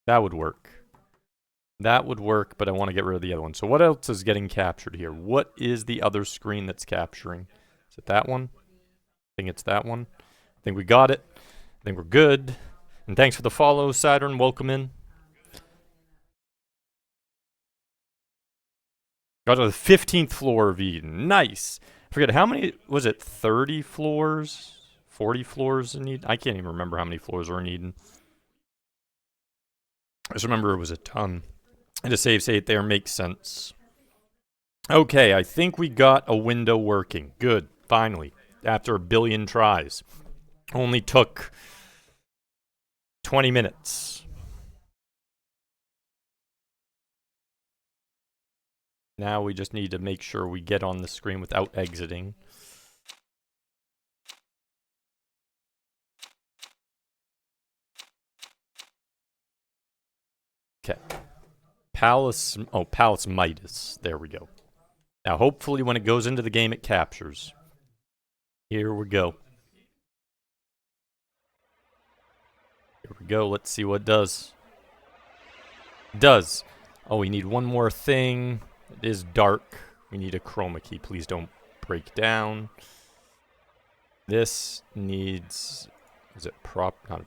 That would work. That would work, but I want to get rid of the other one. So what else is getting captured here? What is the other screen that's capturing? Is it that one? I think it's that one. I think we got it. I think we're good. And thanks for the follow, Saturn. Welcome in. Got to the 15th floor of Eden. Nice. I forget how many, was it 30 floors? 40 floors in Eden? I can't even remember how many floors were in Eden. I just remember it was a ton. And a save state there makes sense. Okay, I think we got a window working. Good, finally. After a billion tries. Only took 20 minutes. Now we just need to make sure we get on the screen without exiting. Okay. Palace Midas. There we go. Now hopefully when it goes into the game it captures. Here we go. Here we go. Let's see what it does. It does. Oh, we need one more thing. It is dark. We need a chroma key. Please don't break down. This needs... Is it not a proper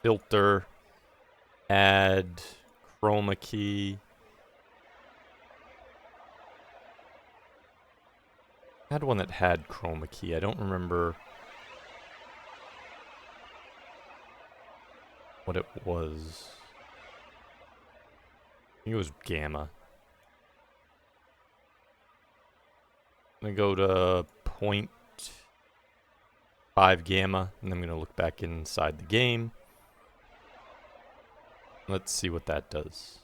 filter. Add chroma key. I had one that had chroma key. I don't remember what it was. I think it was gamma. I'm gonna go to 0.5 gamma, and I'm gonna look back inside the game. Let's see what that does.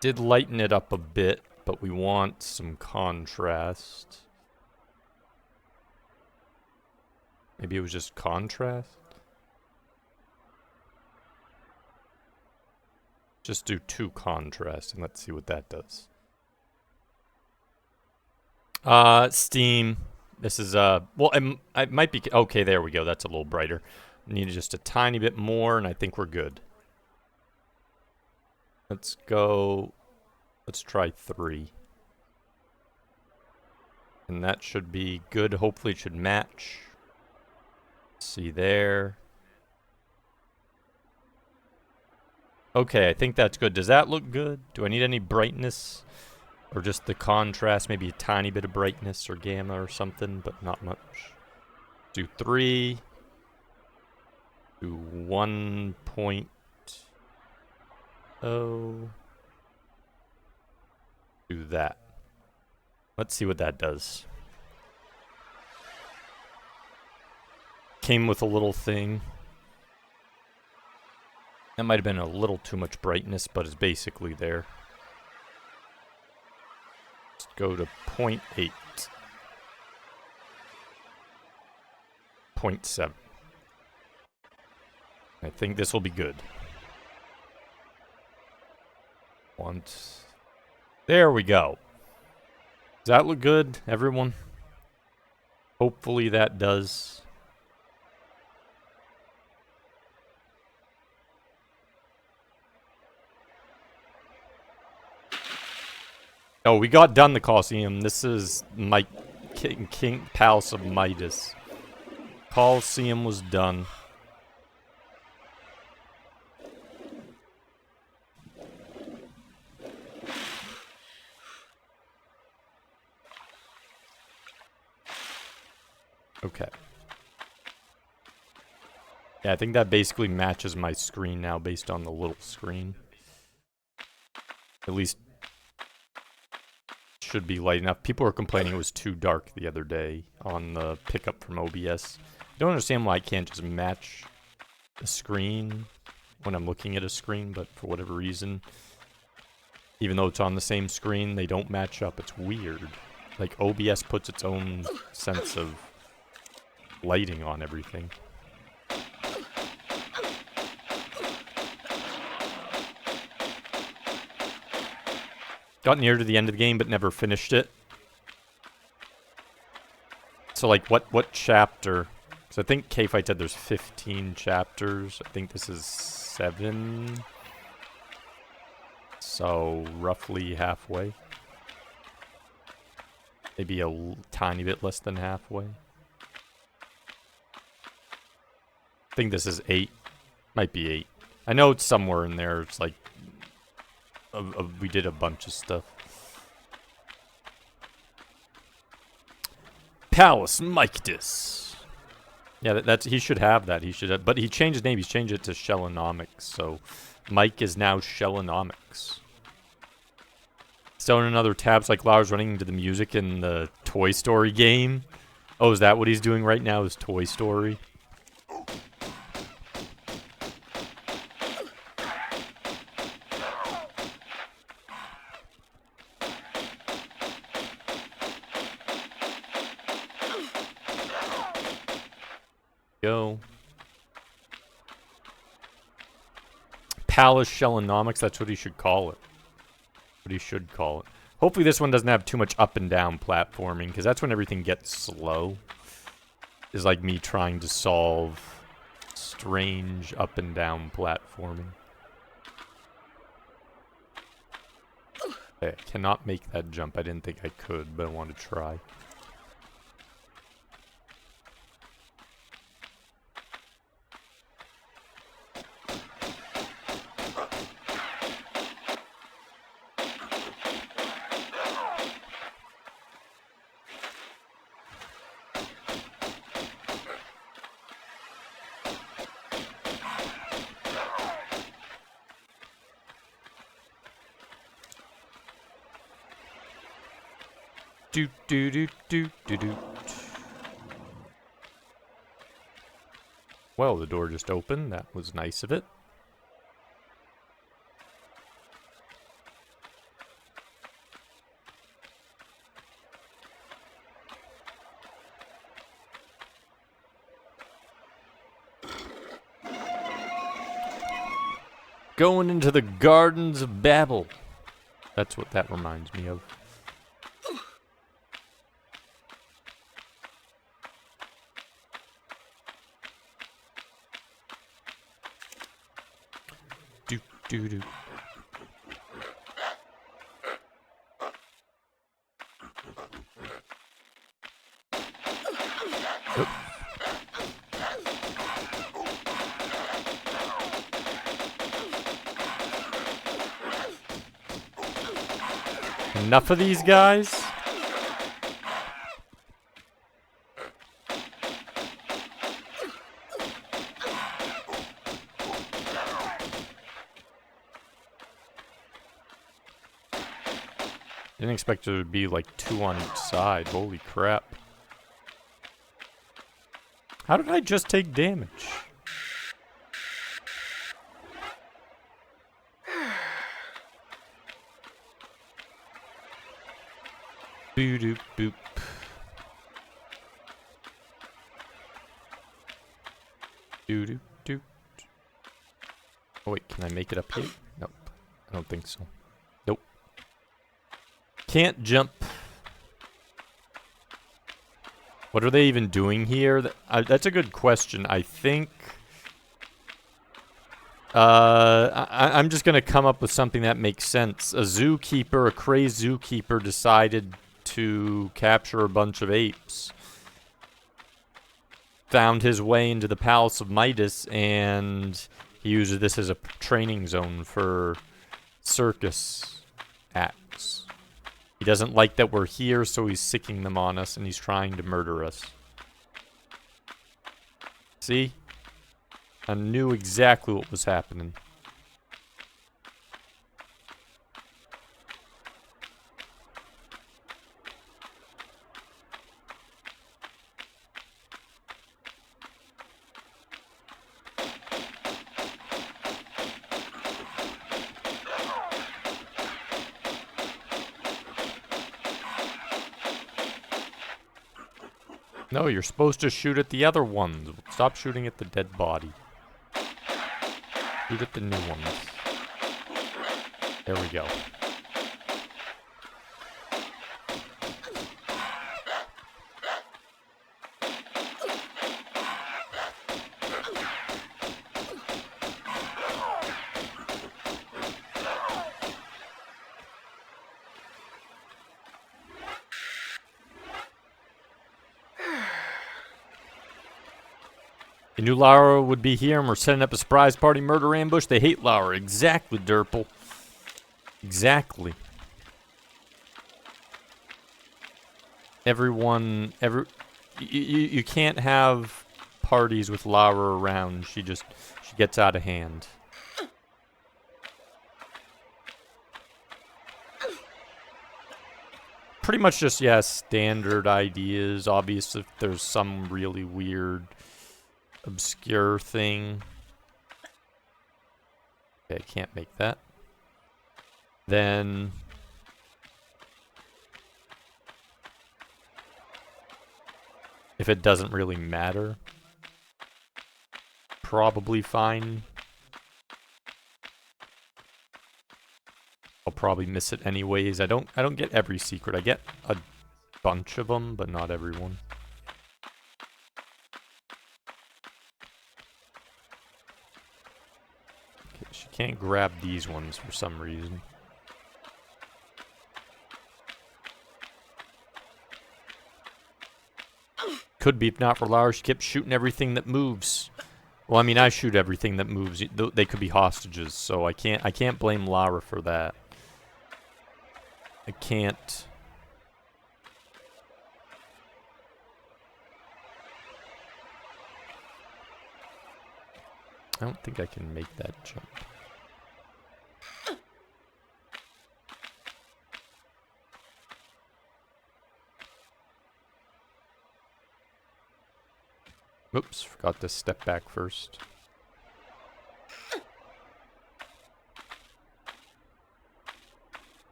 Did lighten it up a bit, but we want some contrast. Maybe it was just contrast? Just do 2 contrast and let's see what that does. Steam. This is, well, it might be, okay, there we go. That's a little brighter. Need just a tiny bit more and I think we're good. Let's go, let's try 3. And that should be good. Hopefully it should match. See there. Okay, I think that's good. Does that look good? Do I need any brightness? Or just the contrast? Maybe a tiny bit of brightness or gamma or something, but not much. Do 3. Do 1.0. Do that. Let's see what that does. Came with a little thing. That might have been a little too much brightness, but it's basically there. Let's go to 0.8. 0.7. I think this will be good. Once. There we go. Does that look good, everyone? Hopefully that does. Oh, we got done the Colosseum. This is King Palace of Midas. Colosseum was done. Okay. Yeah, I think that basically matches my screen now based on the little screen. At least should be light enough. People were complaining it was too dark the other day on the pickup from OBS. I don't understand why I can't just match the screen when I'm looking at a screen, but for whatever reason, even though it's on the same screen, they don't match up. It's weird. Like, OBS puts its own sense of lighting on everything. Got near to the end of the game, but never finished it. So, like, what chapter? Because So I think K-Fight said there's 15 chapters. I think this is 7. So roughly halfway. Maybe a tiny bit less than halfway. I think this is 8. Might be 8. I know it's somewhere in there. It's like we did a bunch of stuff. Palace MSDOS. Yeah, that's he should have that. He should have, but he changed his name. He's changed it to Shellonomics. So Mike is now Shellonomics. So in another tabs like Lars running into the music in the Toy Story game. Oh, is that what he's doing right now? Is Toy Story? Go. Palace Shellonomics, that's what he should call it. What he should call it. Hopefully this one doesn't have too much up and down platforming, because that's when everything gets slow. Is like me trying to solve strange up and down platforming. Okay, I cannot make that jump. I didn't think I could, but I want to try. Do do do do do do. Well, the door just opened. That was nice of it. Going into the Gardens of Babel. That's what that reminds me of. Do do. Enough of these guys? Didn't expect there to be like 2 on each side. Holy crap. How did I just take damage? Boo doop boop. Doo doo doo. Oh wait, can I make it up here? Nope. I don't think so. Nope. Can't jump. What are they even doing here? That's a good question. I think... I'm just gonna come up with something that makes sense. A zookeeper, a crazed zookeeper decided to capture a bunch of apes. Found his way into the Palace of Midas, and he uses this as a training zone for circus acts. He doesn't like that we're here, so he's sicking them on us, and he's trying to murder us. See? I knew exactly what was happening. No, you're supposed to shoot at the other ones. Stop shooting at the dead body. Shoot at the new ones. There we go. They knew Laura would be here and we're setting up a surprise party murder ambush. They hate Laura. Exactly, Derple. Exactly. You can't have parties with Laura around. She gets out of hand. Pretty much just, yeah, standard ideas. Obviously, if there's some really weird, obscure thing. Okay, I can't make that. Then... if it doesn't really matter, probably fine. I'll probably miss it anyways. I don't get every secret. I get a bunch of them, but not everyone. Okay, she can't grab these ones for some reason. Could be if not for Laura. She kept shooting everything that moves. Well, I mean, I shoot everything that moves. They could be hostages, so I can't blame Laura for that. I can't. I don't think I can make that jump. Oops, forgot to step back first.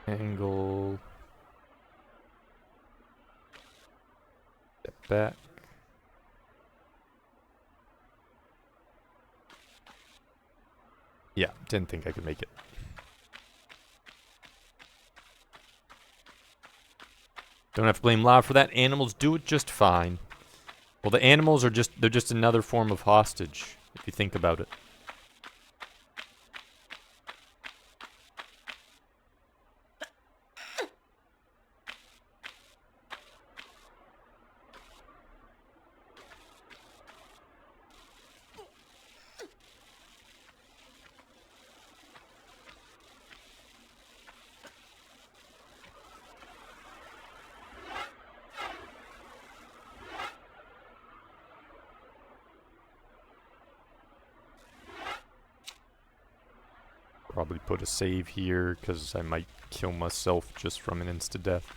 Angle. Step back. Yeah, didn't think I could make it. Don't have to blame Laura for that. Animals do it just fine. Well, the animals are they're just another form of hostage, if you think about it. Probably put a save here, because I might kill myself just from an insta-death.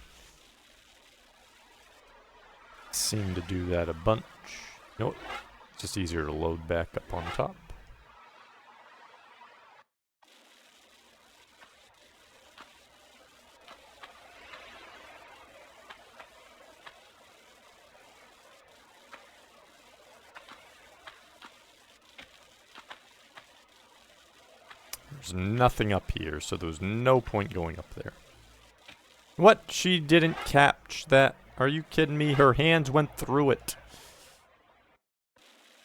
Seem to do that a bunch. You know what? It's just easier to load back up on top. There's nothing up here, so there's no point going up there. What? She didn't catch that? Are you kidding me? Her hands went through it.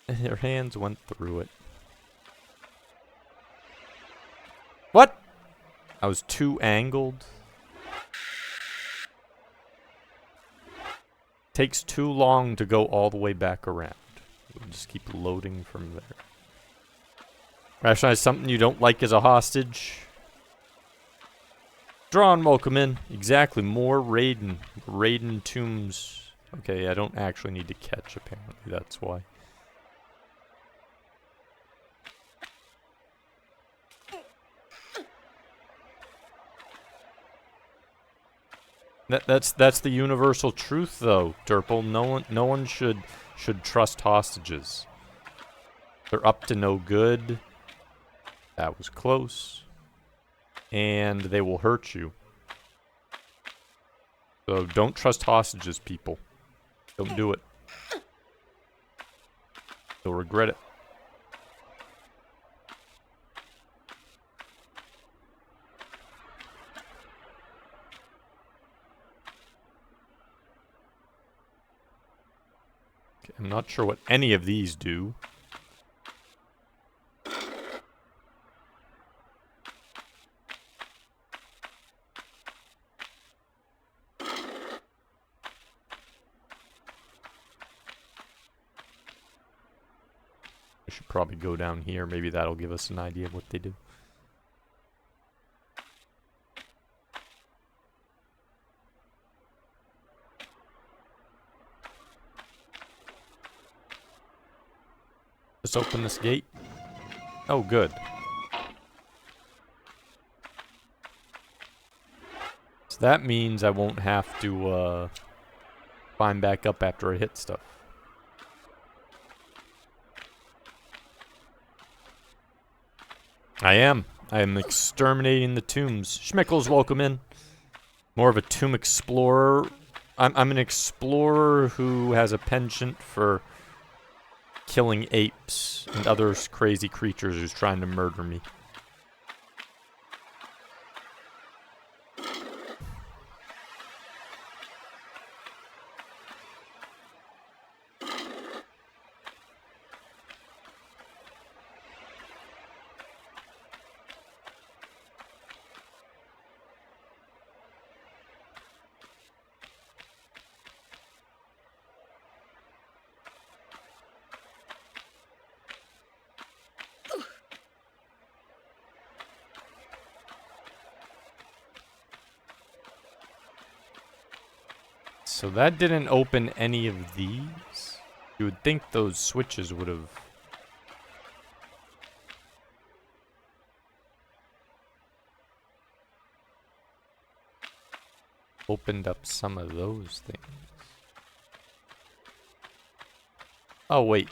Her hands went through it. What? I was too angled. Takes too long to go all the way back around. We'll just keep loading from there. Rationalize something you don't like as a hostage. Drawn, welcome in. Exactly, more Raiden. Raiden tombs. Okay, I don't actually need to catch, apparently. That's why. That's the universal truth, though, Derple. No one should trust hostages. They're up to no good. That was close. And they will hurt you. So don't trust hostages, people. Don't do it. You'll regret it. Okay, I'm not sure what any of these do. should probably go down here. Maybe that'll give us an idea of what they do. Just open this gate. Oh, good. So that means I won't have to climb back up after I hit stuff. I am exterminating the tombs. Schmickles, welcome in. More of a tomb explorer. I'm an explorer who has a penchant for killing apes and other crazy creatures who's trying to murder me. So that didn't open any of these. You would think those switches would have opened up some of those things. Oh, wait.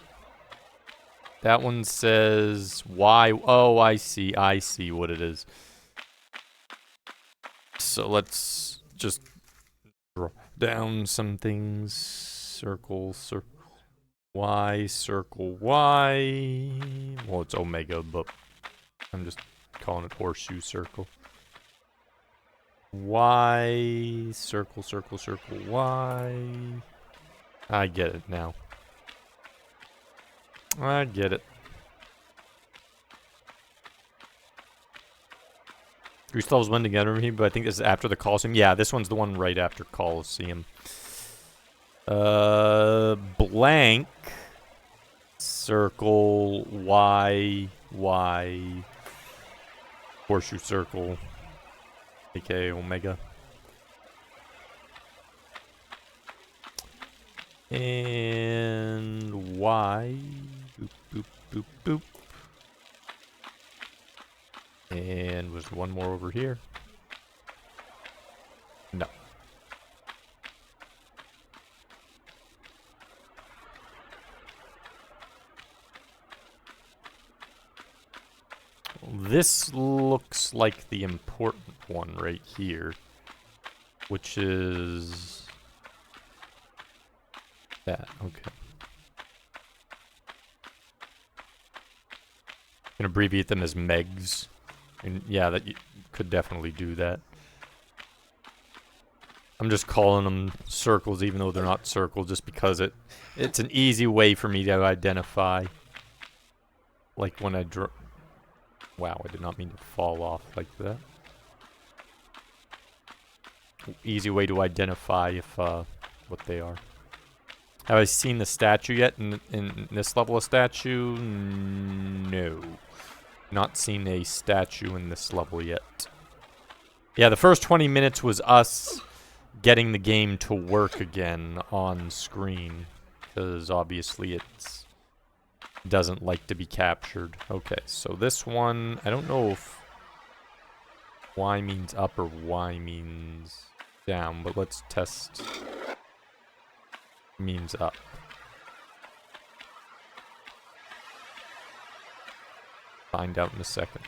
That one says why. Oh, I see. I see what it is. So let's just drop down some things. Circle, circle. Y, circle, Y. Well, it's omega, but I'm just calling it horseshoe circle. Y, circle, circle, circle, Y. I get it now. I get it. We still have one together with me, but I think this is after the Coliseum. Yeah, this one's the one right after Coliseum. Blank. Circle. Y. Y. Horseshoe circle. aka Omega. And Y. Boop, boop, boop, boop. And was one more over here? No. This looks like the important one right here, which is that. Okay. You can abbreviate them as Megs. And yeah, that you could definitely do that. I'm just calling them circles even though they're not circles just because it's an easy way for me to identify. Like when I draw. Wow, I did not mean to fall off like that. Easy way to identify if what they are. Have I seen the statue yet in this level of statue? No. Not seen a statue in this level yet. Yeah, the first 20 minutes was us getting the game to work again on screen. Because obviously it doesn't like to be captured. Okay, so this one, I don't know if Y means up or Y means down, but let's test. Means up. Find out in a second.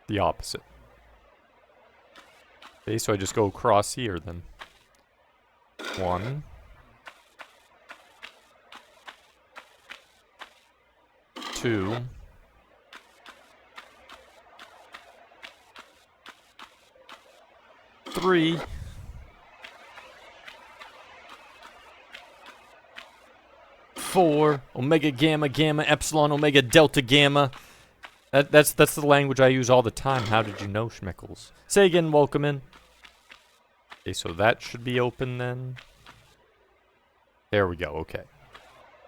The opposite. Okay, so I just go across here then. 1. 2. 3. 4. Omega, gamma, gamma, epsilon, omega, delta, gamma. That's the language I use all the time. How did you know, Schmickles? Say again, welcome in. Okay, so that should be open then. There we go, okay.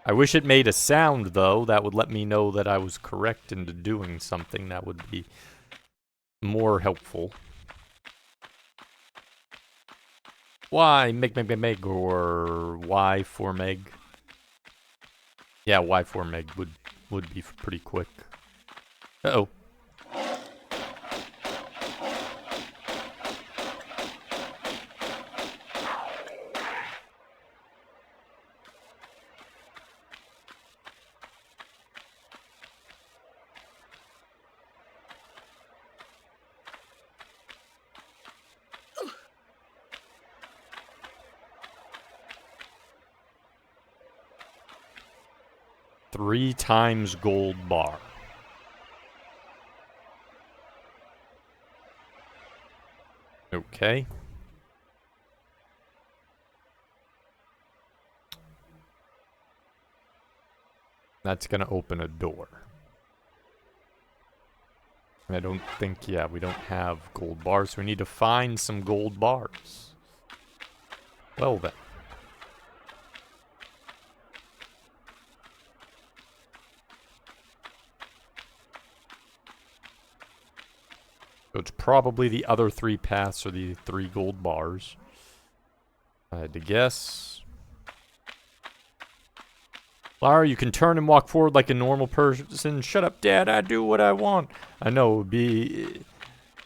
I wish it made a sound, though. That would let me know that I was correct into doing something. That would be more helpful. Why meg, or Y for meg? Yeah, Y for meg would be pretty quick. Uh-oh. Three times gold bar. Okay. That's gonna open a door. And I don't think, yeah, we don't have gold bars, so we need to find some gold bars. Well then. So it's probably the other three paths or the 3 gold bars. I had to guess. Lara, you can turn and walk forward like a normal person. Shut up, Dad. I do what I want. I know it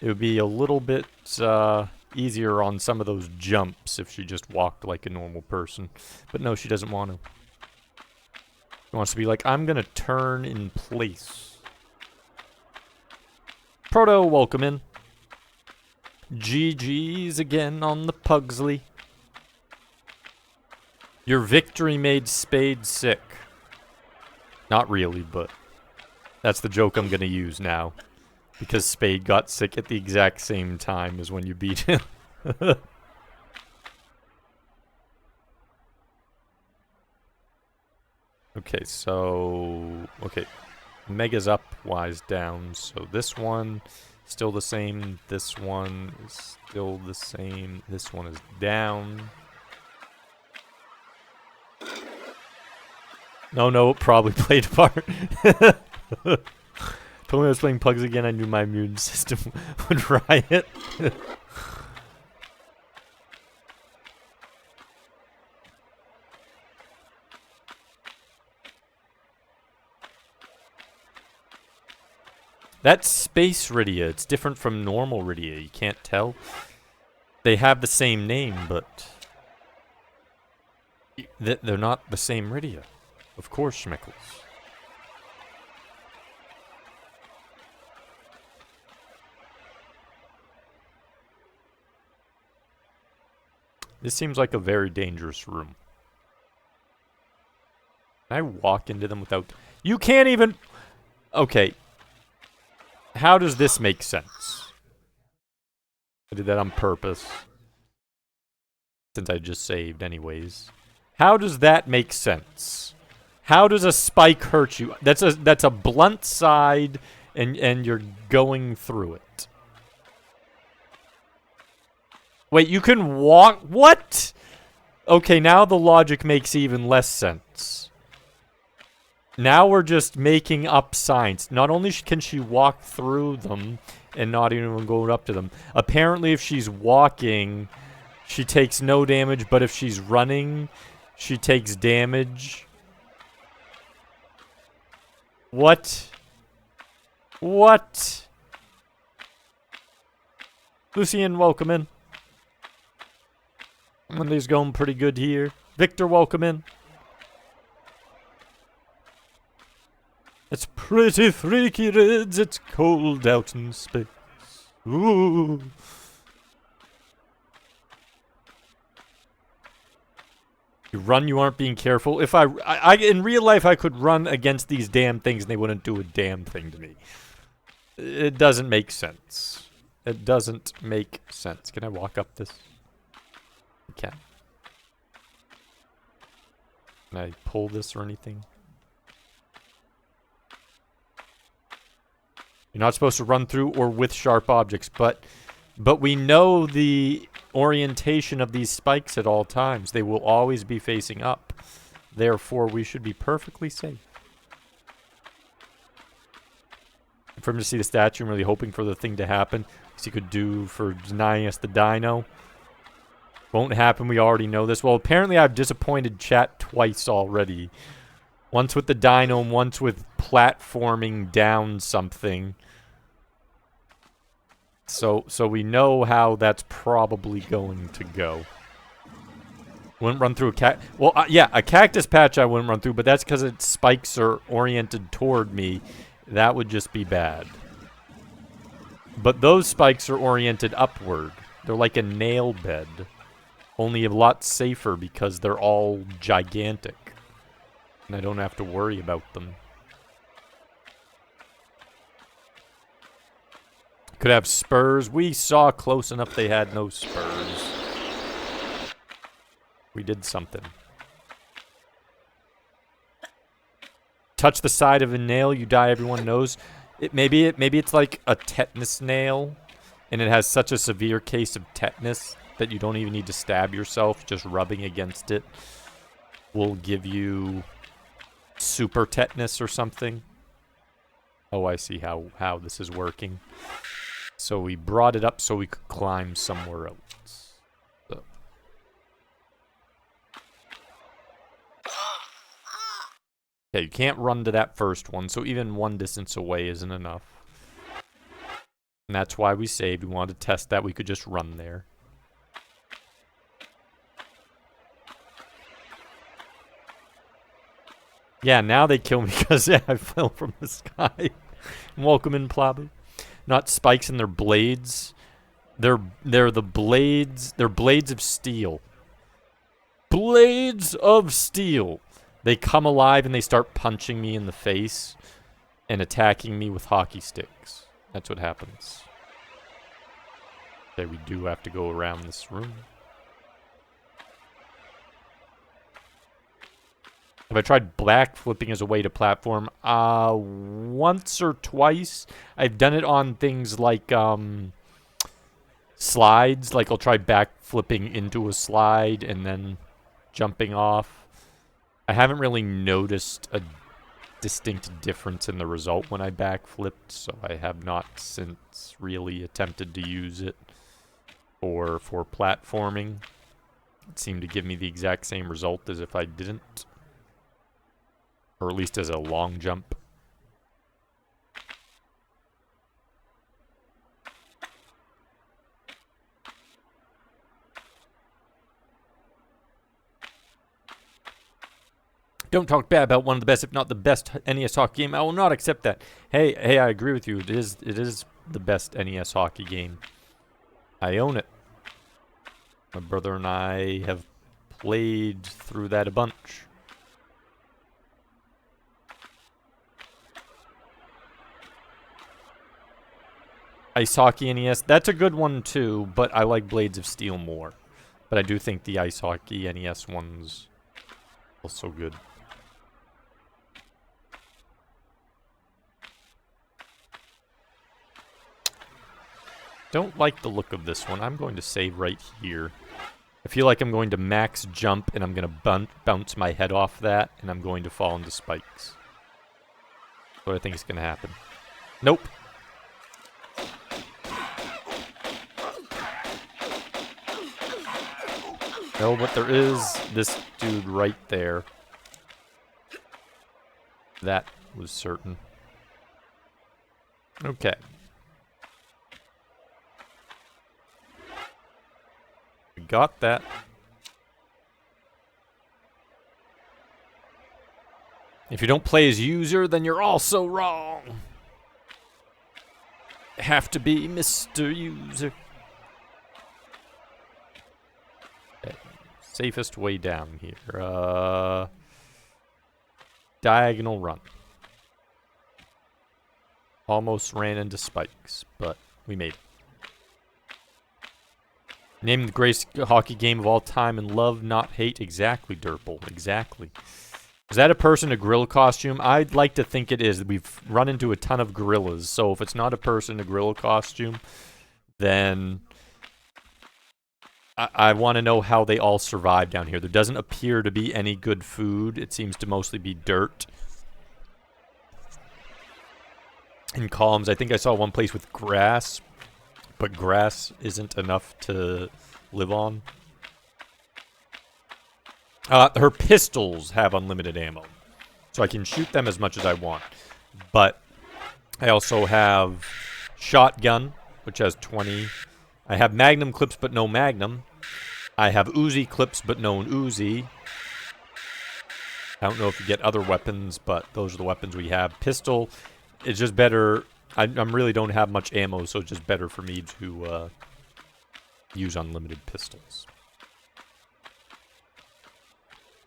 would be a little bit easier on some of those jumps if she just walked like a normal person. But no, she doesn't want to. She wants to be like, I'm gonna turn in place. Proto, welcome in. GG's again on the Pugsley. Your victory made Spade sick. Not really, but that's the joke I'm gonna use now. Because Spade got sick at the exact same time as when you beat him. Okay, so... Okay. Mega's up, Y's down. So this one, still the same. This one is still the same. This one is down. No, it probably played a part. Told me I was playing Pugs again, I knew my immune system would riot. That's Space Rydia. It's different from normal Rydia. You can't tell. They have the same name, but... they're not the same Rydia. Of course, Schmickles. This seems like a very dangerous room. Can I walk into them without... You can't even... Okay. How does this make sense? I did that on purpose. Since I just saved anyways. How does that make sense? How does a spike hurt you? That's a blunt side and you're going through it. Wait, you can walk... What? Okay, now the logic makes even less sense. Now we're just making up signs. Not only can she walk through them and not even go up to them. Apparently, if she's walking, she takes no damage, but if she's running, she takes damage. What? What? Lucian, welcome in. Monday's going pretty good here. Victor, welcome in. It's pretty freaky, Rids. It's cold out in space. Ooh. You run, you aren't being careful. If I in real life, I could run against these damn things and they wouldn't do a damn thing to me. It doesn't make sense. It doesn't make sense. Can I walk up this? I can. Can I pull this or anything? You're not supposed to run through or with sharp objects, but we know the orientation of these spikes at all times. They will always be facing up. Therefore, we should be perfectly safe. For him to see the statue, I'm really hoping for the thing to happen. As he could do for denying us the dino. Won't happen, we already know this. Well, apparently I've disappointed chat twice already. Once with the dino and once with platforming down something. So we know how that's probably going to go. Wouldn't run through a well, yeah, a cactus patch I wouldn't run through, but that's because its spikes are oriented toward me. That would just be bad. But those spikes are oriented upward. They're like a nail bed. Only a lot safer because they're all gigantic. And I don't have to worry about them. Could have spurs. We saw close enough they had no spurs. We did something. Touch the side of a nail, you die, everyone knows. Maybe it's like a tetanus nail, and it has such a severe case of tetanus that you don't even need to stab yourself. Just rubbing against it will give you super tetanus or something. Oh, I see how this is working. So we brought it up so we could climb somewhere else. So. Okay, you can't run to that first one, so even one distance away isn't enough. And that's why we saved. We wanted to test that. We could just run there. Yeah, now they kill me because I fell from the sky. Welcome in, Plabu. Not spikes in their blades. They're the blades. They're blades of steel. Blades of steel. They come alive and they start punching me in the face and attacking me with hockey sticks. That's what happens. Okay, we do have to go around this room. Have I tried black flipping as a way to platform? Once or twice. I've done it on things like slides. Like I'll try back flipping into a slide and then jumping off. I haven't really noticed a distinct difference in the result when I backflipped, so I have not since really attempted to use it for platforming. It seemed to give me the exact same result as if I didn't. Or at least as a long jump. Don't talk bad about one of the best, if not the best NES hockey game. I will not accept that. Hey, I agree with you. It is the best NES hockey game. I own it. My brother and I have played through that a bunch. Ice Hockey NES, that's a good one too, but I like Blades of Steel more. But I do think the Ice Hockey NES one's also good. Don't like the look of this one. I'm going to save right here. I feel like I'm going to max jump and I'm going to bounce my head off that and I'm going to fall into spikes. That's what I think is going to happen. Nope. No, but there is this dude right there. That was certain. Okay. We got that. If you don't play as user, then you're also wrong. Have to be Mr. User. Okay. Safest way down here. Diagonal run. Almost ran into spikes, but we made it. Name the greatest hockey game of all time and love, not hate. Exactly, Derple. Exactly. Is that a person in a gorilla costume? I'd like to think it is. We've run into a ton of gorillas, so if it's not a person in a gorilla costume, then I want to know how they all survive down here. There doesn't appear to be any good food. It seems to mostly be dirt. In columns, I think I saw one place with grass, but grass isn't enough to live on. Her pistols have unlimited ammo, so I can shoot them as much as I want. But I also have shotgun, which has 20. I have magnum clips, but no magnum. I have Uzi clips, but no Uzi. I don't know if you get other weapons, but those are the weapons we have. Pistol, it's just better. I really don't have much ammo, so it's just better for me to use unlimited pistols.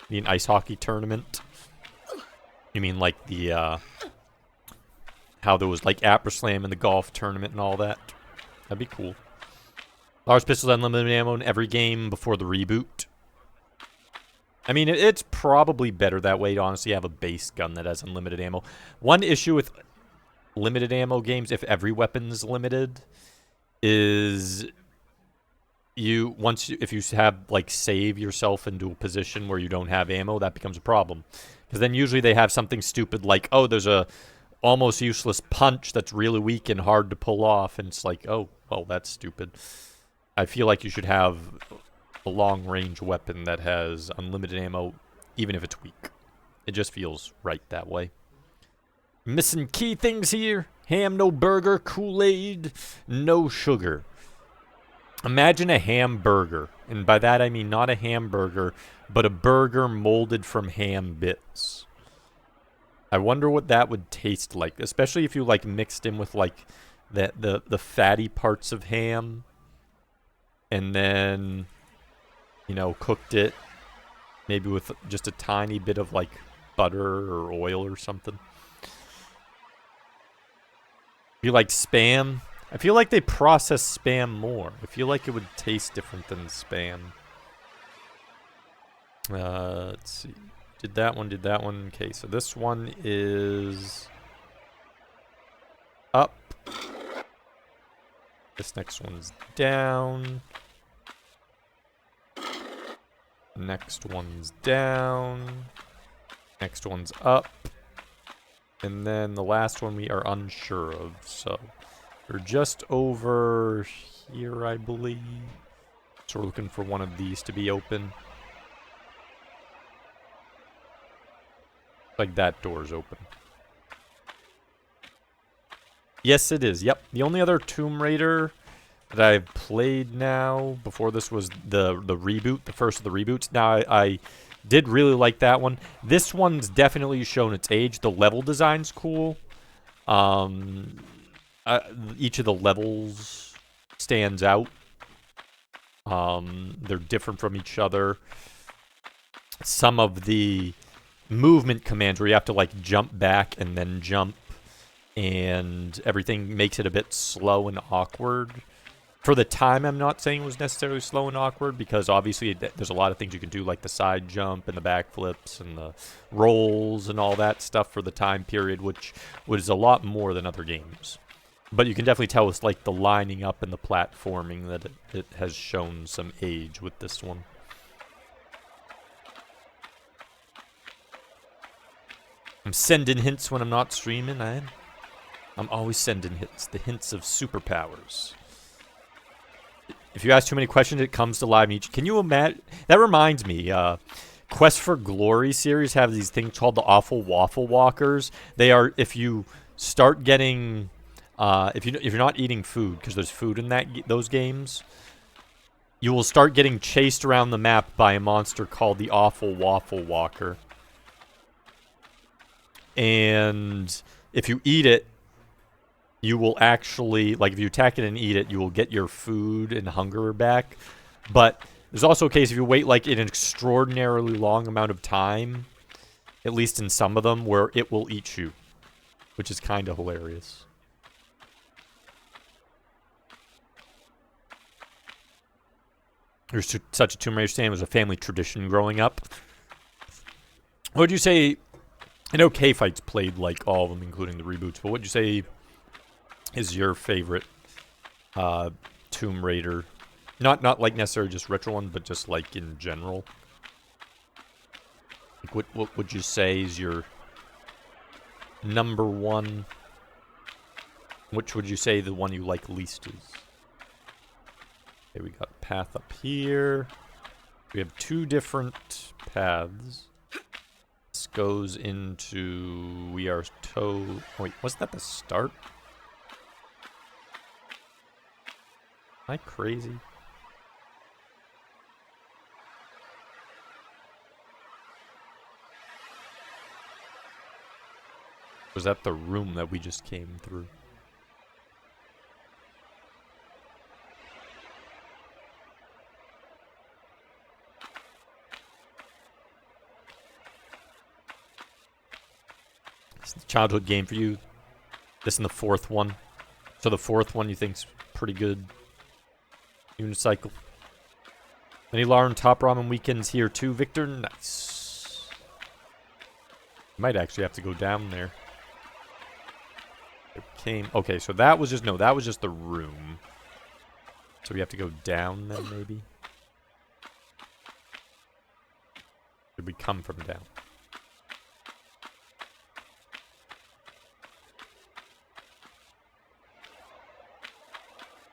Need an ice hockey tournament? You mean like the, how there was like Apra Slam in the golf tournament and all that? That'd be cool. Large pistols, unlimited ammo in every game before the reboot. I mean, it's probably better that way to honestly have a base gun that has unlimited ammo. One issue with limited ammo games, if every weapon's limited, is if you have like save yourself into a position where you don't have ammo, that becomes a problem. Because then usually they have something stupid like, oh, there's a almost useless punch that's really weak and hard to pull off, and it's like, oh, well, that's stupid. I feel like you should have a long-range weapon that has unlimited ammo, even if it's weak. It just feels right that way. Missing key things here. Ham, no burger. Kool-Aid, no sugar. Imagine a hamburger. And by that I mean not a hamburger, but a burger molded from ham bits. I wonder what that would taste like. Especially if you like mixed in with like the fatty parts of ham. And then, you know, cooked it maybe with just a tiny bit of like butter or oil or something. You like Spam? I feel like they process Spam more. I feel like it would taste different than Spam. Let's see. Did that one. Okay, so this one is up. This next one's down. Next one's down. Next one's up. And then the last one we are unsure of. So we're just over here, I believe. So we're looking for one of these to be open. Like that door's open. Yes, it is. Yep. The only other Tomb Raider that I've played now, before this was the reboot, the first of the reboots. Now, I did really like that one. This one's definitely shown its age. The level design's cool. Each of the levels stands out. They're different from each other. Some of the movement commands where you have to like jump back and then jump, and everything makes it a bit slow and awkward. For the time, I'm not saying it was necessarily slow and awkward, because obviously there's a lot of things you can do, like the side jump and the backflips and the rolls and all that stuff for the time period, which was a lot more than other games. But you can definitely tell with like the lining up and the platforming that it has shown some age with this one. I'm sending hints when I'm not streaming, I'm always sending hints. The hints of superpowers. If you ask too many questions, it comes to live. Can you imagine? That reminds me, Quest for Glory series have these things called the Awful Waffle Walkers. They are, if you start getting, if you're not eating food, because there's food in those games, you will start getting chased around the map by a monster called the Awful Waffle Walker. And if you eat it, you will actually, like if you attack it and eat it, you will get your food and hunger back. But there's also a case if you wait like an extraordinarily long amount of time, at least in some of them, where it will eat you, which is kind of hilarious. There's such a Tomb Raider stand was a family tradition growing up. What would you say? I know K-Fight's played like all of them, including the reboots, but what would you say is your favorite Tomb Raider? Not like necessarily just retro one, but just like in general. Like what would you say is your number one? Which would you say the one you like least is? Okay, we got path up here. We have two different paths. This goes into... We are Wait, wasn't that the start? Am I crazy? Was that the room that we just came through? It's a childhood game for you. This and the fourth one. So the fourth one you think's pretty good. Unicycle. Any Lauren Top Ramen weekends here too, Victor? Nice. Might actually have to go down there. It came... Okay, so that was just... No, that was just the room. So we have to go down then, maybe? Did we come from down?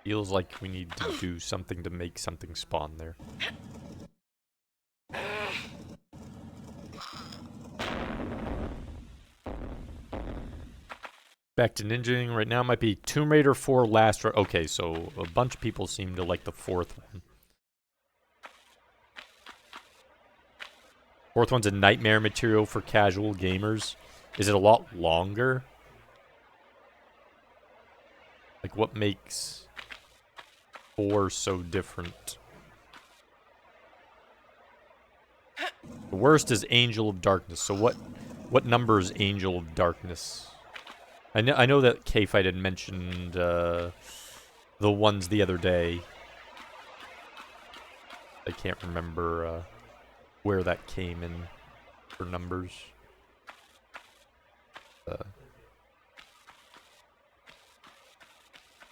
Feels like we need to do something to make something spawn there. Back to ninjaing right now. Might be Tomb Raider 4 Last... Okay, so a bunch of people seem to like the fourth one. Fourth one's a nightmare material for casual gamers. Is it a lot longer? Like, what makes 4 so different? The worst is Angel of Darkness. So what number is Angel of Darkness? I know that K-Fight had mentioned the ones the other day. I can't remember where that came in for numbers.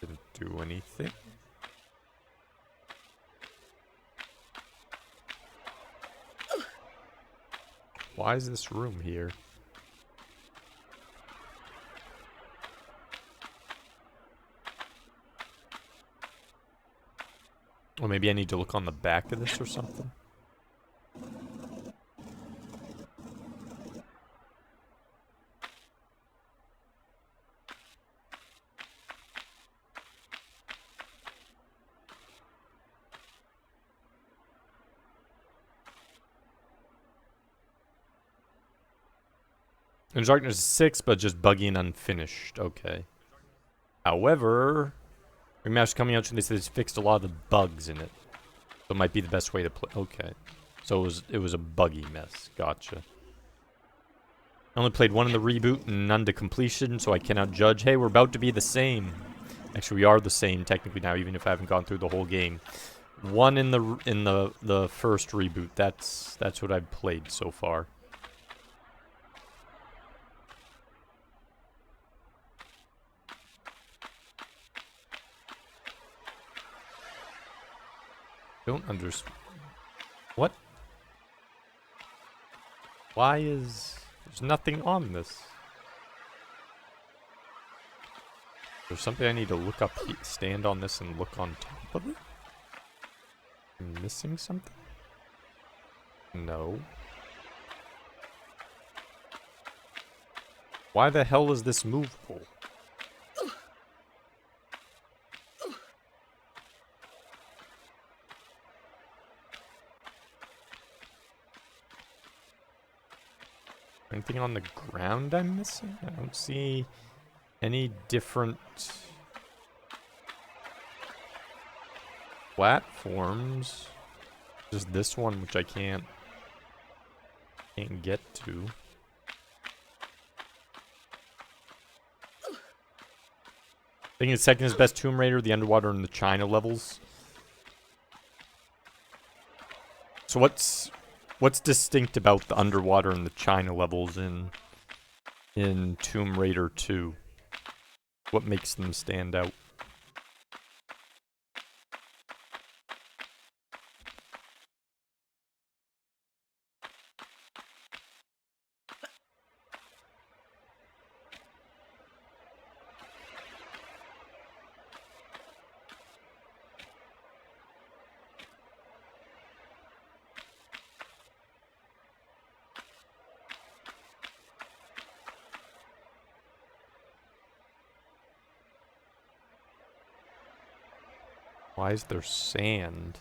Didn't do anything. Why is this room here? Or maybe I need to look on the back of this or something? And Darkness is 6, but just buggy and unfinished. Okay. However, Remaster's coming out, and they said it's fixed a lot of the bugs in it. So it might be the best way to play. Okay. So it was a buggy mess. Gotcha. I only played one in the reboot and none to completion, so I cannot judge. Hey, we're about to be the same. Actually, we are the same technically now, even if I haven't gone through the whole game. One in the first reboot. That's what I've played so far. Don't understand. What? Why is... There's nothing on this. There's something I need to look up, stand on this and look on top of it? I'm missing something? No. Why the hell is this movable? Anything on the ground I'm missing? I don't see any different platforms. Just this one, which I can't get to. I think the second is best Tomb Raider, the underwater and the China levels. So what's distinct about the underwater and the China levels in Tomb Raider 2? What makes them stand out? Why is there sand?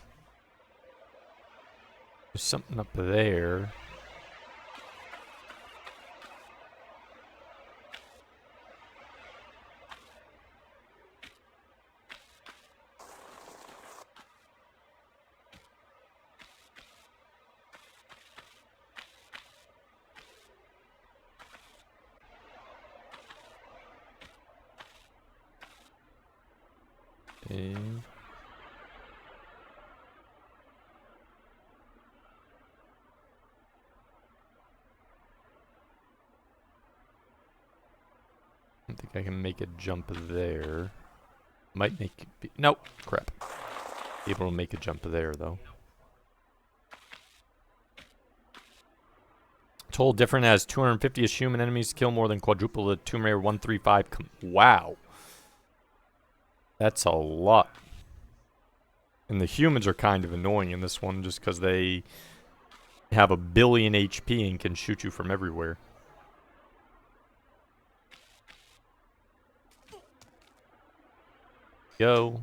There's something up there. Okay. I don't think I can make a jump there. Might make it be... Nope. Crap. Be able to make a jump there, though. Toll different as 250-ish human enemies kill more than quadruple the Tomb Raider 135. Wow. That's a lot. And the humans are kind of annoying in this one just because they have 1 billion HP and can shoot you from everywhere. Go.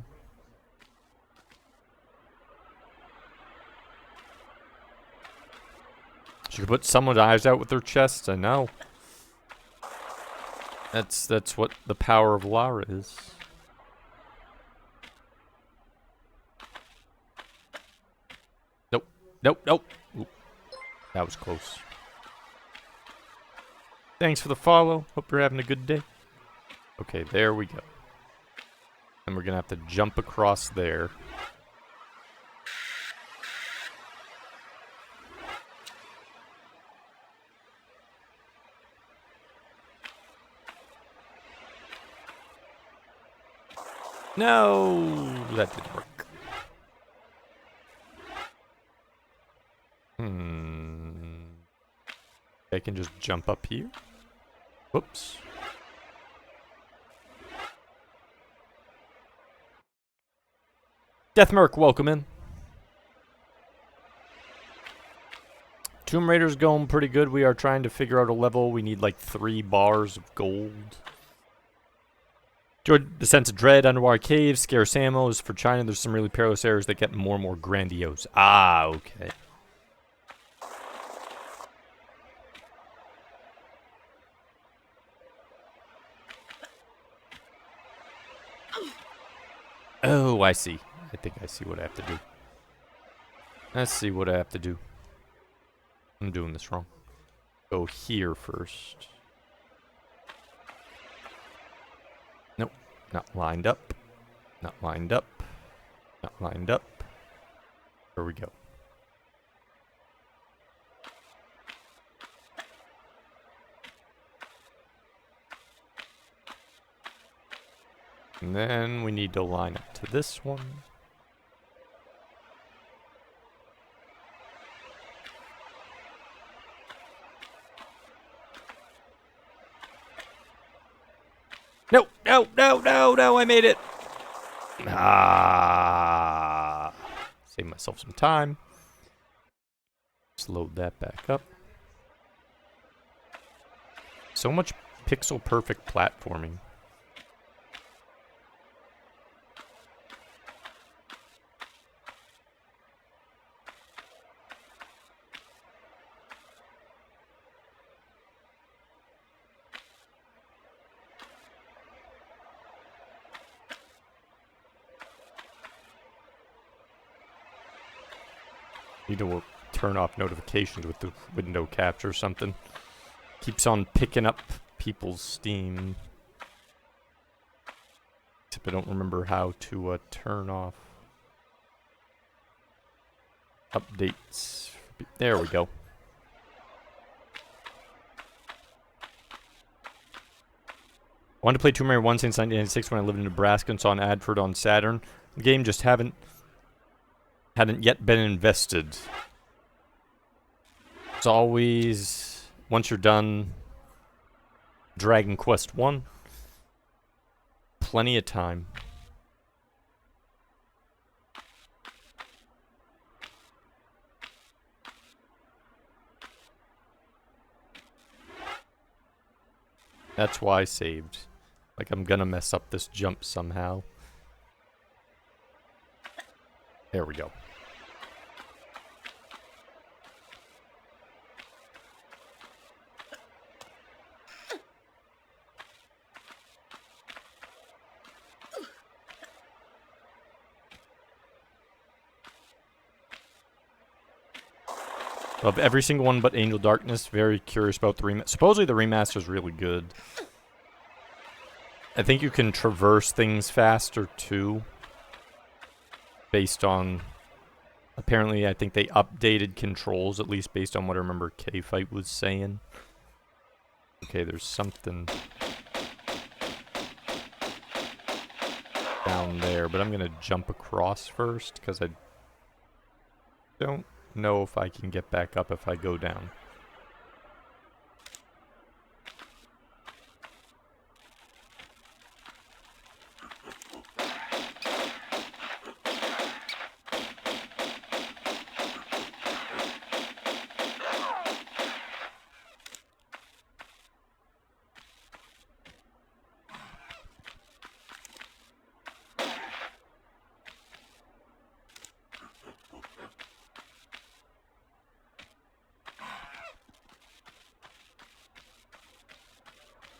She could put someone's eyes out with their chests, I know. That's what the power of Lara is. Nope. Nope, nope. Oop. That was close. Thanks for the follow. Hope you're having a good day. Okay, there we go. And we're gonna have to jump across there. No, that didn't work. I can just jump up here. Whoops. Deathmerc, welcome in. Tomb Raider's going pretty good. We are trying to figure out a level. We need like 3 bars of gold. Enjoyed the sense of dread, underwater caves, scarce ammos. For China, there's some really perilous areas that get more and more grandiose. Ah, okay. Oh, I see. I think I see what I have to do. Let's see what I have to do. I'm doing this wrong. Go here first. Nope. Not lined up. Not lined up. Not lined up. There we go. And then we need to line up to this one. No, no, no, no, no, I made it. Ah. Save myself some time. Let's load that back up. So much pixel perfect platforming. Need to turn off notifications with the window capture or something. Keeps on picking up people's Steam. Except I don't remember how to turn off updates. There we go. I wanted to play Tomb Raider 1 since 1996 when I lived in Nebraska and saw an ad for it on Saturn. The game just hadn't yet been invested. It's always, once you're done Dragon Quest 1, plenty of time. That's why I saved. Like I'm gonna mess up this jump somehow. There we go. Of every single one but Angel Darkness. Very curious about the remaster. Supposedly the remaster is really good. I think you can traverse things faster too. Based on... Apparently, I think they updated controls, at least based on what I remember K-Fight was saying. Okay, there's something down there, but I'm gonna jump across first, because I don't know if I can get back up if I go down.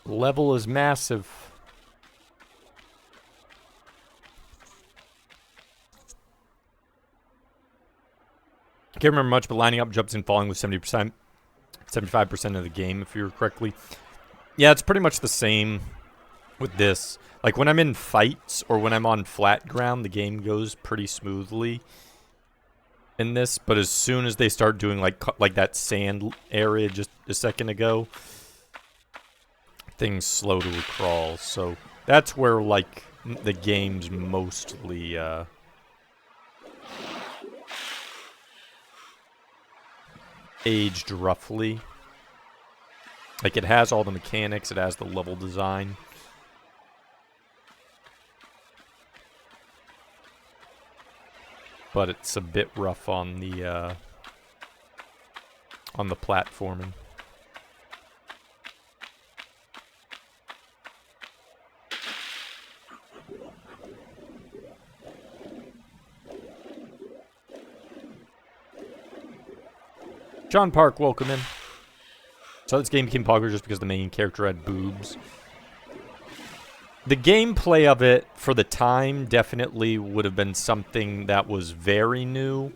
Level is massive. Can't remember much, but lining up jumps and falling was 70%, 75% of the game, if you remember correctly. Yeah, it's pretty much the same with this. Like, when I'm in fights or when I'm on flat ground, the game goes pretty smoothly in this. But as soon as they start doing, like that sand area just a second ago, things slow to a crawl. So that's where, like, the game's mostly, aged roughly. Like, it has all the mechanics, it has the level design. But it's a bit rough on the platforming. John Park, welcome in. So this game became popular just because the main character had boobs. The gameplay of it, for the time, definitely would have been something that was very new.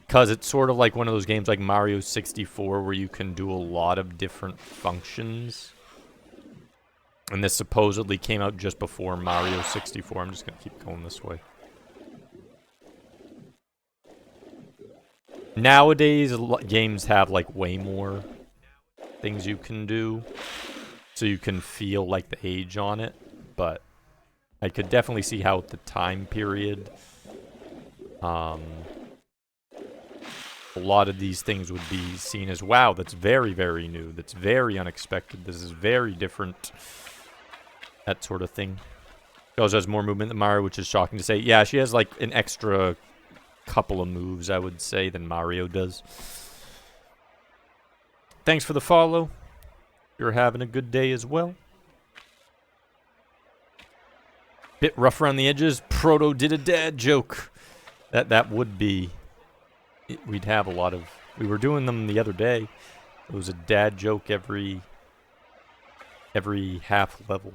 Because it's sort of like one of those games like Mario 64 where you can do a lot of different functions. And this supposedly came out just before Mario 64. I'm just going to keep going this way. Nowadays, games have, like, way more things you can do. So you can feel, like, the age on it. But I could definitely see how, at the time period, a lot of these things would be seen as, wow, that's very, very new. That's very unexpected. This is very different. That sort of thing. She also has more movement than Mario, which is shocking to say. Yeah, she has, like, an extra couple of moves, I would say, than Mario does. Thanks for the follow. You're having a good day as well. Bit rough around the edges. Proto did a dad joke. That would be... We'd have a lot of... We were doing them the other day. It was a dad joke every half level.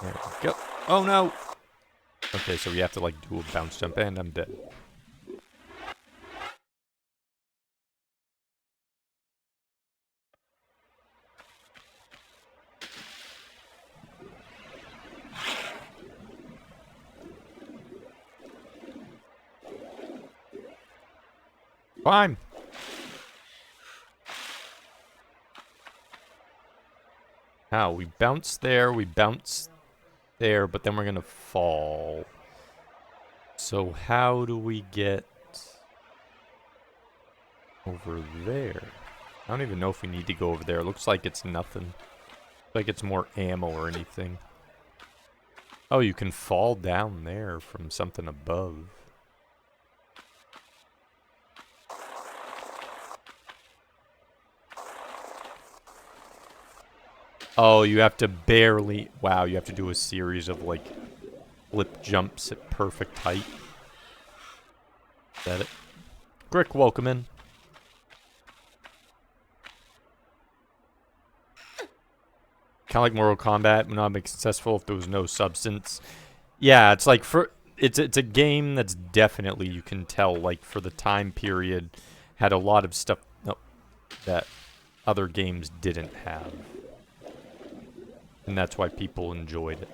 There we go. Oh no! Okay, so we have to, like, do a bounce jump, and I'm dead. Fine. How? We bounce there, but then we're gonna fall. So how do we get over there? I don't even know if we need to go over there. It looks like it's nothing. Like it's more ammo or anything. Oh, you can fall down there from something above. Oh, you have to barely... Wow, you have to do a series of, like, flip jumps at perfect height. Is that it? Grick, welcome in. Kind of like Mortal Kombat, would not be successful if there was no substance. Yeah, it's like it's a game that's definitely, you can tell, like, for the time period, had a lot of stuff that other games didn't have. And that's why people enjoyed it.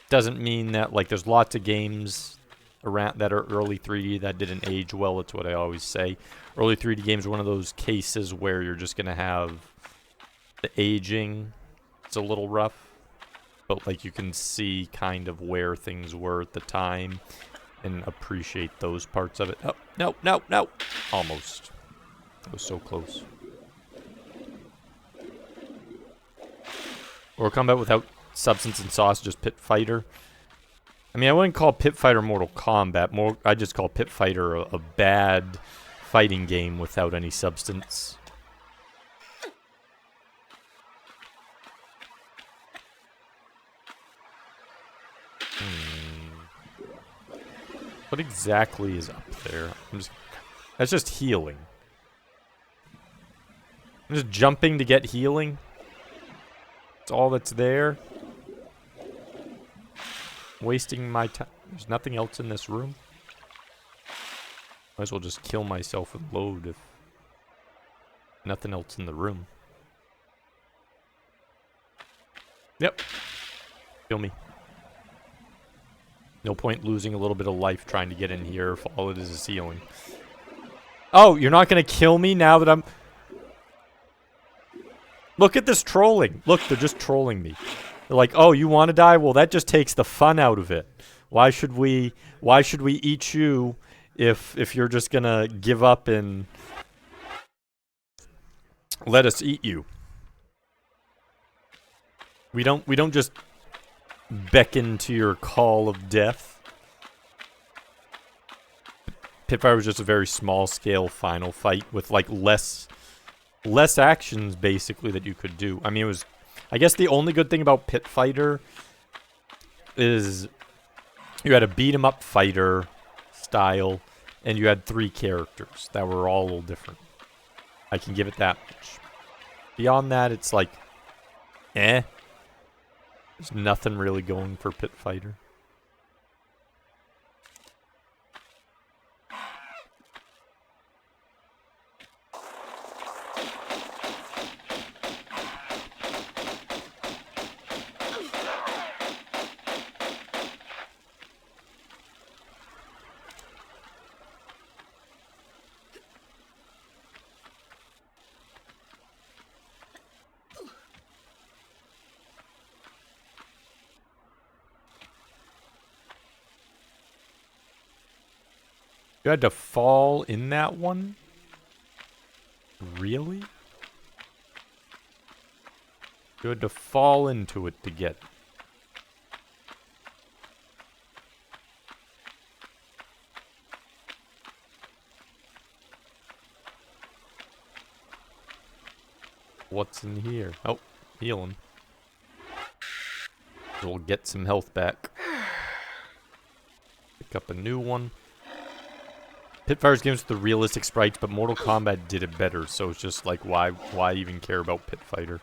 Doesn't mean that, like, there's lots of games around that are early 3D that didn't age well. It's what I always say. Early 3D games are one of those cases where you're just going to have the aging. It's a little rough. But, like, you can see kind of where things were at the time and appreciate those parts of it. Oh, no, no, no. Almost. It was so close. Or combat without substance and sauce, just Pit Fighter. I mean, I wouldn't call Pit Fighter Mortal Kombat. I just call Pit Fighter a bad fighting game without any substance. What exactly is up there? That's just healing. I'm just jumping to get healing. That's all that's there. Wasting my time. There's nothing else in this room. Might as well just kill myself and load if nothing else in the room. Yep. Kill me. No point losing a little bit of life trying to get in here if all it is healing. Oh, you're not going to kill me now that I'm... Look at this trolling. Look, they're just trolling me. They're like, oh, you want to die? Well, that just takes the fun out of it. Why should we eat you if you're just going to give up and let us eat you? We don't just beckon to your call of death. Pitfire was just a very small scale final fight with like less actions basically that you could do. I mean, it was, I guess the only good thing about Pit Fighter is you had a beat 'em up fighter style and you had 3 characters that were all a little different. I can give it that much. Beyond that, it's like there's nothing really going for Pit Fighter. You had to fall in that one? Really? You had to fall into it to get it. What's in here? Oh, healing. So we'll get some health back. Pick up a new one. Pitfire's games with the realistic sprites, but Mortal Kombat did it better, so it's just like, why even care about Pit Fighter?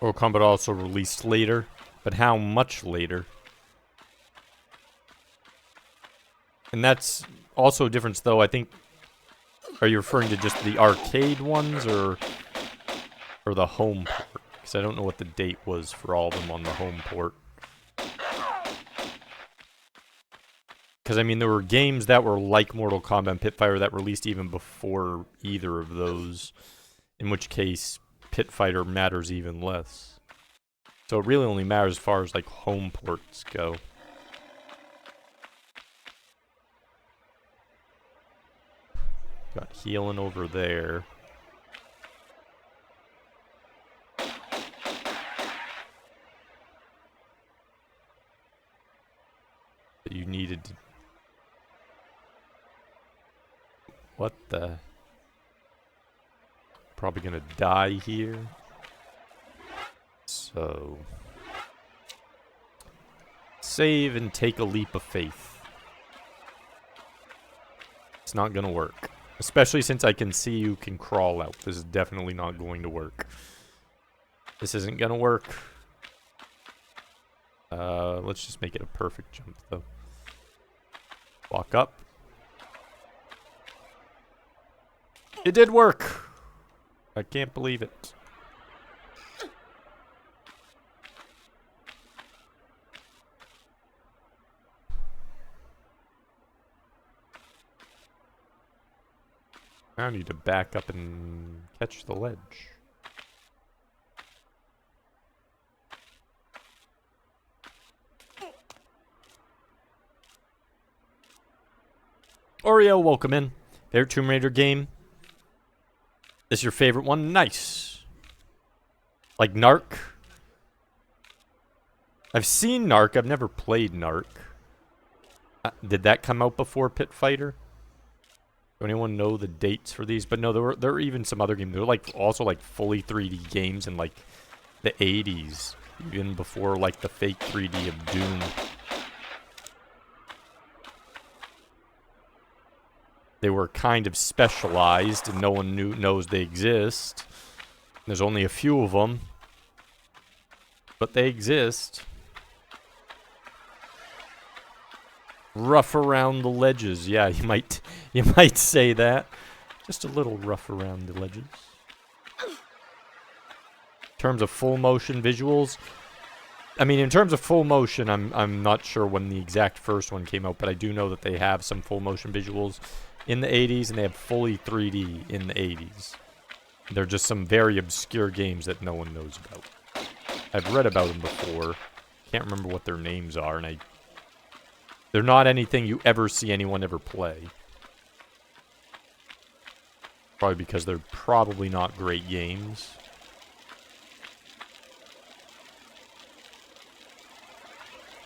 Mortal Kombat also released later, but how much later? And that's also a difference, though. I think. Are you referring to just the arcade ones or the home port? Because I don't know what the date was for all of them on the home port. Because, I mean, there were games that were like Mortal Kombat and Pit Fighter that released even before either of those. In which case, Pit Fighter matters even less. So it really only matters as far as, like, home ports go. Got healing over there. You needed to... What the... Probably gonna die here. So... Save and take a leap of faith. It's not gonna work. Especially since I can see you can crawl out. This is definitely not going to work. This isn't gonna work. Let's just make it a perfect jump, though. Walk up. It did work! I can't believe it. I need to back up and catch the ledge. Oreo, welcome in. Favorite Tomb Raider game? This your favorite one? Nice. Like Narc? I've seen Narc. I've never played Narc. Did that come out before Pit Fighter? Does anyone know the dates for these? But no, there were even some other games. There were like also like fully 3D games in like the 80s, even before like the fake 3D of Doom. They were kind of specialized, and no one knows they exist. There's only a few of them, but they exist. Rough around the ledges. Yeah, you might say that. Just a little rough around the ledges. In terms of full motion visuals, I mean, in terms of full motion, I'm not sure when the exact first one came out, but I do know that they have some full motion visuals in the 80s, and they have fully 3D in the 80s. They're just some very obscure games that no one knows about. I've read about them before. Can't remember what their names are, and they're not anything you ever see anyone ever play. Probably because they're probably not great games.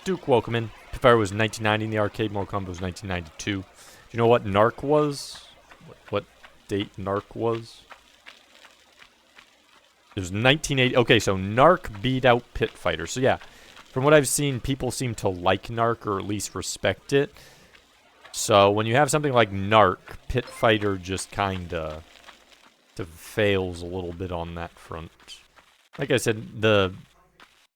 Duke, welcome in. Pit Fighter was 1990 in the arcade. Mortal Kombat was 1992. Do you know what Narc was? What date Narc was? It was 1980. Okay, so Narc beat out Pit Fighter. So yeah, from what I've seen, people seem to like Narc or at least respect it. So when you have something like Narc, Pit Fighter just kind of fails a little bit on that front. Like I said,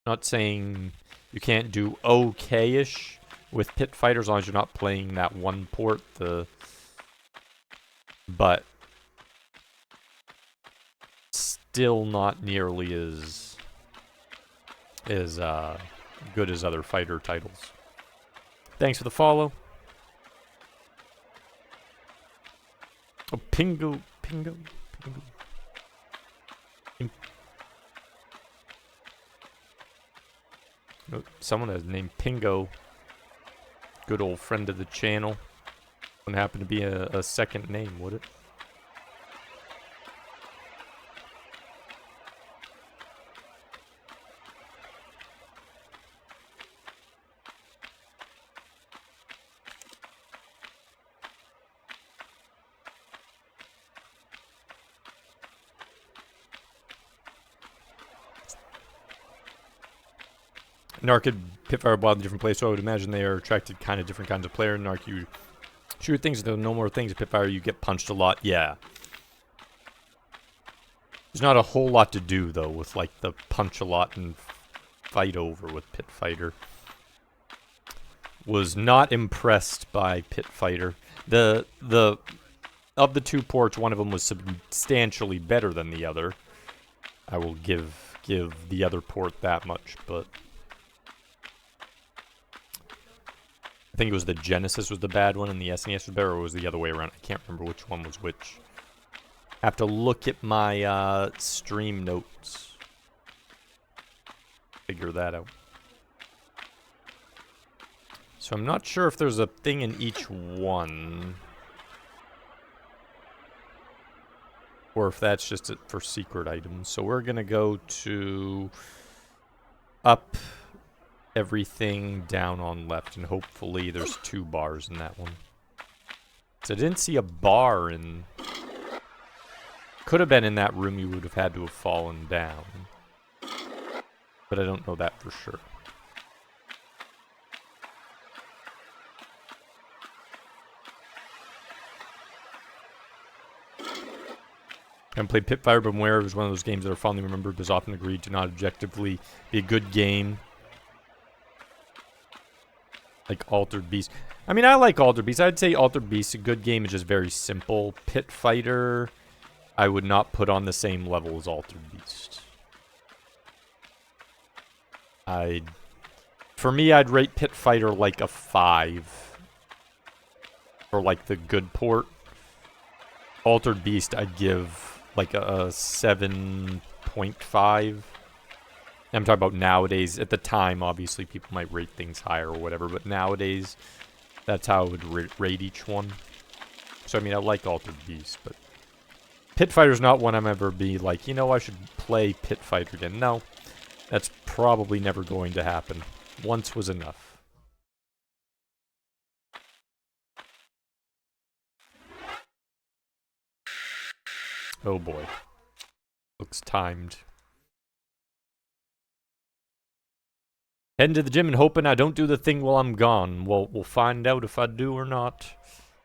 not saying you can't do okay-ish with Pit Fighter as long as you're not playing that one port, but still not nearly as good as other fighter titles. Thanks for the follow. Oh, Pingo. Oh, someone has named Pingo. Good old friend of the channel. Wouldn't happen to be a second name, would it? Narc and Pit Fighter are wildly different players, so I would imagine they are attracted kind of different kinds of player. Narc, you shoot things, there are no more things. At Pit Fighter, you get punched a lot. Yeah. There's not a whole lot to do, though, with, like, the punch a lot and fight over with Pit Fighter. Was not impressed by Pit Fighter. Of the two ports, one of them was substantially better than the other. I will give the other port that much, but I think it was the Genesis was the bad one and the SNES was better, or was the other way around? I can't remember which one was which. I have to look at my stream notes. Figure that out. So I'm not sure if there's a thing in each one. Or if that's just it for secret items. So we're going to go to up everything down on left. And hopefully there's 2 bars in that one. So I didn't see a bar in... Could have been in that room, you would have had to have fallen down. But I don't know that for sure. I haven't played Pit Fighter, but I'm aware it was one of those games that are fondly remembered, but is often agreed to not objectively be a good game. Like Altered Beast. I mean, I like Altered Beast. I'd say Altered Beast, a good game, is just very simple. Pit Fighter, I would not put on the same level as Altered Beast. For me, I'd rate Pit Fighter like a 5. For like the good port. Altered Beast, I'd give like a 7.5. I'm talking about nowadays. At the time, obviously, people might rate things higher or whatever, but nowadays, that's how I would rate each one. So, I mean, I like Altered Beast, but Pit Fighter's not one I'm ever be like, you know, I should play Pit Fighter again. No, that's probably never going to happen. Once was enough. Oh boy. Looks timed. Heading to the gym and hoping I don't do the thing while I'm gone. Well, we'll find out if I do or not.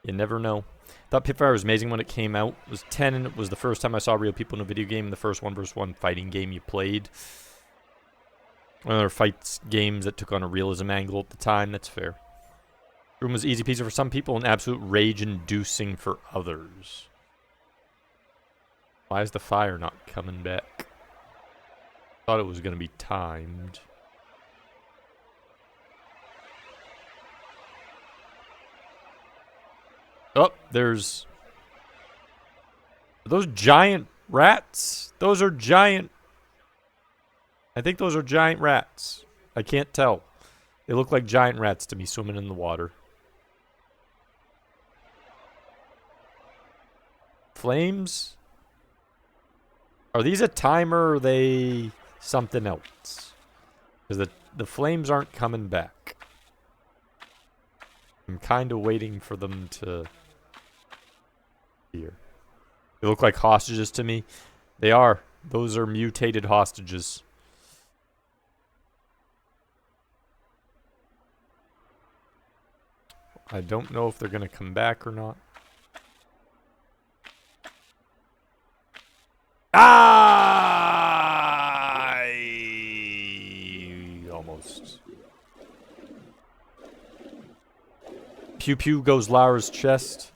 You never know. Thought Pit Fighter was amazing when it came out. It was 10 and it was the first time I saw real people in a video game. The first 1v1 fighting game you played. One of their fights games that took on a realism angle at the time. That's fair. Room was easy peasy for some people and absolute rage-inducing for others. Why is the fire not coming back? Thought it was going to be timed. Oh, there's... Are those giant rats? Those are giant... I think those are giant rats. I can't tell. They look like giant rats to me swimming in the water. Flames? Are these a timer or are they something else? Because the flames aren't coming back. I'm kind of waiting for them to... Here. They look like hostages to me. They are. Those are mutated hostages. I don't know if they're going to come back or not. Almost. Pew pew goes Lara's chest.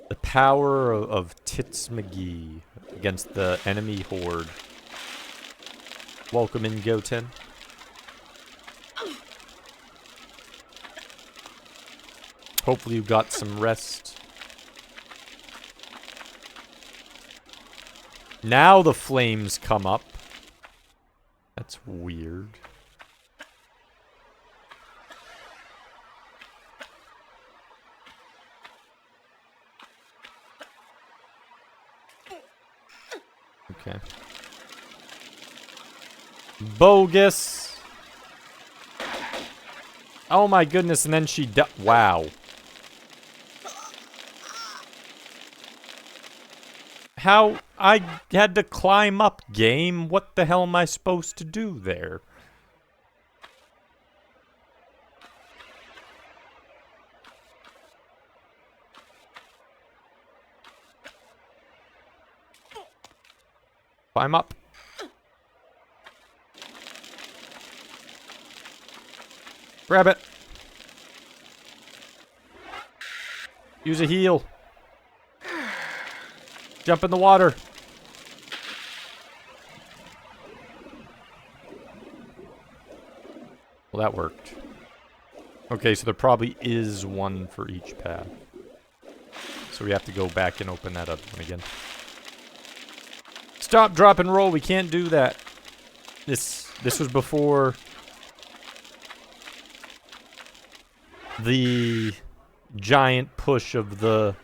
The power of Tits McGee against the enemy horde. Welcome in, Goten. Hopefully you got some rest. Now the flames come up. That's weird. Okay. Bogus. Oh my goodness, and then she wow. How? I had to climb up, game. What the hell am I supposed to do there? Climb up. Grab it. Use a heal. Jump in the water. Well, that worked. Okay, so there probably is one for each path. So we have to go back and open that other one again. Stop, drop, and roll. We can't do that. This was before the giant push of the,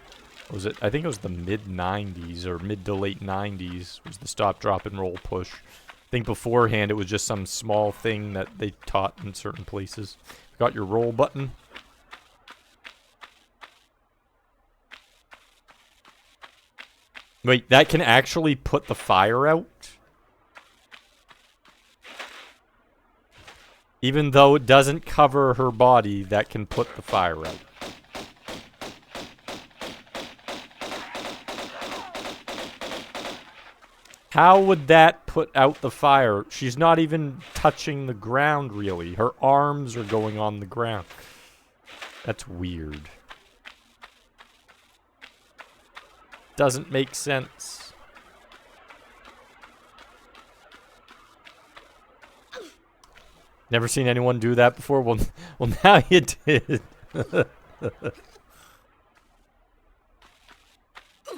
what was it? I think it was the mid-90s or mid to late 90s was the stop, drop, and roll push. I think beforehand it was just some small thing that they taught in certain places. Got your roll button. Wait, that can actually put the fire out? Even though it doesn't cover her body, that can put the fire out. How would that put out the fire? She's not even touching the ground, really. Her arms are going on the ground. That's weird. Doesn't make sense. Never seen anyone do that before? Well now you did.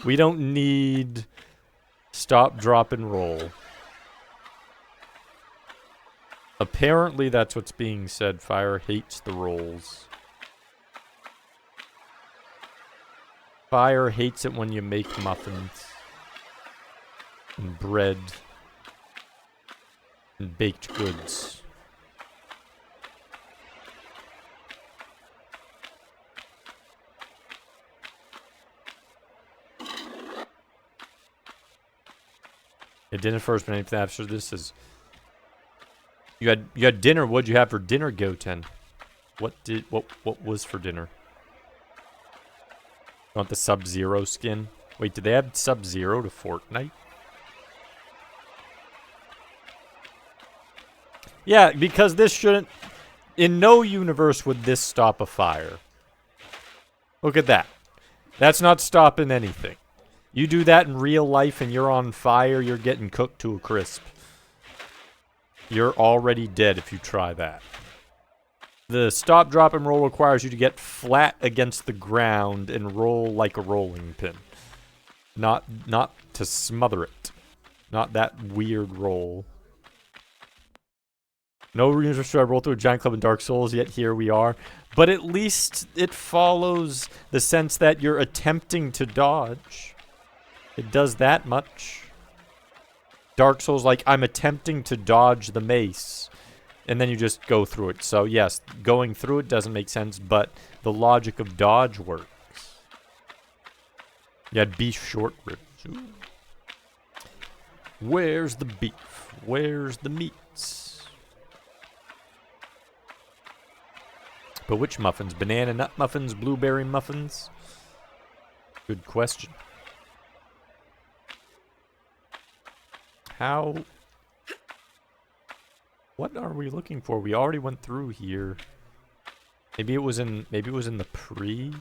We don't need stop, drop, and roll. Apparently that's what's being said. Fire hates the rolls. Fire hates it when you make muffins. And bread. And baked goods. Yeah, dinner first, but anything after this is... You had dinner. What'd you have for dinner, Goten? What was for dinner? You want the Sub-Zero skin? Wait, did they add Sub-Zero to Fortnite? Yeah, because this shouldn't... In no universe would this stop a fire. Look at that. That's not stopping anything. You do that in real life and you're on fire, you're getting cooked to a crisp. You're already dead if you try that. The stop, drop, and roll requires you to get flat against the ground and roll like a rolling pin. Not to smother it. Not that weird roll. No reason to roll through a giant club in Dark Souls, yet here we are. But at least it follows the sense that you're attempting to dodge. It does that much. Dark Souls, like, I'm attempting to dodge the mace. And then you just go through it. So, yes, going through it doesn't make sense, but the logic of dodge works. You had beef short ribs. Ooh. Where's the beef? Where's the meats? But which muffins? Banana nut muffins? Blueberry muffins? Good question. How... What are we looking for? We already went through here. Maybe it was in the pre...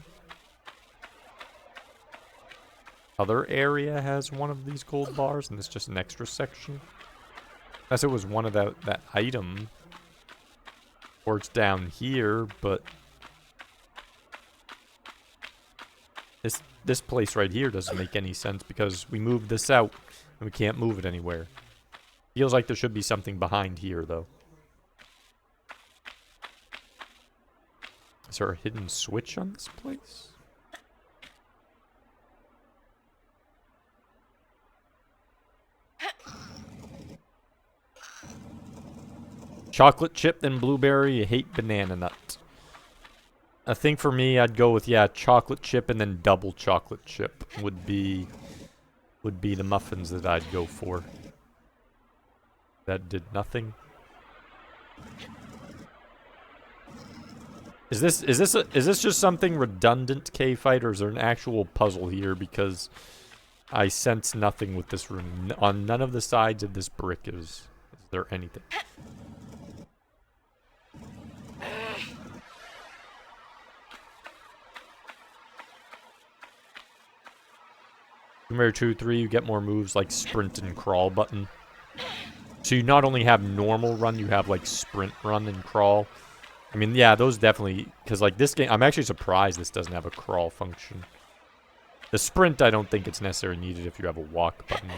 Other area has one of these gold bars, and it's just an extra section. Unless it was one of that item. Or it's down here, but... This place right here doesn't make any sense because we moved this out, and we can't move it anywhere. Feels like there should be something behind here, though. Is there a hidden switch on this place? Chocolate chip, then blueberry. You hate banana nut. I think for me, I'd go with, yeah, chocolate chip and then double chocolate chip would be the muffins that I'd go for. That did nothing. Is this just something redundant, K-Fight, or is there an actual puzzle here? Because I sense nothing with this room. On none of the sides of this brick is there anything. Number 2, 3, you get more moves like sprint and crawl button. So you not only have normal run, you have like sprint, run, and crawl. I mean, yeah, those definitely, because like this game, I'm actually surprised this doesn't have a crawl function. The sprint, I don't think it's necessarily needed if you have a walk button.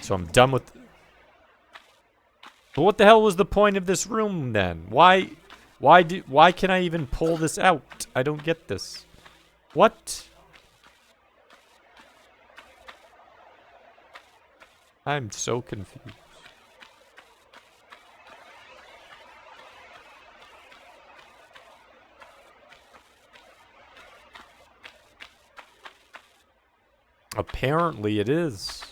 So I'm done with... But what the hell was the point of this room then? Why can I even pull this out? I don't get this. What? I'm so confused. Apparently it is.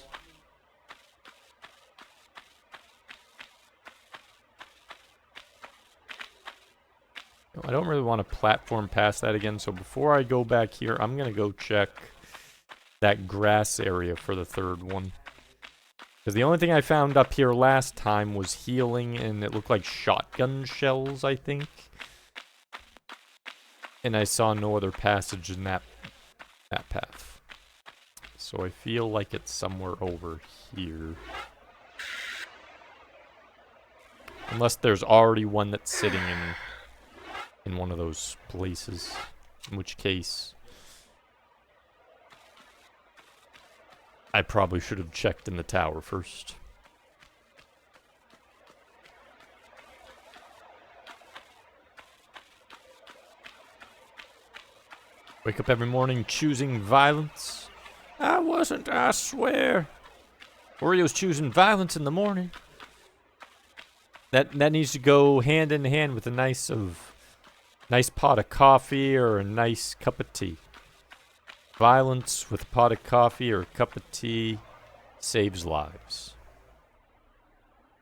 I don't really want to platform past that again, so before I go back here, I'm going to go check that grass area for the third one. Because the only thing I found up here last time was healing, and it looked like shotgun shells, I think. And I saw no other passage in that path. So I feel like it's somewhere over here. Unless there's already one that's sitting in one of those places. In which case... I probably should have checked in the tower first. Wake up every morning choosing violence. I wasn't, I swear. Oreo's choosing violence in the morning. That needs to go hand in hand with a nice pot of coffee or a nice cup of tea. Violence with a pot of coffee or a cup of tea saves lives.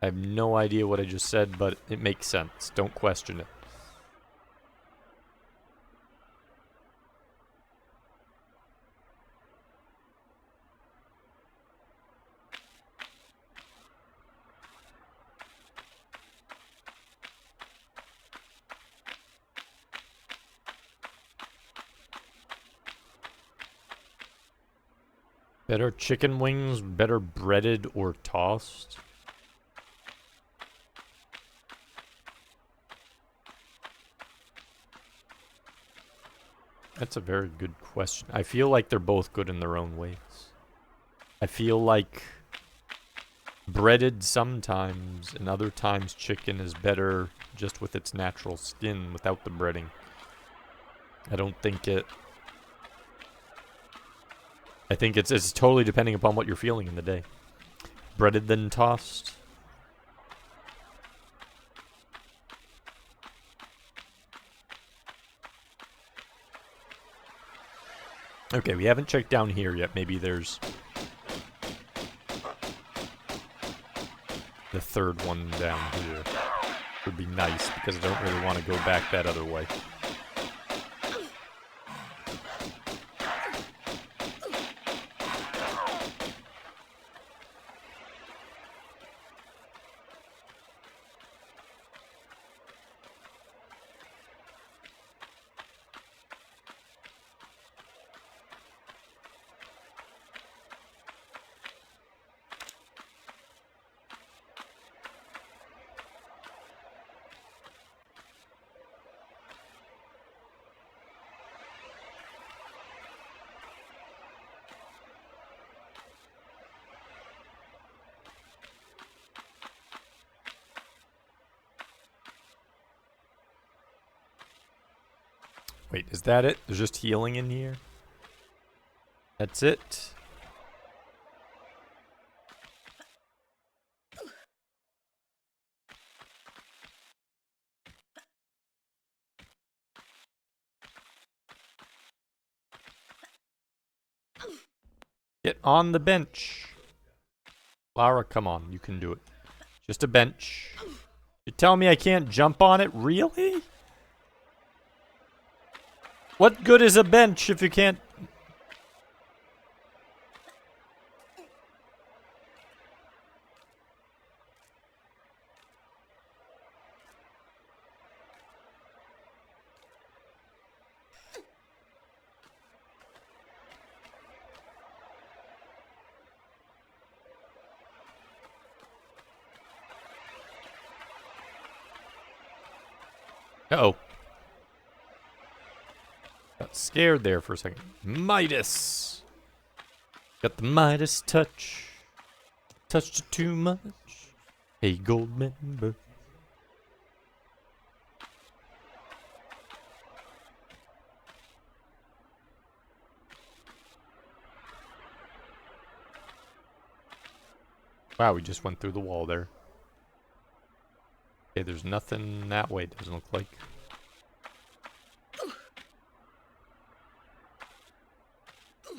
I have no idea what I just said, but it makes sense. Don't question it. Better chicken wings, better breaded or tossed? That's a very good question. I feel like they're both good in their own ways. I feel like breaded sometimes, and other times chicken is better just with its natural skin without the breading. I don't think it... I think it's totally depending upon what you're feeling in the day. Breaded then tossed. Okay, we haven't checked down here yet. Maybe there's the third one down here. Would be nice because I don't really want to go back that other way. Wait, is that it? There's just healing in here? That's it? Get on the bench. Lara, come on. You can do it. Just a bench. You tell me I can't jump on it? Really? What good is a bench if you can't... Uh-oh. Got scared there for a second. Midas! Got the Midas touch. Touched it too much. Hey, gold member. Wow, we just went through the wall there. Okay, there's nothing that way, doesn't look like.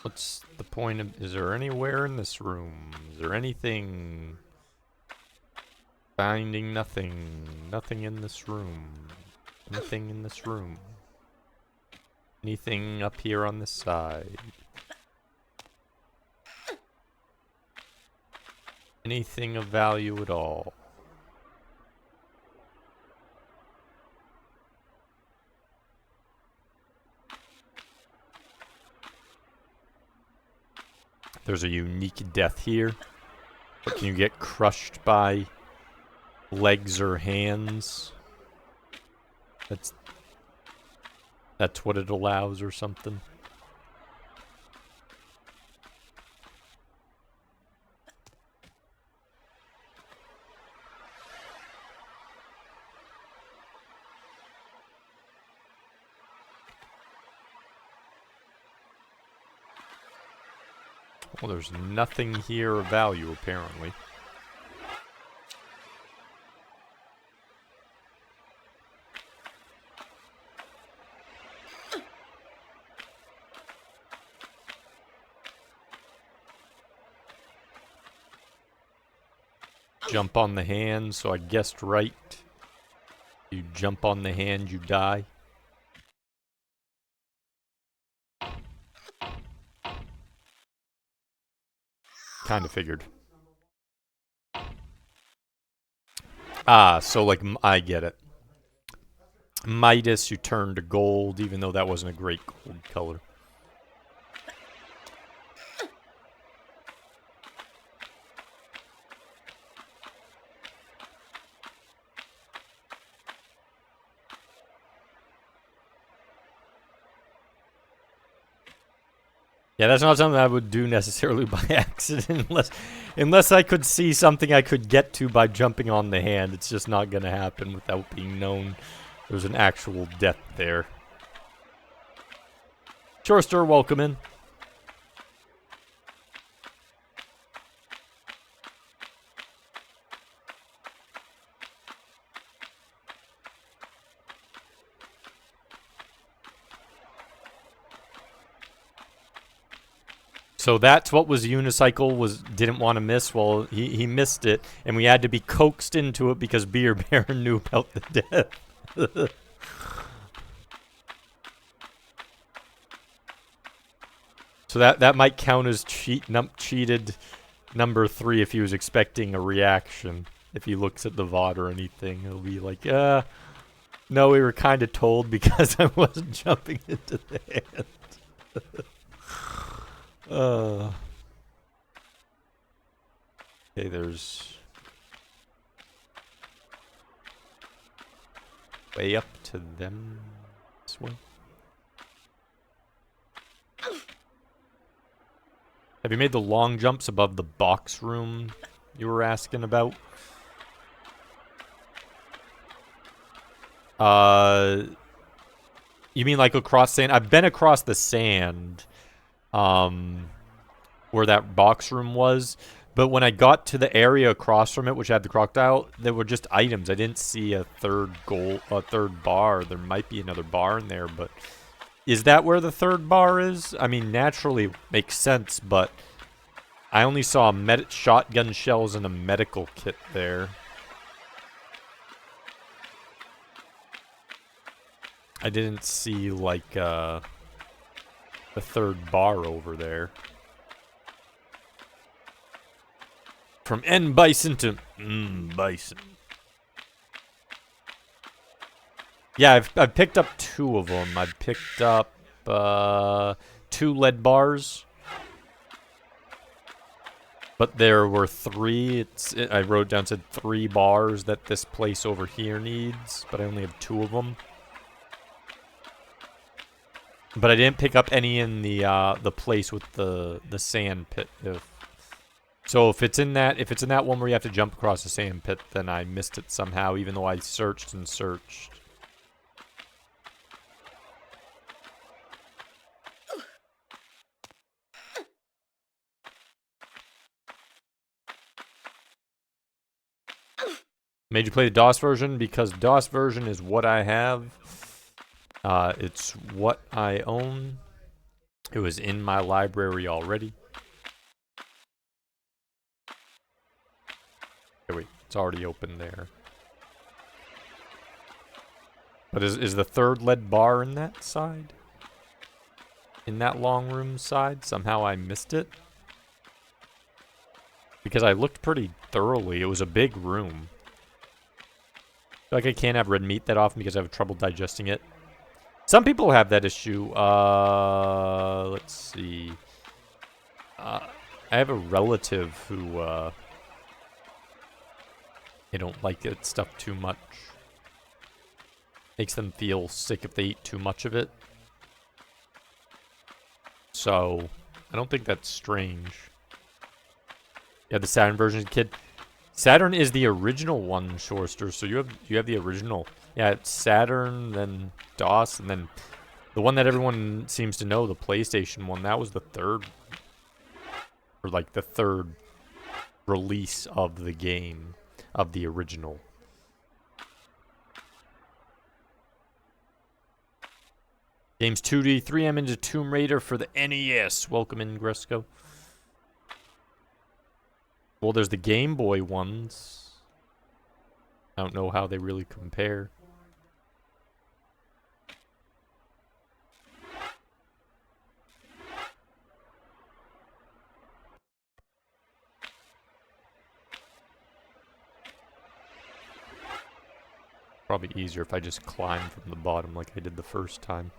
What's the point of... Is there anywhere in this room? Is there anything... Finding nothing. Nothing in this room. Anything in this room. Anything up here on this side. Anything of value at all. There's a unique death here. But can you get crushed by legs or hands? That's what it allows or something. Well, there's nothing here of value, apparently. Jump on the hand, so I guessed right. You jump on the hand, you die. Kind of figured. Ah, so like, I get it. Midas, you turn to gold, even though that wasn't a great gold color. Yeah, that's not something I would do necessarily by accident, unless I could see something I could get to by jumping on the hand. It's just not going to happen without being known there's an actual death there. Sure, sir, welcome in. So that's what was Unicycle didn't want to miss. Well, he missed it, and we had to be coaxed into it because Beer Baron knew about the death. So that might count as cheated number 3 if he was expecting a reaction. If he looks at the VOD or anything, he'll be like, no, we were kind of told because I wasn't jumping into the hand. Okay, there's way up to them this way. Have you made the long jumps above the box room you were asking about? You mean like across sand? I've been across the sand. Where that box room was, but when I got to the area across from it, which had the crocodile, there were just items. I didn't see a third bar. There might be another bar in there, but is that where the third bar is? I mean, naturally it makes sense, but I only saw shotgun shells and a medical kit there. I didn't see like the third bar over there. From N Bison to Bison. Yeah, I've picked up 2 of them. I've picked up 2 lead bars. But there were 3. I wrote down, said 3 bars that this place over here needs, but I only have 2 of them. But I didn't pick up any in the place with the sand pit. So if it's in that one where you have to jump across the sand pit, then I missed it somehow, even though I searched and searched. Made you play the DOS version because DOS version is what I have. It's what I own. It was in my library already. Okay, wait, it's already open there. But is the third lead bar in that side? In that long room side? Somehow I missed it? Because I looked pretty thoroughly. It was a big room. I feel like I can't have red meat that often because I have trouble digesting it. Some people have that issue. Let's see. I have a relative who, they don't like it stuff too much. Makes them feel sick if they eat too much of it. So, I don't think that's strange. Yeah, the Saturn version, kid. Saturn is the original one, Shorster. So you have the original. Yeah, it's Saturn, then DOS, and then the one that everyone seems to know, the PlayStation one. That was the third, or like the third release of the game, of the original. Games 2D, 3M into Tomb Raider for the NES. Welcome in, Gresco. Well, there's the Game Boy ones. I don't know how they really compare. Probably easier if I just climb from the bottom like I did the first time.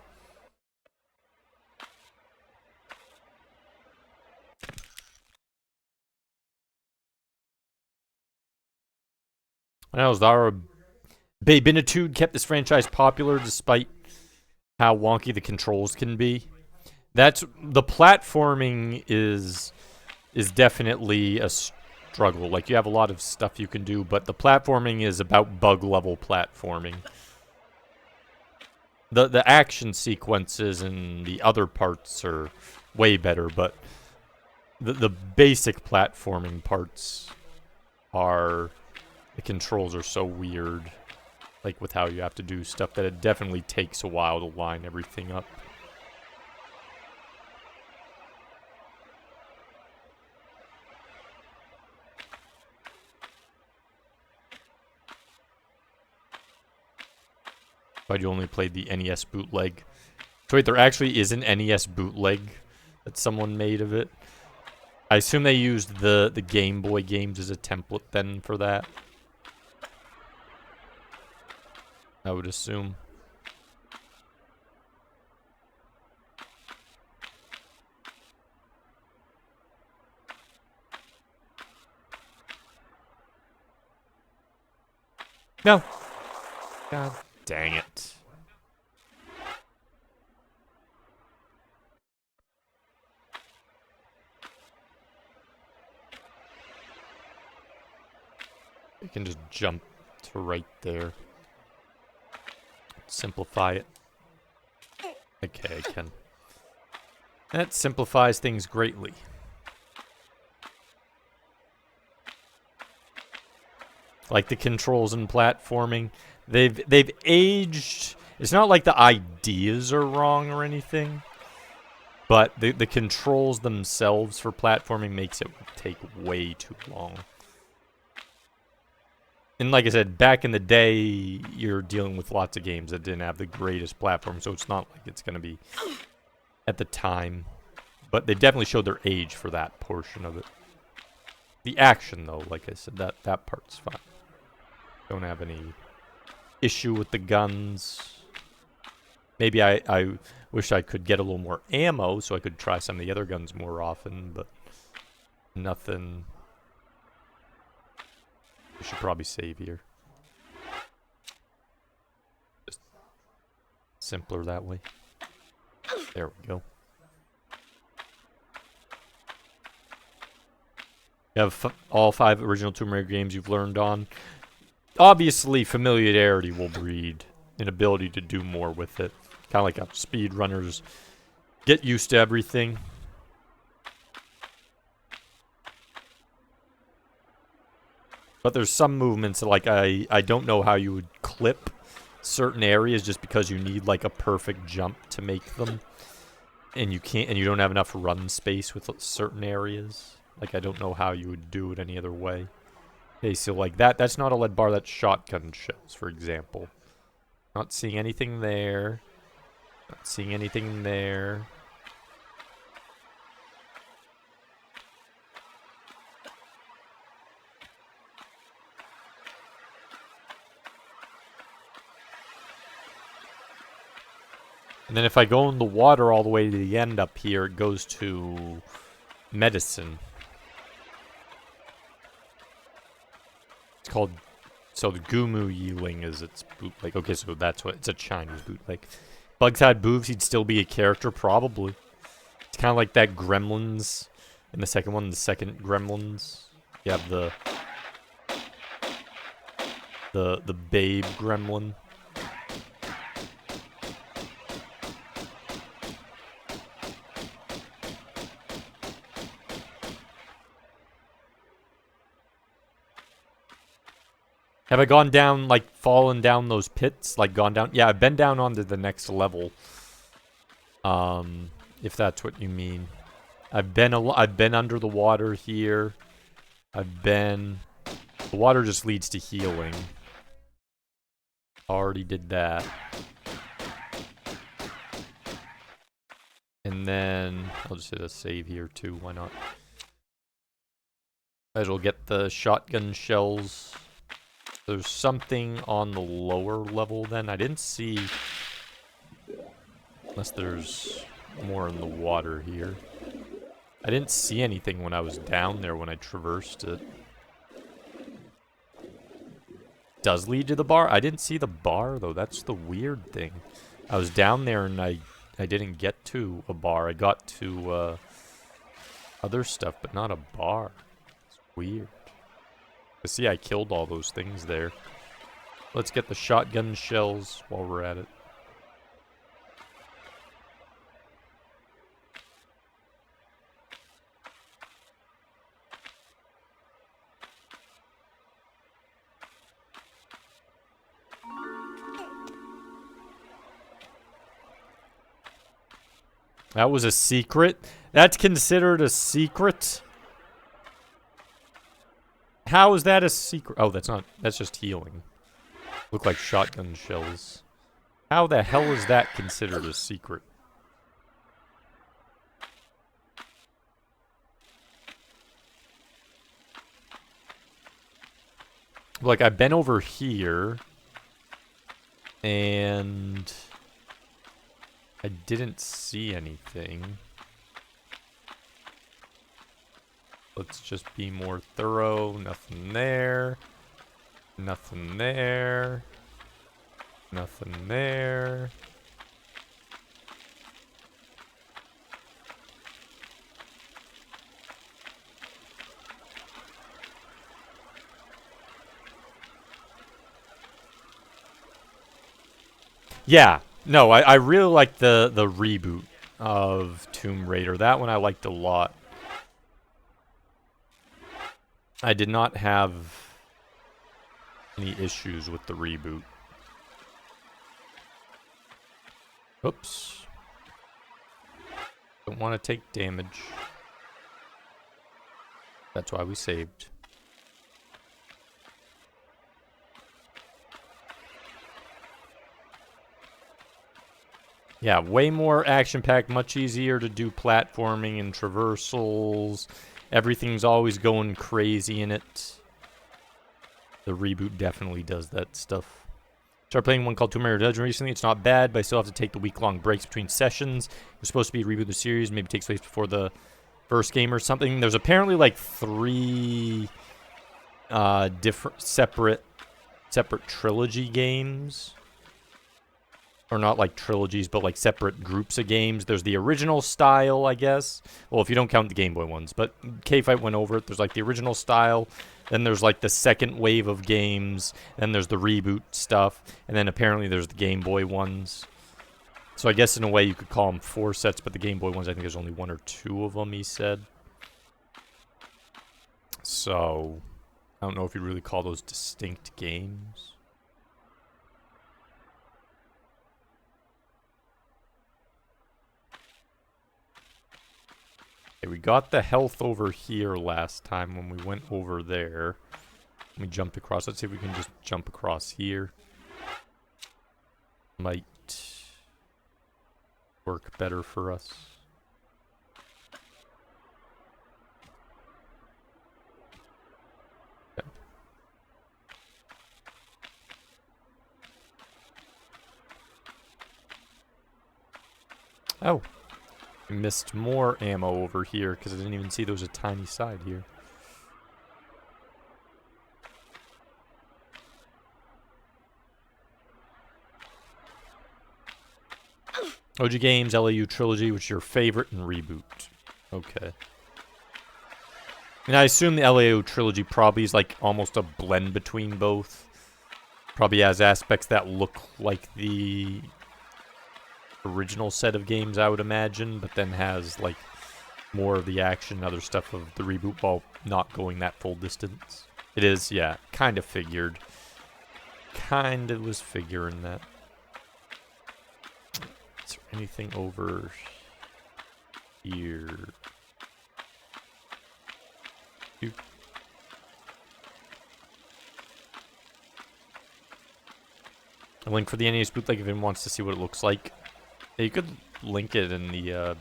Now, Zara Babinitude kept this franchise popular despite how wonky the controls can be. That's the platforming is definitely a struggle. Like, you have a lot of stuff you can do, but the platforming is about bug level platforming. The action sequences and the other parts are way better, but the basic platforming parts are, the controls are so weird. Like with how you have to do stuff that it definitely takes a while to line everything up. But you only played the NES bootleg. So wait, there actually is an NES bootleg that someone made of it. I assume they used the Game Boy games as a template then for that. I would assume. No. God dang it. You can just jump to right there. Simplify it. Okay, I can. That simplifies things greatly. Like the controls and platforming, they've aged. It's not like the ideas are wrong or anything, but the controls themselves for platforming makes it take way too long. And like I said, back in the day, you're dealing with lots of games that didn't have the greatest platform, so it's not like it's going to be at the time. But they definitely showed their age for that portion of it. The action, though, like I said, that part's fine. Don't have any issue with the guns. Maybe I wish I could get a little more ammo so I could try some of the other guns more often, but nothing. I should probably save here. Just simpler that way. There we go. You have all 5 original Tomb Raider games you've learned on. Obviously, familiarity will breed an ability to do more with it. Kind of like how speedrunners get used to everything. But there's some movements that, like, I don't know how you would clip certain areas just because you need, like, a perfect jump to make them. And you can't, and you don't have enough run space with certain areas. Like, I don't know how you would do it any other way. Okay, so, like, that's not a lead bar, that's shotgun shells, for example. Not seeing anything there. Not seeing anything there. And then if I go in the water all the way to the end up here, it goes to medicine. It's called, so the Gumu Yiling is its bootleg. Okay, so that's what, it's a Chinese bootleg. Bugs had boobs, he'd still be a character, probably. It's kind of like that Gremlins in the second one, the second Gremlins. You have the babe gremlin. Have I gone down, like, fallen down those pits? Like, gone down? Yeah, I've been down onto the next level. If that's what you mean. I've been under the water here. The water just leads to healing. Already did that. And then, I'll just hit a save here, too. Why not? Might as well get the shotgun shells. There's something on the lower level then. I didn't see... Unless there's more in the water here. I didn't see anything when I was down there when I traversed it. Does lead to the bar? I didn't see the bar though. That's the weird thing. I was down there and I didn't get to a bar. I got to other stuff, but not a bar. It's weird. See, I killed all those things there. Let's get the shotgun shells while we're at it. That was a secret? That's considered a secret? How is that a secret? Oh, that's not. That's just healing. Look like shotgun shells. How the hell is that considered a secret? Like, I've been over here. And I didn't see anything. Let's just be more thorough. Nothing there. Nothing there. Nothing there. Yeah. No, I really like the reboot of Tomb Raider. That one I liked a lot. I did not have any issues with the reboot. Oops. Don't want to take damage. That's why we saved. Yeah, way more action-packed, much easier to do platforming and traversals. Everything's always going crazy in it. The reboot definitely does that stuff. Started playing one called Tomb Raider Dungeon recently. It's not bad, but I still have to take the week-long breaks between sessions. It was supposed to be a reboot of the series. Maybe it takes place before the first game or something. There's apparently like 3 different separate trilogy games. or not like trilogies, but like separate groups of games. There's the original style, I guess. Well, if you don't count the Game Boy ones, but K-Fight went over it. There's like the original style, then there's like the second wave of games, then there's the reboot stuff, and then apparently there's the Game Boy ones. So I guess in a way you could call them 4 sets, but the Game Boy ones, I think there's only 1 or 2 of them, he said. So I don't know if you'd really call those distinct games. Okay, we got the health over here last time when we went over there. We jumped across. Let's see if we can just jump across here. Might work better for us. Okay. Oh. We missed more ammo over here because I didn't even see there was a tiny side here. OG Games, LAU Trilogy, which is your favorite, and Reboot. Okay. And I assume the LAU Trilogy probably is like almost a blend between both. Probably has aspects that look like the original set of games, I would imagine, but then has like more of the action and other stuff of the reboot while not going that full distance. It is, yeah, kind of figured. Kind of was figuring that. Is there anything over here? A link for the NES bootleg if anyone wants to see what it looks like. Yeah, you could link it in the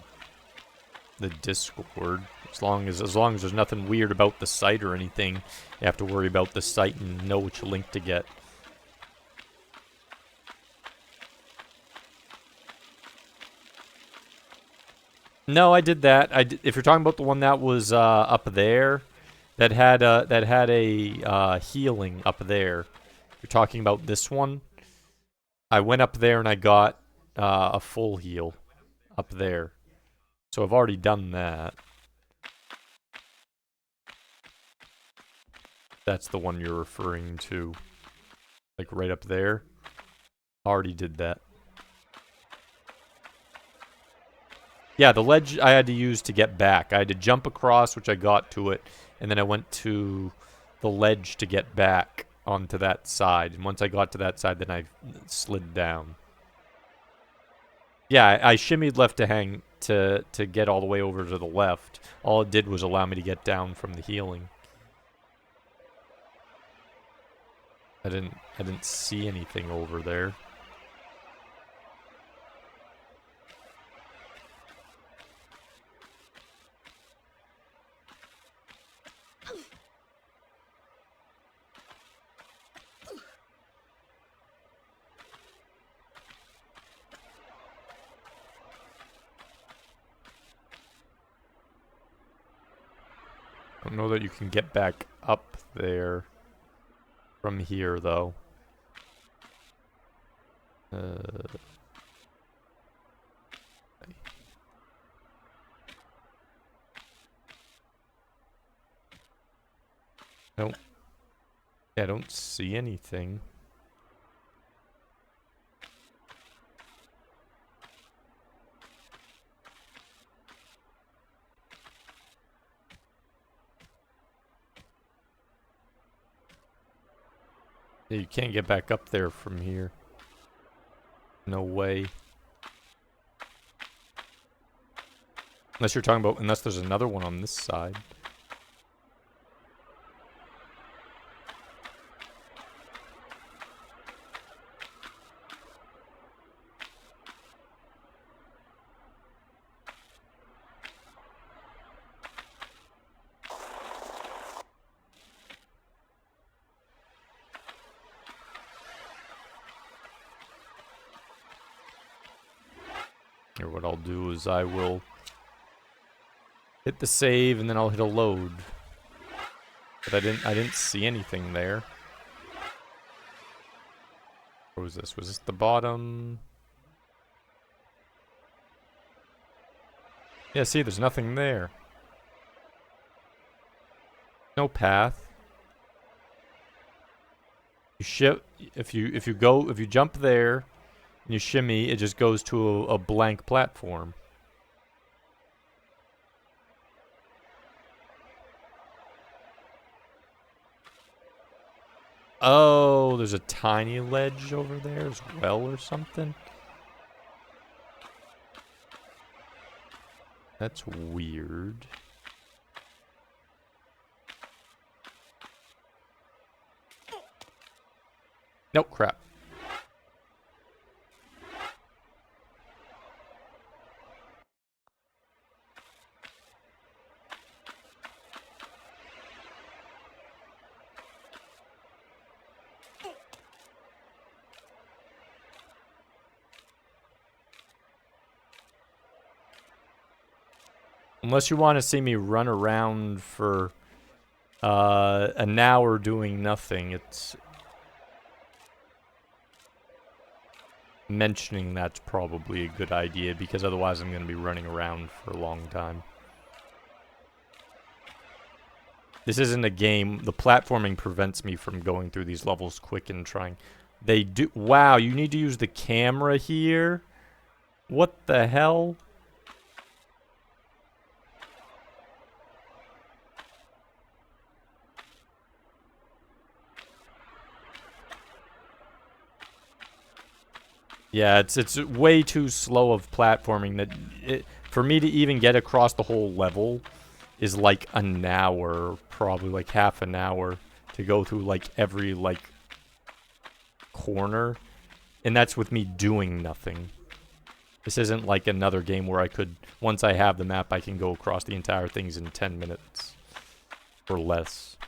Discord. As long as there's nothing weird about the site or anything, you have to worry about the site and know which link to get. No, I did that. If you're talking about the one that was up there, that had a healing up there. If you're talking about this one, I went up there and I got a full heal up there. So I've already done that. That's the one you're referring to. Like right up there. Already did that. Yeah, the ledge I had to use to get back. I had to jump across, which I got to it, and then I went to the ledge to get back onto that side. And once I got to that side, then I slid down. Yeah, I shimmied left to hang to get all the way over to the left. All it did was allow me to get down from the healing. I didn't see anything over there. I don't know that you can get back up there from here, though. Nope. Yeah, I don't see anything. Yeah, you can't get back up there from here. No way. Unless you're talking about, unless there's another one on this side. Or what I'll do is I will hit the save and then I'll hit a load. But I didn't see anything there. What was this? Was this the bottom? Yeah, see, there's nothing there. No path. If you jump there and you shimmy, it just goes to a blank platform. Oh, there's a tiny ledge over there as well or something. That's weird. Nope, crap. Unless you want to see me run around for an hour doing nothing, it's... Mentioning that's probably a good idea, because otherwise I'm going to be running around for a long time. This isn't a game. The platforming prevents me from going through these levels quick and trying. They do... Wow, you need to use the camera here? What the hell? Yeah, it's way too slow of platforming that for me to even get across the whole level is like an hour, probably like half an hour to go through like every like corner, and that's with me doing nothing. This isn't like another game where I could, once I have the map, I can go across the entire things in 10 minutes or less.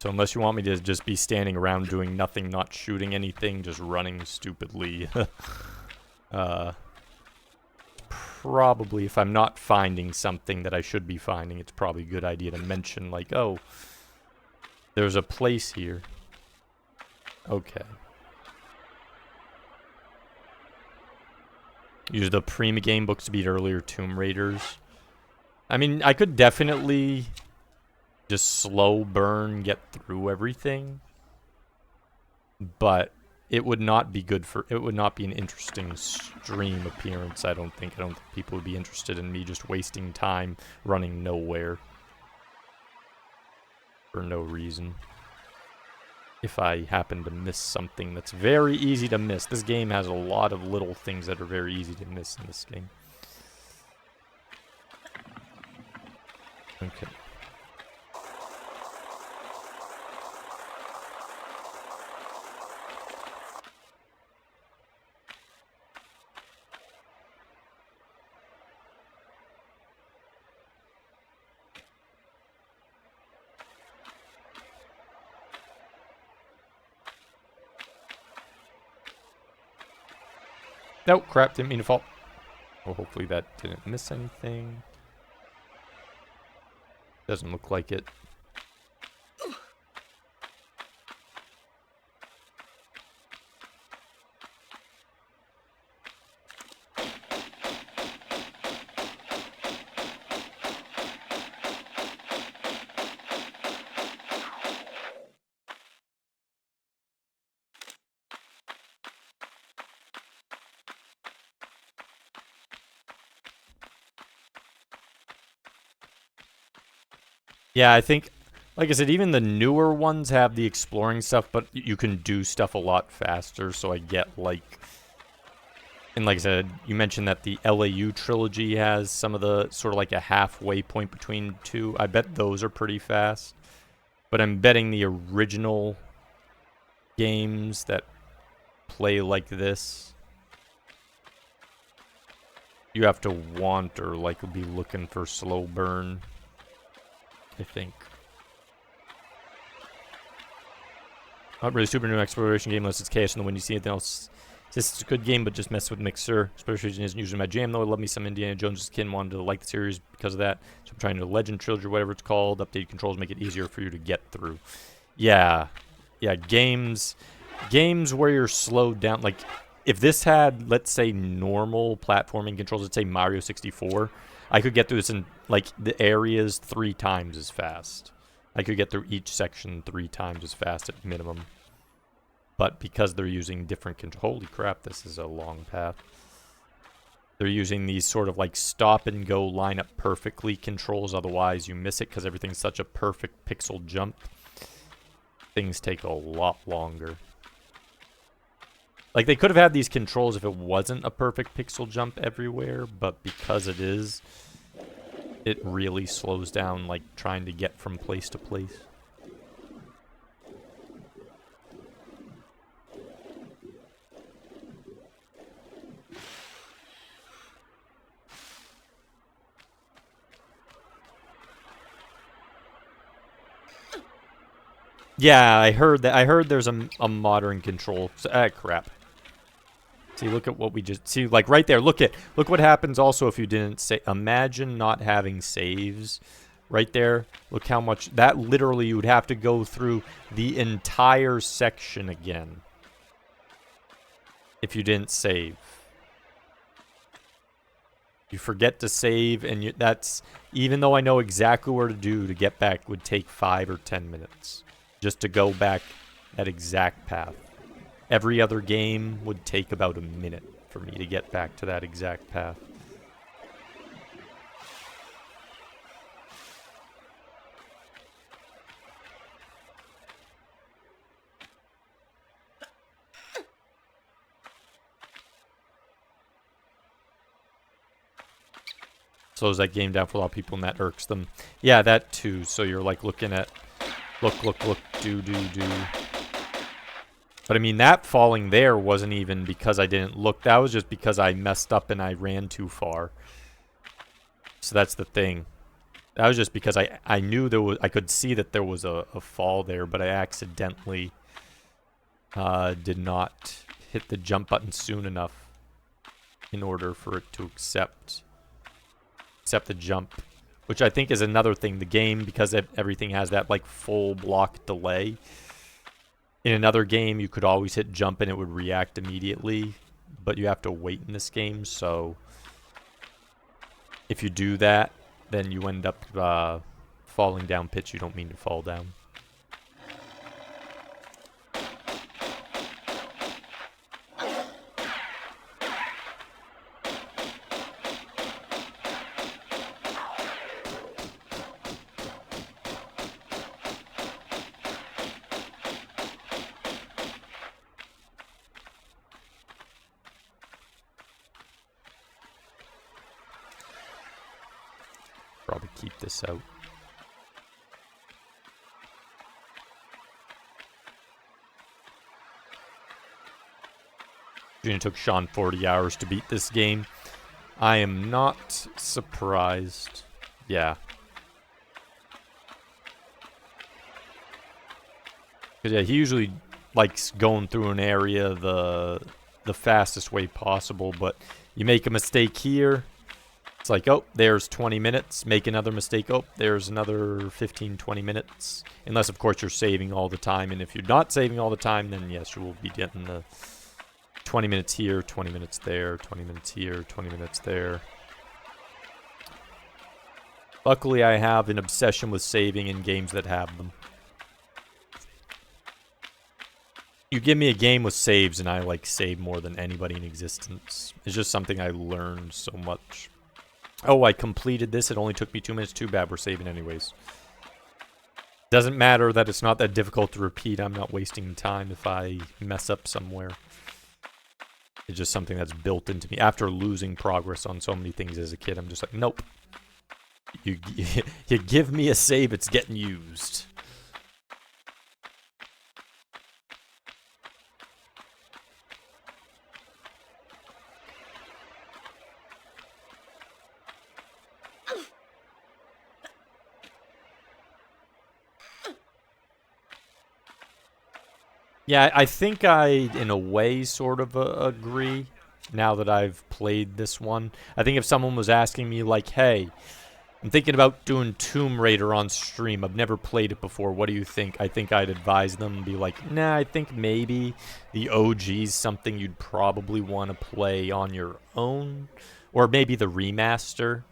So unless you want me to just be standing around doing nothing, not shooting anything, just running stupidly, probably if I'm not finding something that I should be finding, it's probably a good idea to mention, like, oh, there's a place here. Okay. Use the Prima game books to beat earlier Tomb Raiders. I mean, I could definitely just slow burn, get through everything, but it would not be good for, it would not be an interesting stream appearance, I don't think. I don't think people would be interested in me just wasting time running nowhere for no reason. If I happen to miss something that's very easy to miss. This game has a lot of little things that are very easy to miss in this game. Okay. Nope, crap, didn't mean to fall. Well, hopefully that didn't miss anything. Doesn't look like it. Yeah, I think, like I said, even the newer ones have the exploring stuff, but you can do stuff a lot faster, so I get, like... And like I said, you mentioned that the LAU trilogy has some of the, sort of like a halfway point between two. I bet those are pretty fast. But I'm betting the original games that play like this, you have to want or, like, be looking for slow burn, I think. Not really super new exploration game unless it's chaos and when you see anything else. It's a good game, but just mess with Mixer. Exploration isn't usually my jam, though. I love me some Indiana Jones. Skin wanted to like the series because of that. So I'm trying to Legend Trilogy or whatever it's called. Updated controls make it easier for you to get through. Yeah. Yeah, games where you're slowed down. Like, if this had, let's say, normal platforming controls, let's say Mario 64, I could get through this in, like, the areas 3 times as fast. I could get through each section 3 times as fast at minimum. But because they're using different controls... Holy crap, this is a long path. They're using these sort of like stop and go, line up perfectly controls, otherwise you miss it because everything's such a perfect pixel jump. Things take a lot longer. Like, they could have had these controls if it wasn't a perfect pixel jump everywhere, but because it is, it really slows down, like, trying to get from place to place. Yeah, I heard that. I heard there's a modern control. Crap. See, look at what we just... See, like, right there. Look what happens also if you didn't say... Imagine not having saves. Right there. Look how much... That literally, you would have to go through the entire section again. If you didn't save. You forget to save, and that's... Even though I know exactly where to do to get back, would take 5 or 10 minutes. Just to go back that exact path. Every other game would take about a minute for me to get back to that exact path. Slows that game down for a lot of people, and that irks them. Yeah, that too. So you're like looking at... Look, do. But I mean, that falling there wasn't even because I didn't look. That was just because I messed up and I ran too far. So that's the thing. That was just because I knew there was... I could see that there was a fall there, but I accidentally did not hit the jump button soon enough in order for it to accept the jump. Which I think is another thing. The game, because everything has that, like, full block delay. In another game, you could always hit jump and it would react immediately. But you have to wait in this game, so... If you do that, then you end up falling down pits you don't mean to fall down. Probably keep this out. It took Sean 40 hours to beat this game. I am not surprised. Yeah. Because yeah, he usually likes going through an area the fastest way possible, but you make a mistake here, it's like, oh, there's 20 minutes. Make another mistake. Oh, there's another 15, 20 minutes. Unless, of course, you're saving all the time. And if you're not saving all the time, then yes, you will be getting the 20 minutes here, 20 minutes there, 20 minutes here, 20 minutes there. Luckily, I have an obsession with saving in games that have them. You give me a game with saves, and I, like, save more than anybody in existence. It's just something I learned so much. Oh, I completed this. It only took me 2 minutes. Too bad. We're saving anyways. Doesn't matter that it's not that difficult to repeat. I'm not wasting time if I mess up somewhere. It's just something that's built into me. After losing progress on so many things as a kid, I'm just like, nope. You give me a save, it's getting used. Yeah, I think I, in a way, sort of agree, now that I've played this one. I think if someone was asking me, like, hey, I'm thinking about doing Tomb Raider on stream. I've never played it before. What do you think? I think I'd advise them, be like, nah, I think maybe the OG's something you'd probably want to play on your own. Or maybe the remaster.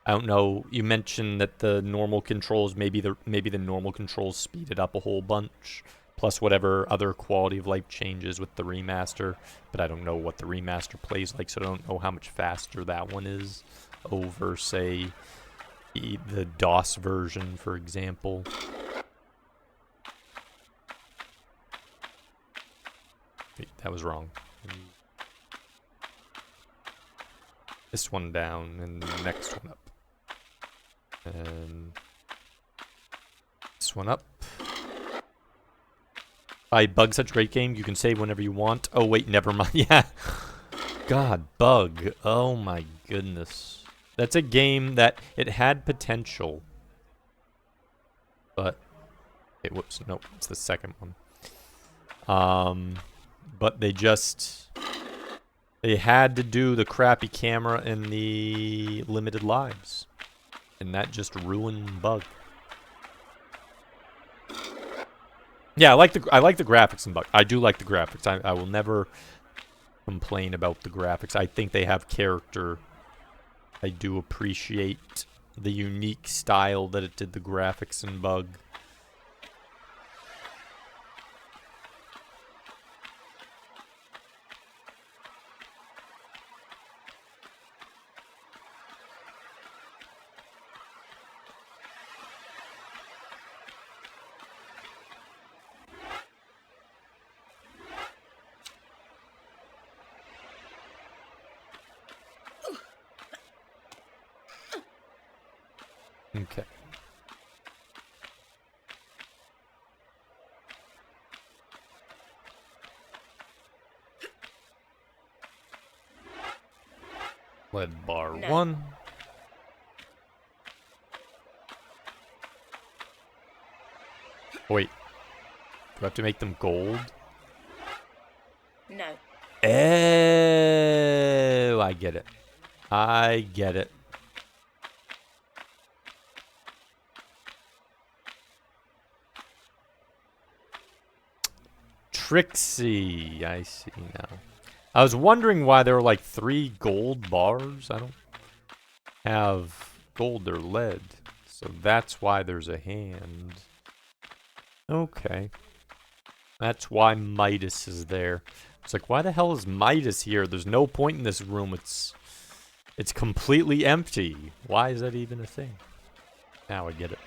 I don't know. You mentioned that the normal controls, maybe the normal controls speed it up a whole bunch. Plus whatever other quality of life changes with the remaster. But I don't know what the remaster plays like, so I don't know how much faster that one is over, say, the DOS version, for example. Wait, that was wrong. This one down and the next one up. And this one up. Bug, such a great game. You can save whenever you want. Oh, wait, never mind. Yeah. God, Bug. Oh, my goodness. That's a game that it had potential. But, whoops, nope, it's the second one. But they had to do the crappy camera and the limited lives. And that just ruined Bug. Yeah, I like the graphics in Bug. I do like the graphics. I will never complain about the graphics. I think they have character. I do appreciate the unique style that it did the graphics in Bug. Okay. Lead bar 1. Wait. Do I have to make them gold? No. Oh, I get it. I get it. Trixie, I see now. I was wondering why there were like 3 gold bars. I don't have gold or lead, so that's why there's a hand. Okay. That's why Midas is there. It's like, why the hell is Midas here? There's no point in this room. It's completely empty. Why is that even a thing? Now I get it.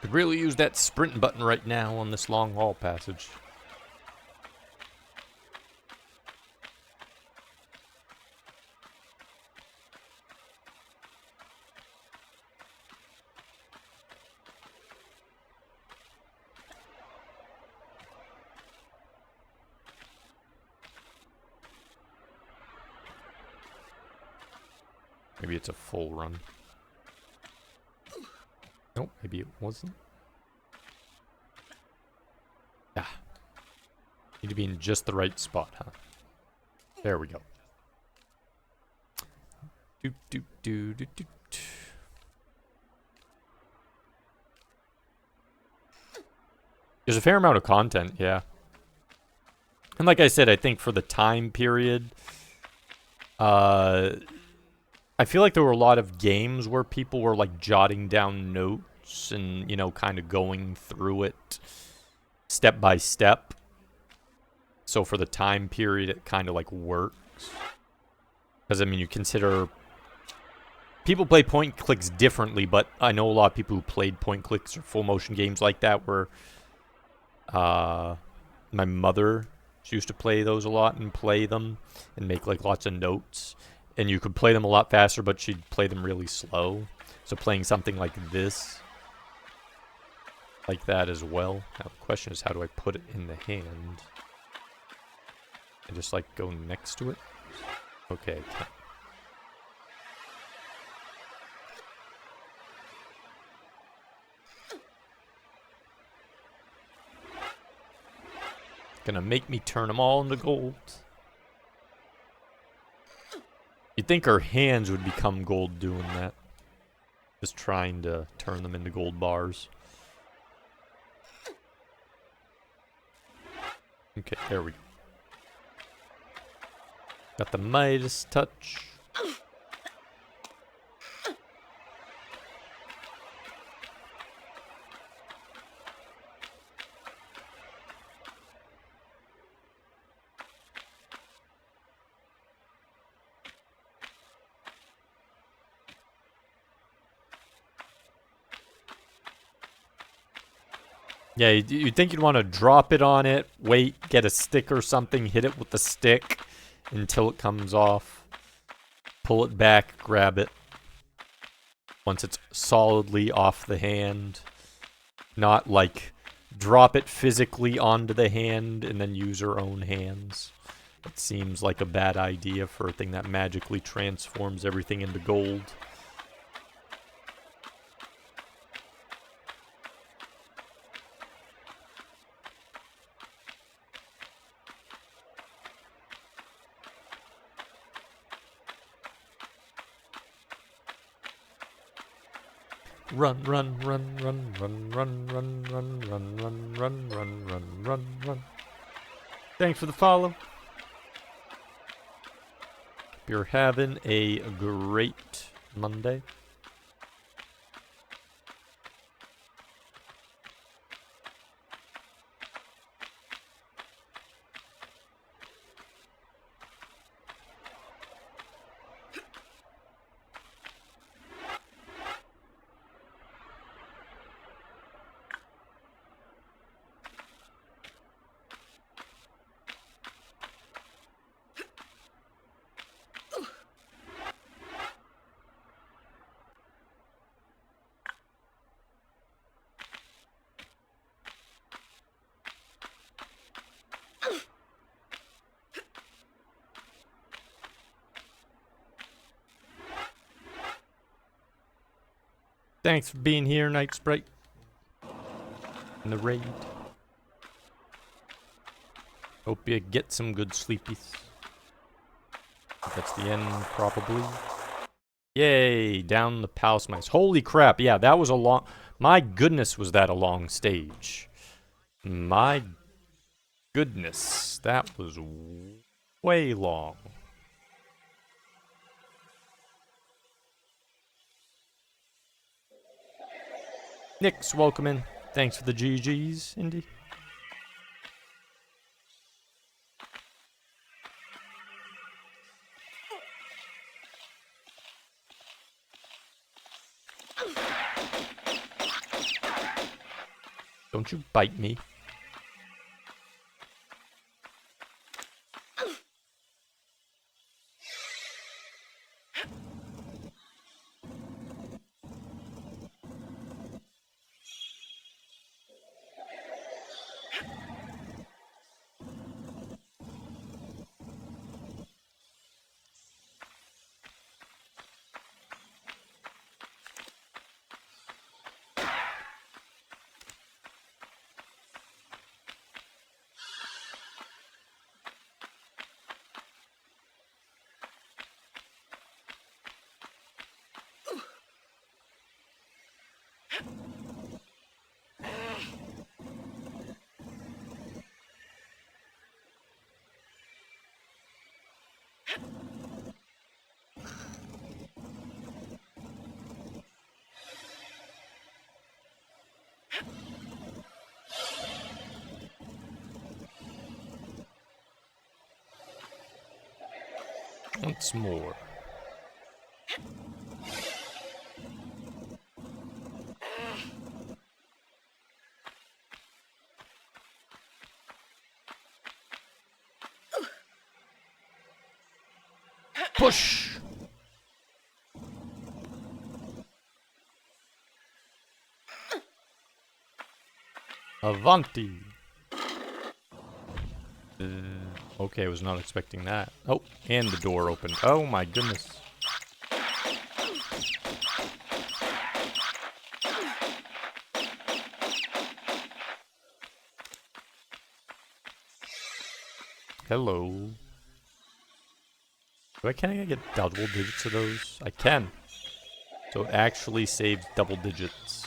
Could really use that sprint button right now on this long haul passage. Maybe it's a full run. Nope, maybe it wasn't. Ah. Need to be in just the right spot, huh? There we go. Doop, doop, doop, doop, doop. There's a fair amount of content, yeah. And like I said, I think for the time period, I feel like there were a lot of games where people were like jotting down notes and, you know, kind of going through it step by step. So for the time period, it kind of like works. Because, I mean, you consider people play point and clicks differently, but I know a lot of people who played point and clicks or full motion games like that were, my mother, she used to play those a lot and play them and make like lots of notes. And you could play them a lot faster, but she'd play them really slow. So playing something like this like that as well. Now the question is, how do I put it in the hand? I just like go next to it? Okay, I can't. Gonna make me turn them all into gold. You'd think our hands would become gold doing that. Just trying to turn them into gold bars. Okay, there we go. Got the Midas touch. Yeah, you'd think you'd want to drop it on it, wait, get a stick or something, hit it with the stick until it comes off. Pull it back, grab it. Once it's solidly off the hand. Not like drop it physically onto the hand and then use our own hands. It seems like a bad idea for a thing that magically transforms everything into gold. Run, run, run, run, run, run, run, run, run, run, run, run, run, run, run. Thanks for the follow. You're having a great Monday. Thanks for being here, Night Sprite. In the raid. Hope you get some good sleepies. That's the end, probably. Yay, down the palace mines. Holy crap, yeah, that was a long... My goodness, was that a long stage. My goodness, that was way long. Nick's welcome in. Thanks for the GGs, Indy. Don't you bite me. Once more. Push! Avanti. Okay, I was not expecting that. Oh, and the door opened. Oh my goodness. Hello. Can I get double digits of those? I can. So it actually saves double digits.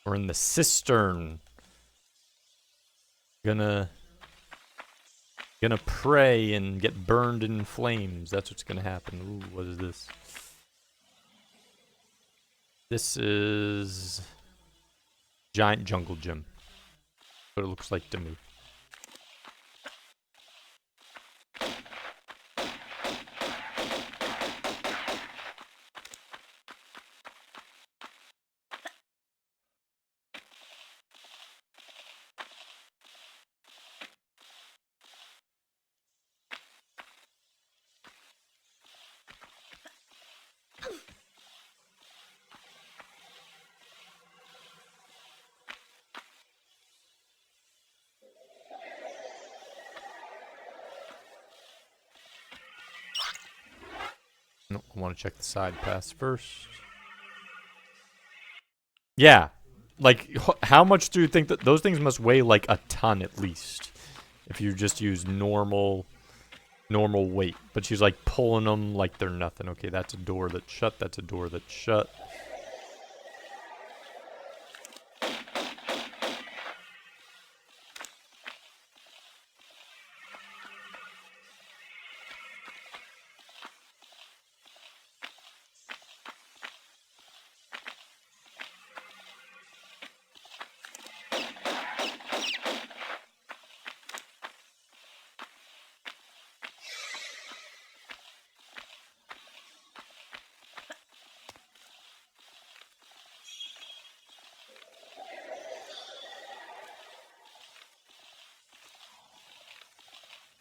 We're in the cistern. Gonna pray and get burned in flames. That's what's gonna happen. Ooh, what is this? This is giant jungle gym. What it looks like to me. No, I want to check the side pass first. Yeah. Like, how much do you think that those things must weigh? Like a ton at least. If you just use normal weight. But she's like pulling them like they're nothing. Okay, that's a door that's shut. That's a door that's shut.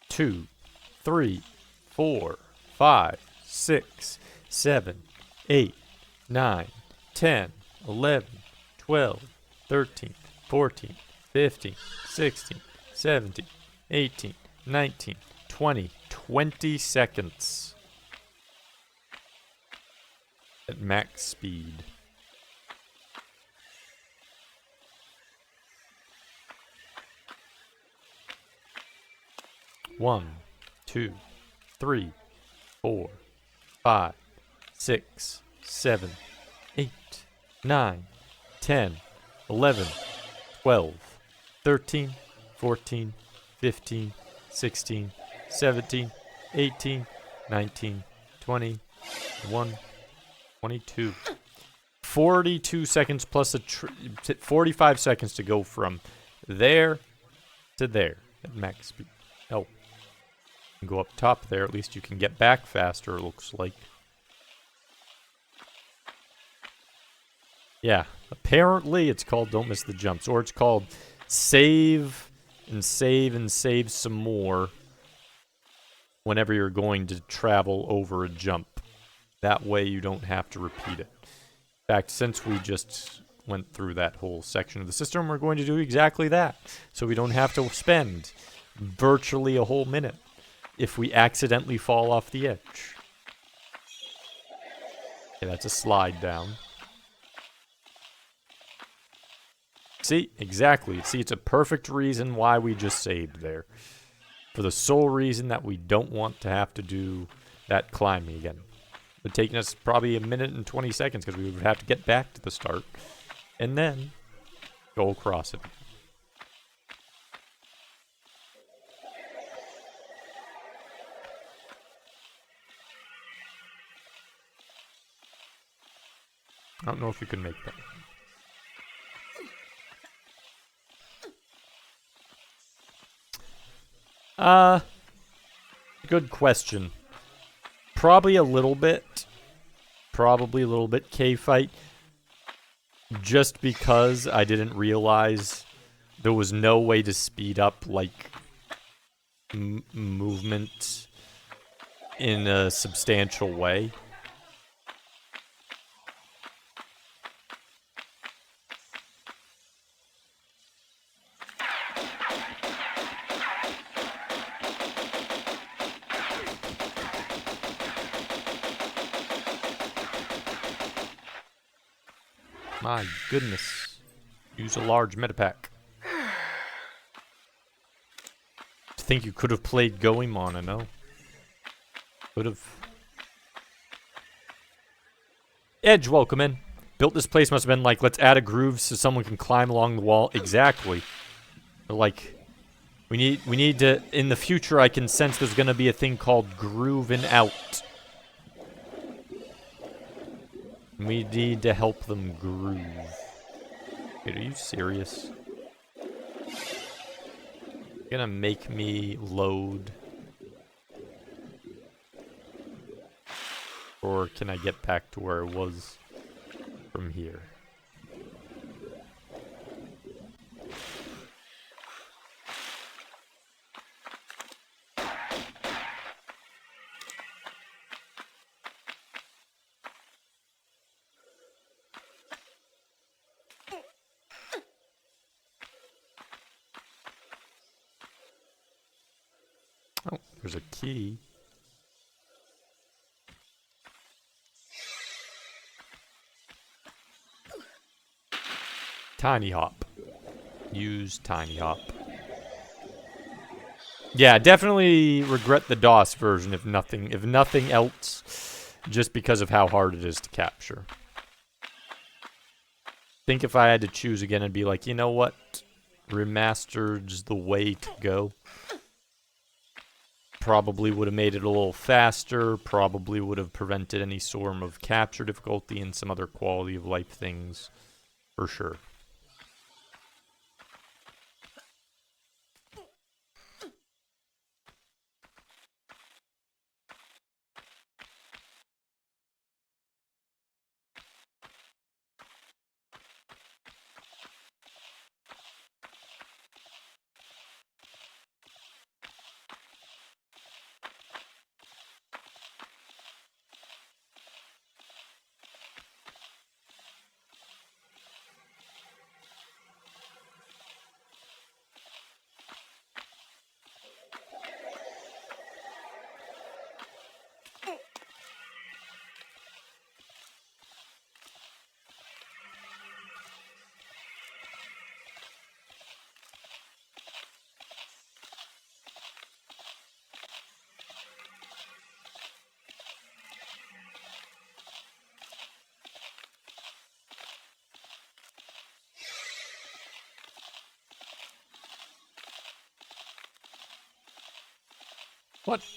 Two, 3, 4, 5, 6, 7, 8, 9, 10, 11, 12, 13, 14, 15, 16, 17, 18, 19, 20, 20 seconds at max speed. One, 2, 3, 4, 5, 6, 7, 8, 9, 10, 11, 12, 13, 14, 15, 16, 17, 18, 19, 20, 21, 22. 42 seconds plus 45 seconds to go from there to there at max speed. Oh. Go up top there, at least you can get back faster, it looks like. Yeah, apparently it's called Don't Miss the Jumps, or it's called Save and Save and Save Some More whenever you're going to travel over a jump. That way you don't have to repeat it. In fact, since we just went through that whole section of the system, we're going to do exactly that. So we don't have to spend virtually a whole minute if we accidentally fall off the edge. Okay, that's a slide down. See? Exactly. See, it's a perfect reason why we just saved there. For the sole reason that we don't want to have to do that climbing again. It would take us probably a minute and 20 seconds because we would have to get back to the start and then go across it. I don't know if we can make that. Good question. Probably a little bit. Probably a little bit cave fight. Just because I didn't realize there was no way to speed up, like, movement in a substantial way. My goodness. Use a large metapack. I think you could have played Goemon, I know. Could have. Edge, welcome in. Built this place must have been like, let's add a groove so someone can climb along the wall. Exactly. Like, we need to, in the future I can sense there's gonna be a thing called grooving out. We need to help them groove. Dude, are you serious? You're gonna make me load? Or can I get back to where I was from here? Oh, there's a key. Tiny hop. Use tiny hop. Yeah, definitely regret the DOS version if nothing else, just because of how hard it is to capture. Think if I had to choose again, I'd be like, you know what? Remastered's the way to go. Probably would have made it a little faster, probably would have prevented any sort of capture difficulty and some other quality of life things, for sure.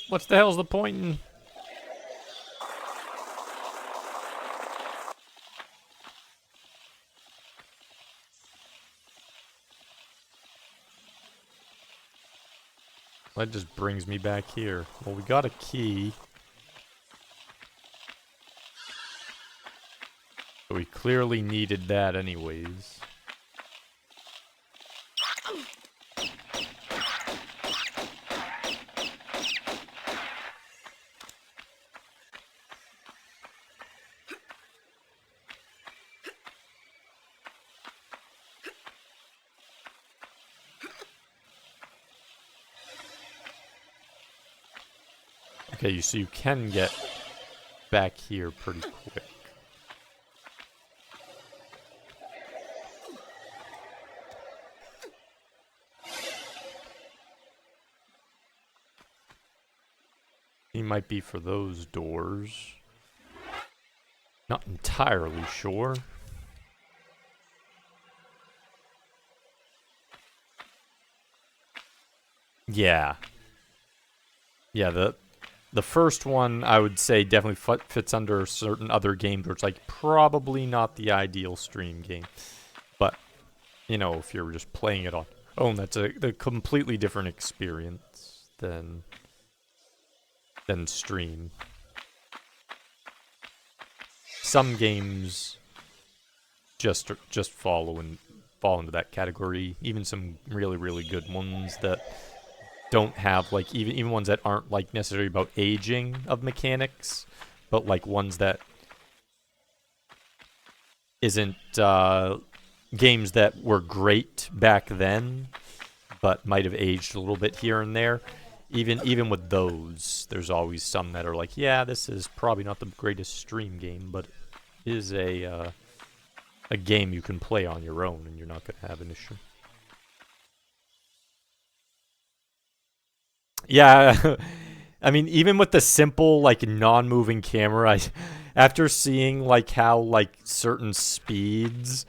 What's the hell's the point in... That just brings me back here. Well, we got a key. So we clearly needed that anyways. Okay, so you can get back here pretty quick. He might be for those doors. Not entirely sure. Yeah. Yeah, the first one, I would say, definitely fits under certain other games where it's like probably not the ideal stream game. But, you know, if you're just playing it on own, that's a completely different experience than stream. Some games just fall into that category. Even some really, really good ones that don't have like even ones that aren't like necessarily about aging of mechanics, but like ones that isn't games that were great back then, but might have aged a little bit here and there. Even with those, there's always some that are like, yeah, this is probably not the greatest stream game, but it is a game you can play on your own, and you're not gonna have an issue. Yeah, I mean, even with the simple like non-moving camera, after seeing like how like certain speeds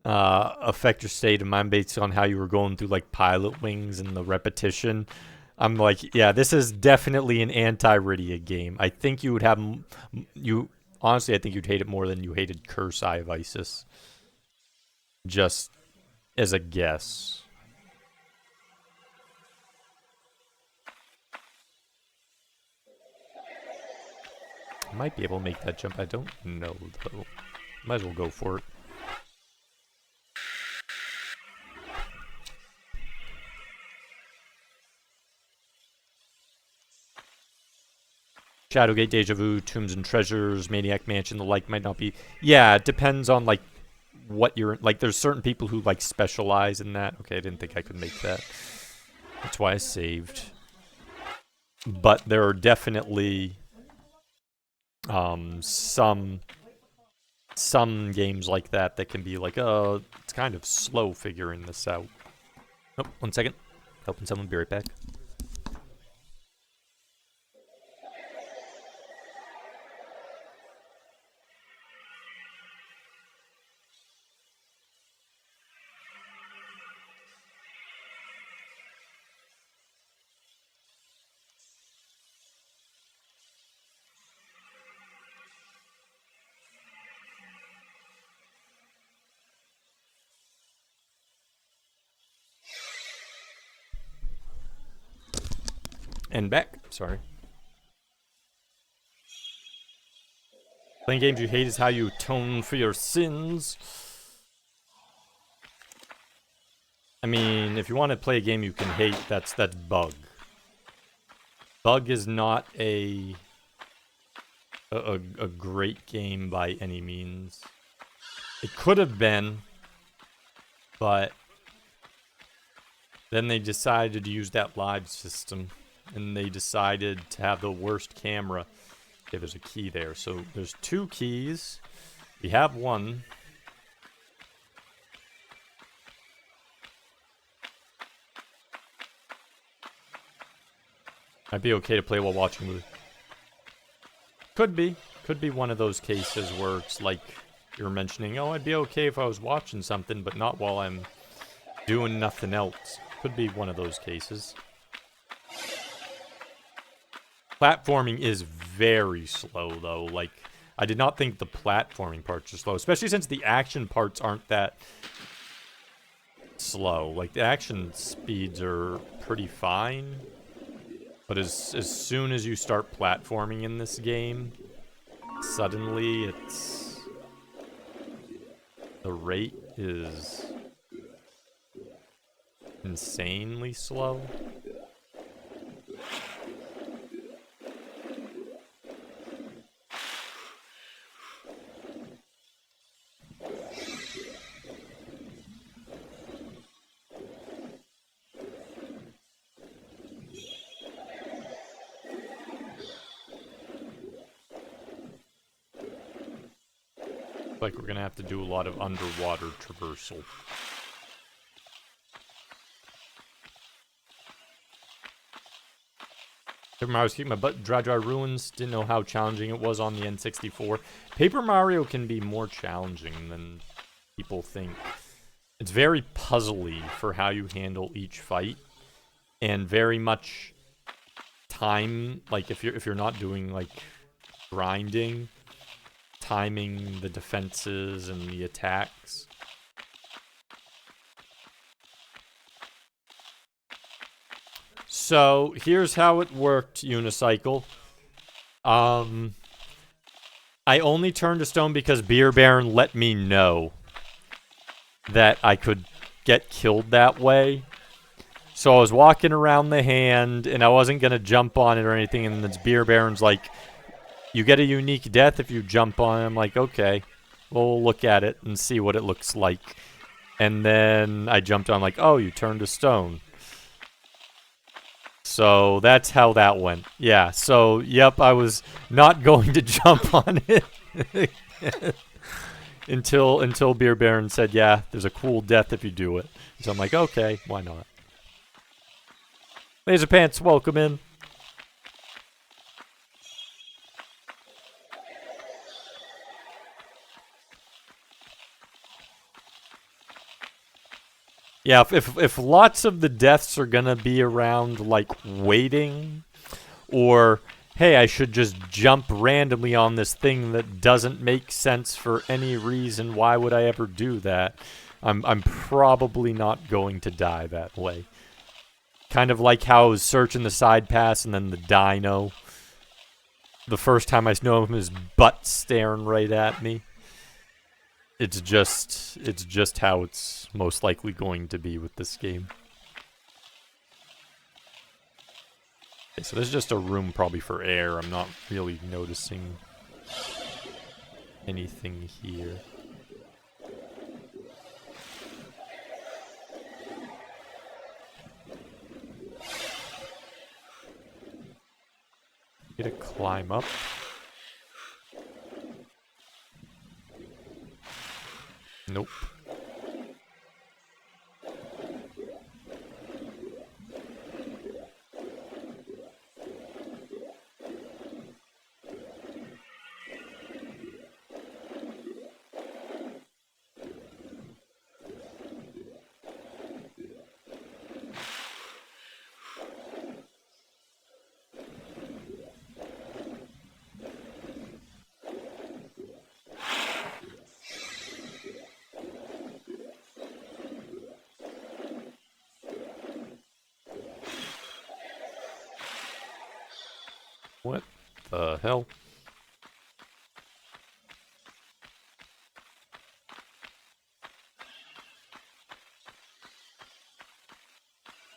affect your state of mind based on how you were going through like pilot wings and the repetition, I'm like, yeah, this is definitely an anti-Rydia game. I think you would have you honestly, I think you'd hate it more than you hated Curse Eye of Isis. Just as a guess. I might be able to make that jump. I don't know though. Might as well go for it. Shadowgate, Deja Vu, Tombs and Treasures, Maniac Mansion, the like might not be. Yeah, it depends on like what you're like. There's certain people who like specialize in that. Okay, I didn't think I could make that. That's why I saved. But there are definitely some games like that that can be like, it's kind of slow figuring this out. Oh, 1 second. Helping someone, be right back. And back. Sorry. Playing games you hate is how you atone for your sins. I mean, if you want to play a game you can hate, that's Bug. Bug is not a great game by any means. It could have been, but then they decided to use that live system, and they decided to have the worst camera. Okay, there's a key there. So there's 2 keys. We have one. Might be okay to play while watching a movie. Could be. Could be one of those cases where it's like you're mentioning, oh, I'd be okay if I was watching something, but not while I'm doing nothing else. Could be one of those cases. Platforming is very slow, though. Like, I did not think the platforming parts are slow, especially since the action parts aren't that slow. Like, the action speeds are pretty fine. But as soon as you start platforming in this game, suddenly it's... the rate is insanely slow. Like we're gonna have to do a lot of underwater traversal. Paper Mario was kicking my butt. Dry Ruins. Didn't know how challenging it was on the N64. Paper Mario can be more challenging than people think. It's very puzzly for how you handle each fight, and very much time. Like if you're not doing like grinding, timing the defenses and the attacks. So, here's how it worked, Unicycle. I only turned to stone because Beer Baron let me know that I could get killed that way. So I was walking around the hand, and I wasn't going to jump on it or anything, and this Beer Baron's like, you get a unique death if you jump on it. I'm like, okay, we'll look at it and see what it looks like. And then I jumped on like, oh, you turned to stone. So that's how that went. Yeah, so, yep, I was not going to jump on it until Beer Baron said, yeah, there's a cool death if you do it. So I'm like, okay, why not? Laser Pants, welcome in. Yeah, if lots of the deaths are gonna be around, like, waiting, or, hey, I should just jump randomly on this thing that doesn't make sense for any reason, why would I ever do that? I'm probably not going to die that way. Kind of like how I was searching the side pass and then the dino. The first time I saw him, his butt staring right at me. It's just how it's most likely going to be with this game. Okay, so there's just a room probably for air. I'm not really noticing anything here. Get to climb up. Nope. What the hell?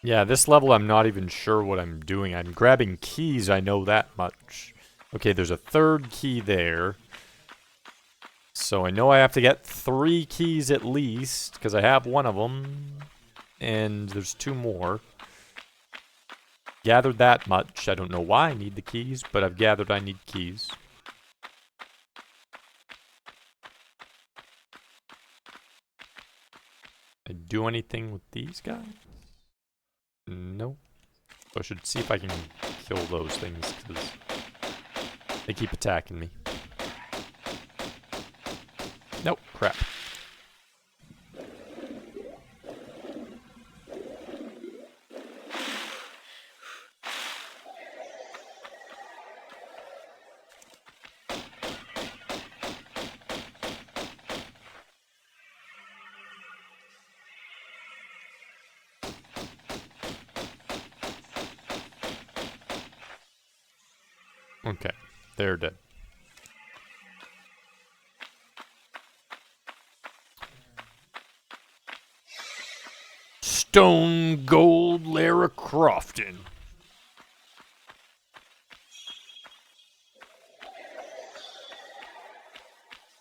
Yeah, this level I'm not even sure what I'm doing. I'm grabbing keys, I know that much. Okay, there's a third key there. So I know I have to get 3 keys at least, because I have one of them. And there's 2 more. Gathered that much. I don't know why I need the keys, but I've gathered I need keys. I do anything with these guys? Nope. So I should see if I can kill those things, because they keep attacking me. Nope, crap. Okay, they're dead. Stone Gold Lara Crofton.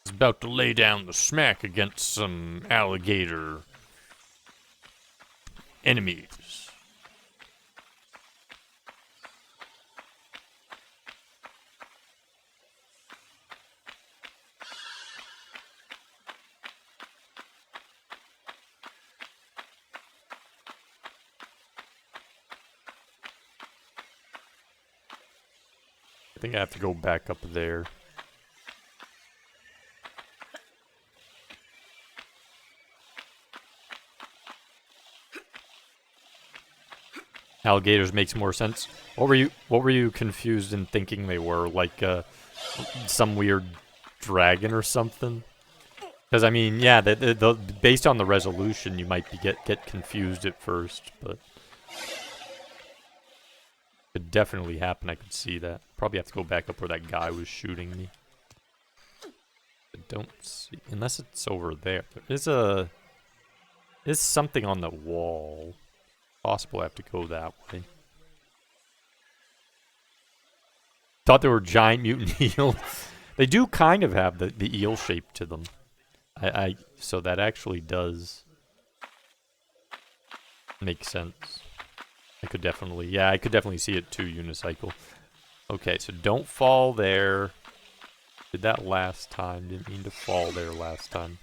He's about to lay down the smack against some alligator enemies. I think I have to go back up there. Alligators makes more sense. What were you confused in thinking they were? Like some weird dragon or something? Because I mean, yeah, based on the resolution, you might get confused at first, but could definitely happen. I could see that. Probably have to go back up where that guy was shooting me. I don't see, unless it's over there. There's something on the wall. Possible I have to go that way. Thought they were giant mutant eels. They do kind of have the eel shape to them. So that actually does make sense. I could definitely see it too, unicycle. Okay, so don't fall there. Did that last time. Didn't mean to fall there last time.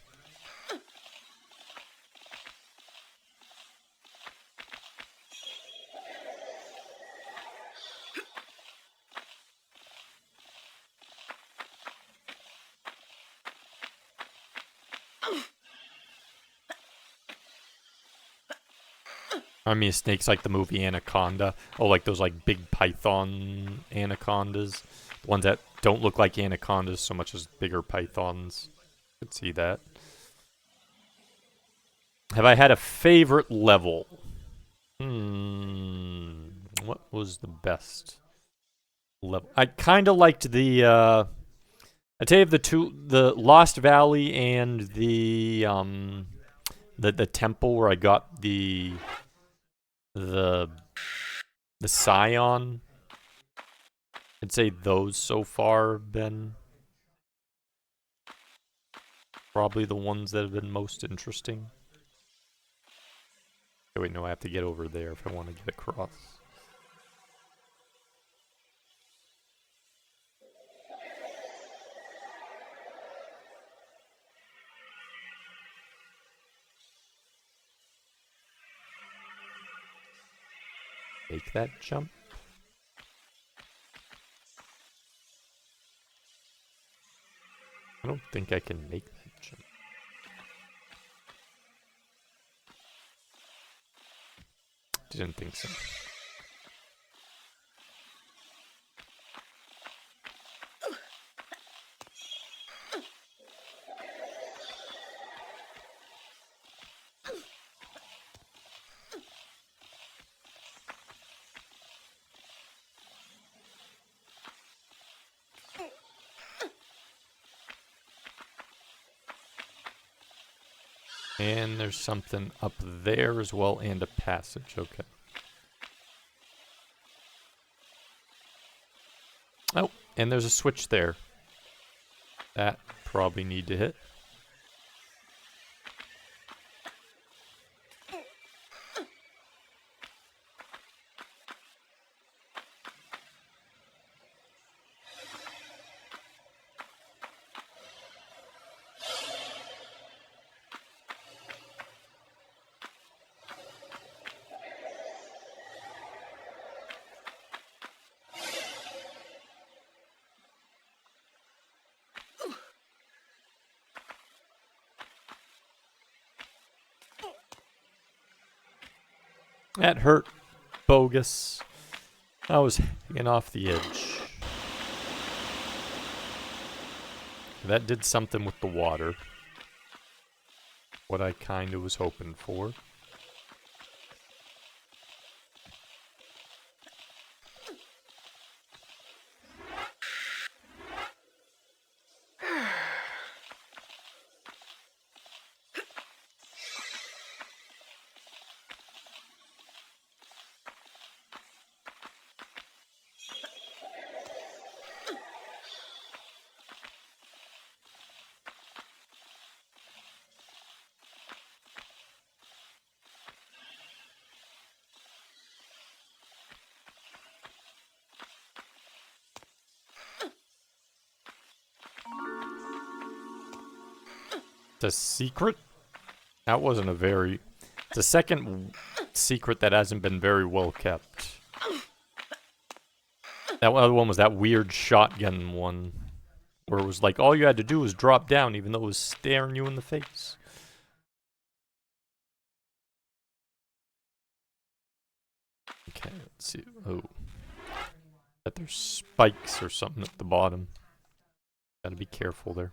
I mean, snakes like the movie Anaconda. Oh, like those like big python anacondas. The ones that don't look like anacondas so much as bigger pythons. I could see that. Have I had a favorite level? What was the best level? I kind of liked the, I'd say of the Lost Valley and the temple where I got the Scion. I'd say those so far have been probably the ones that have been most interesting. Oh, wait, no, I have to get over there if I want to get across. Make that jump. I don't think I can make that jump. Didn't think so. And there's something up there as well, and a passage. Okay. Oh, and there's a switch there. That probably need to hit. That hurt. Bogus. I was hanging off the edge. That did something with the water. What I kind of was hoping for. The secret? That wasn't a very... It's a second secret that hasn't been very well kept. That other one was that weird shotgun one. Where it was like, all you had to do was drop down even though it was staring you in the face. Okay, let's see. Oh. Bet there's spikes or something at the bottom. Gotta be careful there.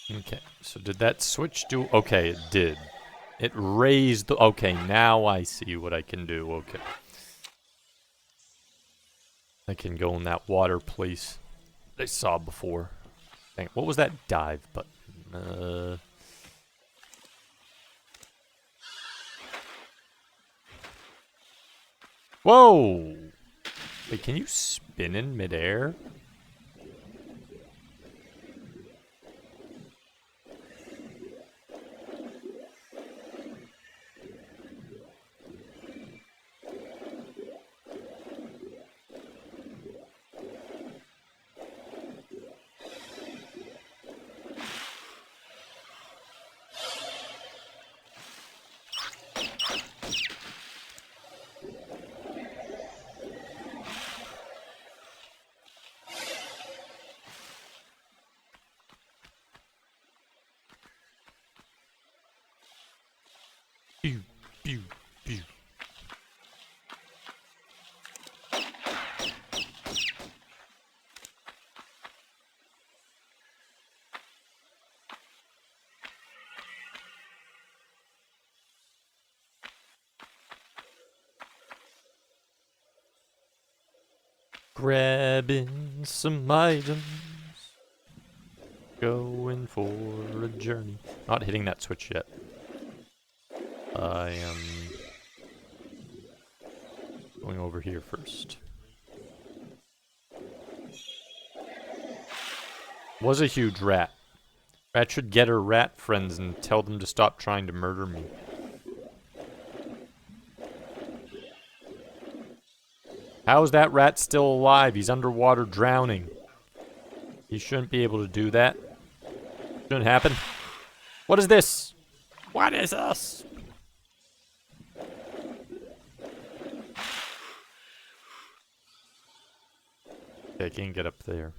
Okay, so did that switch do... Okay, it did. It raised the... Okay, now I see what I can do. Okay. I can go in that water place I saw before. Dang, what was that dive button? Whoa! Wait, can you spin in midair? Pew, pew, pew. Grabbing some items. Going for a journey. Not hitting that switch yet. I am going over here first. Was a huge rat. Rat should get her rat friends and tell them to stop trying to murder me. How is that rat still alive? He's underwater drowning. He shouldn't be able to do that. Shouldn't happen. What is this? What is this? Okay, I can't get up there.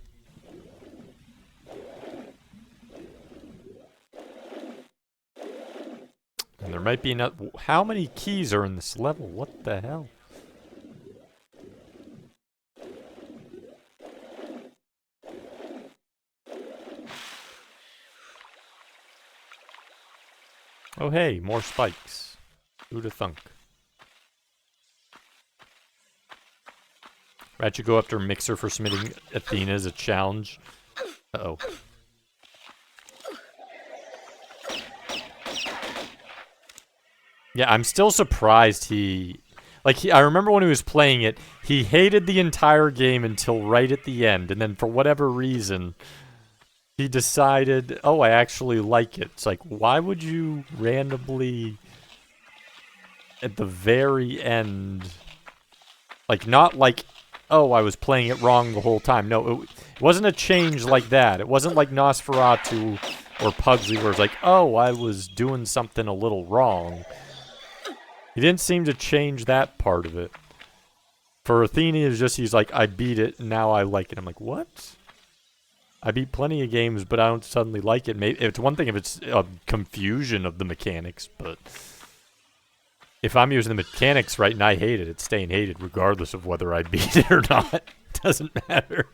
And there might be another... How many keys are in this level? What the hell? Oh hey, more spikes. Who'da thunk? Rat should go after Mixer for submitting Athena as a challenge. Uh-oh. Yeah, I'm still surprised he... Like, I remember when he was playing it, he hated the entire game until right at the end, and then for whatever reason, he decided, oh, I actually like it. It's like, why would you randomly, at the very end, like, not like, oh, I was playing it wrong the whole time. No, it wasn't a change like that. It wasn't like Nosferatu or Pugsley where it's like, oh, I was doing something a little wrong. He didn't seem to change that part of it. For Athena, it's just, he's like, I beat it, and now I like it. I'm like, what? I beat plenty of games, but I don't suddenly like it. Maybe it's one thing if it's a confusion of the mechanics, but if I'm using the mechanics right and I hate it, it's staying hated regardless of whether I beat it or not. It doesn't matter.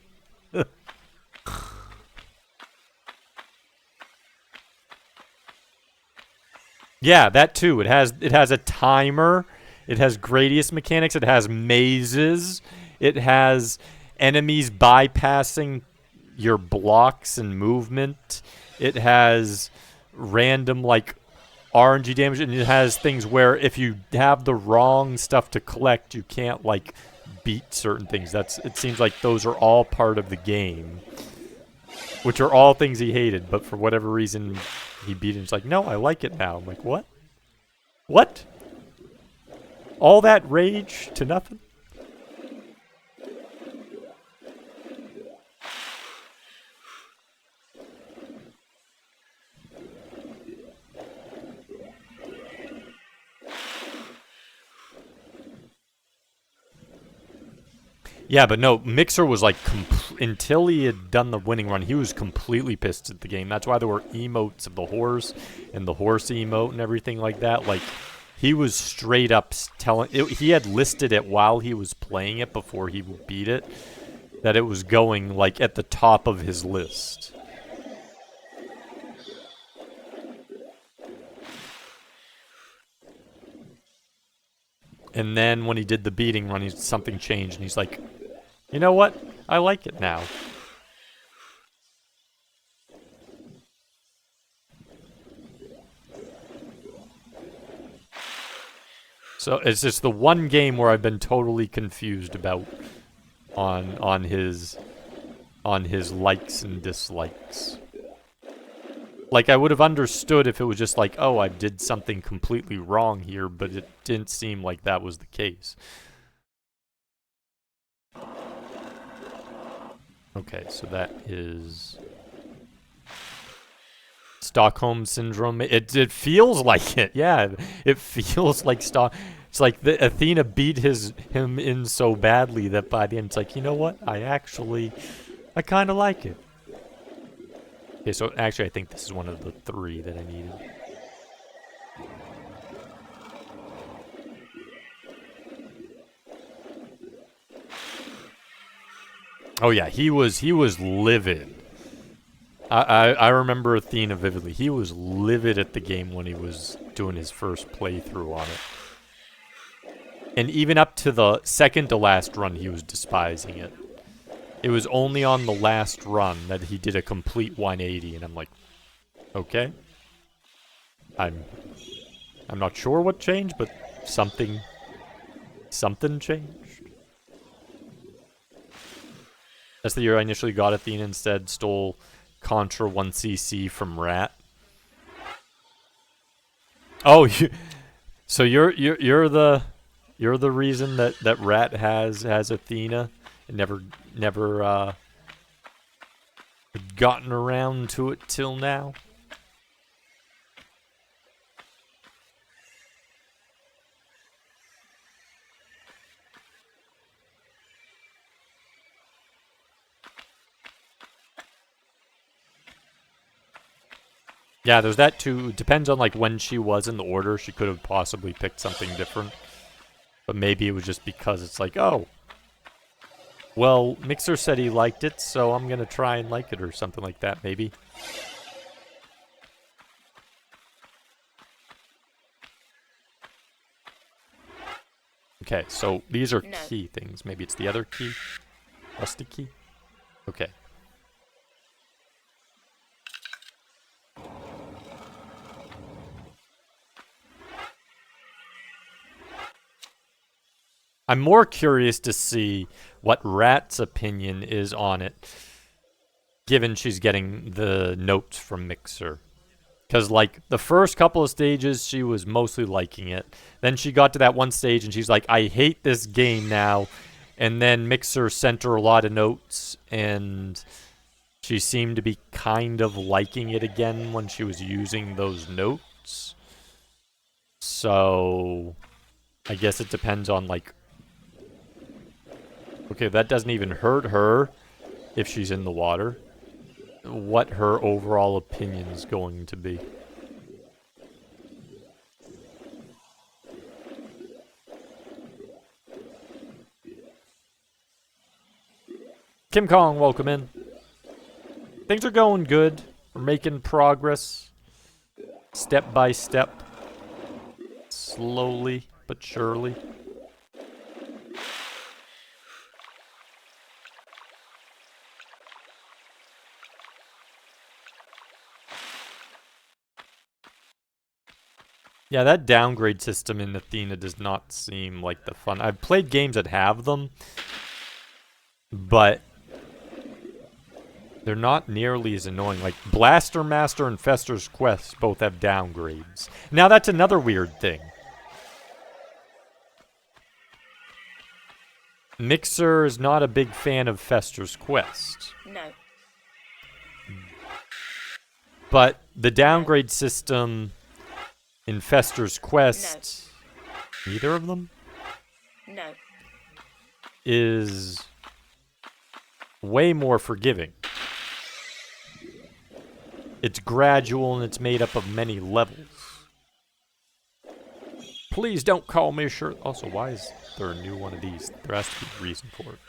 Yeah, that too. It has a timer. It has Gradius mechanics. It has mazes. It has enemies bypassing your blocks and movement. It has random, like, RNG damage, and it has things where if you have the wrong stuff to collect, you can't, like, beat certain things. It seems like those are all part of the game, which are all things he hated, but for whatever reason, he beat it. It's like, no, I like it now. I'm like, what? What? All that rage to nothing? Yeah, but no, Mixer was like, until he had done the winning run, he was completely pissed at the game. That's why there were emotes of the horse and the horse emote and everything like that. Like, he was straight up telling... he had listed it while he was playing it before he beat it, that it was going, like, at the top of his list. And then when he did the beating run, something changed, and he's like, you know what? I like it now. So it's just the one game where I've been totally confused about on his likes and dislikes. Like, I would have understood if it was just like, oh, I did something completely wrong here, but it didn't seem like that was the case. Okay, so that is Stockholm Syndrome. It feels like it, yeah. It feels like It's like Athena beat him in so badly that by the end it's like, you know what? I kind of like it. Okay, so actually I think this is one of the 3 that I needed. Oh yeah, he was livid. I remember Athena vividly. He was livid at the game when he was doing his first playthrough on it. And even up to the second to last run, he was despising it. It was only on the last run that he did a complete 180, and I'm like, okay. I'm not sure what changed, but something changed. That's the year I initially got Athena, instead stole Contra 1cc from Rat. Oh, so you're the reason that Rat has Athena and never gotten around to it till now. Yeah, there's that too. Depends on like when she was in the order. She could have possibly picked something different. But maybe it was just because it's like, oh, well, Mixer said he liked it, so I'm going to try and like it or something like that, maybe. Okay, so these are key things. Maybe it's the other key? Rusty key? Okay. I'm more curious to see what Rat's opinion is on it, given she's getting the notes from Mixer. Because, like, the first couple of stages, she was mostly liking it. Then she got to that one stage, and she's like, I hate this game now. And then Mixer sent her a lot of notes, and she seemed to be kind of liking it again when she was using those notes. So, I guess it depends on, like... Okay, that doesn't even hurt her if she's in the water. What her overall opinion is going to be. Kim Kong, welcome in. Things are going good. We're making progress. Step by step. Slowly but surely. Yeah, that downgrade system in Athena does not seem like the fun. I've played games that have them, but they're not nearly as annoying. Like, Blaster Master and Fester's Quest both have downgrades. Now, that's another weird thing. Mixer is not a big fan of Fester's Quest. No. But the downgrade system in Fester's Quest, neither of them? No. Is way more forgiving. It's gradual and it's made up of many levels. Please don't call me sure. Also, why is there a new one of these? There has to be a reason for it.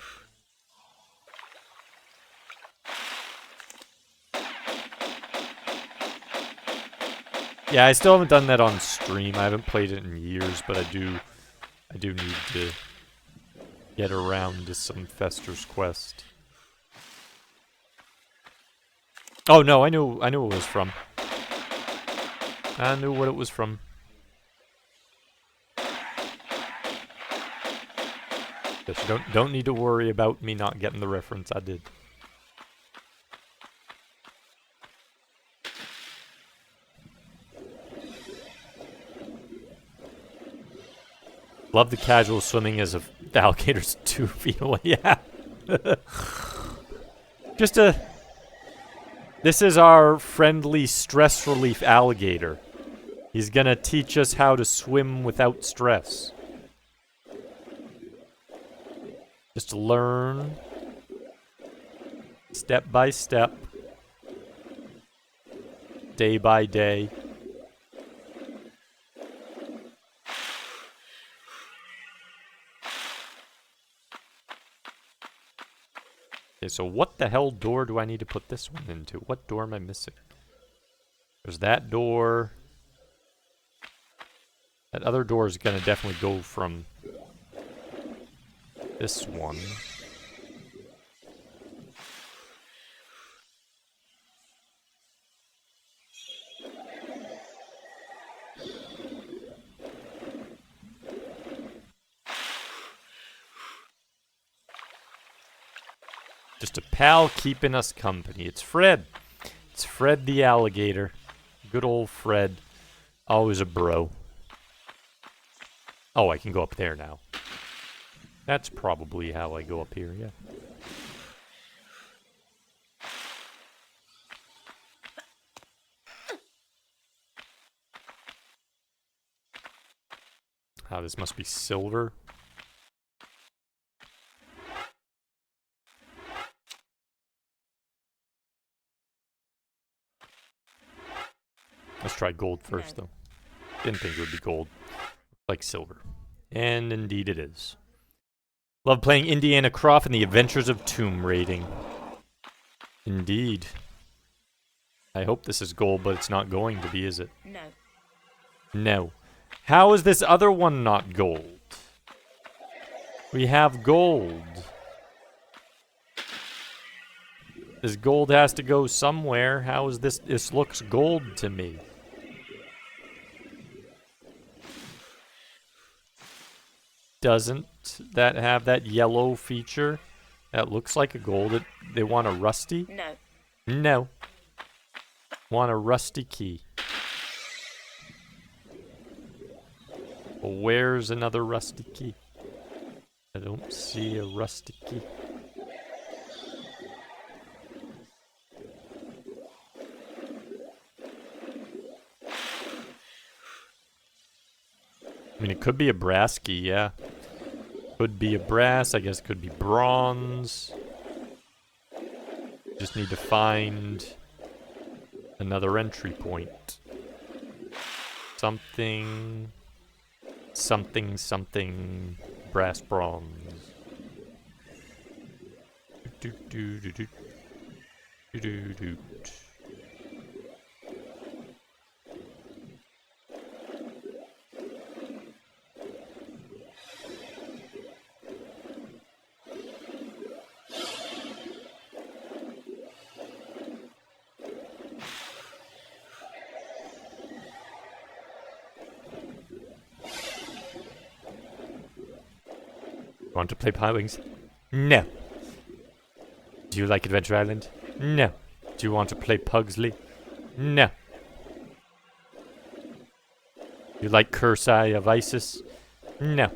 Yeah, I still haven't done that on stream. I haven't played it in years, but I I do need to get around to some Fester's quest. Oh no, I knew what it was from. I knew what it was from. But you don't need to worry about me not getting the reference. I did. Love the casual swimming as if the alligator's 2 feet away. Yeah. Just a... This is our friendly stress relief alligator. He's gonna teach us how to swim without stress. Just learn. Step by step. Day by day. Okay, so what the hell door do I need to put this one into? What door am I missing? There's that door. That other door is gonna definitely go from this one. Just a pal keeping us company. It's Fred. It's Fred the alligator. Good old Fred. Always a bro. Oh, I can go up there now. That's probably how I go up here, yeah. Ah, this must be silver. Let's try gold first, though. Didn't think it would be gold. Like silver. And indeed it is. Love playing Indiana Croft and the Adventures of Tomb Raiding. Indeed. I hope this is gold, but it's not going to be, is it? No. No. How is this other one not gold? We have gold. This gold has to go somewhere. How is this? This looks gold to me. Doesn't that have that yellow feature? That looks like a gold. They want a rusty? No. No. Want a rusty key. Well, where's another rusty key? I don't see a rusty key. I mean, it could be a brass key, yeah. Could be a brass, I guess it could be bronze. Just need to find another entry point. Something, brass bronze. Do do do do do do do. Want to play Pilings? No. Do you like Adventure Island? No. Do you want to play Pugsley? No. You like Curse Eye of Isis? No.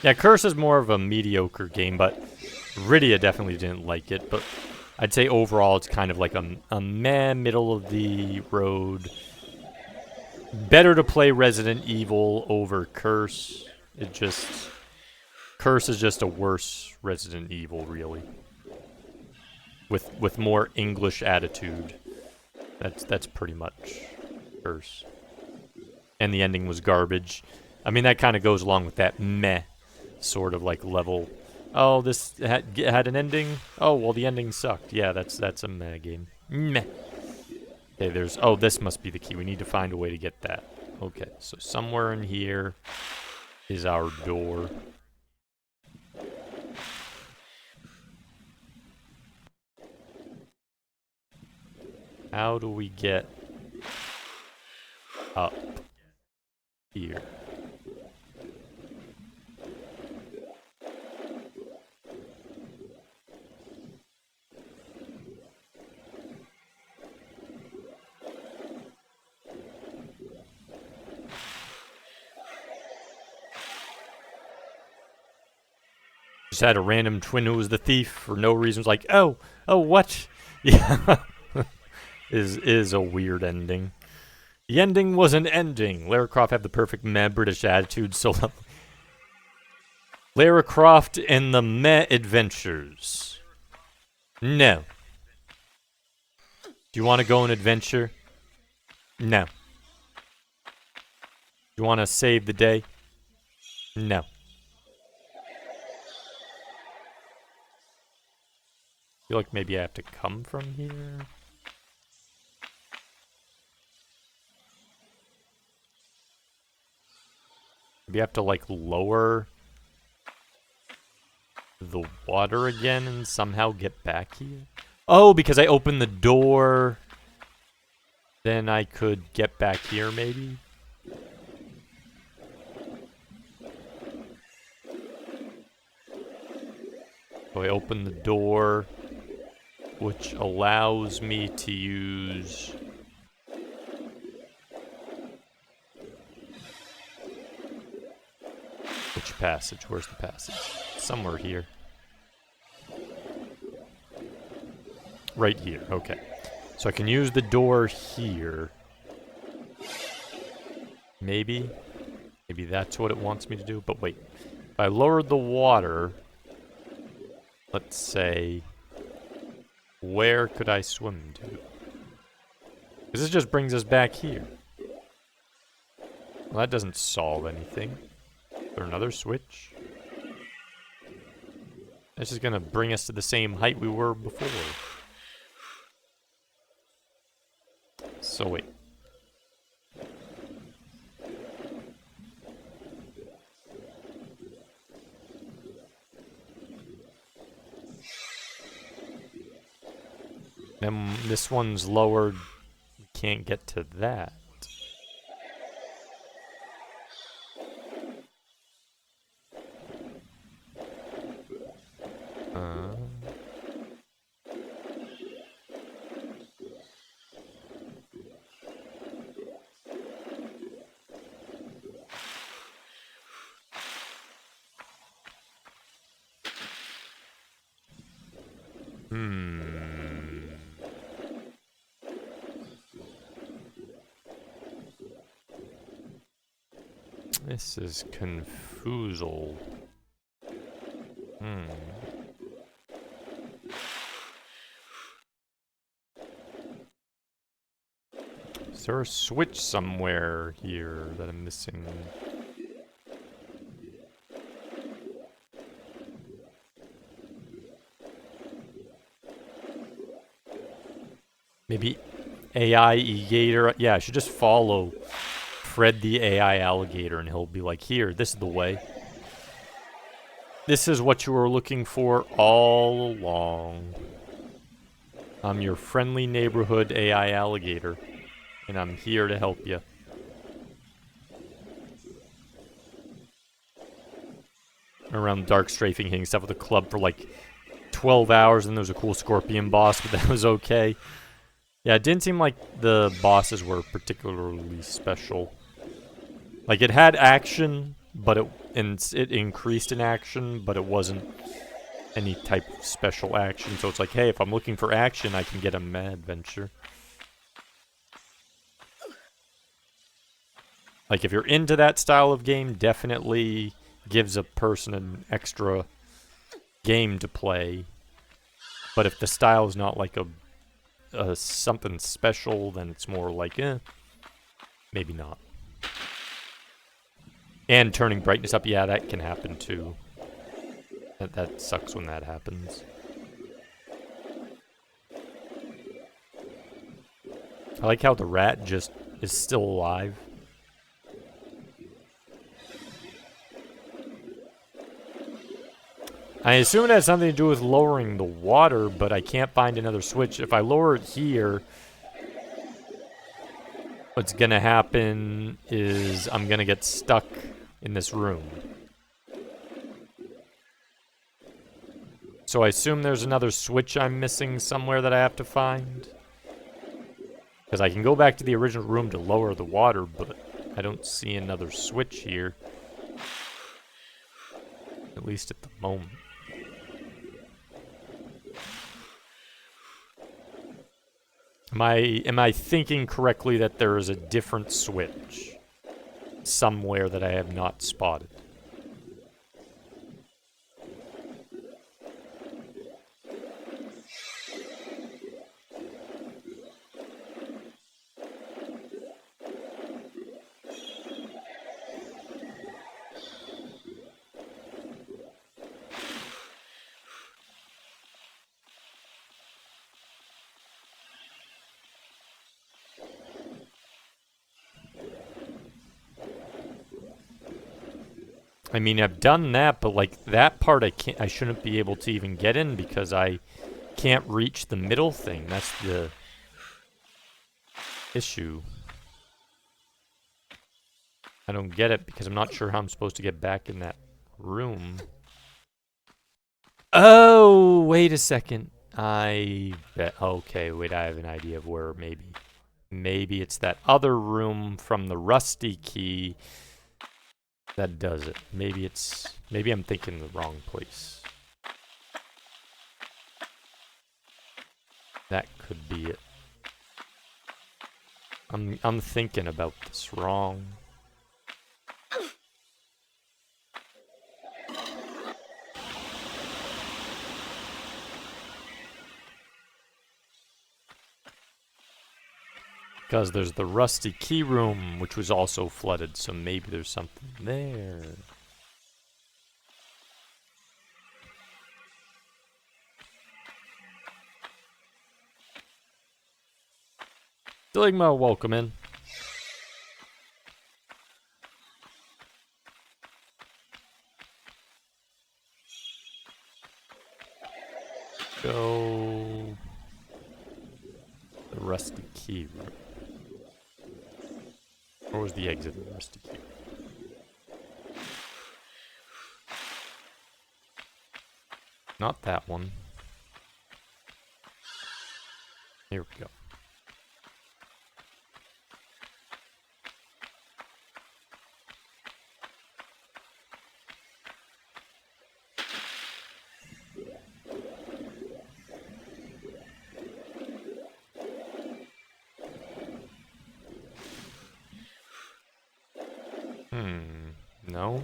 Yeah, Curse is more of a mediocre game, but Rydia definitely didn't like it. But I'd say overall it's kind of like a meh, middle of the road. Better to play Resident Evil over Curse. Curse is just a worse Resident Evil, really. With more English attitude. That's pretty much Curse. and the ending was garbage. I mean, that kind of goes along with that meh sort of like level. Oh, this had an ending? Oh, well, the ending sucked. Yeah, that's a meh game. Meh. Okay, there's... Oh, this must be the key. We need to find a way to get that. Okay, so somewhere in here is our door. How do we get up here? Just had a random twin who was the thief for no reason. Was like, oh, what? Yeah, is a weird ending. The ending was an ending. Lara Croft had the perfect meh British attitude, so Lara Croft and the Meh Adventures. No. Do you want to go on adventure? No. Do you want to save the day? No. I feel like maybe I have to come from here. Maybe I have to, like, lower the water again and somehow get back here? Oh, because I opened the door. Then I could get back here, maybe? So I open the door, which allows me to use... Which passage? Where's the passage? Somewhere here. Right here, okay. So I can use the door here. Maybe? Maybe that's what it wants me to do, but wait. If I lowered the water... Let's say... Where could I swim to? Because this just brings us back here. Well, that doesn't solve anything. Is there another switch? This is gonna bring us to the same height we were before. So wait. Then this one's lowered. We can't get to that. This is confoozle. Is there a switch somewhere here that I'm missing? Maybe AI Egator? Yeah, I should just follow Fred the AI alligator and he'll be like, here, this is the way. This is what you were looking for all along. I'm your friendly neighborhood AI alligator, and I'm here to help you. Around dark strafing, hitting stuff with a club for like 12 hours, and there was a cool scorpion boss, but that was okay. Yeah, it didn't seem like the bosses were particularly special. Like, it had action, but it increased in action, but it wasn't any type of special action. So it's like, hey, if I'm looking for action, I can get a mad adventure. Like, if you're into that style of game, definitely gives a person an extra game to play. But if the style is not like a something special, then it's more like, maybe not. And turning brightness up, yeah, that can happen too. That sucks when that happens. I like how the rat just is still alive. I assume it has something to do with lowering the water, but I can't find another switch. If I lower it here, what's gonna happen is I'm gonna get stuck in this room. So I assume there's another switch I'm missing somewhere that I have to find. Because I can go back to the original room to lower the water, but I don't see another switch here. At least at the moment. Am I thinking correctly that there is a different switch somewhere that I have not spotted? I mean, I've done that, but like that part I shouldn't be able to even get in because I can't reach the middle thing. That's the issue. I don't get it because I'm not sure how I'm supposed to get back in that room. Oh, wait a second. I bet. Okay, wait, I have an idea of where maybe. Maybe it's that other room from the rusty key that does it. Maybe I'm thinking the wrong place. That could be it. I'm thinking about this wrong. Because there's the rusty key room, which was also flooded, so maybe there's something there. Stigma, welcome in. Go... the rusty key room. Where was the exit of the rusty key? Not that one. Here we go. No.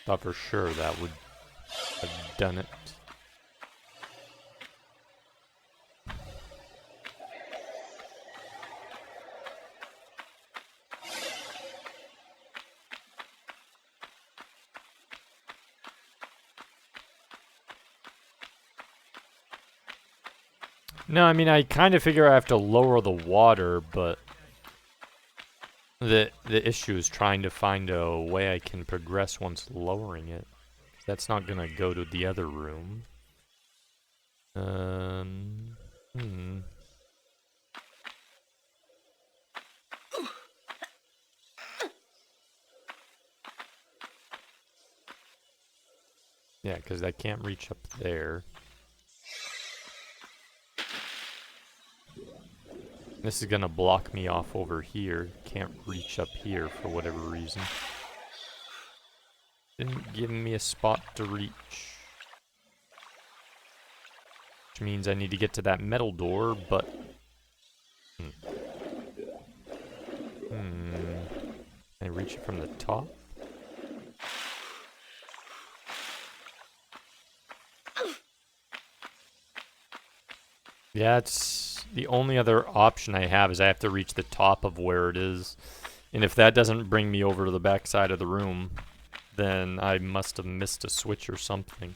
Thought for sure that would have done it. No, I mean, I kind of figure I have to lower the water, but the issue is trying to find a way I can progress once lowering it. That's not gonna go to the other room. Yeah, because I can't reach up there. This is gonna block me off over here. Can't reach up here for whatever reason. Didn't give me a spot to reach. Which means I need to get to that metal door, but... Can I reach it from the top? Yeah, it's... the only other option I have is I have to reach the top of where it is. And if that doesn't bring me over to the back side of the room, then I must have missed a switch or something.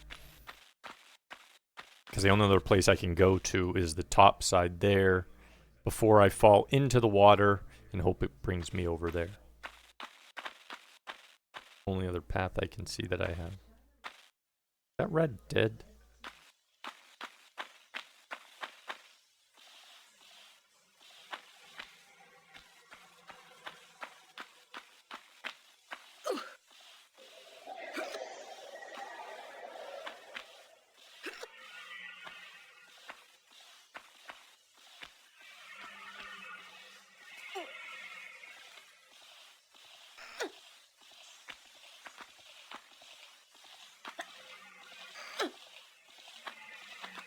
Because the only other place I can go to is the top side there before I fall into the water and hope it brings me over there. Only other path I can see that I have. Is that red dead?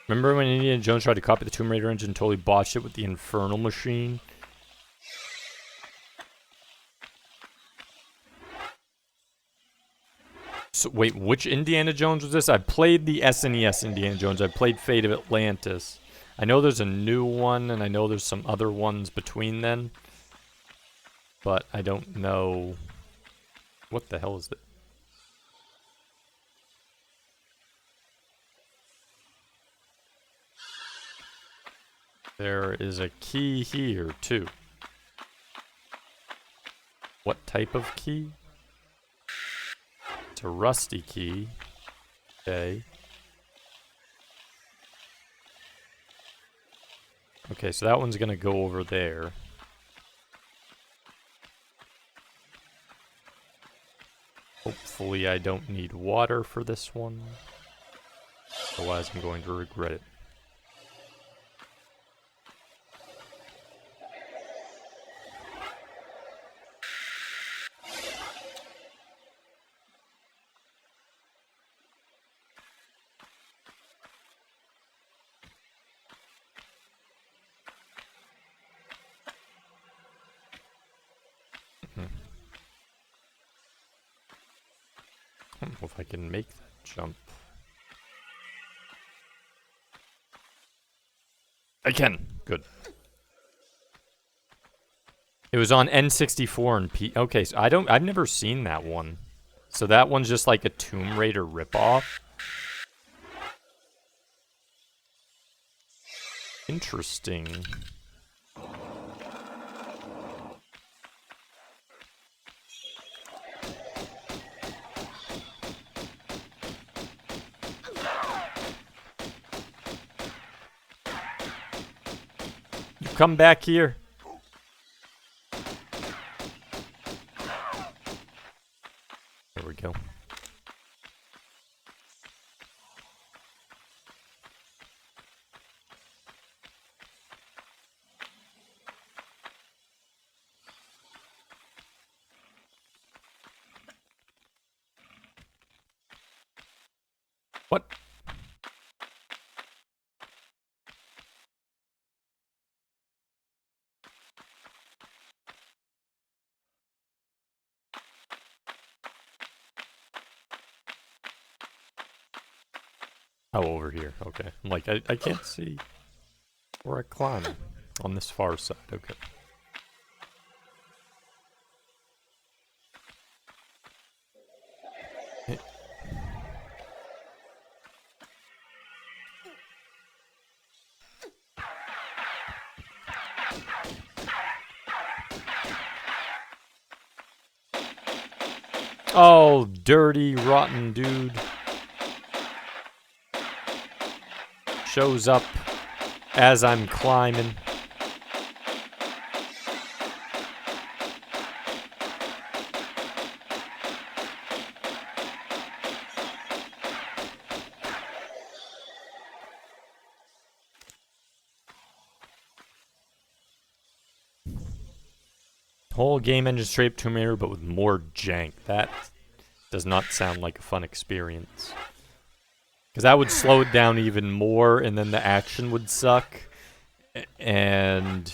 Remember when Indiana Jones tried to copy the Tomb Raider engine and totally botched it with the Infernal Machine? So wait, which Indiana Jones was this? I played the SNES Indiana Jones. I played Fate of Atlantis. I know there's a new one, and I know there's some other ones between then. But I don't know... What the hell is that? There is a key here, too. What type of key? It's a rusty key. Okay. Okay, so that one's gonna go over there. Hopefully I don't need water for this one. Otherwise I'm going to regret it. I don't know if I can make that jump. I can. Good. It was on N64 and P. Okay, so I've never seen that one. So that one's just like a Tomb Raider ripoff. Interesting. You come back here. There we go. What? Oh, over here. Okay. I'm like, I can't see where I climb on this far side. Okay. Hey. Oh, dirty, rotten dude. Shows up as I'm climbing. Whole game engine straight up Tomb Raider, but with more jank. That does not sound like a fun experience. Because that would slow it down even more, and then the action would suck. And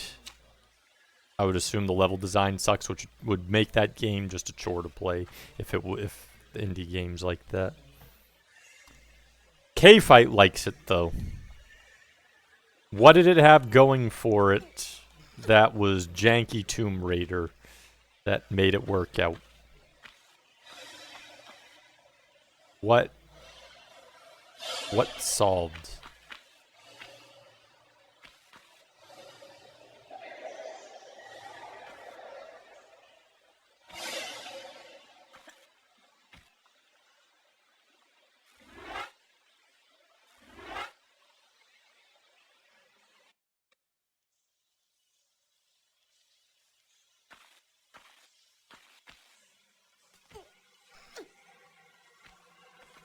I would assume the level design sucks, which would make that game just a chore to play if indie games like that. K-Fight likes it, though. What did it have going for it that was janky Tomb Raider? that made it work out. What solved?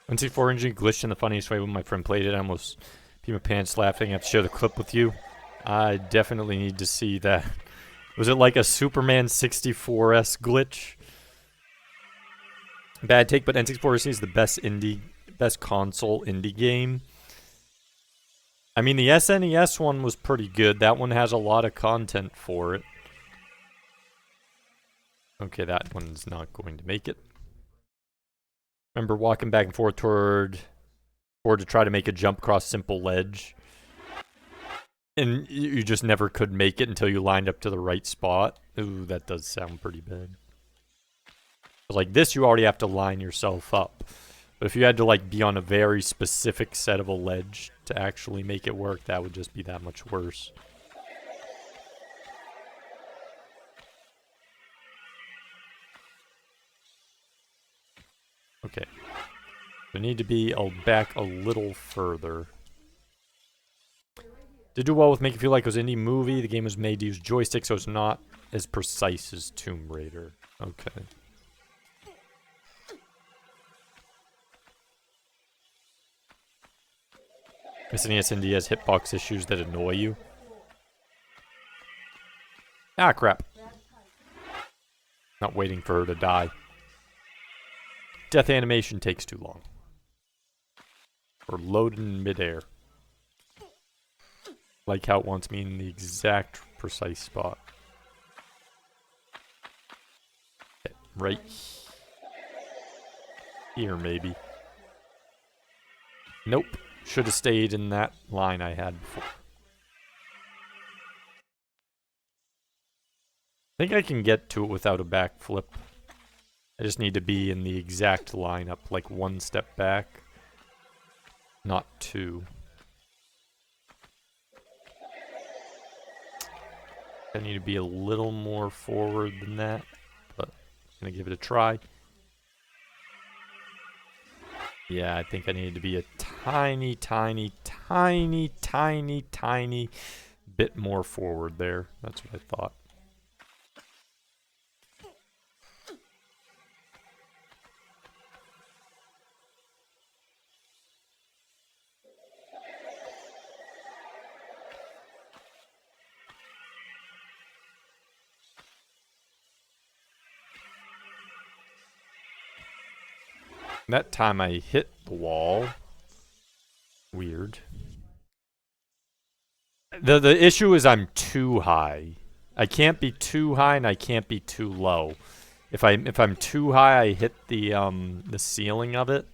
NC4 engine glitched in the funniest way when my friend played it. I almost peed my pants laughing. I have to share the clip with you. I definitely need to see that. Was it like a Superman 64S glitch? Bad take, but N64 is the best console indie game. I mean, the SNES one was pretty good. That one has a lot of content for it. Okay, that one's not going to make it. Remember walking back and forth toward to try to make a jump across simple ledge. And you just never could make it until you lined up to the right spot. Ooh, that does sound pretty bad. Like this, you already have to line yourself up. But if you had to like be on a very specific set of a ledge to actually make it work, that would just be that much worse. Okay. We need to be back a little further. Did do well with making it feel like it was an indie movie. The game was made to use joystick, so it's not as precise as Tomb Raider. Okay. SNES Indie has hitbox issues that annoy you. Ah, crap. Not waiting for her to die. Death animation takes too long. Or loaded in midair. Like how it wants me in the exact precise spot. Okay, right here, maybe. Nope. Should have stayed in that line I had before. I think I can get to it without a backflip. I just need to be in the exact lineup, like one step back, not two. I need to be a little more forward than that, but I'm gonna give it a try. Yeah, I think I need to be a tiny bit more forward there. That's what I thought. That time I hit the wall. Weird. The issue is I'm too high. I can't be too high and I can't be too low. If I'm too high, I hit the ceiling of it,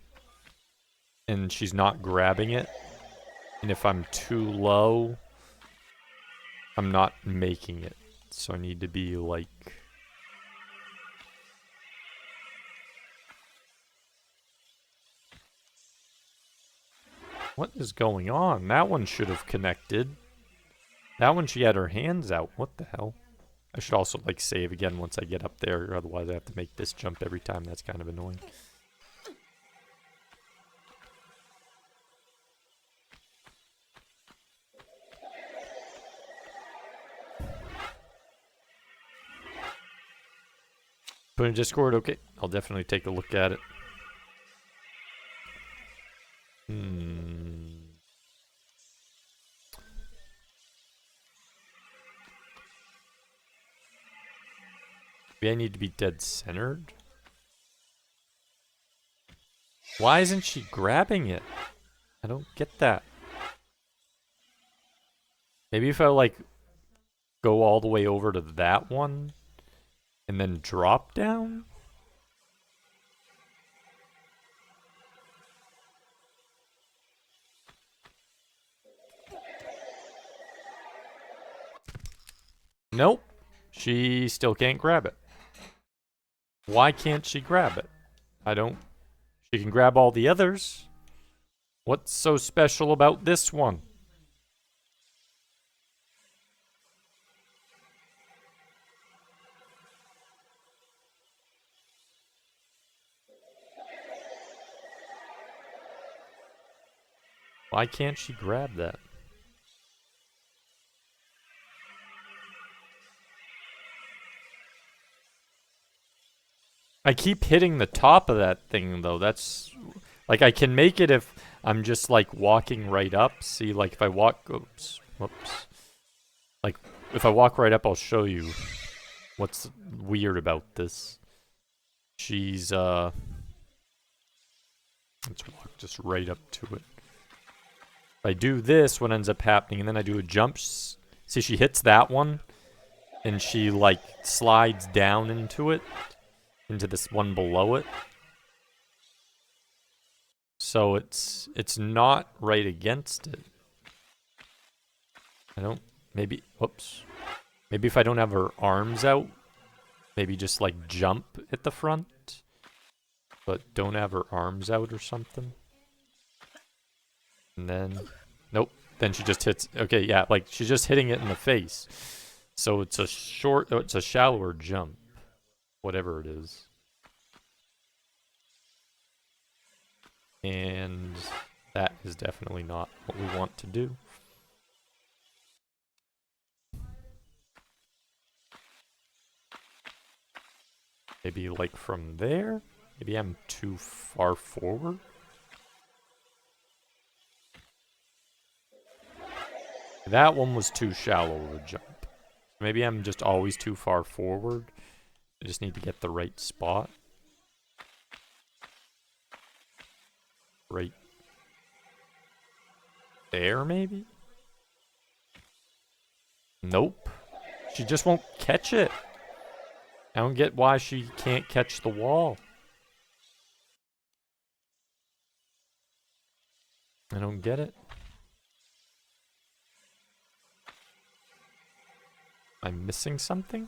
and she's not grabbing it. And if I'm too low, I'm not making it. So I need to be like. What is going on? That one should have connected. That one she had her hands out. What the hell? I should also like save again once I get up there, otherwise I have to make this jump every time. That's kind of annoying. Put in Discord, okay. I'll definitely take a look at it. Maybe I need to be dead centered. Why isn't she grabbing it? I don't get that. Maybe if I like go all the way over to that one and then drop down? Nope. She still can't grab it. Why can't she grab it? I don't... She can grab all the others. What's so special about this one? Why can't she grab that? I keep hitting the top of that thing, though. That's... Like, I can make it if I'm just, like, walking right up. See, like, if I walk... Oops. Whoops. Like, if I walk right up, I'll show you what's weird about this. She's, Let's walk just right up to it. If I do this, what ends up happening, and then I do a jump... See, she hits that one, and she, like, slides down into it. Into this one below it. So it's not right against it. I don't... Maybe... Whoops. Maybe if I don't have her arms out. Maybe just, like, jump at the front. But don't have her arms out or something. And then... Nope. Then she just hits... Okay, yeah, like, she's just hitting it in the face. So it's a short... Oh, it's a shallower jump. Whatever it is. And that is definitely not what we want to do. Maybe like from there? Maybe I'm too far forward? That one was too shallow of a jump. Maybe I'm just always too far forward. I just need to get the right spot. Right there, maybe? Nope. She just won't catch it. I don't get why she can't catch the wall. I don't get it. Am I missing something?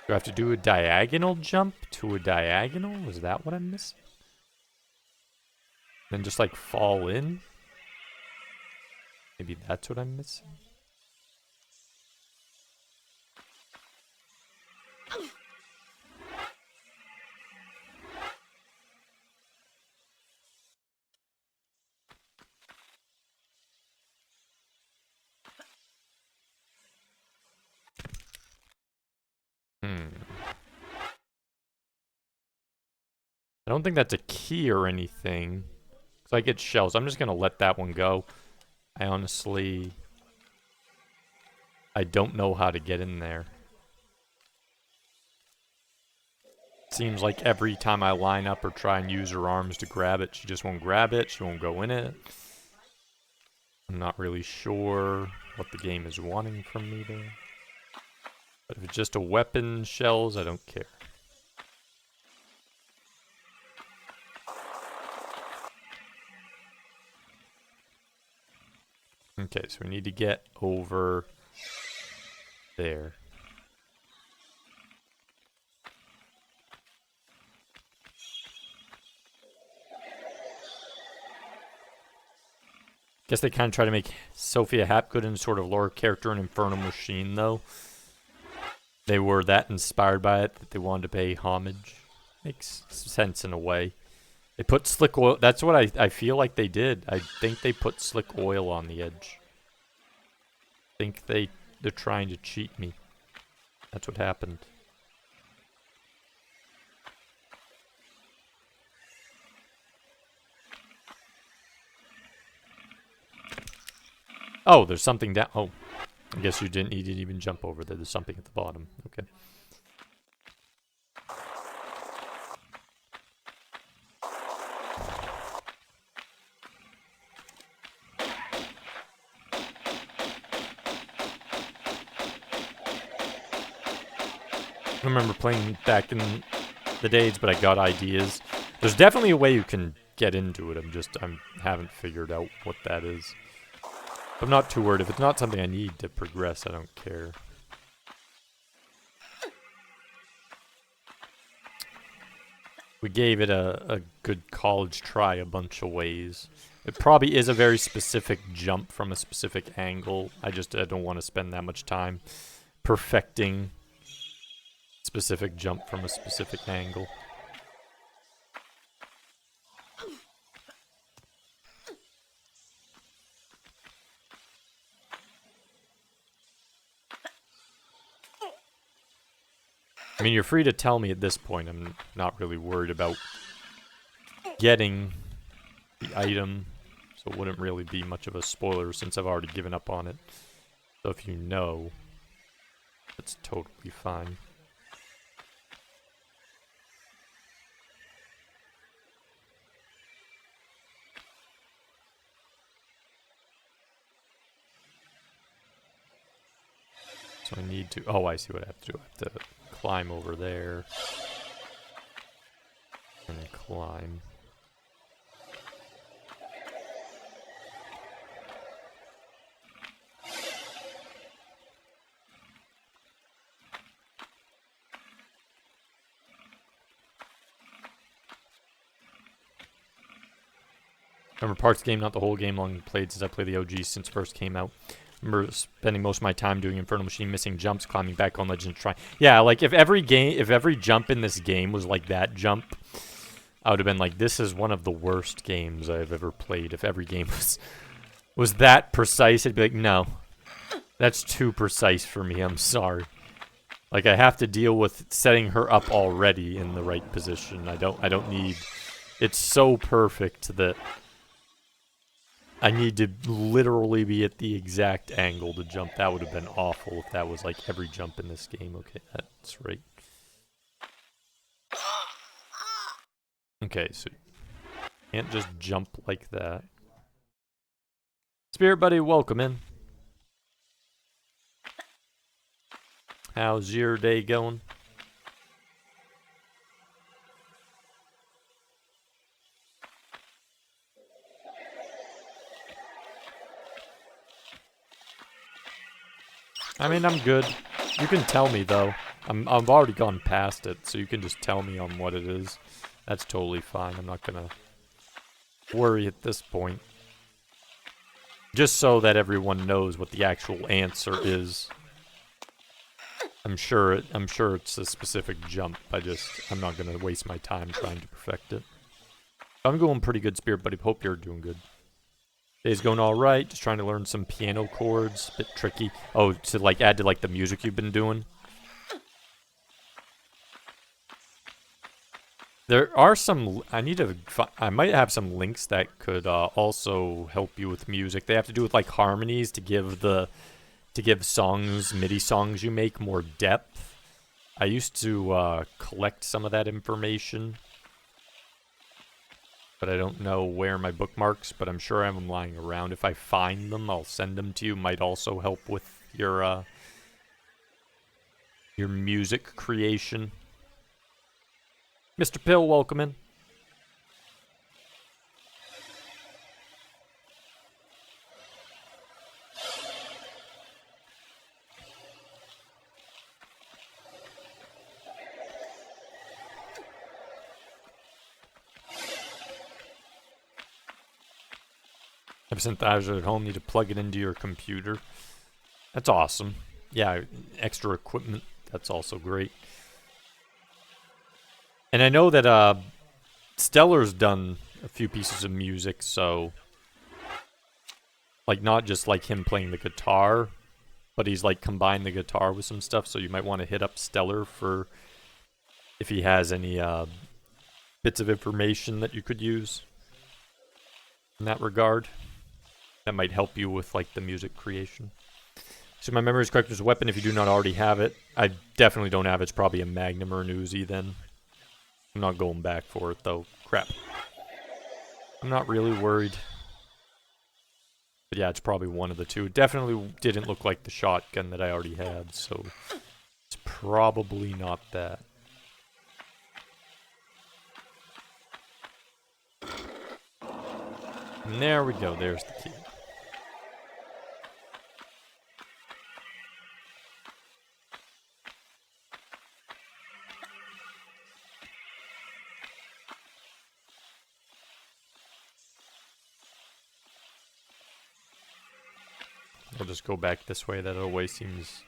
Do I have to do a diagonal jump to a diagonal? Is that what I'm missing? Then just like fall in? Maybe that's what I'm missing? I don't think that's a key or anything. So I get shells. I'm just going to let that one go. I honestly... I don't know how to get in there. Seems like every time I line up or try and use her arms to grab it, she just won't grab it. She won't go in it. I'm not really sure what the game is wanting from me there. But if it's just a weapon, shells, I don't care. Okay, so we need to get over there. Guess they kind of try to make Sophia Hapgood and sort of lore character in Infernal Machine, though. They were that inspired by it that they wanted to pay homage. Makes sense in a way. They put slick oil. That's what I feel like they did. I think they put slick oil on the edge. I think they're trying to cheat me. That's what happened. Oh, there's something down. Oh, I guess you didn't even jump over there. There's something at the bottom. Okay. I remember playing back in the days, but I got ideas. There's definitely a way you can get into it. I haven't figured out what that is. I'm not too worried. If it's not something I need to progress, I don't care. We gave it a good college try a bunch of ways. It probably is a very specific jump from a specific angle. I don't want to spend that much time perfecting specific jump from a specific angle. I mean, you're free to tell me at this point. I'm not really worried about getting the item, so it wouldn't really be much of a spoiler since I've already given up on it. So if you know, that's totally fine. So I need to... Oh, I see what I have to do. I have to climb over there. And climb. Remember parts of the game, not the whole game. Long played since I played the OG since first came out. Remember spending most of my time doing Infernal Machine, missing jumps, climbing back on Legend of Try. Yeah, like if every jump in this game was like that jump, I would have been like, this is one of the worst games I've ever played. If every game was that precise, I'd be like, no, that's too precise for me. I'm sorry. Like I have to deal with setting her up already in the right position. I don't need. It's so perfect that I need to literally be at the exact angle to jump. That would have been awful if that was like every jump in this game. Okay, that's right. Okay, so you can't just jump like that. Spirit Buddy, welcome in. How's your day going? I mean, I'm good. You can tell me though. I've already gone past it, so you can just tell me on what it is. That's totally fine. I'm not gonna worry at this point. Just so that everyone knows what the actual answer is. I'm sure it's a specific jump. I'm not gonna waste my time trying to perfect it. I'm going pretty good, Spirit Buddy. Hope you're doing good. Day's going all right. Just trying to learn some piano chords. Bit tricky. Oh, to like add to like the music you've been doing. There are some. I might have some links that could also help you with music. They have to do with like harmonies to give songs, MIDI songs you make more depth. I used to collect some of that information, but I don't know where my bookmarks, but I'm sure I have them lying around. If I find them, I'll send them to you. Might also help with your music creation. Mr. Pill, welcome in. Have synthesizer at home, need to plug it into your computer. That's awesome. Yeah, extra equipment, that's also great. And I know that Stellar's done a few pieces of music, so like not just like him playing the guitar, but he's like combined the guitar with some stuff, so you might want to hit up Stellar for if he has any bits of information that you could use in that regard. That might help you with like the music creation. So my memory is correct. There's a weapon if you do not already have it. I definitely don't have it. It's probably a Magnum or an Uzi then. I'm not going back for it though. Crap. I'm not really worried. But yeah, it's probably one of the two. It definitely didn't look like the shotgun that I already had, so it's probably not that. And there we go. There's the key. I'll just go back this way. That always seems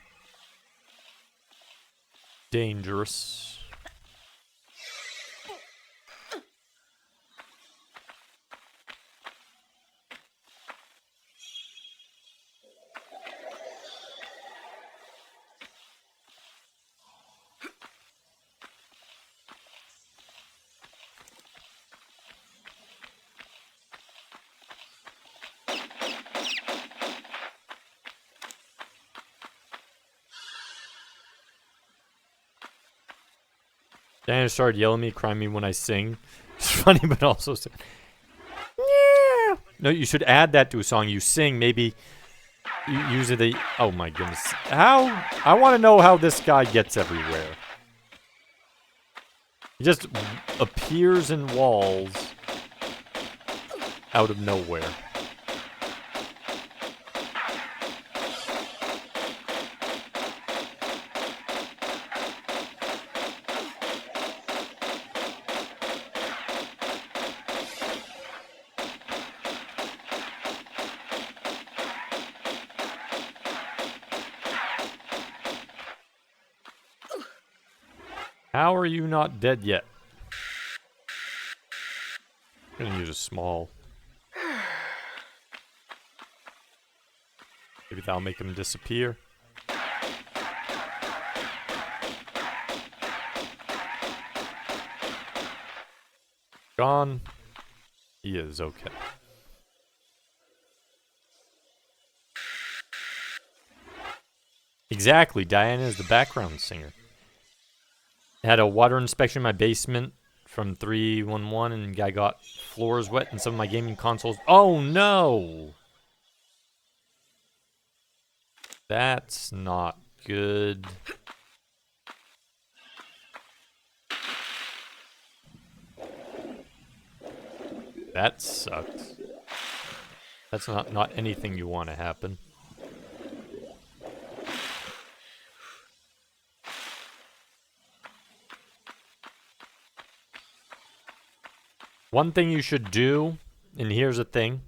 dangerous. Diana started yelling at me, crying me when I sing. It's funny, but also... Yeah. No, you should add that to a song you sing. Maybe use it... Oh my goodness. How... I want to know how this guy gets everywhere. He just appears in walls out of nowhere. How are you not dead yet? I'm gonna use a small. Maybe that'll make him disappear. Gone. He is okay. Exactly, Diana is the background singer. I had a water inspection in my basement from 311 and I got floors wet in some of my gaming consoles. Oh no! That's not good. That sucks. That's not anything you want to happen. One thing you should do, and here's the thing.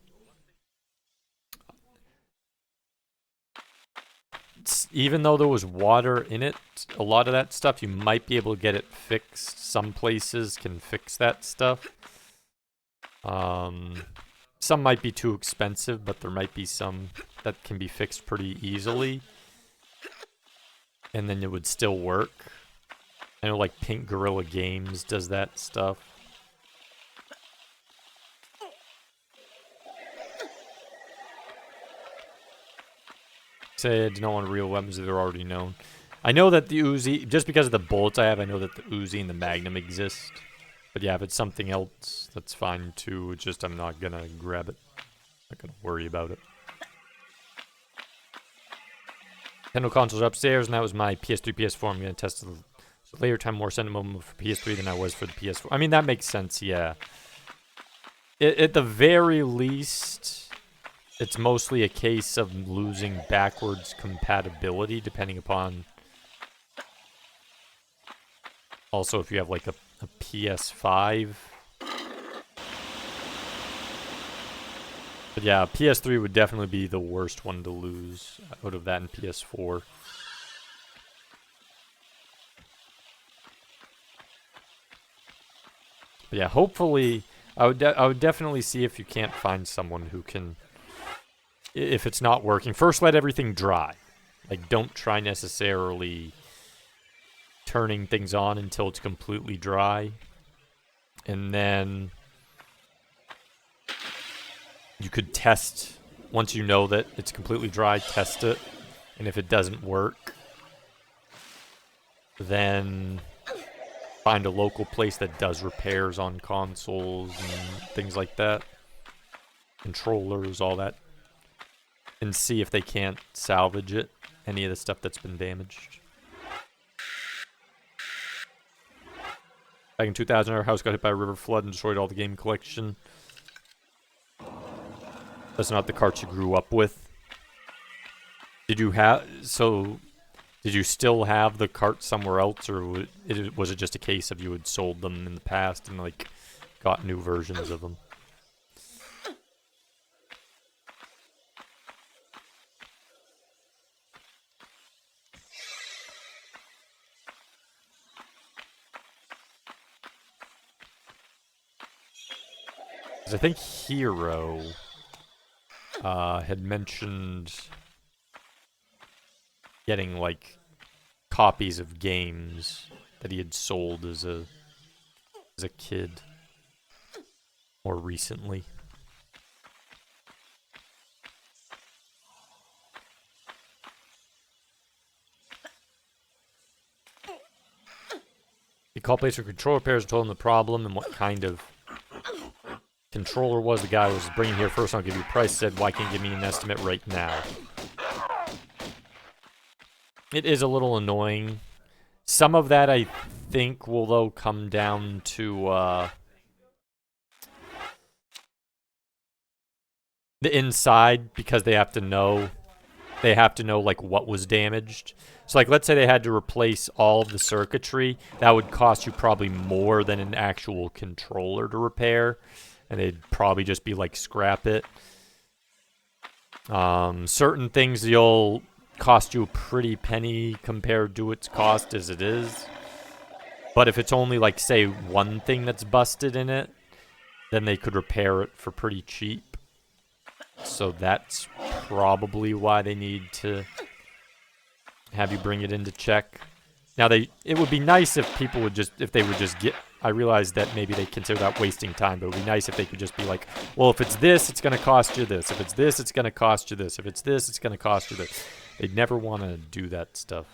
Even though there was water in it, a lot of that stuff, you might be able to get it fixed. Some places can fix that stuff. Some might be too expensive, but there might be some that can be fixed pretty easily. And then it would still work. I know like Pink Gorilla Games does that stuff. Say I do not want real weapons that are already known. I know that the Uzi, just because of the bullets I have, I know that the Uzi and the Magnum exist. But yeah, if it's something else, that's fine too. It's just I'm not gonna grab it. Not gonna worry about it. Nintendo consoles are upstairs, and that was my PS3, PS4. I'm gonna test the later time more sentimental for PS3 than I was for the PS4. I mean, that makes sense, yeah. At the very least... It's mostly a case of losing backwards compatibility, depending upon... Also, if you have, like, a PS5. But yeah, PS3 would definitely be the worst one to lose out of that and PS4. But yeah, hopefully... I would definitely see if you can't find someone who can... If it's not working, first let everything dry. Like, don't try necessarily turning things on until it's completely dry. And then you could test, once you know that it's completely dry, test it. And if it doesn't work, then find a local place that does repairs on consoles and things like that. Controllers, all that. And see if they can't salvage it, any of the stuff that's been damaged. Back in 2000, our house got hit by a river flood and destroyed all the game collection. That's not the carts you grew up with. Did you have... So, did you still have the cart somewhere else, or was it just a case of you had sold them in the past and, like, got new versions of them? 'Cause I think Hero had mentioned getting, like, copies of games that he had sold as a kid more recently. He called place for controller repairs and told him the problem and what kind of controller was. The guy was bringing here first. I'll give you a price. Said, why can't you give me an estimate right now? It is a little annoying. Some of that, I think, will, though, come down to the inside, because they have to know, like, what was damaged. So, like, let's say they had to replace all of the circuitry. That would cost you probably more than an actual controller to repair. And they'd probably just be like, scrap it. Certain things you'll cost you a pretty penny compared to its cost as it is. But if it's only, like, say, one thing that's busted in it, then they could repair it for pretty cheap. So that's probably why they need to have you bring it in to check. Now, it would be nice if people would just, if they would just get, I realize that maybe they consider that wasting time, but it would be nice if they could just be like, well, if it's this, it's going to cost you this. If it's this, it's going to cost you this. If it's this, it's going to cost you this. They'd never want to do that stuff.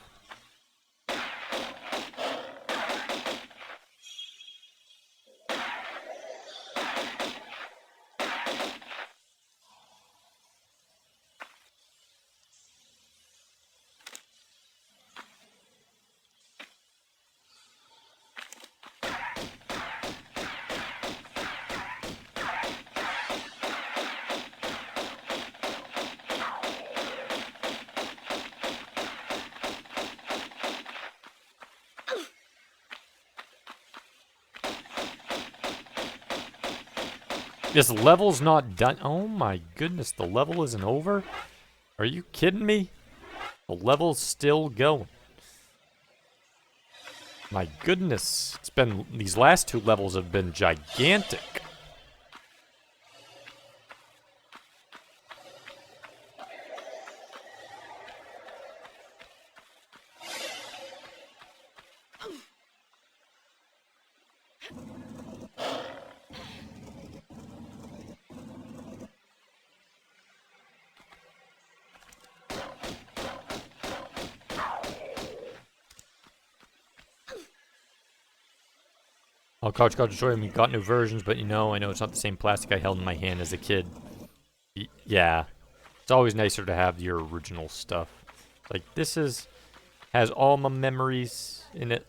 This level's not done. Oh my goodness, the level isn't over? Are you kidding me? The level's still going. My goodness, it's been, these last two levels have been gigantic. All cards got destroyed. We got new versions, but I know it's not the same plastic I held in my hand as a kid. Yeah. It's always nicer to have your original stuff. Like, this has all my memories in it.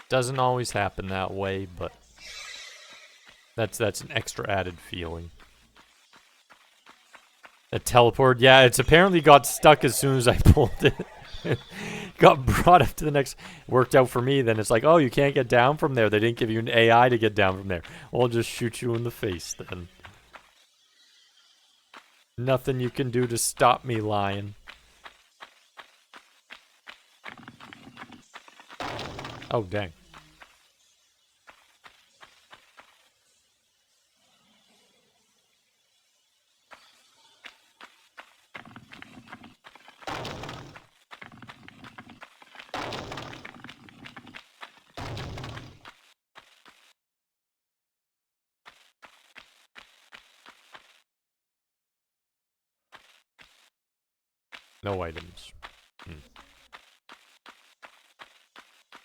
Doesn't always happen that way, but that's an extra added feeling. A teleport, yeah, it's apparently got stuck as soon as I pulled it. Got brought up to the next, worked out for me, then it's like, oh, you can't get down from there. They didn't give you an AI to get down from there. Well, I'll just shoot you in the face then. Nothing you can do to stop me, lion. Oh, dang. No items.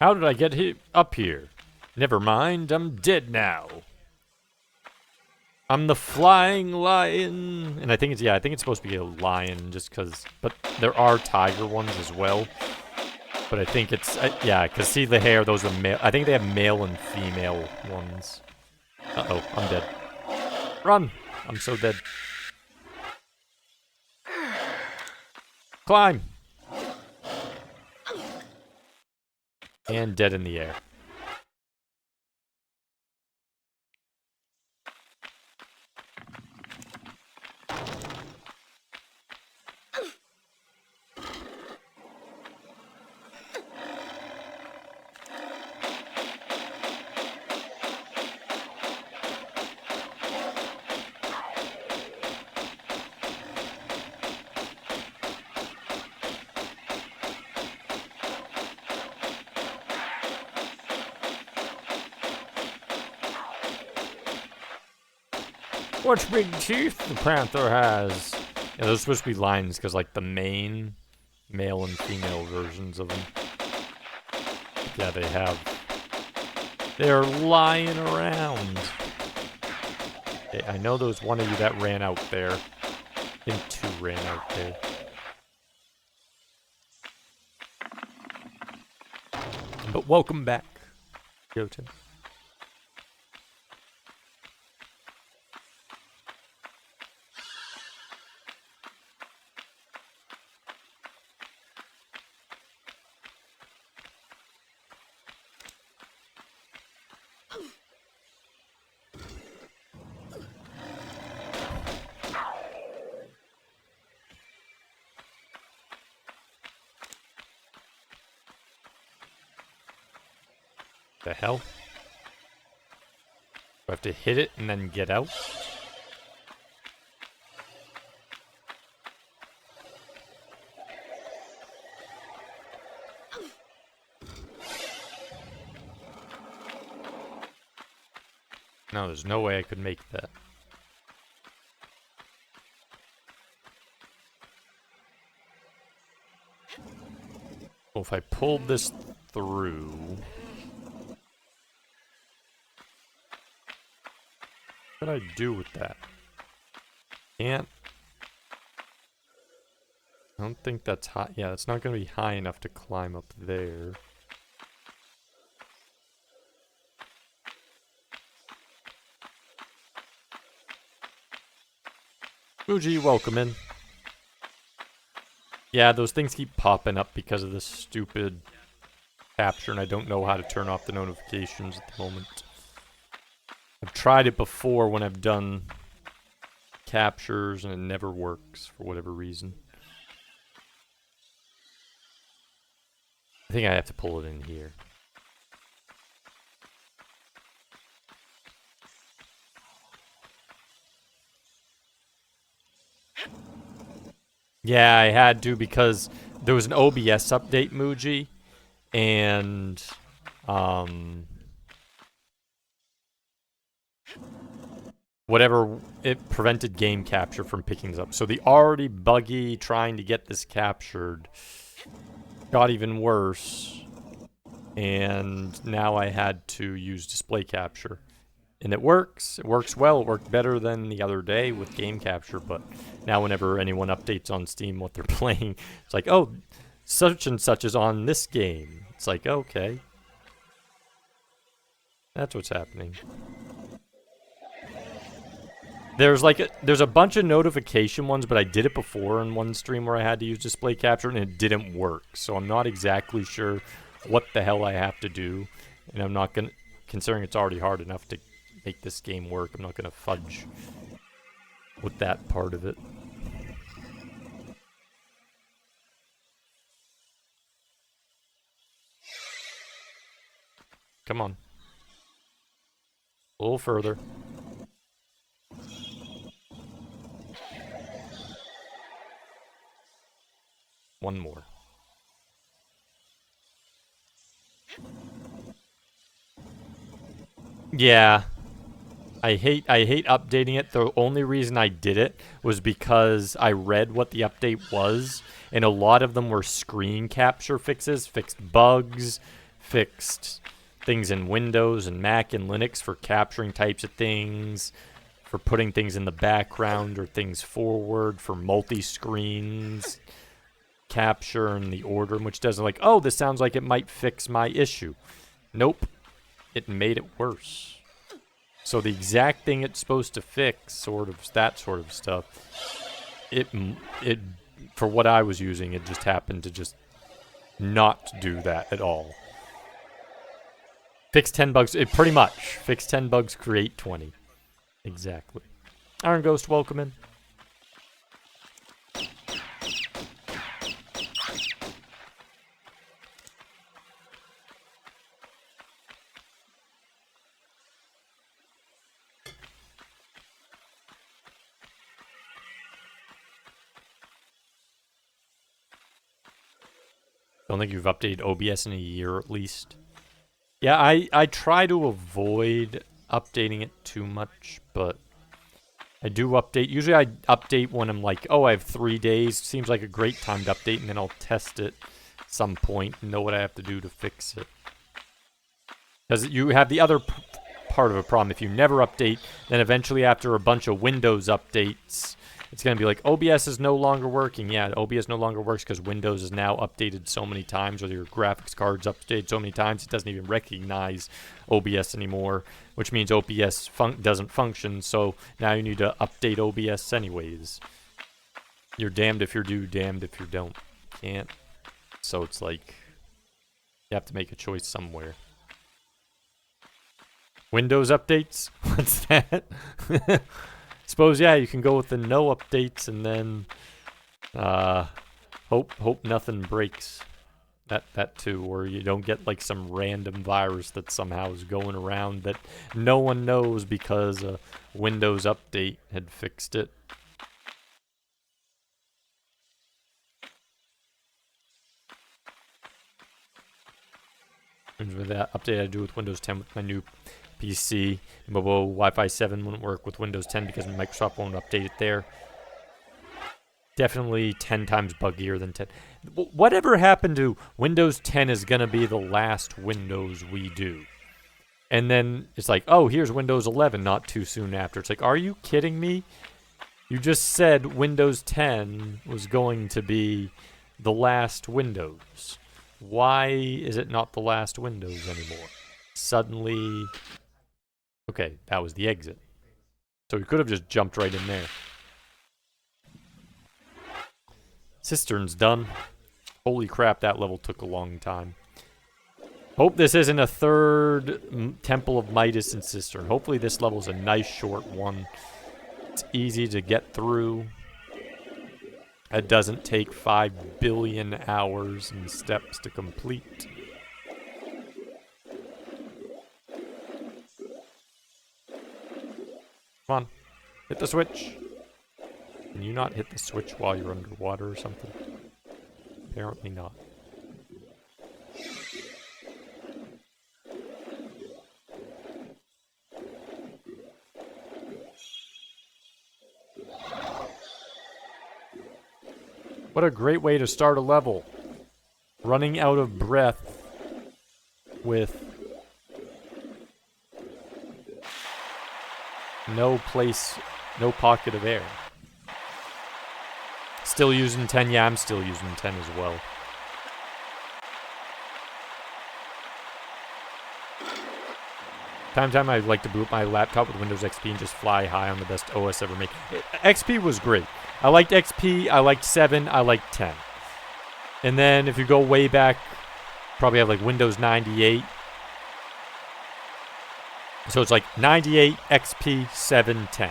How did I get up here? Never mind, I'm dead now. I'm the flying lion. And I think it's supposed to be a lion just because, but there are tiger ones as well. But I think it's, yeah, because see the hair, those are male. I think they have male and female ones. Uh-oh, I'm dead. Run! I'm so dead. Climb! And dead in the air. What big teeth the panther has. Yeah, those are supposed to be lines because, like, the main male and female versions of them. Yeah, they have. They're lying around. Okay, I know there was one of you that ran out there. I think two ran out there. But welcome back, Jotun. The hell? Do I have to hit it and then get out? No, there's no way I could make that. Well, if I pulled this through... What do I do with that? Can't. I don't think that's high. Yeah, it's not going to be high enough to climb up there. Muji, welcome in. Yeah, those things keep popping up because of this stupid capture, and I don't know how to turn off the notifications at the moment. I've tried it before when I've done captures, and it never works for whatever reason. I think I have to pull it in here. Yeah, I had to because there was an OBS update, Muji, and whatever, it prevented game capture from picking this up. So the already buggy trying to get this captured got even worse, and now I had to use display capture. And it works. It works well. It worked better than the other day with game capture, but now whenever anyone updates on Steam what they're playing, it's like, oh, such and such is on this game. It's like, okay. That's what's happening. There's a bunch of notification ones, but I did it before in one stream where I had to use display capture and it didn't work. So I'm not exactly sure what the hell I have to do. And I'm not going to, considering it's already hard enough to make this game work, I'm not going to fudge with that part of it. Come on. A little further. One more. Yeah. I hate updating it. The only reason I did it was because I read what the update was, and a lot of them were screen capture fixes, fixed bugs, fixed things in Windows and Mac and Linux for capturing types of things, for putting things in the background or things forward, for multi-screens capture in the order in which doesn't, like, oh, this sounds like it might fix my issue. Nope. It made it worse. So the exact thing it's supposed to fix, sort of, that sort of stuff, it for what I was using, it just happened to just not do that at all. Fix 10 bugs, it pretty much. Fix 10 bugs, create 20. Exactly. Iron Ghost, welcome in. Don't think you've updated OBS in a year at least. Yeah, I try to avoid updating it too much, but I do update. Usually I update when I'm like, oh, I have 3 days. Seems like a great time to update, and then I'll test it some point and know what I have to do to fix it. Because you have the other part of a problem. If you never update, then eventually after a bunch of Windows updates, it's going to be like, OBS is no longer working. Yeah, OBS no longer works because Windows is now updated so many times, or your graphics card's updated so many times, it doesn't even recognize OBS anymore, which means OBS doesn't function, so now you need to update OBS anyways. You're damned if you do, damned if you don't. Can't. So it's like, you have to make a choice somewhere. Windows updates? What's that? Suppose, yeah, you can go with the no updates and then hope nothing breaks. That too, or you don't get like some random virus that somehow is going around that no one knows because a Windows update had fixed it. And with that update I do with Windows 10 with my new PC, mobile Wi-Fi 7 wouldn't work with Windows 10 because Microsoft won't update it there. Definitely 10 times buggier than 10. Whatever happened to Windows 10 is going to be the last Windows we do. And then it's like, oh, here's Windows 11 not too soon after. It's like, are you kidding me? You just said Windows 10 was going to be the last Windows. Why is it not the last Windows anymore? Suddenly... Okay, that was the exit. So we could have just jumped right in there. Cistern's done. Holy crap, that level took a long time. Hope this isn't a third Temple of Midas and Cistern. Hopefully this level's a nice short one. It's easy to get through. It doesn't take 5 billion hours and steps to complete. Come on, hit the switch. Can you not hit the switch while you're underwater or something? Apparently not. What a great way to start a level. Running out of breath with no place, no pocket of air. Still using 10? Yeah, I'm still using 10 as well. Time to time, I like to boot up my laptop with Windows XP and just fly high on the best OS ever made. XP was great. I liked XP, I liked 7, I liked 10. And then if you go way back, probably have like Windows 98. So it's like 98, XP, 7, 10.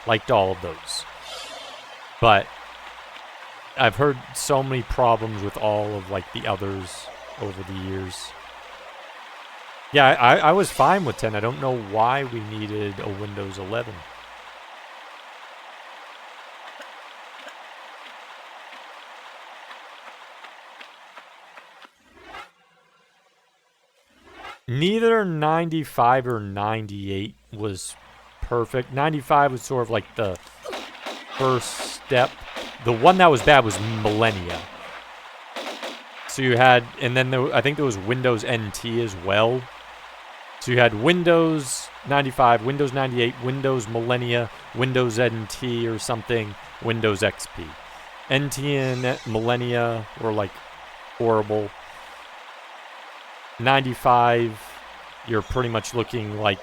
Liked all of those. But I've heard so many problems with all of like the others over the years. Yeah, I was fine with 10. I don't know why we needed a Windows 11. Neither 95 or 98 was perfect. 95 was sort of like the first step. The one that was bad was Millennia. So you had, and then I think there was Windows NT as well. So you had Windows 95, Windows 98, Windows Millennia, Windows NT or something, Windows XP. NT and Millennia were like horrible. 95, you're pretty much looking like...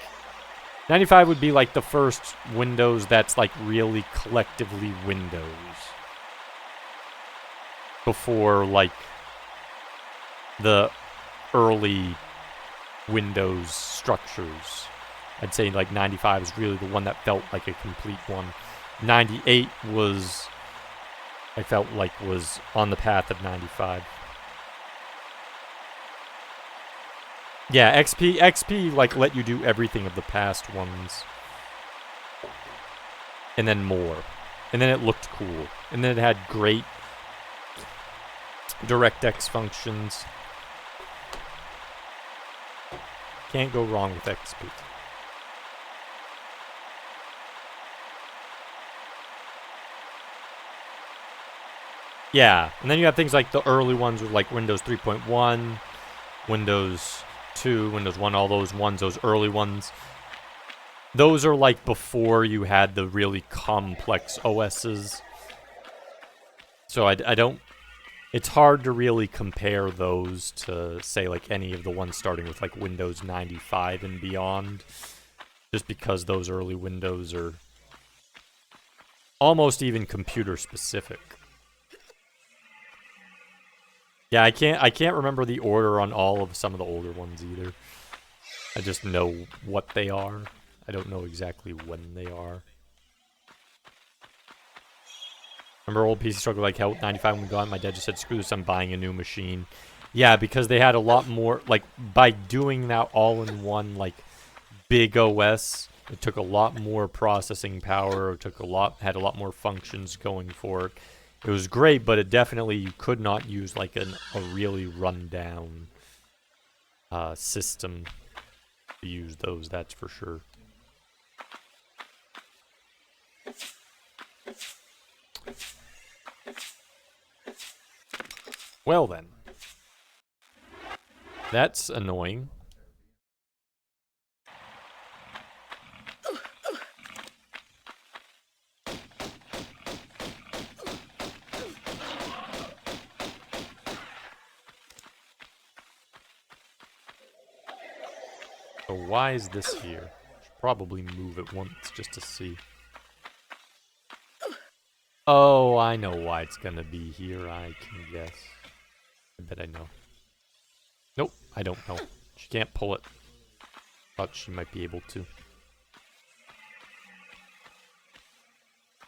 95 would be like the first Windows that's like really collectively Windows. Before like the early Windows structures. I'd say like 95 is really the one that felt like a complete one. 98 was, I felt like was on the path of 95. Yeah, XP like let you do everything of the past ones. And then more. And then it looked cool. And then it had great DirectX functions. Can't go wrong with XP. Yeah, and then you have things like the early ones with like Windows 3.1, Windows 2, Windows 1, all those ones, those early ones. Those are like before you had the really complex OSs. So I don't... It's hard to really compare those to, say, like any of the ones starting with like Windows 95 and beyond. Just because those early Windows are almost even computer specific. Yeah, I can't remember the order on all of some of the older ones either. I just know what they are. I don't know exactly when they are. Remember old PC struggle like hell with 95 when we got it? My dad just said, screw this, I'm buying a new machine. Yeah, because they had a lot more, like, by doing that all in one, like, big OS, it took a lot more processing power, it took had a lot more functions going for it. It was great, but it definitely, you could not use, like, a really run-down system to use those, that's for sure. Well then. That's annoying. So why is this here? Should probably move it once just to see. Oh, I know why it's gonna be here. I can guess. I bet I know. Nope, I don't know. She can't pull it. Thought she might be able to.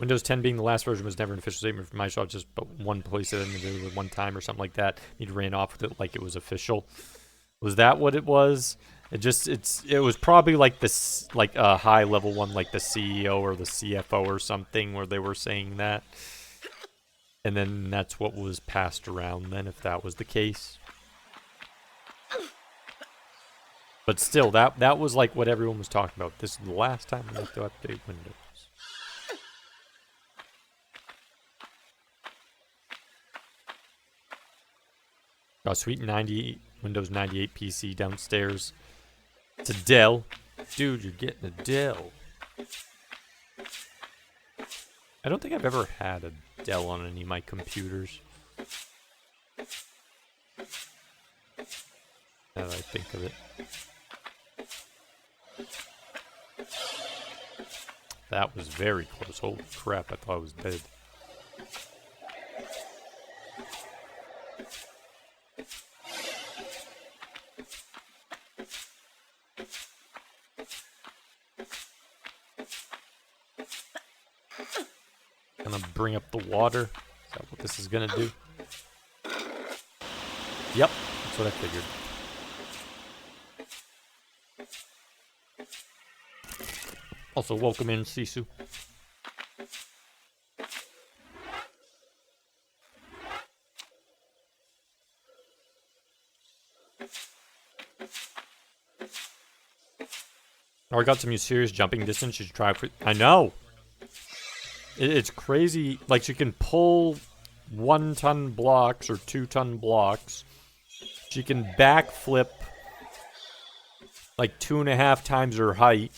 Windows 10 being the last version was never an official statement from Microsoft, just but one place it ended with one time or something like that. He ran off with it like it was official. Was that what it was? It was probably like this, like a high level one, like the CEO or the CFO or something, where they were saying that. And then that's what was passed around then, if that was the case. But still, that was like what everyone was talking about. This is the last time we have to update Windows. Got a sweet Windows 98 PC downstairs. It's a Dell. Dude, you're getting a Dell. I don't think I've ever had a Dell on any of my computers. Now that I think of it. That was very close. Holy crap, I thought I was dead. Gonna bring up the water. Is that what this is gonna do? Yep, that's what I figured. Also, welcome in, Sisu. Oh, I got some serious jumping distance. You should try for. I know. It's crazy. Like, she can pull 1-ton blocks or 2-ton blocks. She can backflip like 2.5 times her height.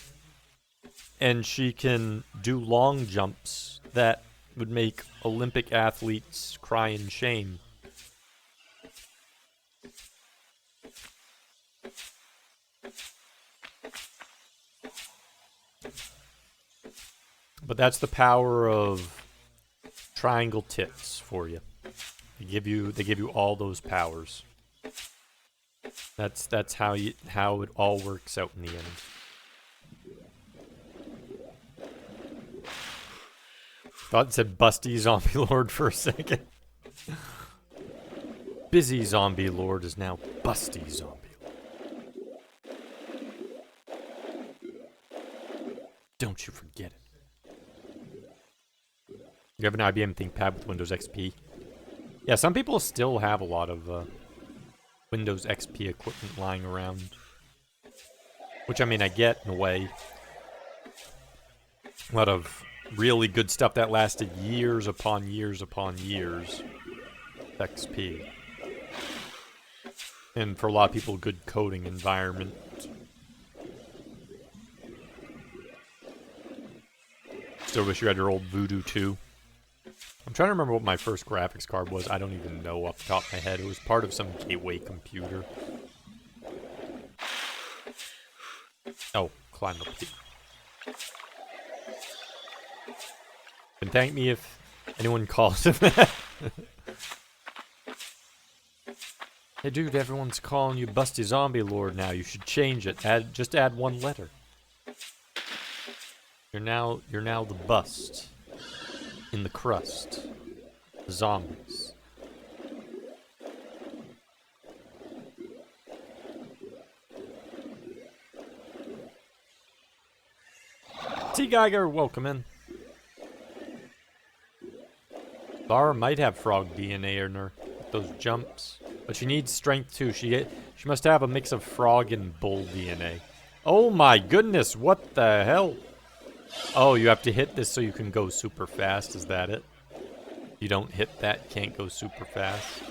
And she can do long jumps that would make Olympic athletes cry in shame. But that's the power of triangle tits for you. They give you all those powers. That's how it all works out in the end. Thought it said Busty Zombie Lord for a second. Busy Zombie Lord is now Busty Zombie Lord. Don't you forget it. You have an IBM ThinkPad with Windows XP. Yeah, some people still have a lot of Windows XP equipment lying around. Which, I mean, I get in a way. A lot of really good stuff that lasted years upon years upon years. XP. And for a lot of people, good coding environment. Still wish you had your old Voodoo 2. I'm trying to remember what my first graphics card was. I don't even know off the top of my head. It was part of some gateway computer. Oh, climb up here. And thank me if anyone calls him that. Hey dude, everyone's calling you Busty Zombie Lord now. You should change it. Just add one letter. You're now the bust. In the crust. The zombies. T Geiger, welcome in. Lara might have frog DNA in her with those jumps. But she needs strength too. She must have a mix of frog and bull DNA. Oh my goodness, what the hell? Oh, you have to hit this so you can go super fast, is that it? You don't hit that, can't go super fast.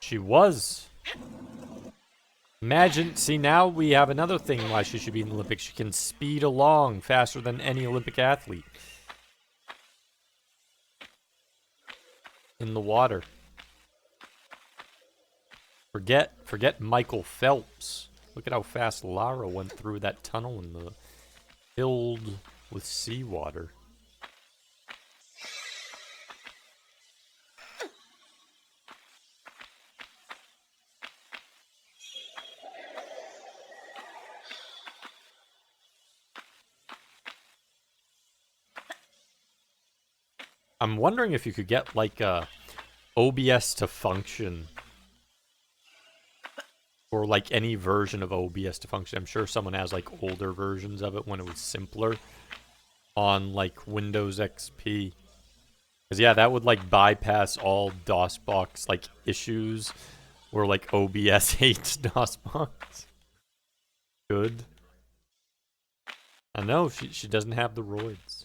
She was. Imagine, see now we have another thing why she should be in the Olympics. She can speed along faster than any Olympic athlete. In the water. Forget Michael Phelps. Look at how fast Lara went through that tunnel in the filled with seawater. I'm wondering if you could get like a OBS to function, or like any version of OBS to function. I'm sure someone has like older versions of it when it was simpler on like Windows XP. Because yeah, that would like bypass all DOSBox like issues where like OBS hates DOSBox. Good. I know she doesn't have the roids.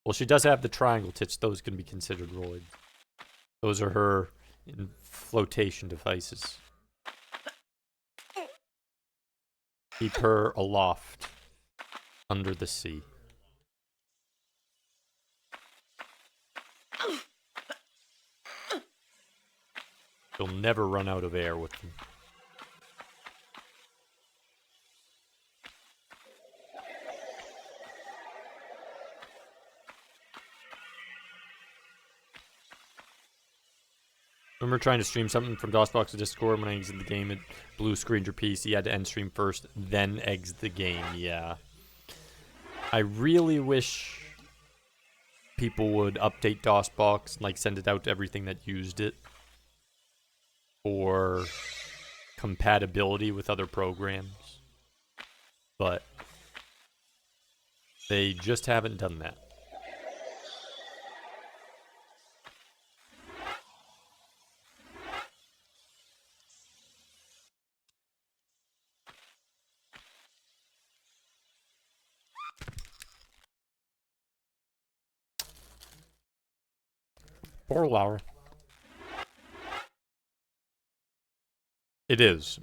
Well, she does have the triangle tits. Those can be considered roids. Those are her flotation devices. Keep her aloft under the sea. She'll never run out of air with them. Remember trying to stream something from DOSBox to Discord when I exited the game, it blue screened your PC, you had to end stream first, then exit the game, yeah. I really wish people would update DOSBox and like send it out to everything that used it for compatibility with other programs. But they just haven't done that. Poor Laura. It is.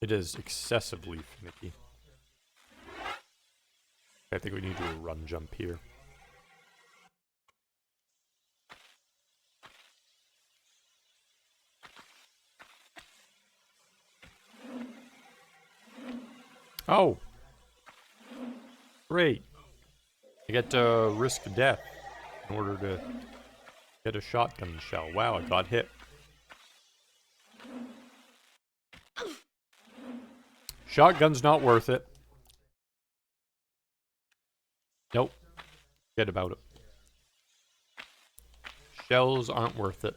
It is excessively finicky. I think we need to do a run jump here. Oh! Great. I get to risk death in order to get a shotgun shell. Wow, I got hit. Shotgun's not worth it. Nope. Forget about it. Shells aren't worth it.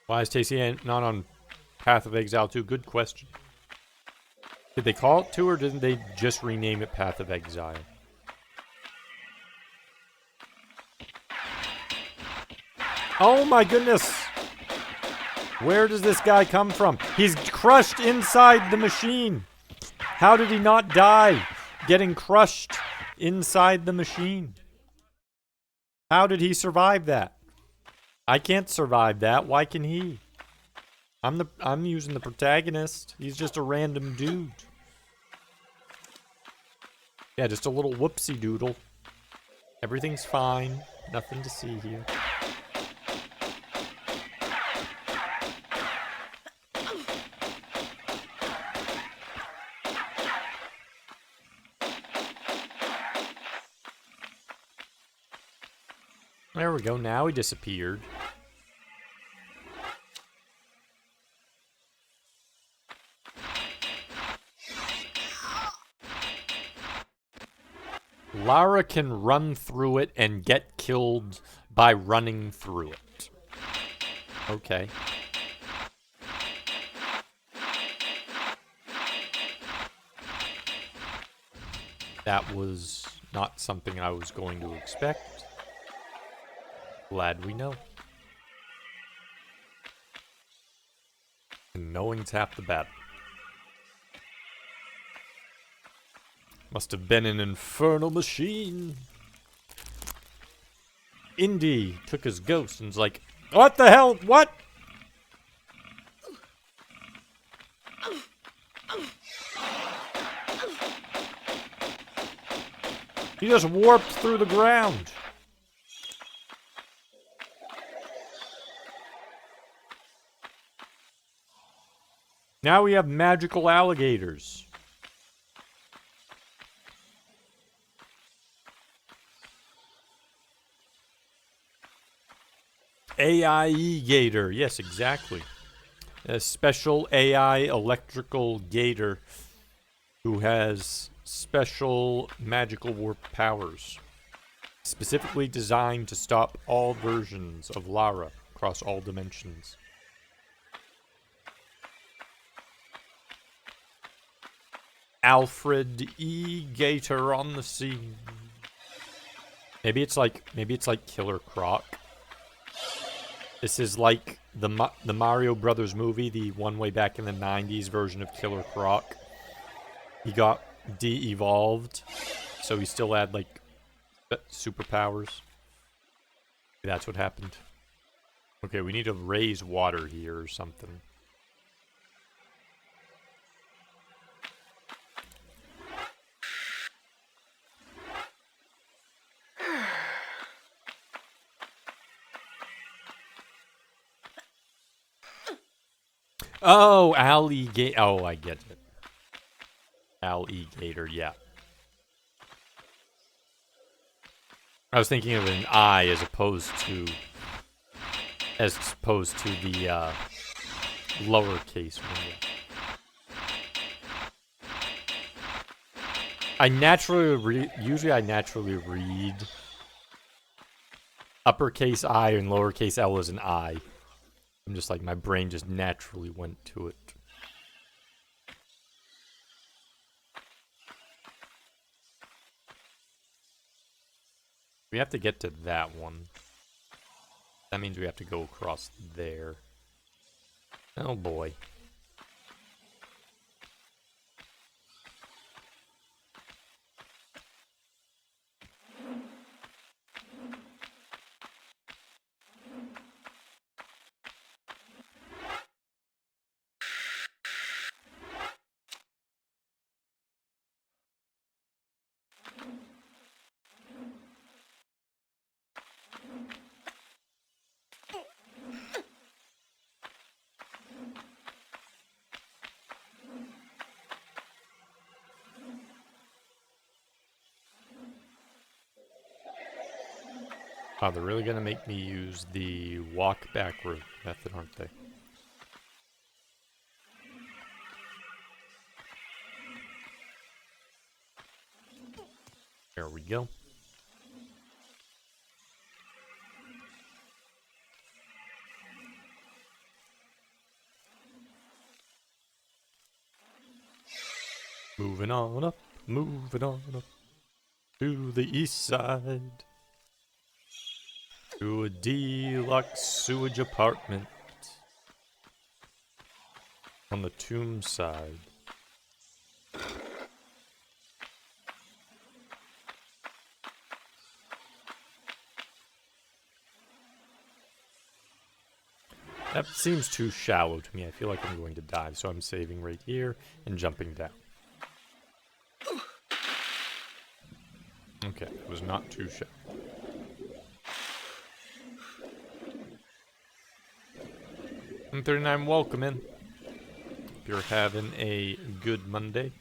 Why is Tasty not on Path of Exile 2? Good question. Did they call it 2 or didn't they just rename it Path of Exile? Oh my goodness! Where does this guy come from? He's crushed inside the machine! How did he not die getting crushed inside the machine? How did he survive that? I can't survive that. Why can he? I'm using the protagonist. He's just a random dude. Yeah, just a little whoopsie doodle. Everything's fine. Nothing to see here. There we go. Now he disappeared. Lara can run through it and get killed by running through it. Okay. That was not something I was going to expect. Glad we know. And knowing's half the battle. Must have been an infernal machine. Indy took his ghost and was like, what the hell? What? He just warped through the ground. Now we have magical alligators. AIE gator. Yes, exactly. A special AI electrical gator who has special magical warp powers. Specifically designed to stop all versions of Lara across all dimensions. Alfred E. Gator on the scene. Maybe it's like Killer Croc. This is like the Mario Brothers movie, the one way back in the 90s version of Killer Croc. He got de-evolved, so he still had like superpowers. That's what happened. Okay, we need to raise water here or something. Oh, alligator. Oh, I get it. Alligator, yeah. I was thinking of an I as opposed to the lowercase one. Usually I naturally read uppercase I and lowercase L as an I. I'm just like, my brain just naturally went to it. We have to get to that one. That means we have to go across there. Oh boy. Wow, they're really gonna make me use the walk backward method, aren't they? There we go. Moving on up to the east side. To a deluxe sewage apartment on the tomb side. That seems too shallow to me. I feel like I'm going to dive, so I'm saving right here and jumping down. Okay, it was not too shallow. M39, welcome in. Hope you're having a good Monday.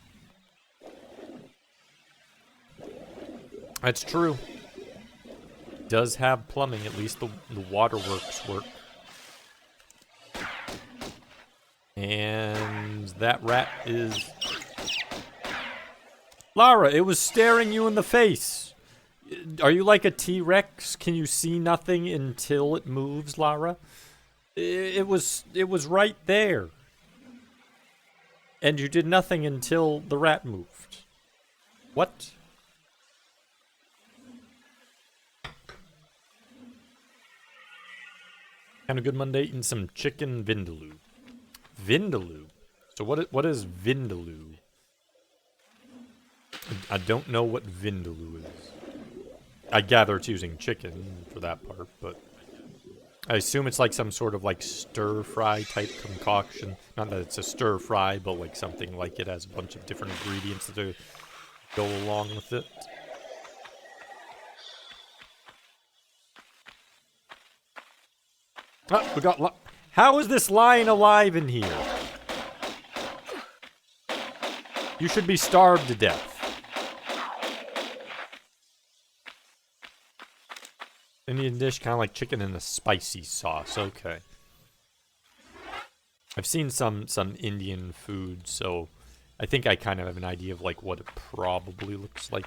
That's true. It does have plumbing, at least the waterworks work. And that rat is... Lara, it was staring you in the face. Are you like a T-Rex? Can you see nothing until it moves, Lara? It was right there. And you did nothing until the rat moved. What? Kind of good Monday, eating some chicken vindaloo. Vindaloo? So what is vindaloo? I don't know what vindaloo is. I gather it's using chicken for that part, but I assume it's like some sort of like stir-fry type concoction. Not that it's a stir-fry, but like something like it has a bunch of different ingredients that go along with it. Oh, we got... How is this lion alive in here? You should be starved to death. Indian dish, kind of like chicken in a spicy sauce. Okay. I've seen some Indian food, so I think I kind of have an idea of like what it probably looks like.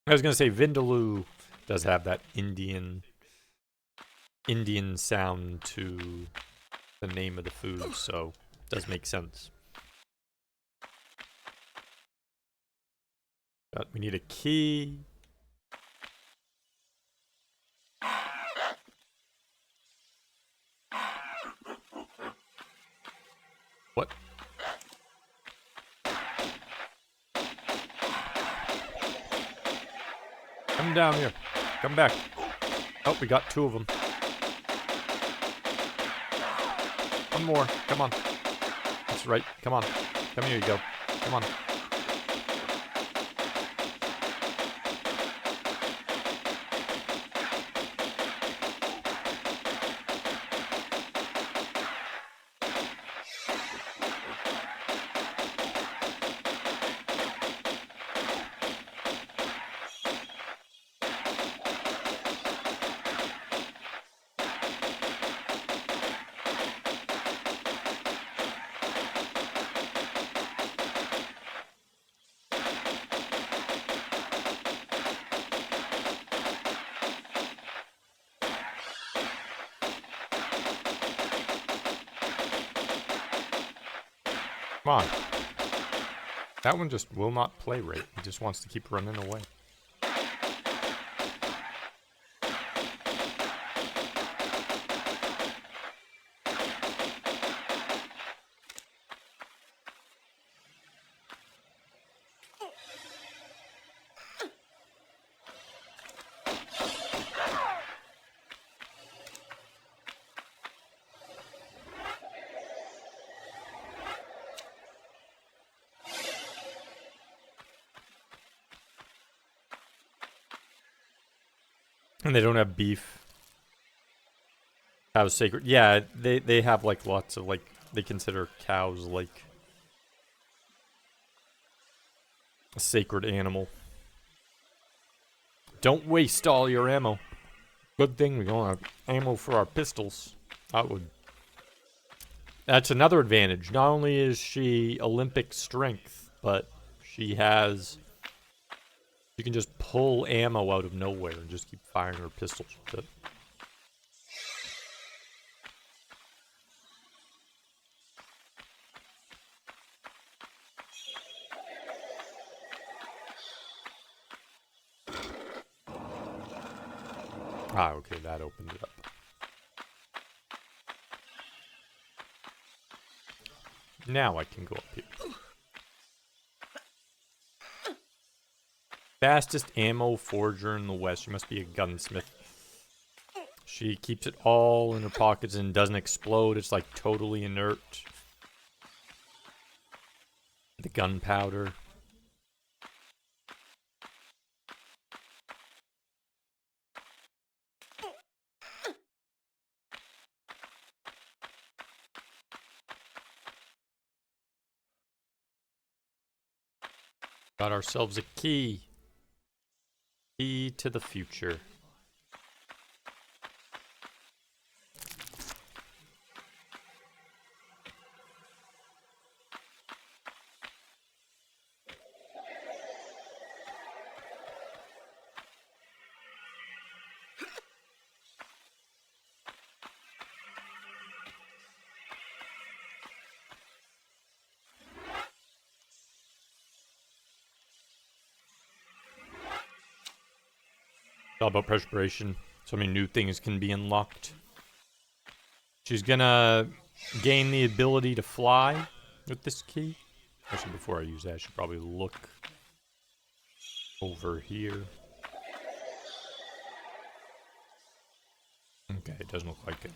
I was gonna say Vindaloo does have that Indian sound to the name of the food, so it does make sense. But we need a key. What? Come down here. Come back. Oh, we got two of them. One more. Come on. That's right. Come on. Come here you go. Come on. Come on. That one just will not play right. He just wants to keep running away. And they don't have beef. Cows sacred. Yeah, they have like lots of like, they consider cows like a sacred animal. Don't waste all your ammo. Good thing we don't have ammo for our pistols. That's another advantage. Not only is she Olympic strength, but she has... You can just pull ammo out of nowhere and just keep firing her pistols with it. Ah, okay, that opened it up. Now I can go up here. Fastest ammo forger in the West. She must be a gunsmith. She keeps it all in her pockets and doesn't explode. It's like totally inert. The gunpowder. Got ourselves a key. Key to the future. It's all about perspiration. So many new things can be unlocked. She's gonna gain the ability to fly with this key. Actually, before I use that, I should probably look over here. Okay, it doesn't look like it.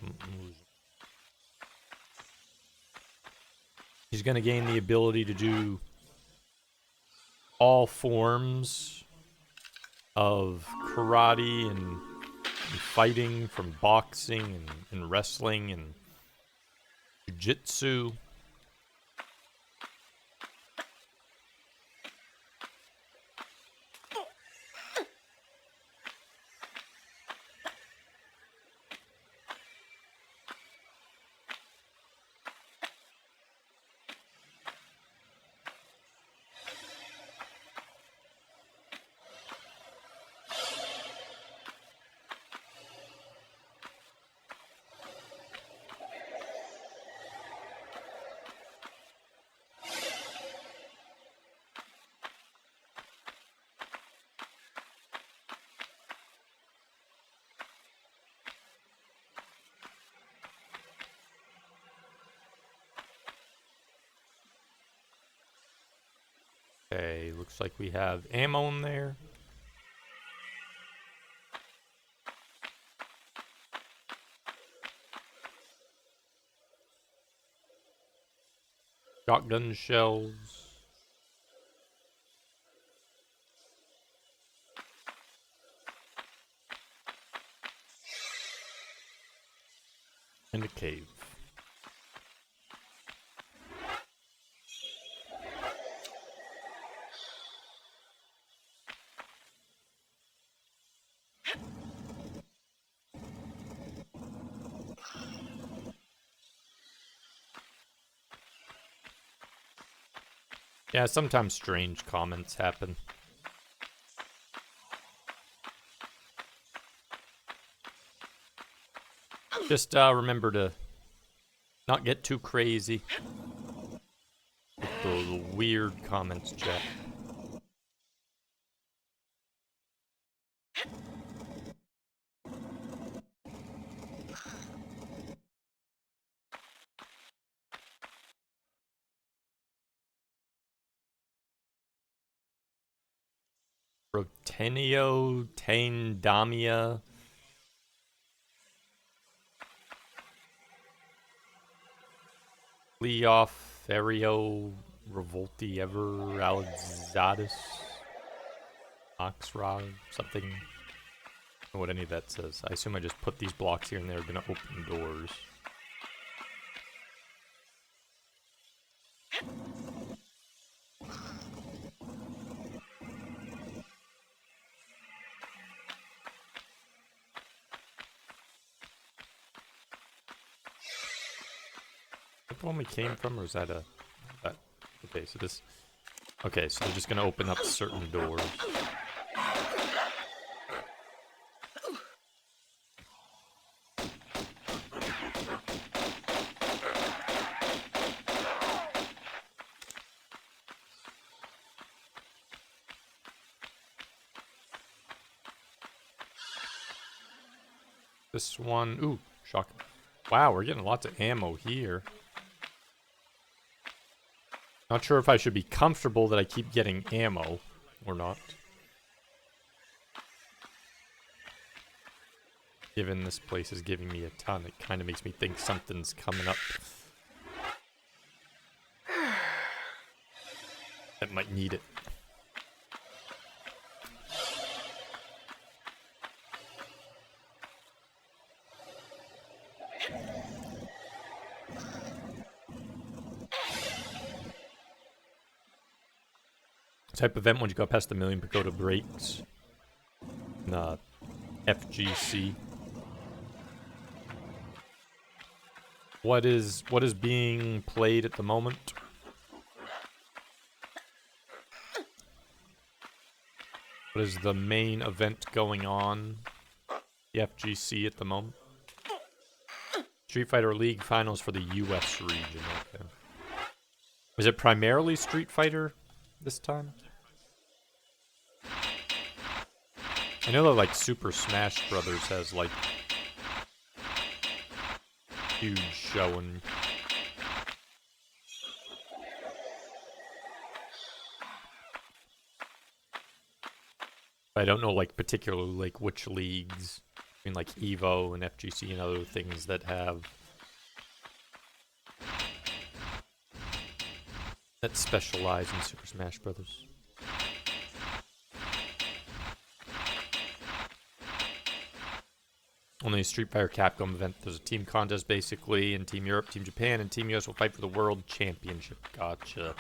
He's gonna gain the ability to do all forms of karate and fighting, from boxing and wrestling and jiu-jitsu. Okay, looks like we have ammo in there. Shotgun shells. And a cave. Yeah, sometimes strange comments happen. Just remember to not get too crazy with the weird comments, chat. Rotenio, Taindamia. Leoff, Ferio, Revolti, Ever, Alexadis, Oxrog, something. I don't know what any of that says. I assume I just put these blocks here and they're gonna open doors. Is that the one we came from, or is that a... okay, so this... okay, so they're just gonna open up certain doors. This one, ooh, shock. Wow, we're getting lots of ammo here. Not sure if I should be comfortable that I keep getting ammo or not. Given this place is giving me a ton, it kind of makes me think something's coming up that might need it. Type event when you go past the million pagoda breaks. FGC. What is being played at the moment? What is the main event going on? The FGC at the moment. Street Fighter League finals for the US region. Okay. Is it primarily Street Fighter this time? I know that like Super Smash Brothers has like huge showing. I don't know like particularly like which leagues. I mean like Evo and FGC and other things that have that specialize in Super Smash Brothers. Only a Street Fighter Capcom event. There's a team contest basically, and Team Europe, Team Japan, and Team US will fight for the World Championship. Gotcha.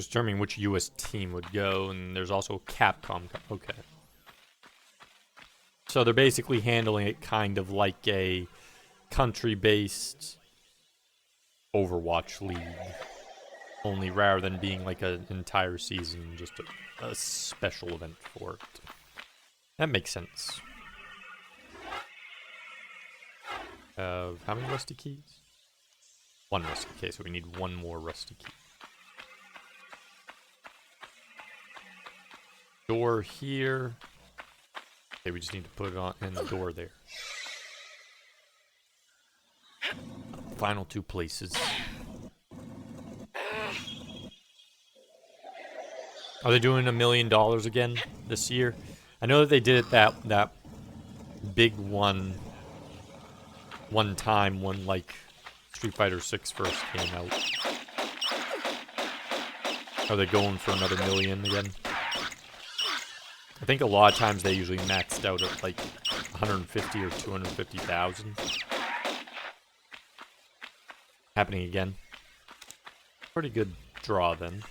Determining which US team would go, and there's also Capcom. Okay. So they're basically handling it kind of like a country-based Overwatch league. Only rather than being like an entire season, just a special event for it. That makes sense. How many rusty keys? One rusty key, so we need one more rusty key. Door here. Okay, we just need to put it on in the door there. Final two places. Are they doing $1 million again this year? I know that they did it that big one time when like Street Fighter 6 first came out. Are they going for another $1 million again? I think a lot of times they usually maxed out at like 150 or 250,000. Happening again. Pretty good draw then.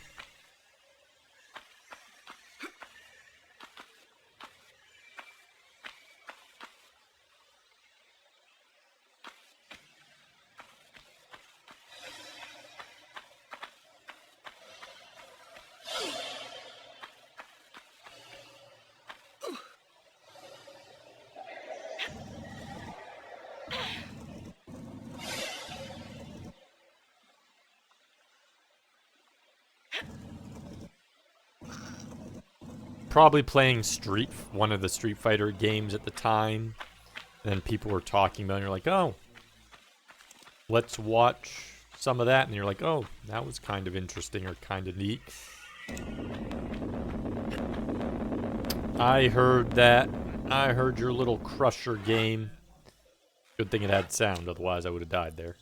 Probably playing one of the Street Fighter games at the time. And then people were talking about it, and you're like, oh, let's watch some of that. And you're like, oh, that was kind of interesting or kind of neat. I heard that. I heard your little Crusher game. Good thing it had sound, otherwise I would have died there.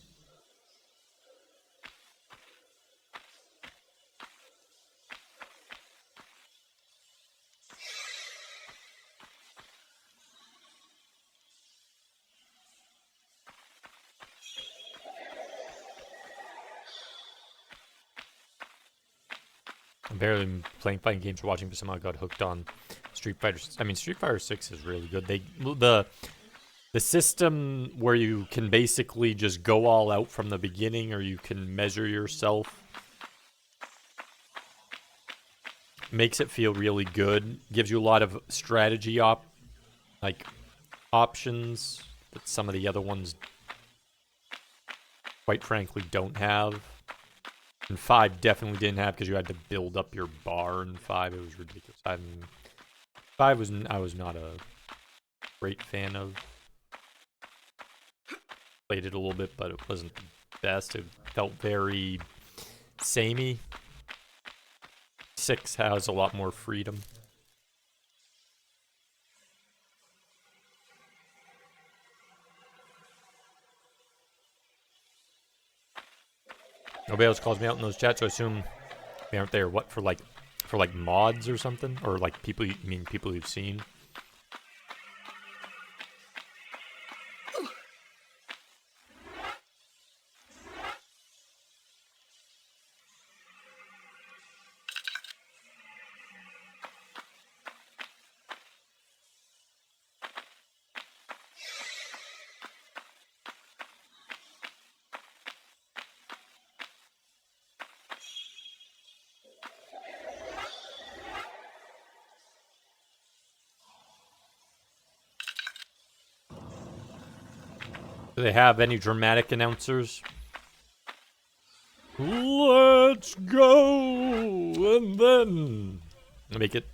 I'm barely playing fighting games or watching, but somehow got hooked on Street Fighter. I mean, Street Fighter 6 is really good. The system where you can basically just go all out from the beginning, or you can measure yourself makes it feel really good. Gives you a lot of strategy options that some of the other ones, quite frankly, don't have. And 5 definitely didn't have because you had to build up your bar in 5. It was ridiculous. I mean, 5 I was not a great fan of. Played it a little bit, but it wasn't the best. It felt very samey. 6 has a lot more freedom. Nobody else calls me out in those chats, so I assume they aren't there. What, for like mods or something, or like people? You mean people you've seen? Do they have any dramatic announcers? Let's go! And then make it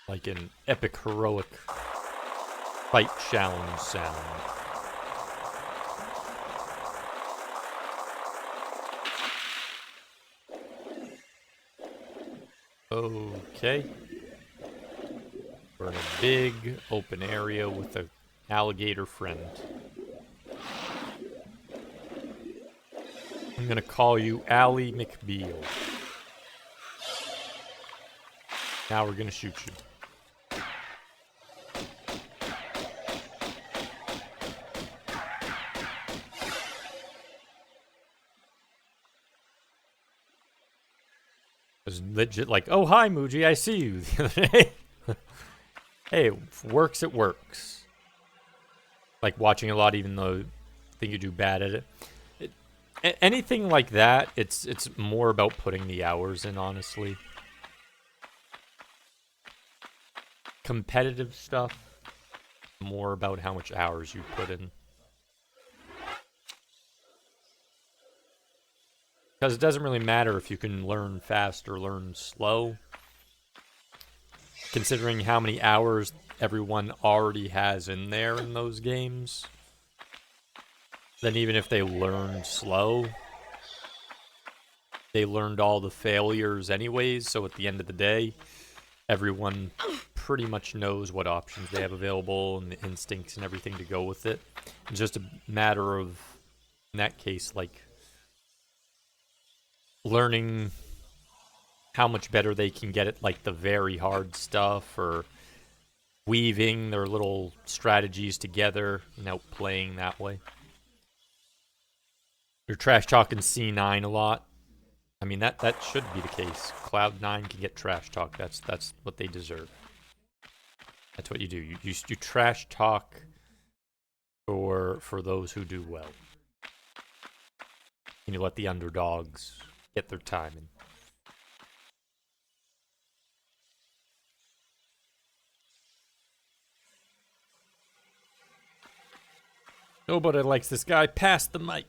like an epic, heroic fight challenge sound. Okay. We're in a big open area with an alligator friend. I'm gonna call you Allie McBeal. Now we're gonna shoot you. It was legit like, oh hi Muji, I see you the other day. Hey, it works, it works. Like watching a lot even though I think you do bad at it. Anything like that, it's more about putting the hours in, honestly. Competitive stuff, more about how much hours you put in. Because it doesn't really matter if you can learn fast or learn slow. Considering how many hours everyone already has in there in those games. Then even if they learned slow, they learned all the failures anyways, so at the end of the day, everyone pretty much knows what options they have available and the instincts and everything to go with it. It's just a matter of, in that case, like, learning how much better they can get at, like, the very hard stuff, or weaving their little strategies together and outplaying that way. You're trash talking C9 a lot. I mean, that should be the case. Cloud9 can get trash talk. That's what they deserve. That's what you do. You trash talk for those who do well. And you let the underdogs get their time in. Nobody likes this guy. Pass the mic.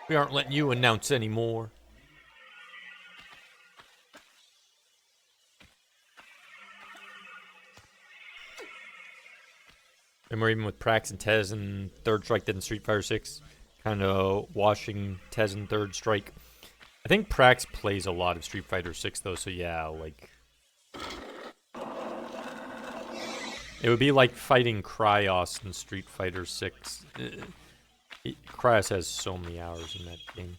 We aren't letting you announce anymore. Remember, even with Prax and Tez and Third Strike did in Street Fighter 6, kind of washing Tez and Third Strike. I think Prax plays a lot of Street Fighter 6 though, so yeah, like, it would be like fighting Cryos in Street Fighter 6. Cryos has so many hours in that game.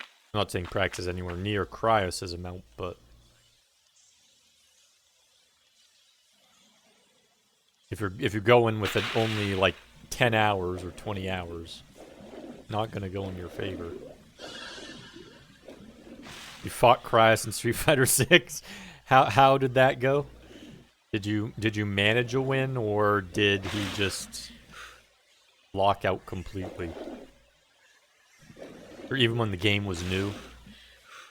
I'm not saying Prax is anywhere near Cryos' amount, but if you're going with it only like 10 hours or 20 hours, not gonna go in your favor. You fought Cryos in Street Fighter 6. How did that go? Did you manage a win, or did he just lock out completely? Or even when the game was new.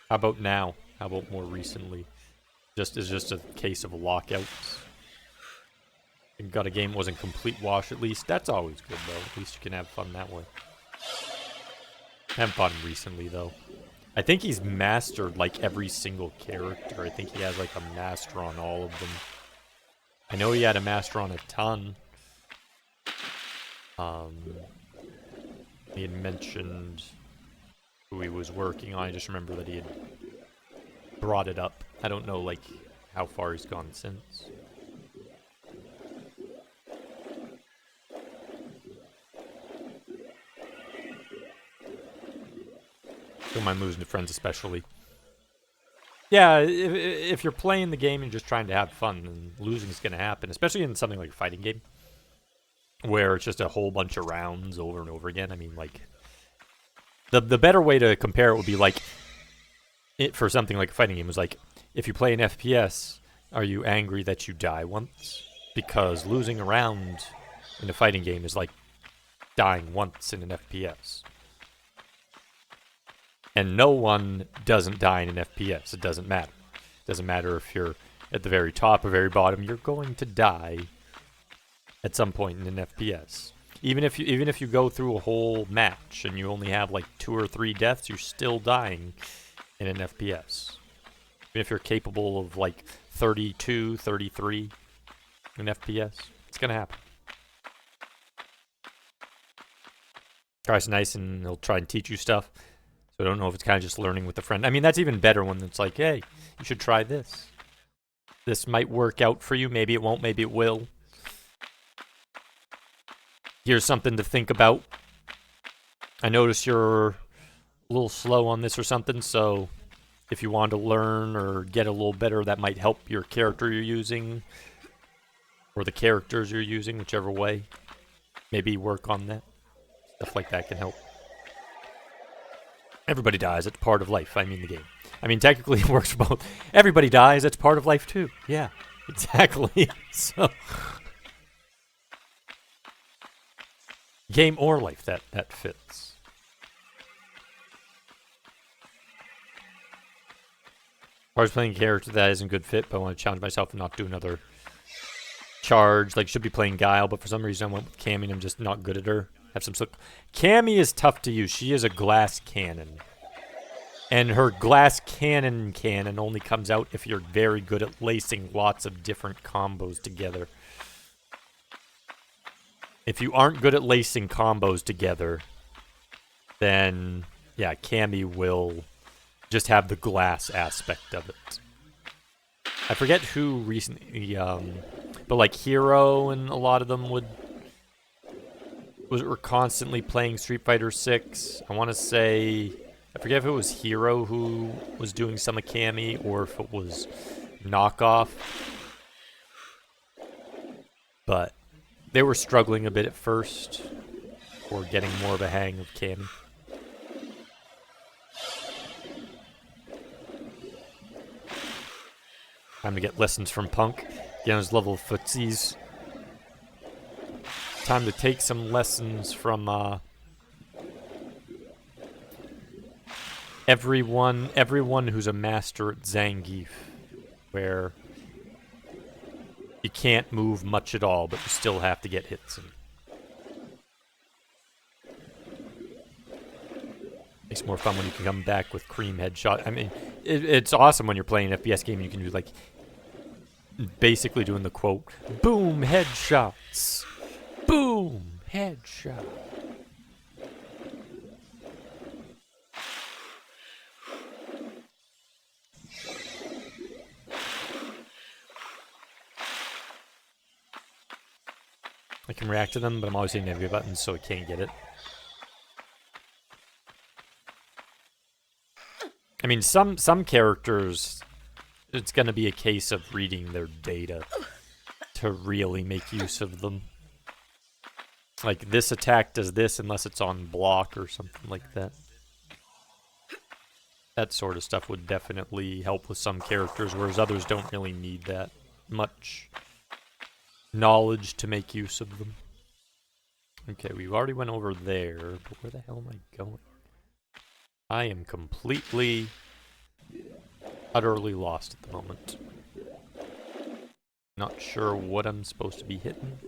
How about now? How about more recently? It's just a case of lockouts. You got a game that wasn't complete wash at least. That's always good though. At least you can have fun that way. I haven't fought him recently though. I think he's mastered like every single character. I think he has like a master on all of them. I know he had a master on a ton. He had mentioned who he was working on. I just remember that he had brought it up. I don't know like how far he's gone since. Don't mind losing to friends especially. Yeah, if you're playing the game and just trying to have fun, then losing is going to happen, especially in something like a fighting game, where it's just a whole bunch of rounds over and over again. I mean, like, the better way to compare it would be like, for something like a fighting game, was like, if you play an FPS, are you angry that you die once? Because losing a round in a fighting game is like dying once in an FPS. And no one doesn't die in an FPS. It doesn't matter. It doesn't matter if you're at the very top or very bottom. You're going to die at some point in an FPS. Even if you go through a whole match and you only have like 2 or 3 deaths, you're still dying in an FPS. Even if you're capable of like 32, 33 in FPS, it's gonna happen. Guy's nice and he'll try and teach you stuff. So I don't know if it's kind of just learning with a friend. I mean, that's even better when it's like, hey, you should try this. This might work out for you. Maybe it won't. Maybe it will. Here's something to think about. I notice you're a little slow on this or something, so if you want to learn or get a little better, that might help your character you're using or the characters you're using, whichever way. Maybe work on that. Stuff like that can help. Everybody dies. It's part of life. I mean, the game. I mean, technically it works for both. Everybody dies. It's part of life, too. Yeah, exactly. So, game or life, that fits. I was playing a character that isn't a good fit, but I want to challenge myself and not do another charge. Like, should be playing Guile, but for some reason I went with Cammy and I'm just not good at her. Have some Cammy is tough to use. She is a glass cannon. And her glass cannon only comes out if you're very good at lacing lots of different combos together. If you aren't good at lacing combos together, then yeah, Cammy will just have the glass aspect of it. I forget who recently, but like Hero and a lot of them were constantly playing Street Fighter 6. I want to say, I forget if it was Hero who was doing some of Cammy or if it was Knockoff. But they were struggling a bit at first or getting more of a hang of Cammy. Time to get lessons from Punk. Get on his level of footsies. Time to take some lessons from everyone who's a master at Zangief, where you can't move much at all, but you still have to get hits in. Makes more fun when you can come back with cream headshot. I mean, it's awesome when you're playing an FPS game and you can do like basically doing the quote, boom, headshots. Boom! Headshot. I can react to them, but I'm always hitting every button, so I can't get it. I mean, some characters, it's going to be a case of reading their data to really make use of them. Like, this attack does this unless it's on block or something like that. That sort of stuff would definitely help with some characters, whereas others don't really need that much knowledge to make use of them. Okay, we already went over there, but where the hell am I going? I am completely, utterly lost at the moment. Not sure what I'm supposed to be hitting.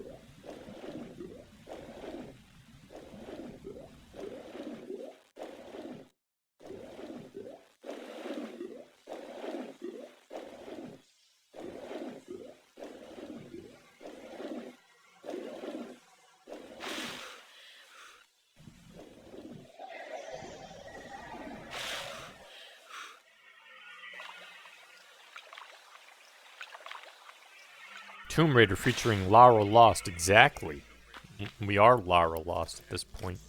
Tomb Raider featuring Lara Lost, exactly. We are Lara Lost at this point.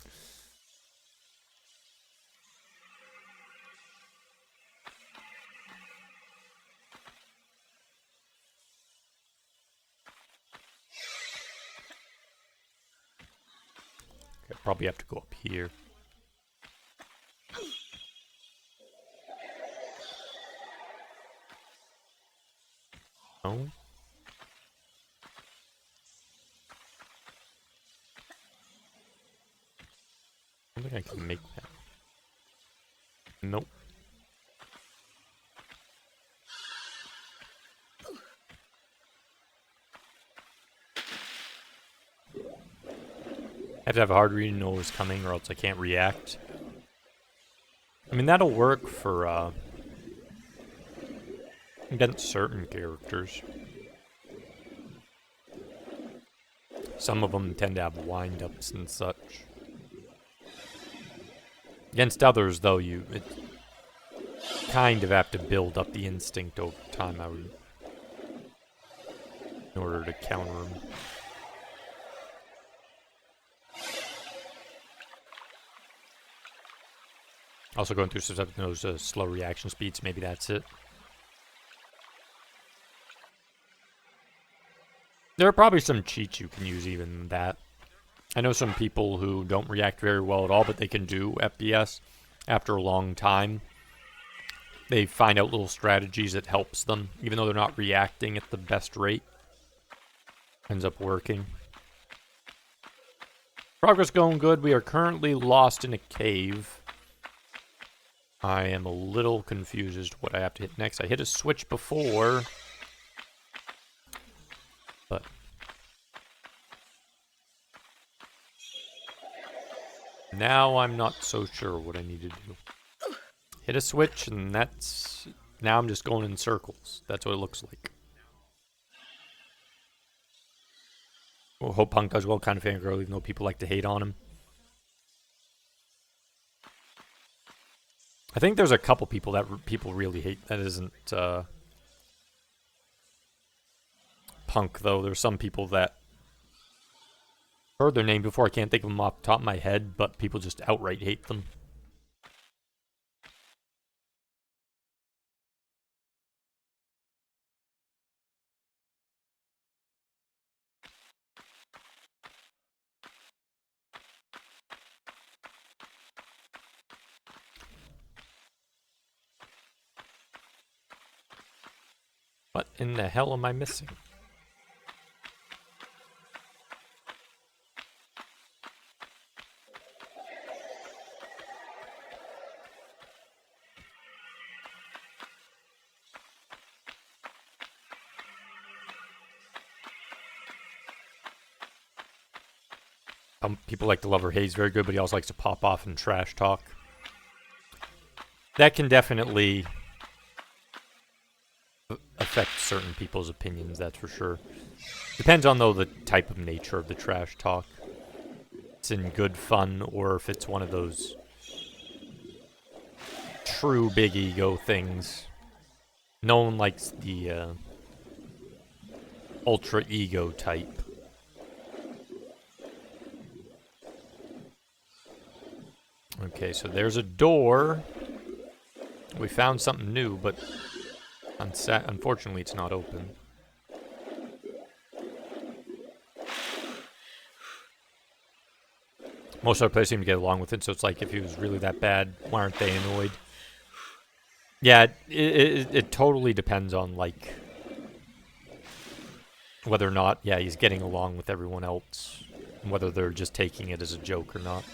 Okay, probably have to go up here. No? I don't think I can make that. Nope. I have to have a hard read to know what's coming or else I can't react. I mean, that'll work for, against certain characters. Some of them tend to have wind-ups and such. Against others, though, you kind of have to build up the instinct over time, I would, in order to counter them. Also going through some of those slow reaction speeds, maybe that's it. There are probably some cheats you can use even that. I know some people who don't react very well at all, but they can do FPS after a long time. They find out little strategies that helps them, even though they're not reacting at the best rate. Ends up working. Progress going good. We are currently lost in a cave. I am a little confused as to what I have to hit next. I hit a switch before, but now I'm not so sure what I need to do. Hit a switch, and that's... Now I'm just going in circles. That's what it looks like. Well, hope Punk does well, kind of fangirl, even though people like to hate on him. I think there's a couple people that people really hate. That isn't Punk, though. There's some people that heard their name before. I can't think of them off the top of my head, but people just outright hate them. What in the hell am I missing? People like to love her. Hayes very good, but he also likes to pop off and trash talk. That can definitely affect certain people's opinions, that's for sure. Depends on, though, the type of nature of the trash talk. It's in good fun, or if it's one of those true big ego things. No one likes the ultra ego type. Okay, so there's a door. We found something new, but unfortunately it's not open. Most other players seem to get along with it, so it's like if he was really that bad, why aren't they annoyed? Yeah, it totally depends on, like, whether or not, yeah, he's getting along with everyone else, and whether they're just taking it as a joke or not.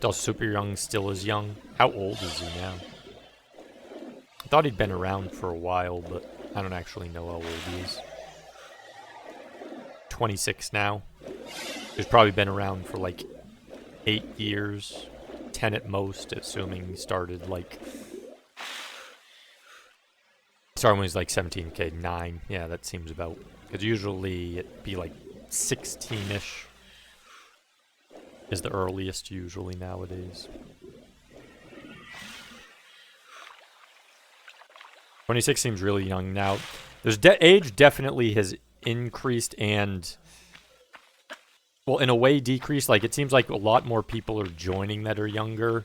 Still super young, still is young. How old is he now? I thought he'd been around for a while, but I don't actually know how old he is. 26 now. He's probably been around for like 8 years. 10 at most, assuming he started like... Started when he was like 17, okay, 9. Yeah, that seems about... Because usually it'd be like 16-ish. Is the earliest usually nowadays. 26 seems really young now. There's age definitely has increased and, well, in a way decreased. Like, it seems like a lot more people are joining that are younger,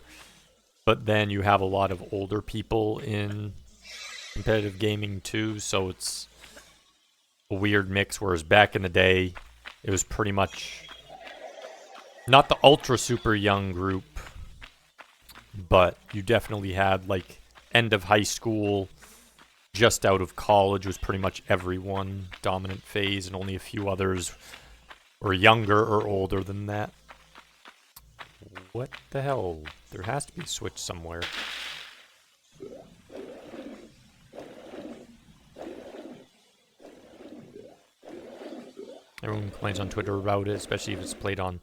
but then you have a lot of older people in competitive gaming too, so it's a weird mix, whereas back in the day, it was pretty much not the ultra super young group, but you definitely had, like, end of high school, just out of college was pretty much everyone, dominant phase, and only a few others were younger or older than that. What the hell? There has to be a switch somewhere. Everyone complains on Twitter about it, especially if it's played on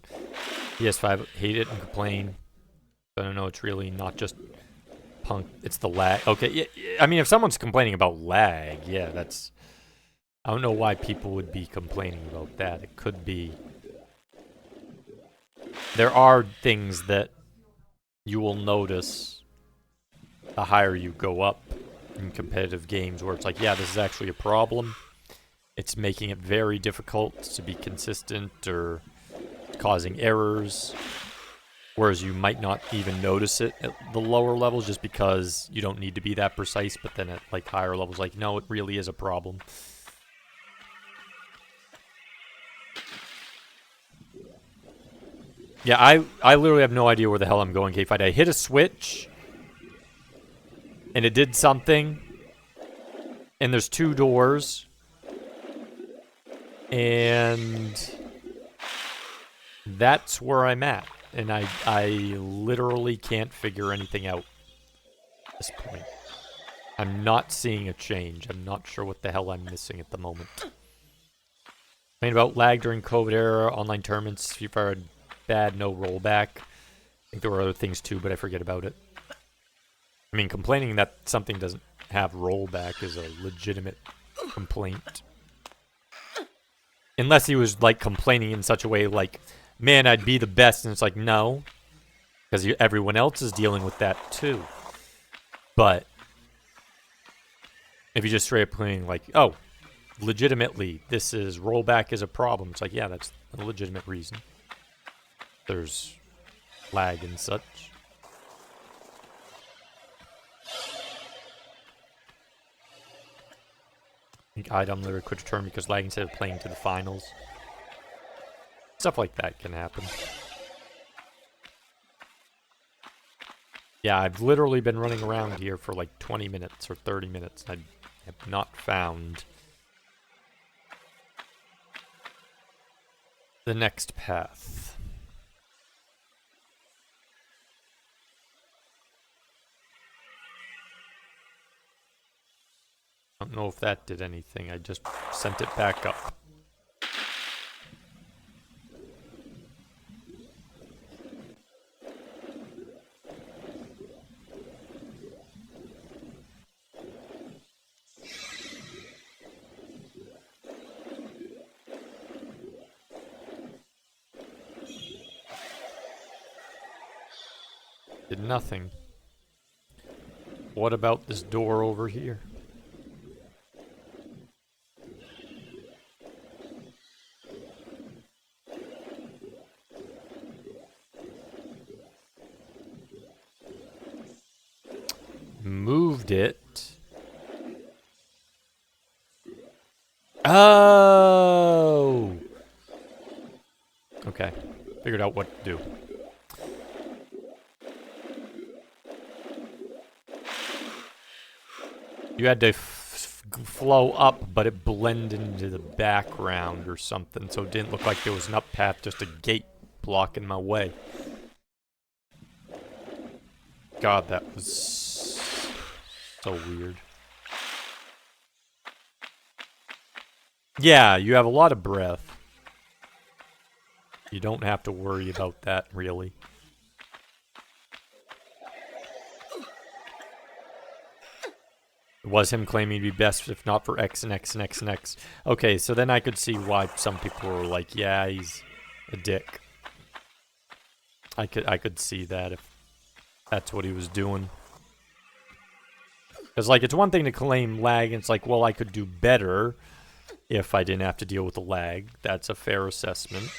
PS5. Hate it and complain. I don't know, it's really not just punk, it's the lag. Okay, yeah, I mean, if someone's complaining about lag, yeah, that's... I don't know why people would be complaining about that. It could be... There are things that you will notice the higher you go up in competitive games where it's like, yeah, this is actually a problem. It's making it very difficult to be consistent or causing errors. Whereas you might not even notice it at the lower levels just because you don't need to be that precise, but then at like higher levels, like, no, it really is a problem. Yeah, I literally have no idea where the hell I'm going, K-Fight. I hit a switch, and it did something, and there's 2 doors, and that's where I'm at. And I literally can't figure anything out at this point. I'm not seeing a change. I'm not sure what the hell I'm missing at the moment. Complain about lag during COVID era, online tournaments, FIFA are bad, no rollback. I think there were other things too, but I forget about it. I mean, complaining that something doesn't have rollback is a legitimate complaint. Unless he was, like, complaining in such a way like, man, I'd be the best, and it's like, no. Because everyone else is dealing with that too. But if you just straight up complaining like, oh, legitimately, this is, rollback is a problem. It's like, yeah, that's a legitimate reason. There's lag and such. I think item literally quit return because lag instead of playing to the finals. Stuff like that can happen. Yeah, I've literally been running around here for like 20 minutes or 30 minutes. I have not found the next path. I don't know if that did anything. I just sent it back up. Did nothing. What about this door over here? Moved it. Oh! Okay. Figured out what to do. You had to flow up, but it blended into the background or something, so it didn't look like there was an up path, just a gate blocking my way. God, that was so weird. Yeah, you have a lot of breath. You don't have to worry about that, really. It was him claiming to be best, if not for X and X and X and X. Okay, so then I could see why some people were like, yeah, he's a dick. I could see that if that's what he was doing. Because, like, it's one thing to claim lag, and it's like, well, I could do better if I didn't have to deal with the lag. That's a fair assessment.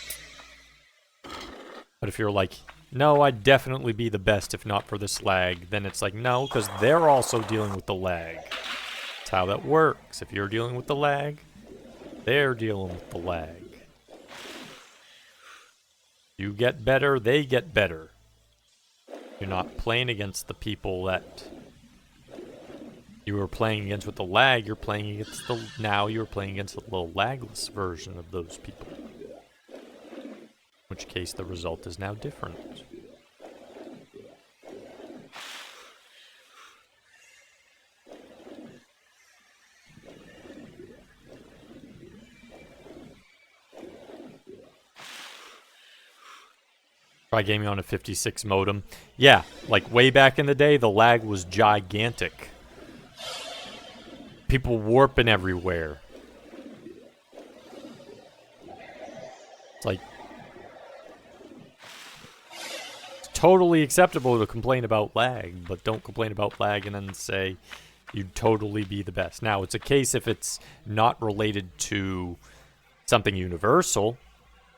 But if you're like, no, I'd definitely be the best if not for this lag, then it's like, no, because they're also dealing with the lag. That's how that works. If you're dealing with the lag, they're dealing with the lag. You get better, they get better. You're not playing against the people that you were playing against with the lag. You're playing against the... Now you're playing against a little lagless version of those people. In which case the result is now different. Try gaming on a 56 modem. Yeah, like way back in the day, the lag was gigantic. People warping everywhere. It's like... It's totally acceptable to complain about lag, but don't complain about lag and then say you'd totally be the best. Now, it's a case if it's not related to something universal.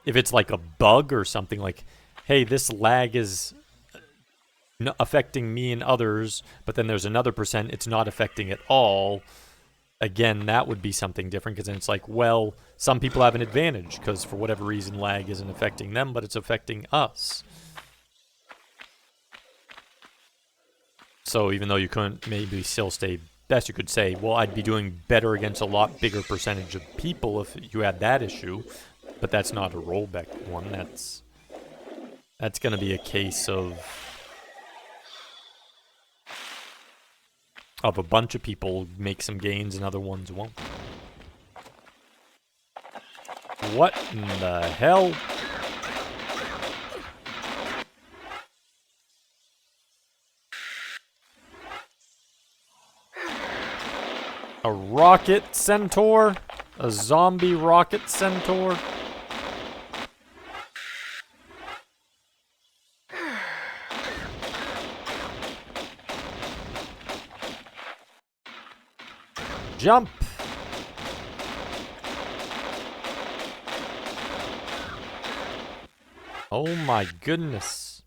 If it's like a bug or something like... Hey, this lag is affecting me and others, but then there's another percent it's not affecting at all. Again, that would be something different, because then it's like, well, some people have an advantage, because for whatever reason, lag isn't affecting them, but it's affecting us. So even though you couldn't maybe still stay best, you could say, well, I'd be doing better against a lot bigger percentage of people if you had that issue, but that's not a rollback one. That's going to be a case of a bunch of people make some gains and other ones won't. What in the hell? A rocket centaur? A zombie rocket centaur? Jump! Oh my goodness.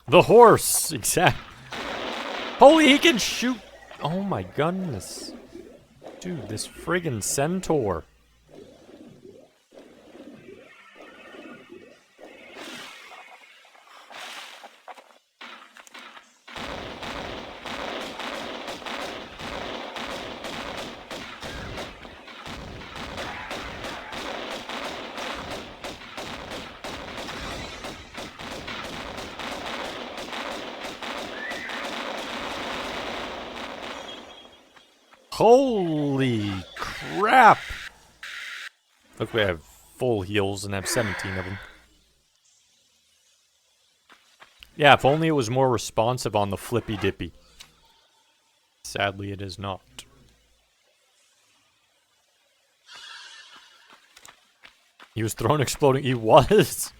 The horse! Exactly. Holy, he can shoot! Oh my goodness. Dude, this friggin' centaur. Holy crap! Look, we have full heals and have 17 of them. Yeah, if only it was more responsive on the flippy dippy. Sadly, it is not. He was throwing exploding. He was!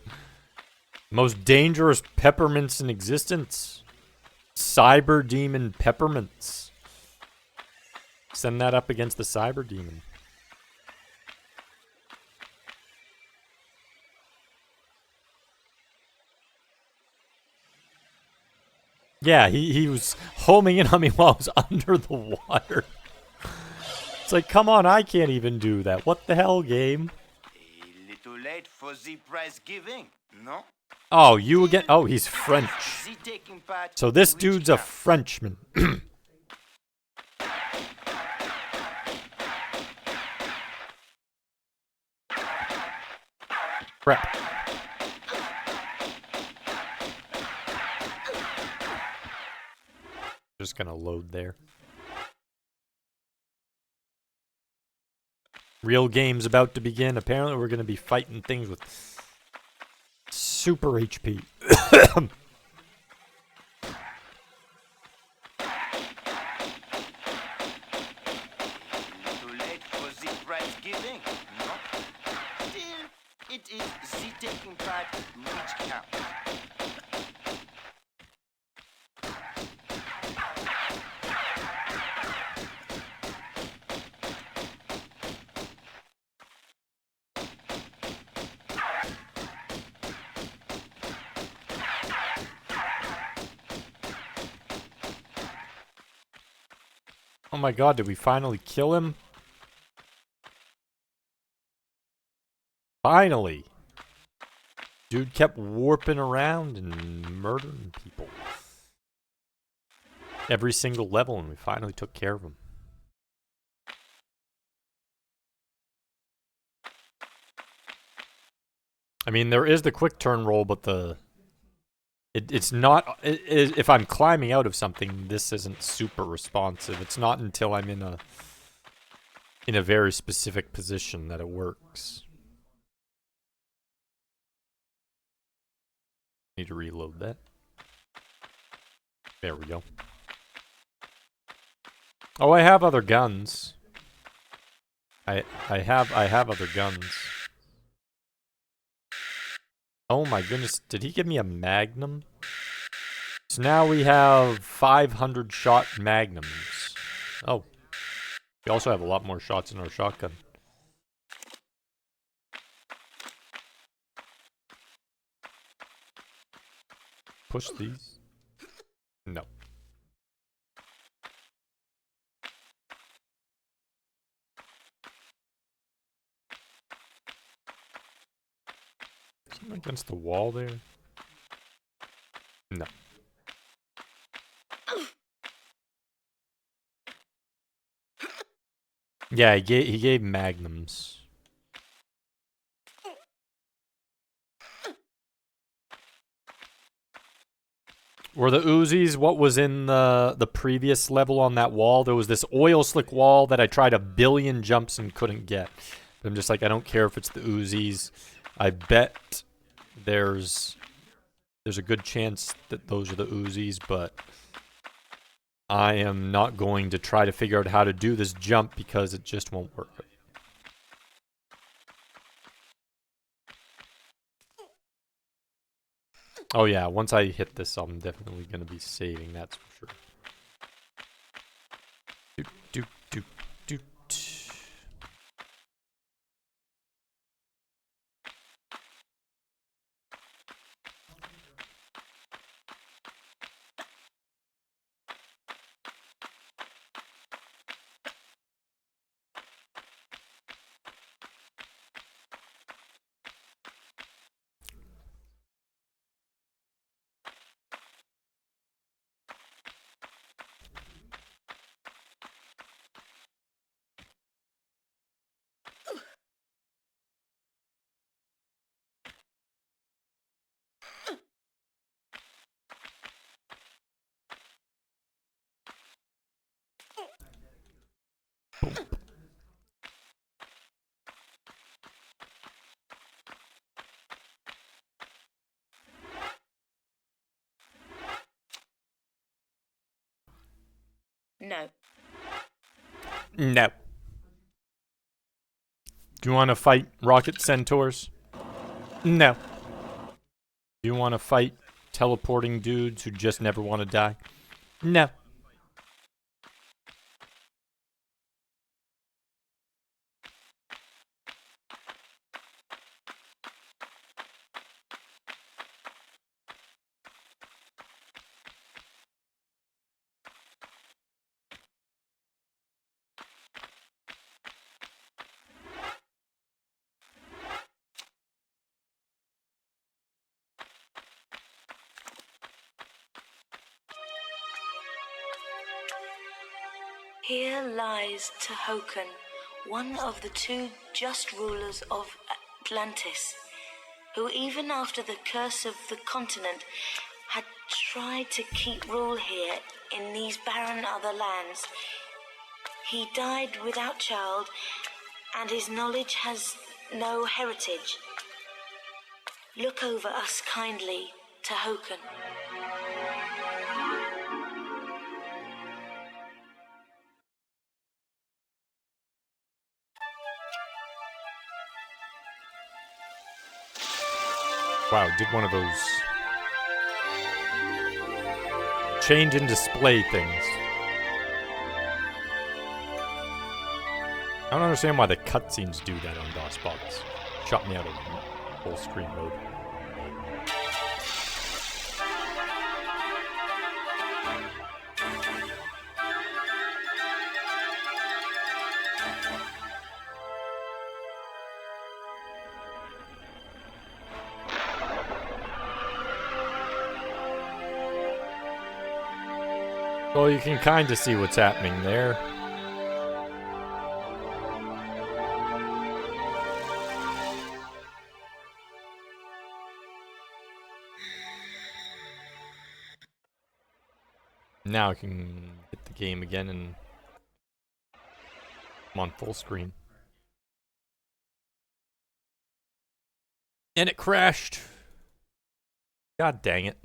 Most dangerous peppermints in existence. Cyber demon peppermints. Send that up against the cyber demon. Yeah, he was homing in on me while I was under the water. It's like, come on, I can't even do that. What the hell, game? A little late for the prize giving, no? Oh, you again? Oh, he's French. The taking part So this which dude's a counts. Frenchman. Crap. Just gonna load there. Real game's about to begin. Apparently we're gonna be fighting things with super HP. Too late for the prize giving, no? Still, it is the taking part which counts. Oh my god, did we finally kill him? Finally! Dude kept warping around and murdering people. Every single level, and we finally took care of him. I mean, there is the quick turn roll, but it's not. If I'm climbing out of something, this isn't super responsive. It's not until I'm in a very specific position that it works. Need to reload that. There we go. Oh, I have other guns. I have other guns. Oh my goodness, did he give me a magnum? So now we have 500 shot magnums. Oh. We also have a lot more shots in our shotgun. Push these? No. Something against the wall there? No. Yeah, he gave magnums. Were the Uzis what was in the previous level on that wall? There was this oil slick wall that I tried a billion jumps and couldn't get. But I'm just like, I don't care if it's the Uzis. I bet there's a good chance that those are the Uzis, but I am not going to try to figure out how to do this jump because it just won't work. Oh yeah, once I hit this, I'm definitely going to be saving, that's for sure. Doot, doot, doot, doot. No. No. Do you want to fight rocket centaurs? No. Do you want to fight teleporting dudes who just never want to die? No. Here lies Tehokan, one of the two just rulers of Atlantis, who even after the curse of the continent had tried to keep rule here in these barren other lands. He died without child, and his knowledge has no heritage. Look over us kindly, Tehokan. Wow, did one of those change and display things. I don't understand why the cutscenes do that on DOSBox. Shut me out of full screen mode. Well, you can kind of see what's happening there. Now I can hit the game again and I'm on full screen. And it crashed. God dang it.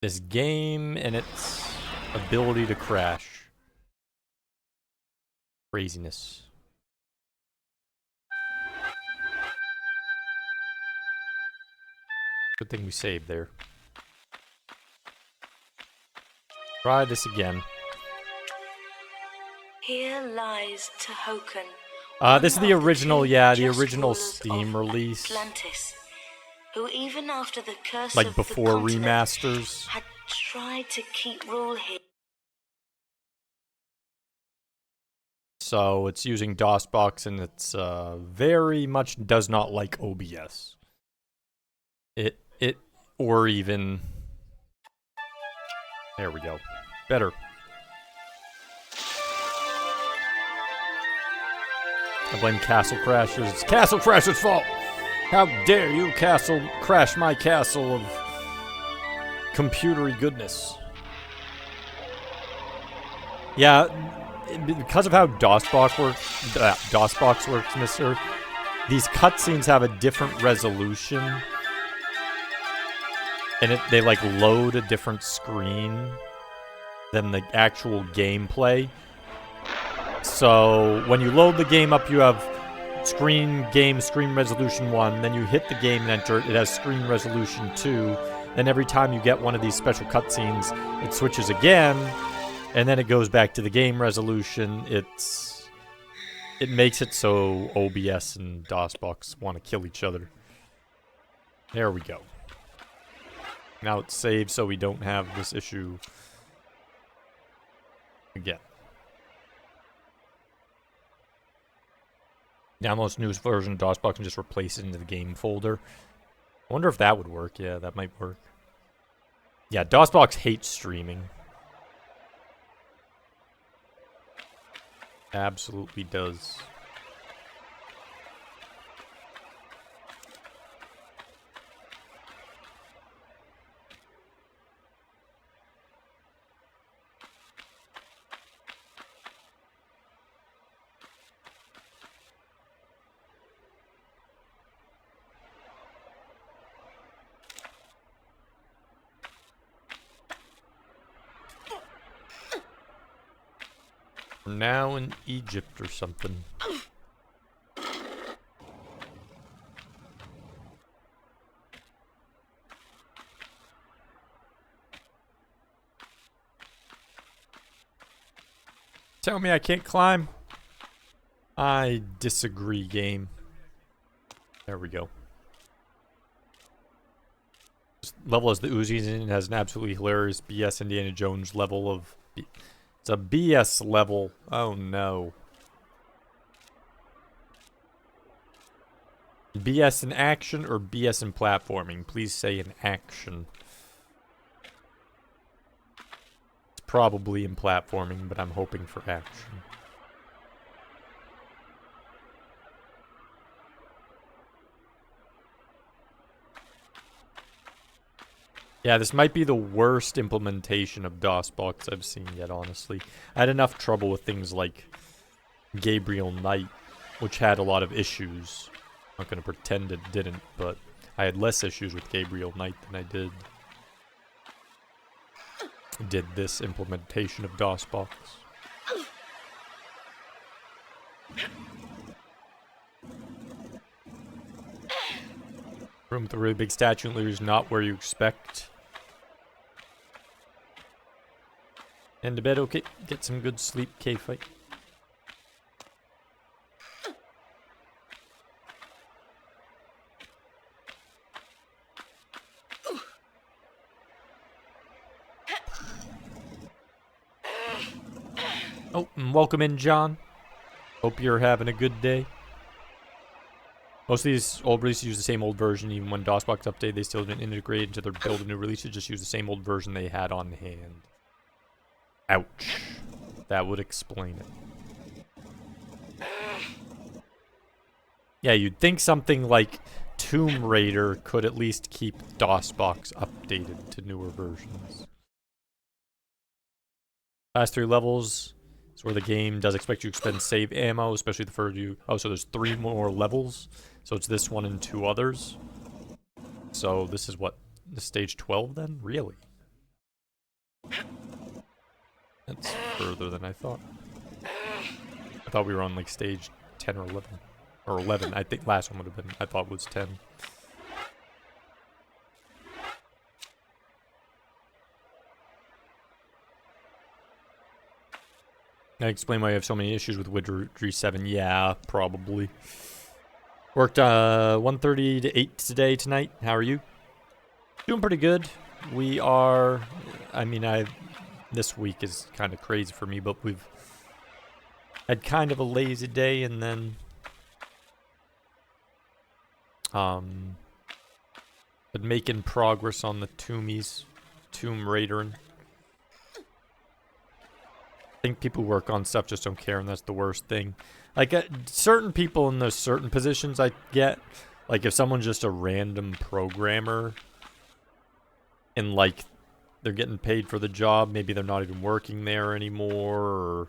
This game and its ability to crash. Craziness. Good thing we saved there. Try this again. Here lies Tehokan. This is the original, yeah, the original Steam release. Atlantis, who even after the curse Like of before the continent remasters. had tried to keep rule here. So it's using DOSBox and it's very much does not like OBS. Or even, there we go. Better. I blame Castle Crashers. It's Castle Crashers' fault! How dare you crash my castle of computery goodness. Yeah, because of how DOSBox works, mister, these cutscenes have a different resolution. And they like load a different screen than the actual gameplay. So when you load the game up, you have screen resolution 1, then you hit the game and enter it, it has screen resolution 2, then every time you get one of these special cutscenes, it switches again, and then it goes back to the game resolution. It makes it so OBS and DOSBox want to kill each other. There we go. Now it's saved so we don't have this issue again. Download this newest version of DOSBox and just replace it into the game folder. I wonder if that would work. Yeah, that might work. Yeah, DOSBox hates streaming. Absolutely does. We're now in Egypt or something. Tell me I can't climb? I disagree, game. There we go. This level is the Uzis and it has an absolutely hilarious BS Indiana Jones level of... It's a BS level. Oh no. BS in action or BS in platforming? Please say in action. probably in platforming, but I'm hoping for action. Yeah, this might be the worst implementation of DOSBox I've seen yet, honestly. I had enough trouble with things like Gabriel Knight, which had a lot of issues. I'm not going to pretend it didn't, but I had less issues with Gabriel Knight than I did this implementation of DOSBox. Room with a really big statue is not where you expect. And to bed, okay. Get some good sleep, K-Fight. Oh, and welcome in, John. Hope you're having a good day. Most of these old releases use the same old version. Even when DOSBox updated, they still didn't integrate into their build of new releases. Just use the same old version they had on hand. Ouch. That would explain it. Yeah, you'd think something like Tomb Raider could at least keep DOSBox updated to newer versions. Last 3 levels is where the game does expect you to expend save ammo, especially the first you... Oh, so there's 3 more levels. So it's this one and 2 others. So this is what? The stage 12 then? Really? That's further than I thought. I thought we were on like stage 10 or 11. Or 11. I think last one would have been. I thought it was 10. Can I explain why I have so many issues with Witchery 7? Yeah, probably. Worked 1:30 to 8 tonight. How are you? Doing pretty good. We are... I mean, this week is kind of crazy for me, but we've had kind of a lazy day, and then been making progress on the Tomb Raider. I think people who work on stuff just don't care, and that's the worst thing. Like, certain people in those certain positions I get, like if someone's just a random programmer and like they're getting paid for the job, maybe they're not even working there anymore, or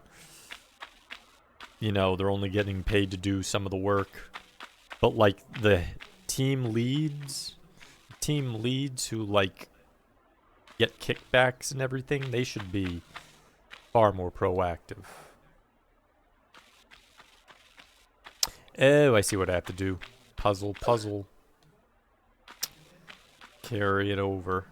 you know, they're only getting paid to do some of the work. But like the team leads who like get kickbacks and everything, they should be far more proactive. Oh, I see what I have to do. Puzzle. Carry it over.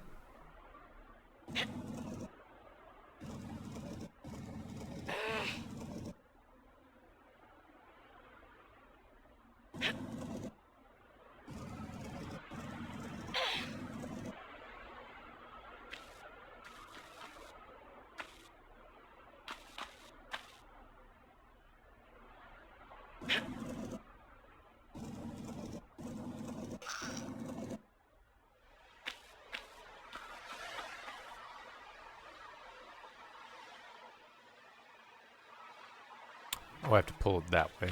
Oh, I have to pull it that way.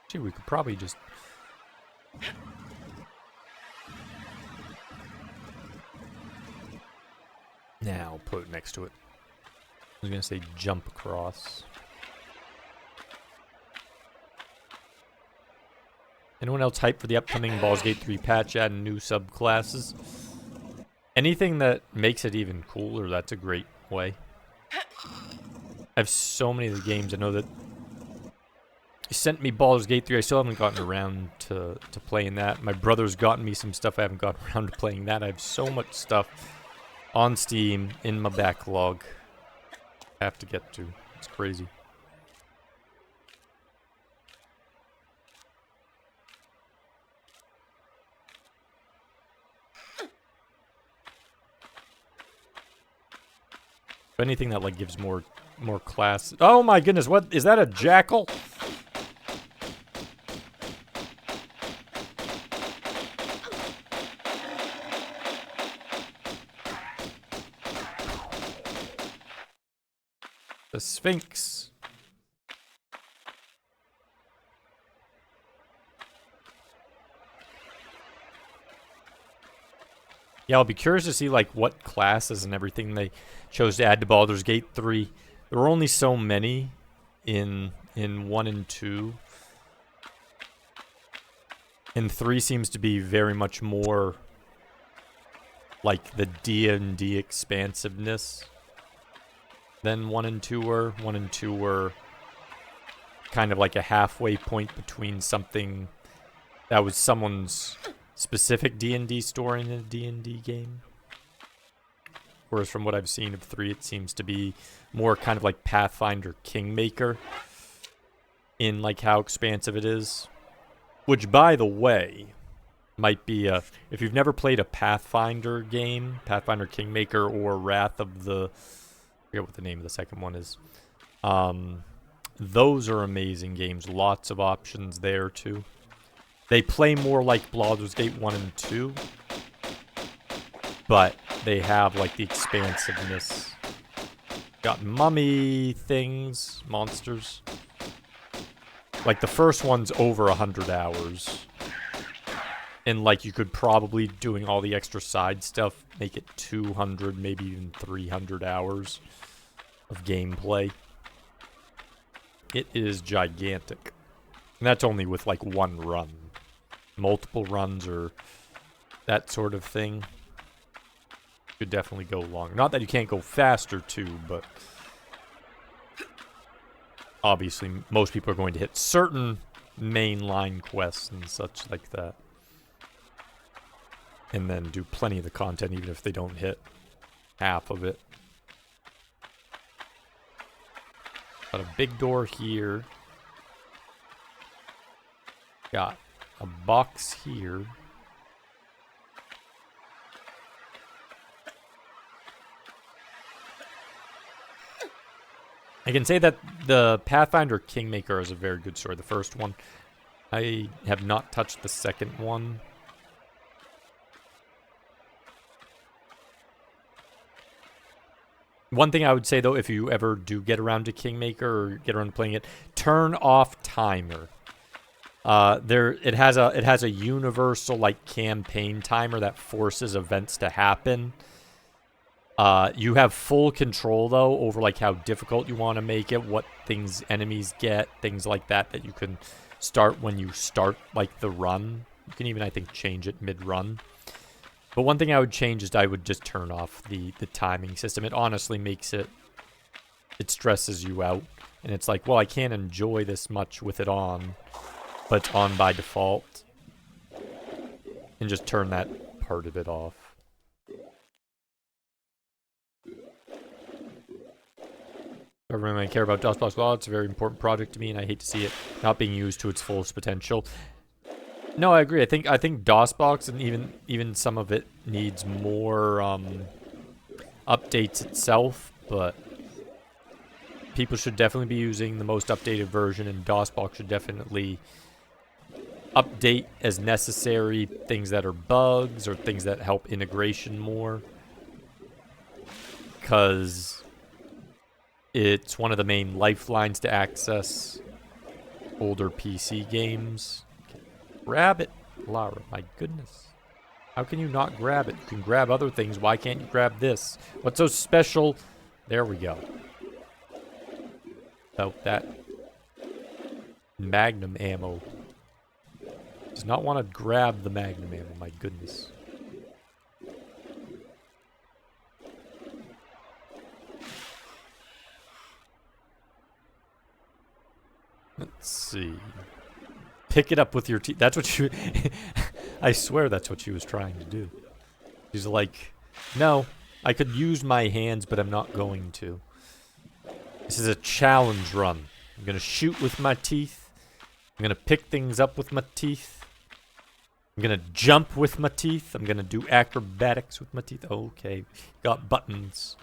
Gee, we could probably just... Now, I'll put it next to it. I was gonna say jump across. Anyone else hyped for the upcoming Baldur's Gate 3 patch, adding new subclasses? Anything that makes it even cooler, that's a great way. I have so many of the games. I know that you sent me Baldur's Gate 3. I still haven't gotten around to playing that. My brother's gotten me some stuff. I haven't gotten around to playing that. I have so much stuff on Steam in my backlog I have to get to. It's crazy. Anything that like gives more class. Oh my goodness, what is that, a jackal? The Sphinx. Yeah, I'll be curious to see like what classes and everything they chose to add to Baldur's Gate 3. There were only so many in 1 and 2. And 3 seems to be very much more like the D&D expansiveness than 1 and 2 were. 1 and 2 were kind of like a halfway point between something that was someone's specific D&D story in a D&D game. Whereas from what I've seen of 3, it seems to be more kind of like Pathfinder Kingmaker in like how expansive it is. Which, by the way, might be a... If you've never played a Pathfinder game, Pathfinder Kingmaker or Wrath of the... I forget what the name of the second one is. Those are amazing games. Lots of options there, too. They play more like Baldur's Gate 1 and 2. But they have, like, the expansiveness. Got mummy things, monsters. Like, the first one's over 100 hours. And, like, you could probably, doing all the extra side stuff, make it 200, maybe even 300 hours of gameplay. It is gigantic. And that's only with, like, one run. Multiple runs or that sort of thing. Could definitely go long. Not that you can't go faster, too, but... Obviously, most people are going to hit certain mainline quests and such like that. And then do plenty of the content, even if they don't hit half of it. Got a big door here. Got a box here. I can say that the Pathfinder Kingmaker is a very good story. The first one. I have not touched the second one. One thing I would say, though, if you ever do get around to Kingmaker or get around to playing it, turn off timer. It has a universal like campaign timer that forces events to happen. You have full control, though, over, like, how difficult you want to make it, what things enemies get, things like that you can start when you start, like, the run. You can even, I think, change it mid-run. But one thing I would change is I would just turn off the timing system. It honestly makes it... It stresses you out. And it's like, well, I can't enjoy this much with it on, but it's on by default. And just turn that part of it off. Everyone I care about DOSBox Law. It's a very important project to me, and I hate to see it not being used to its fullest potential. No, I agree. I think DOSBox and even some of it needs more updates itself, but people should definitely be using the most updated version, and DOSBox should definitely update as necessary things that are bugs or things that help integration more, because it's one of the main lifelines to access older PC games. Grab it, Lara. My goodness. How can you not grab it? You can grab other things. Why can't you grab this? What's so special? There we go. About that magnum ammo. Does not want to grab the magnum ammo. My goodness. Let's see. Pick it up with your teeth. That's what she... I swear that's what she was trying to do. She's like, no, I could use my hands, but I'm not going to. This is a challenge run. I'm going to shoot with my teeth. I'm going to pick things up with my teeth. I'm going to jump with my teeth. I'm going to do acrobatics with my teeth. Okay, got buttons.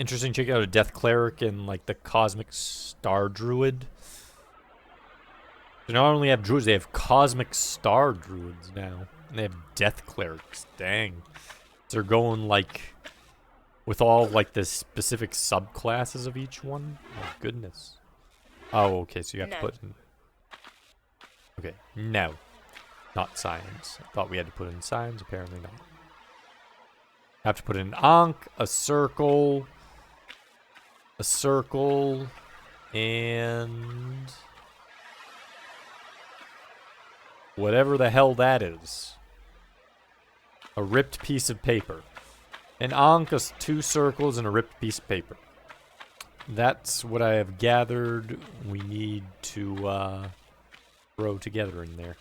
interesting. Check out a Death Cleric and like the Cosmic Star Druid. They not only have druids, they have Cosmic Star Druids now. And they have Death Clerics. Dang. So they're going like with all like the specific subclasses of each one. Oh goodness. Oh, okay, so you have to put in. Okay, no. Not science. I thought we had to put in science, apparently not. Have to put in Ankh, a circle, and whatever the hell that is. A ripped piece of paper. An Ankh, 2 circles, and a ripped piece of paper. That's what I have gathered we need to throw together in there.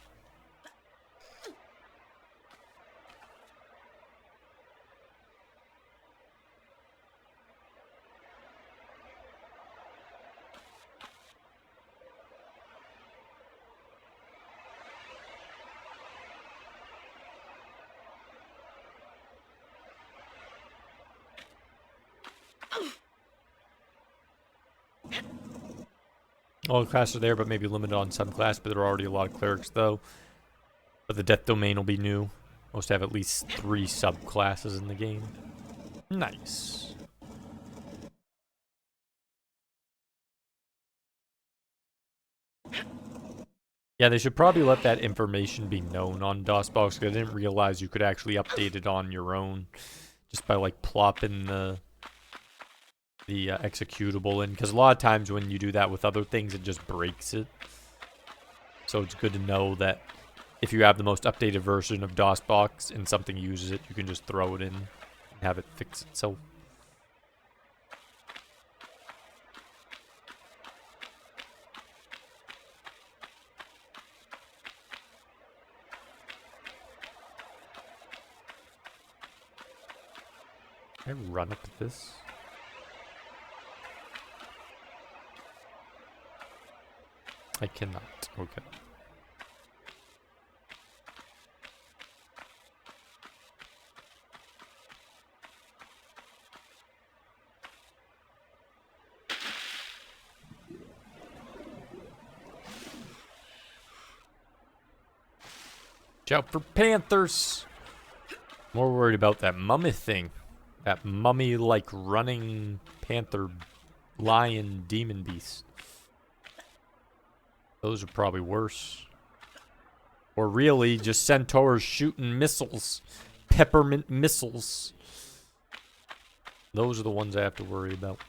All the classes are there, but maybe limited on some class. But there are already a lot of clerics, though. But the death domain will be new. Most have at least 3 subclasses in the game. Nice. Yeah, they should probably let that information be known on DOSBox, because I didn't realize you could actually update it on your own just by like plopping the executable in, because a lot of times when you do that with other things, it just breaks it. So it's good to know that if you have the most updated version of DOSBox and something uses it, you can just throw it in and have it fix itself. Can I run up this? I cannot. Okay. Watch out for panthers! More worried about that mummy thing. That mummy-like running panther, lion, demon beast. Those are probably worse. Or really, just centaurs shooting missiles. Peppermint missiles. Those are the ones I have to worry about.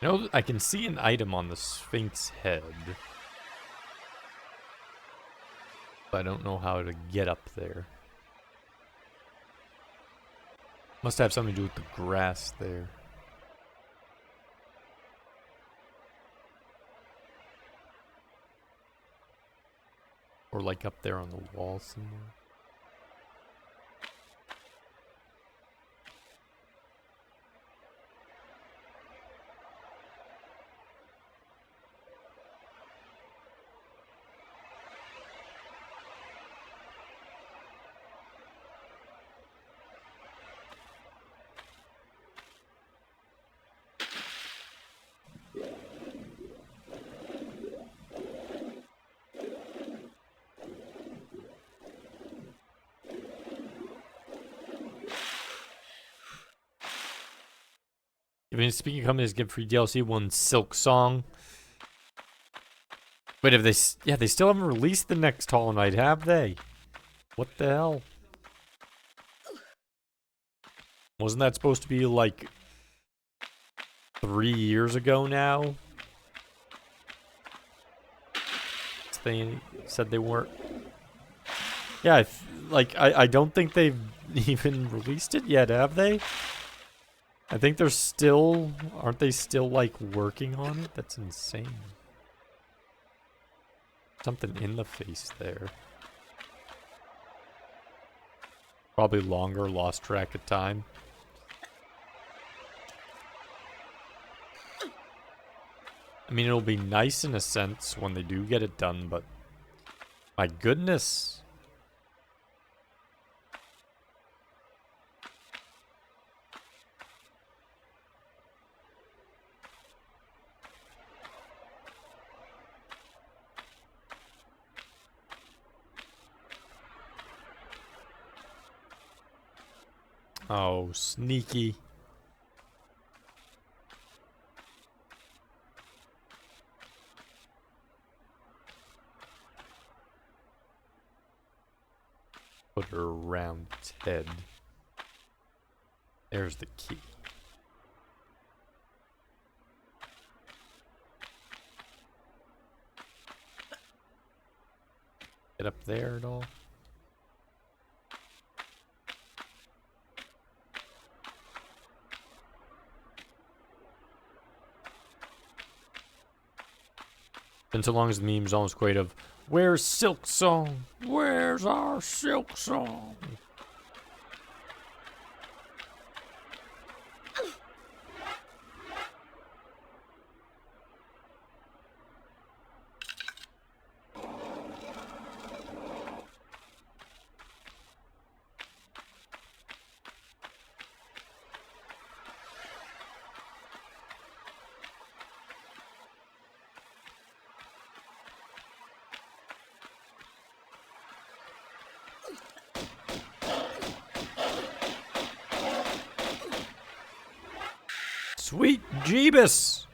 You know, I can see an item on the Sphinx head. But I don't know how to get up there. Must have something to do with the grass there. Or like up there on the wall somewhere. I mean, speaking of companies give free DLC, one Silk Song. Wait, have they? Yeah, they still haven't released the next Hollow Knight, have they? What the hell? Wasn't that supposed to be like 3 years ago now? They said they weren't. Yeah, I don't think they've even released it yet, have they? I think they're still, aren't they still like working on it? That's insane. Something in the face there. Probably longer, lost track of time. I mean, it'll be nice in a sense when they do get it done, but my goodness. Oh, sneaky. Put her around its head. There's the key. Get up there at all? Been so long as the meme's almost quite of, where's Silk Song? Where's our Silk Song? Sweet Jeebus!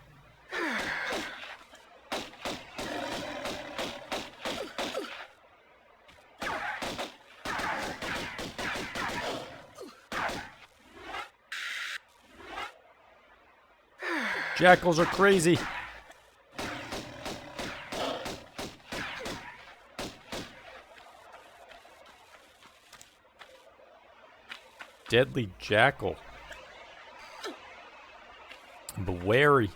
Jackals are crazy. Deadly jackal. Be wary.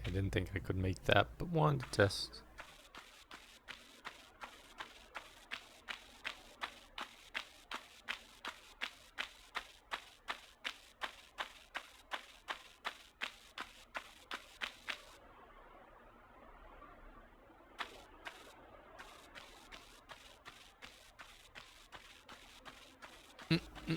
I didn't think I could make that, but wanted to test. Yeah.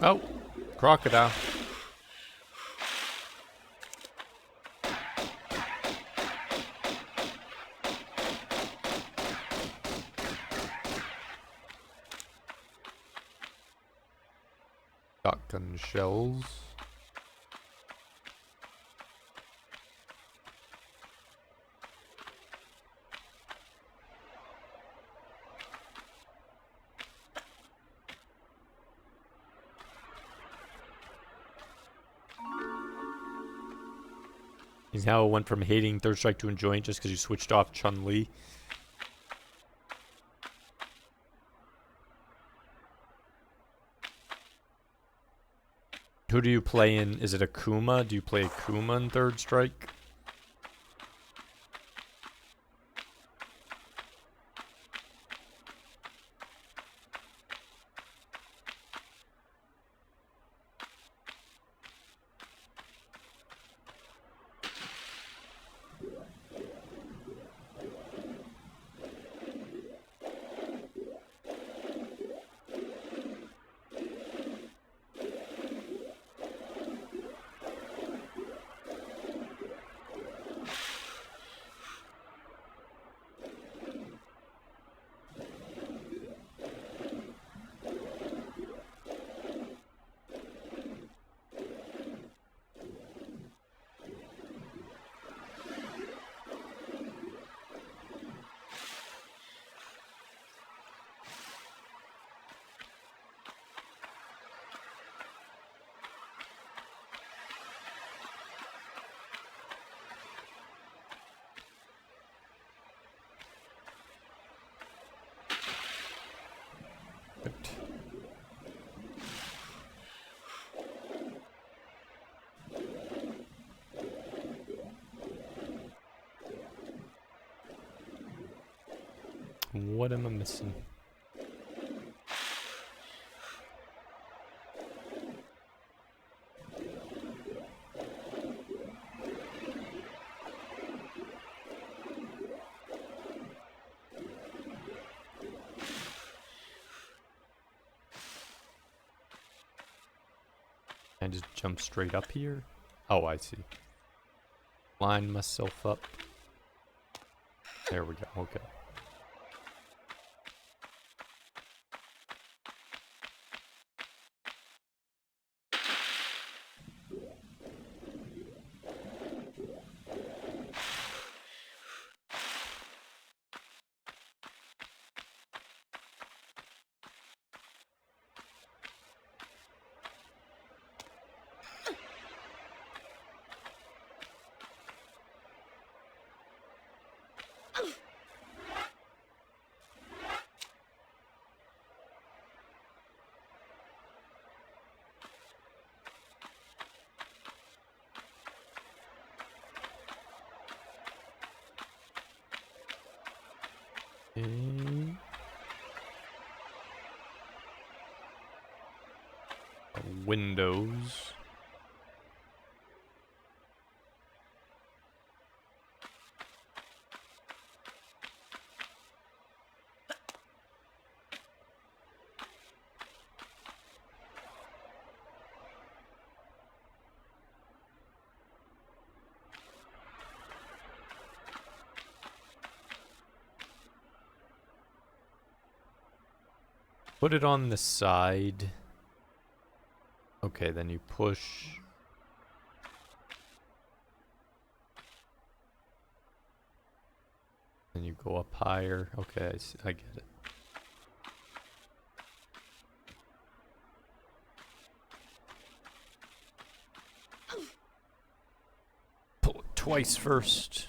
Oh, crocodile. Shotgun shells. Is how it went from hating Third Strike to enjoying just because you switched off Chun-Li. Who do you play in? Is it Akuma? Do you play Akuma in Third Strike? What am I missing? Can I just jump straight up here? Oh, I see. Line myself up. There we go, okay. Okay. Windows. Put it on the side. Okay, then you push. Then you go up higher. Okay, I get it. Pull it twice first.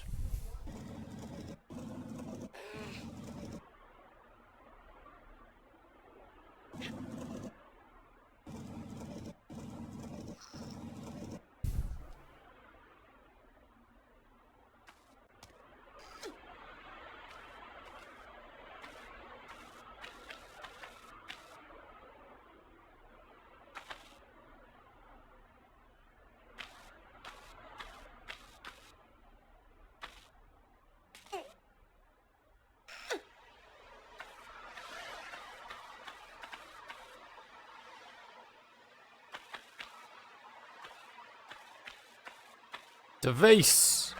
The vase!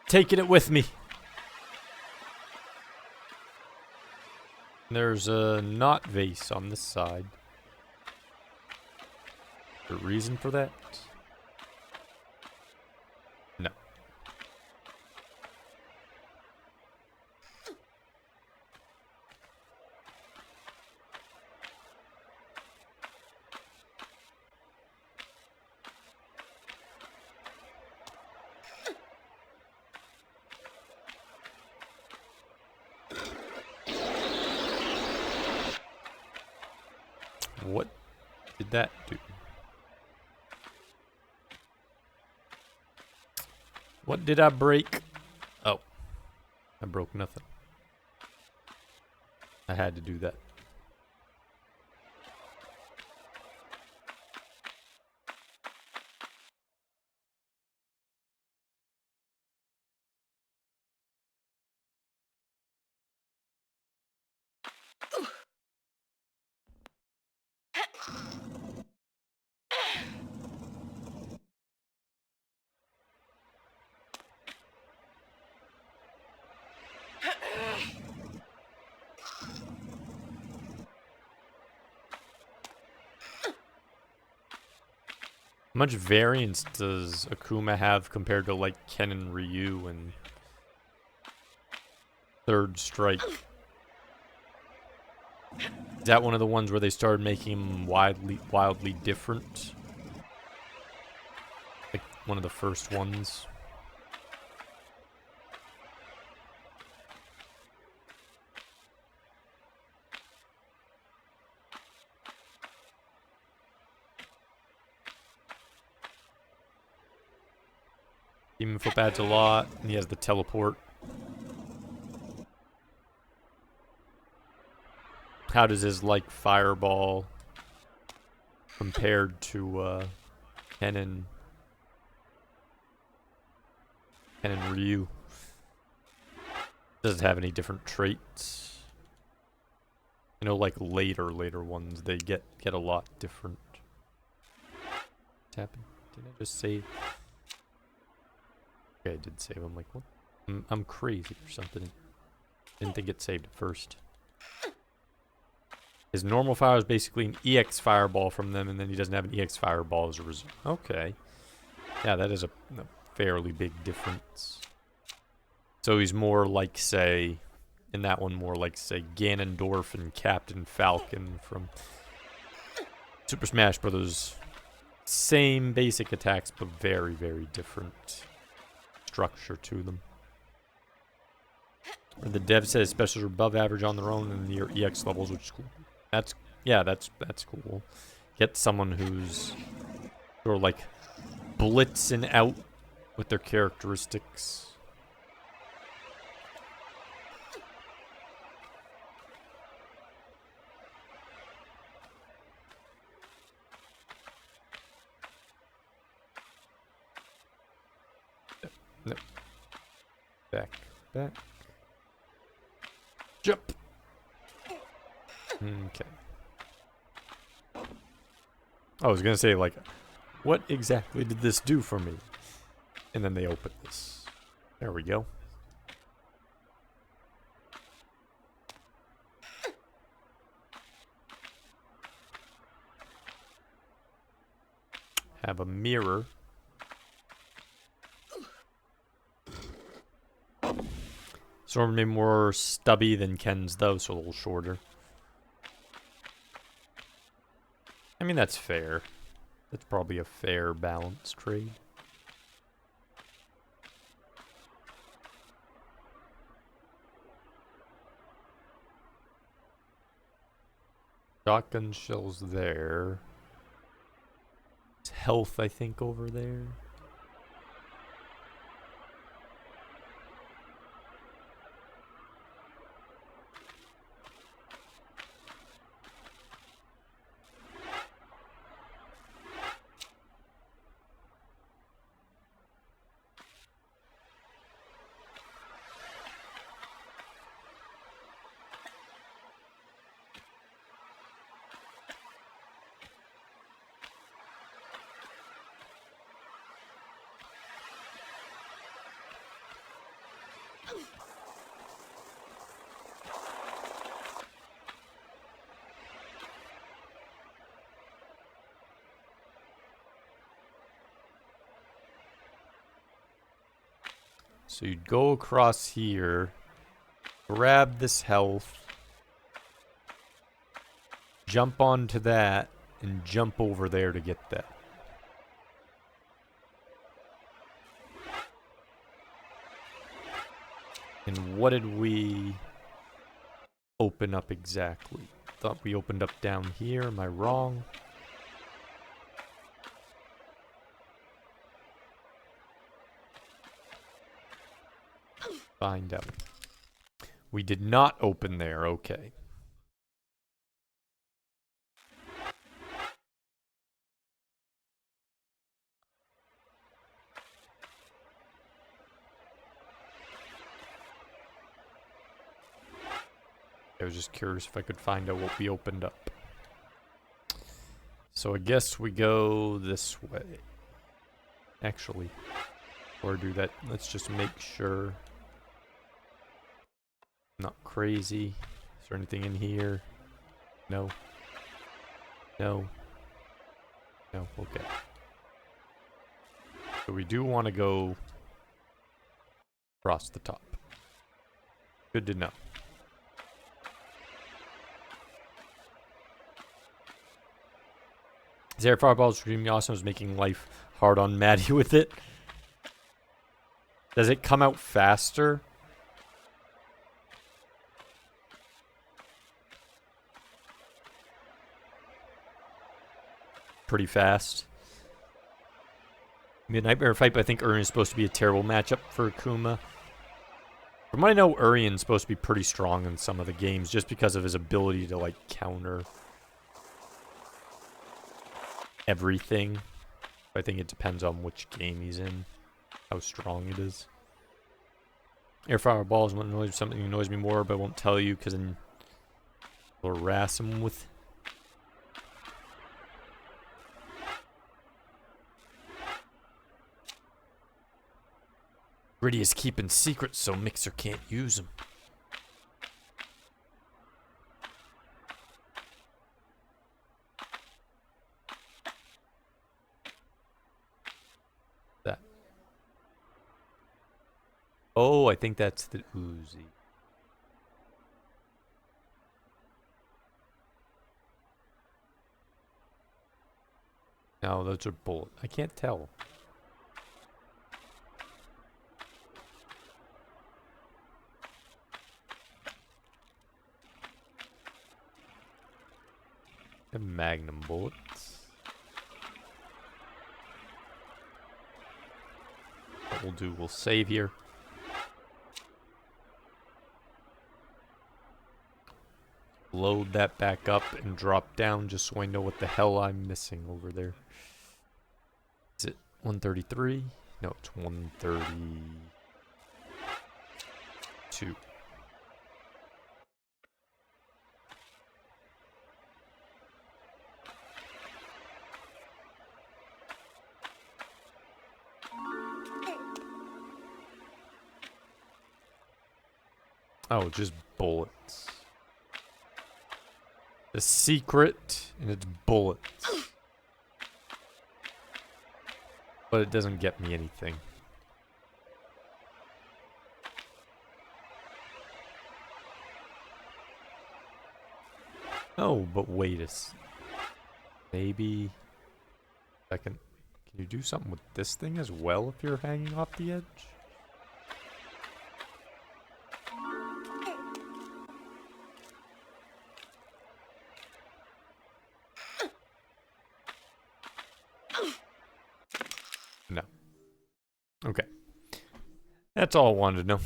Taking it with me. There's a not vase on this side. The reason for that? No. What did that do? What did I break? Oh. I broke nothing. I had to do that. How much variance does Akuma have compared to like Ken and Ryu and Third Strike? Is that one of the ones where they started making him wildly different? Like one of the first ones? Demon Flip adds a lot, and he has the teleport. How does his, like, fireball compared to, Ken and Ryu? Does it have any different traits? You know, like, later ones, they get a lot different. What's happened? Did I just save? Okay, I did save. I'm like, what? I'm crazy or something. Didn't think it saved at first. His normal fire is basically an EX fireball from them, and then he doesn't have an EX fireball as a result. Okay. Yeah, that is a fairly big difference. So he's more like, say, in that one, more like, say, Ganondorf and Captain Falcon from Super Smash Bros. Same basic attacks, but very, very different structure to them. Or the dev says specials are above average on their own and near EX levels, which is cool. That's cool. Get someone who's sort of like blitzing out with their characteristics. No. Back. Back. Jump. Okay. I was gonna say, like, what exactly did this do for me? And then they open this. There we go. Have a mirror. Sort of maybe more stubby than Ken's though, so a little shorter. I mean, that's fair. That's probably a fair balance trade. Shotgun shells there. It's health, I think, over there. So you'd go across here, grab this health, jump onto that, and jump over there to get that. And what did we open up exactly? Thought we opened up down here, am I wrong? Find out. We did not open there, okay. I was just curious if I could find out what we opened up. So I guess we go this way. Actually, or do that. Let's just make sure. Not crazy. Is there anything in here? No. No. No, okay. So we do want to go across the top. Good to know. Zare Fireball's extremely awesome. Was making life hard on Maddie with it. Does it come out faster? Pretty fast. Nightmare Fight, but I think Urian's supposed to be a terrible matchup for Akuma. From what I know, Urian's supposed to be pretty strong in some of the games just because of his ability to, like, counter everything. I think it depends on which game he's in, how strong it is. Airfire balls something annoys me more, but I won't tell you because then I'll harass him with. Gritty is keeping secrets so Mixer can't use them. That. Oh, I think that's the Uzi. No, those are bullets. I can't tell. Magnum bullets. What we'll do, we'll save here. Load that back up and drop down just so I know what the hell I'm missing over there. Is it 133? No, it's 132. Oh, just bullets. The secret, and it's bullets. But it doesn't get me anything. Oh, but wait a maybe I can you do something with this thing as well if you're hanging off the edge? No. Okay. That's all I wanted to know.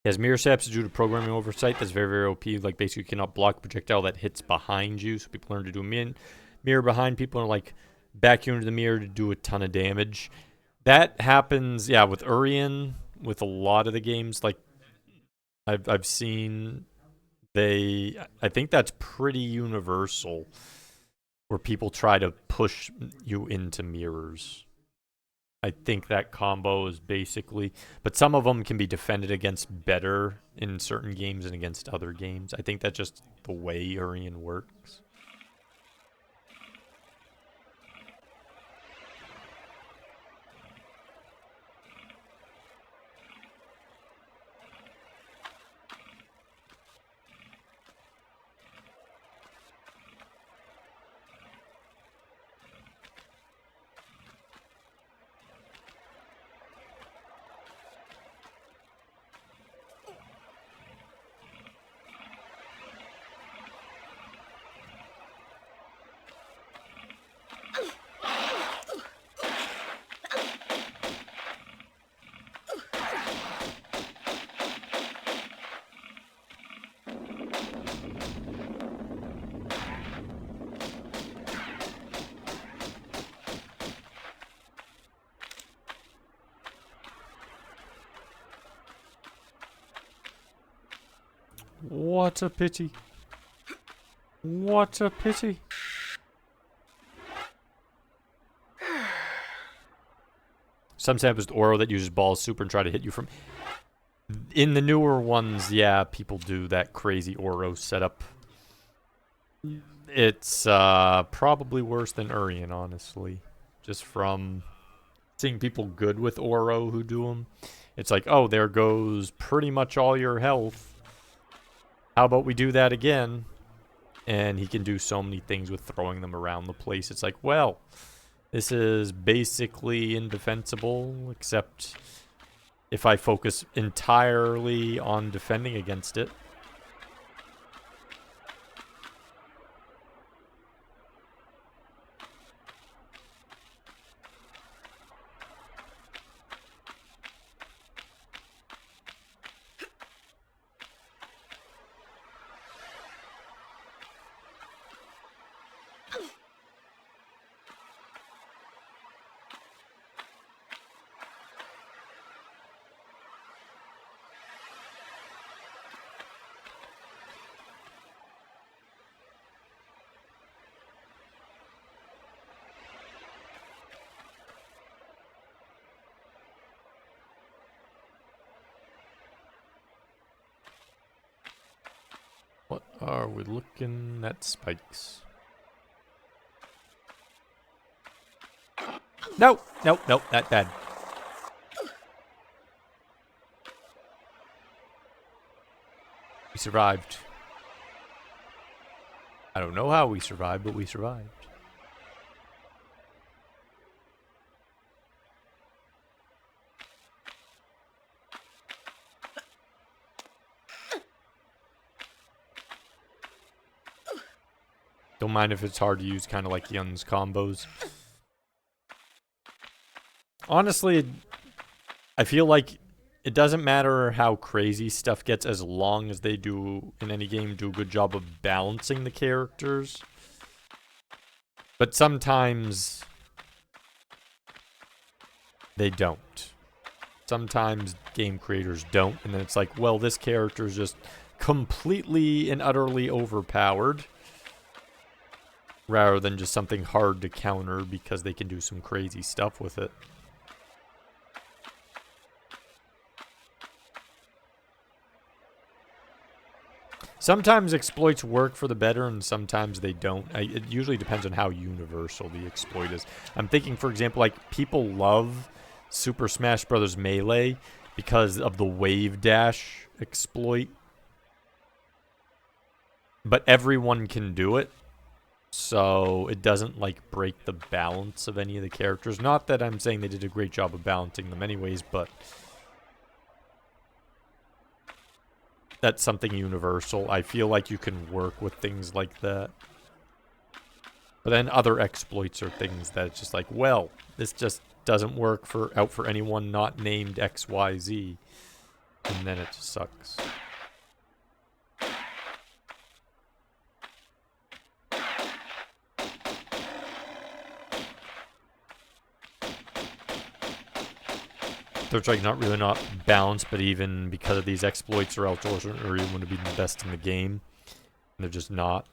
Has mirror saps due to programming oversight. That's very, very OP. Like, basically, you cannot block a projectile that hits behind you. So people learn to do mirror behind people and, like, back you into the mirror to do a ton of damage. That happens, yeah, with Urian, with a lot of the games. Like, I've seen I think that's pretty universal, where people try to push you into mirrors. I think that combo is basically, but some of them can be defended against better in certain games and against other games. I think that's just the way Urian works. What a pity. What a pity. Sometimes it's Oro that uses balls super and try to hit you from... In the newer ones, yeah, people do that crazy Oro setup. It's probably worse than Urian, honestly. Just from seeing people good with Oro who do them. It's like, oh, there goes pretty much all your health. How about we do that again? And he can do so many things with throwing them around the place. It's like, well, this is basically indefensible, except if I focus entirely on defending against it. What are we looking at? Spikes. No, no, no, that bad. We survived. I don't know how we survived, but we survived. Don't mind if it's hard to use, kind of like Yun's combos. Honestly, I feel like it doesn't matter how crazy stuff gets as long as they do, in any game, do a good job of balancing the characters. But sometimes they don't. Sometimes game creators don't, and then it's like, well, this character is just completely and utterly overpowered, rather than just something hard to counter because they can do some crazy stuff with it. Sometimes exploits work for the better, and sometimes they don't. It usually depends on how universal the exploit is. I'm thinking, for example, like, people love Super Smash Bros. Melee because of the wave dash exploit. But everyone can do it. So it doesn't, like, break the balance of any of the characters. Not that I'm saying they did a great job of balancing them anyways, but that's something universal. I feel like you can work with things like that. But then other exploits are things that it's just like, well, this just doesn't work out for anyone not named XYZ. And then it just sucks. So it's like not balanced, but even because of these exploits or else or even to be the best in the game, and they're just not.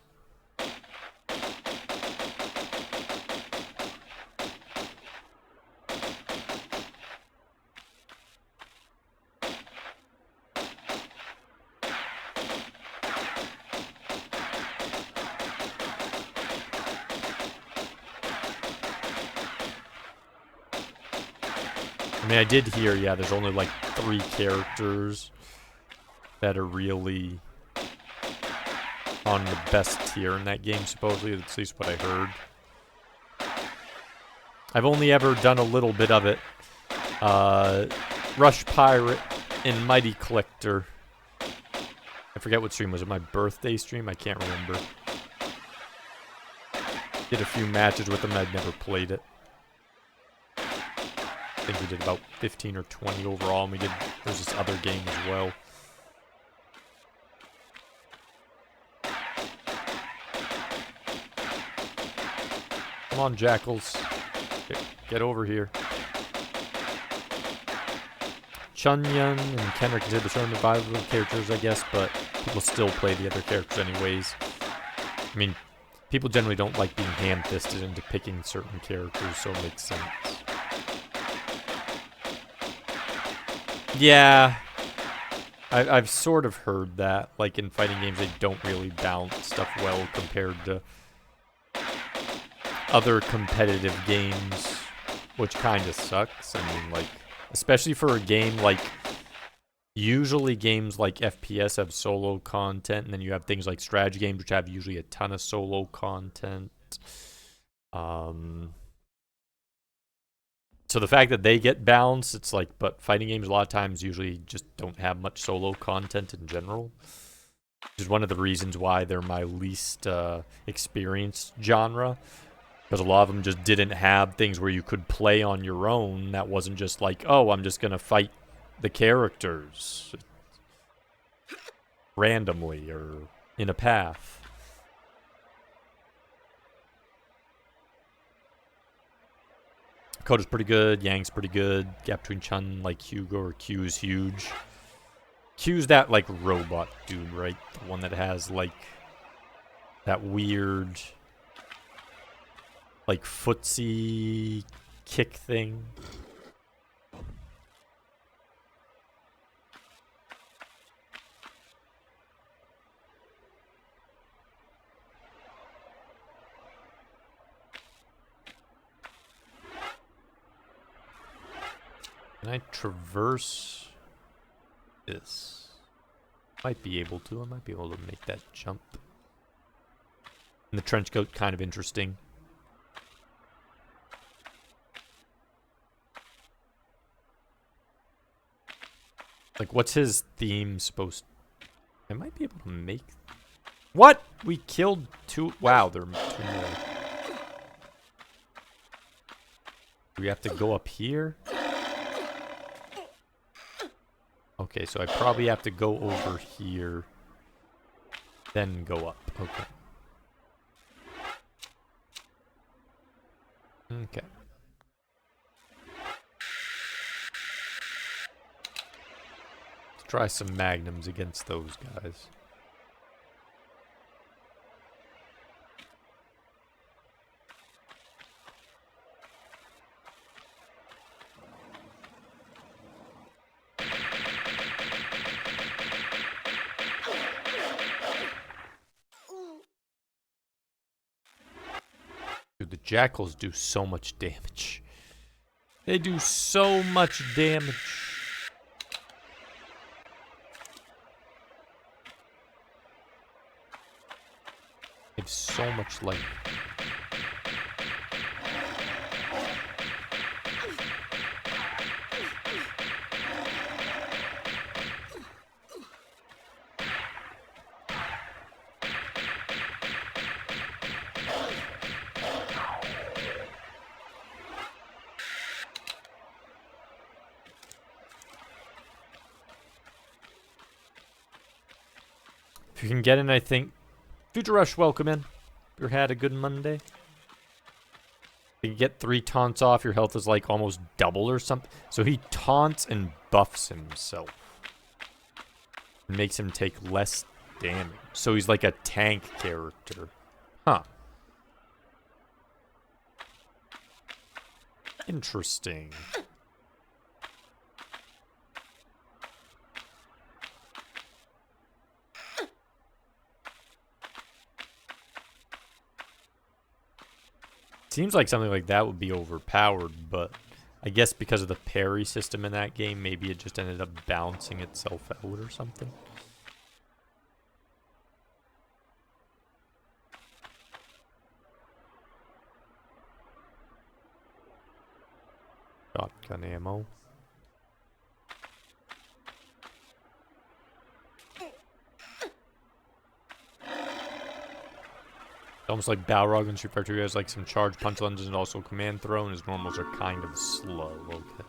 I mean, I did hear, yeah, there's only like 3 characters that are really on the best tier in that game, supposedly. That's at least what I heard. I've only ever done a little bit of it. Rush Pirate and Mighty Collector. I forget what stream was it. My birthday stream? I can't remember. Did a few matches with them. I'd never played it. I think we did about 15 or 20 overall, and there's this other game as well. Come on, Jackals. Get over here. Chunyan and Ken are considered the strong survival characters, I guess, but people still play the other characters anyways. I mean, people generally don't like being ham-fisted into picking certain characters, so it makes sense. Yeah, I've sort of heard that. Like, in fighting games, they don't really balance stuff well compared to other competitive games, which kind of sucks. I mean, like, especially for a game like, usually games like FPS have solo content, and then you have things like strategy games, which have usually a ton of solo content. So the fact that they get balanced, it's like, but fighting games a lot of times usually just don't have much solo content in general. Which is one of the reasons why they're my least experienced genre. Because a lot of them just didn't have things where you could play on your own. That wasn't just like, oh, I'm just going to fight the characters randomly or in a path. Coda's pretty good, Yang's pretty good. Gap between Chun, like Hugo or Q is huge. Q's that, like, robot dude, right? The one that has, like, that weird, like, footsie kick thing. Can I traverse this? Might be able to. I might be able to make that jump. And the trench coat, kind of interesting. Like, what's his theme supposed to... I might be able to make... What? We killed 2... Wow, there are 2 more. Do we have to go up here? Okay, so I probably have to go over here, then go up. Okay. Okay. Let's try some magnums against those guys. Dude, the jackals do so much damage. They do so much damage. They have so much life. If you can get in, I think. Future Rush, welcome in. You had a good Monday. You can get 3 taunts off, your health is like almost double or something. So he taunts and buffs himself. Makes him take less damage. So he's like a tank character. Huh. Interesting. Seems like something like that would be overpowered, but I guess because of the parry system in that game, maybe it just ended up balancing itself out or something. Shotgun ammo. Almost like Balrog and Street Fighter 2 has like some charge punch lunges and also command throw, and his normals are kind of slow. Okay.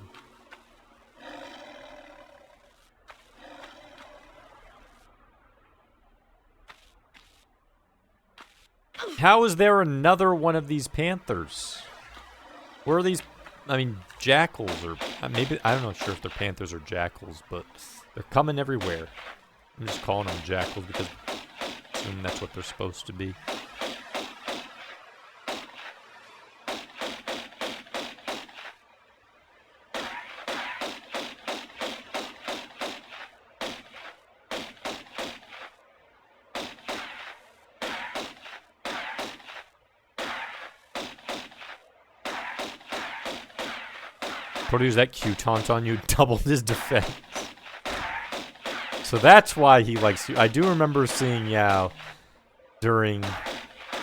How is there another one of these panthers? Where are these? I mean, jackals or maybe I'm not sure if they're panthers or jackals, but they're coming everywhere. I'm just calling them jackals because I assume that's what they're supposed to be. Use that Q taunt on you, doubled his defense. So that's why he likes you. I do remember seeing Yao during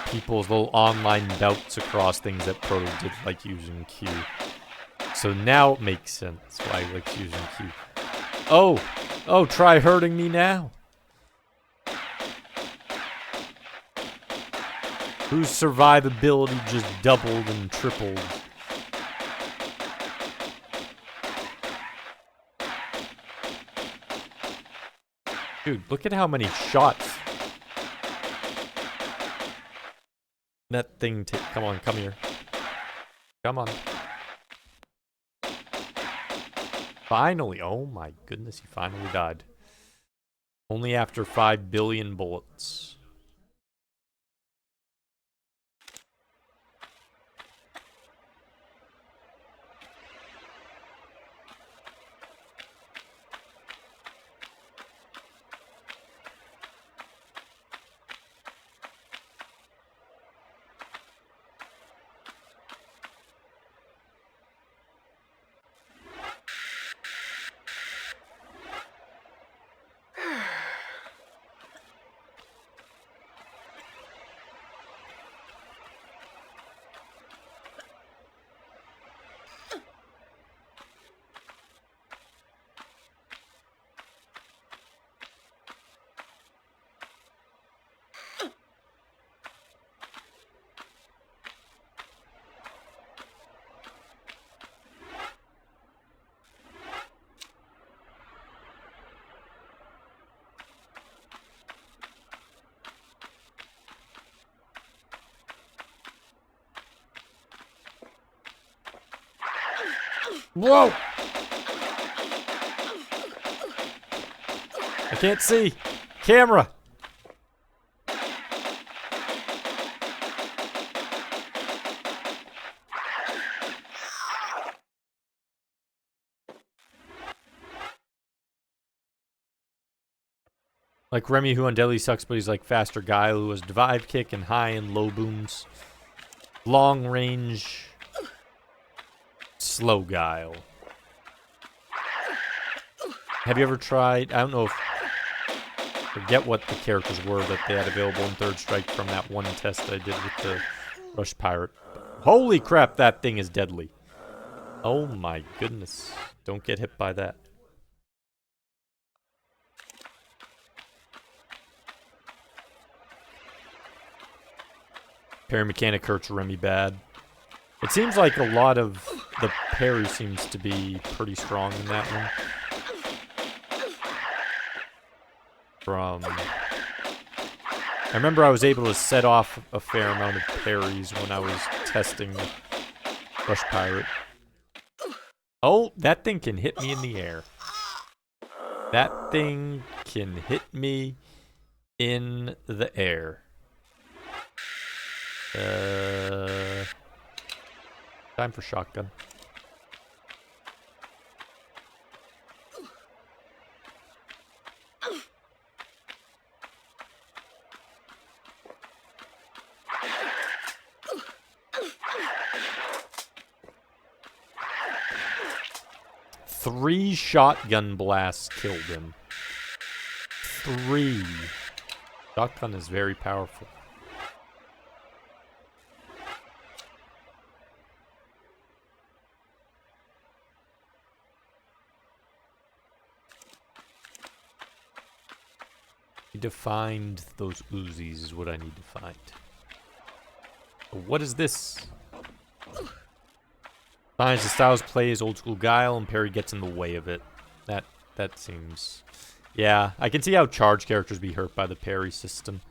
people's little online bouts across things that Proto did like using Q. So now it makes sense why he likes using Q. Oh, try hurting me now. Whose survivability just doubled and tripled. Dude, look at how many shots that thing come on, come here. Come on. Finally. Oh my goodness, he finally died. Only after 5 billion bullets. Whoa! I can't see. Camera! Like Remy, who on Deadly sucks, but he's like faster guy who has dive kick and high and low booms. Long range. Slow guile. Have you ever tried? I don't know if. Forget what the characters were that they had available in Third Strike from that one test I did with the Rush Pirate. Holy crap, that thing is deadly. Oh my goodness. Don't get hit by that. Parry mechanic hurts Remy bad. It seems like a lot of the parry seems to be pretty strong in that one. I remember I was able to set off a fair amount of parries when I was testing Rush Pirate. Oh, that thing can hit me in the air. That thing can hit me in the air. Time for shotgun. Three shotgun blasts killed him. 3. Shotgun is very powerful. Need to find those Uzis is what I need to find. What is this? Finds the styles plays old school guile and parry gets in the way of it. That seems... Yeah, I can see how charge characters be hurt by the parry system.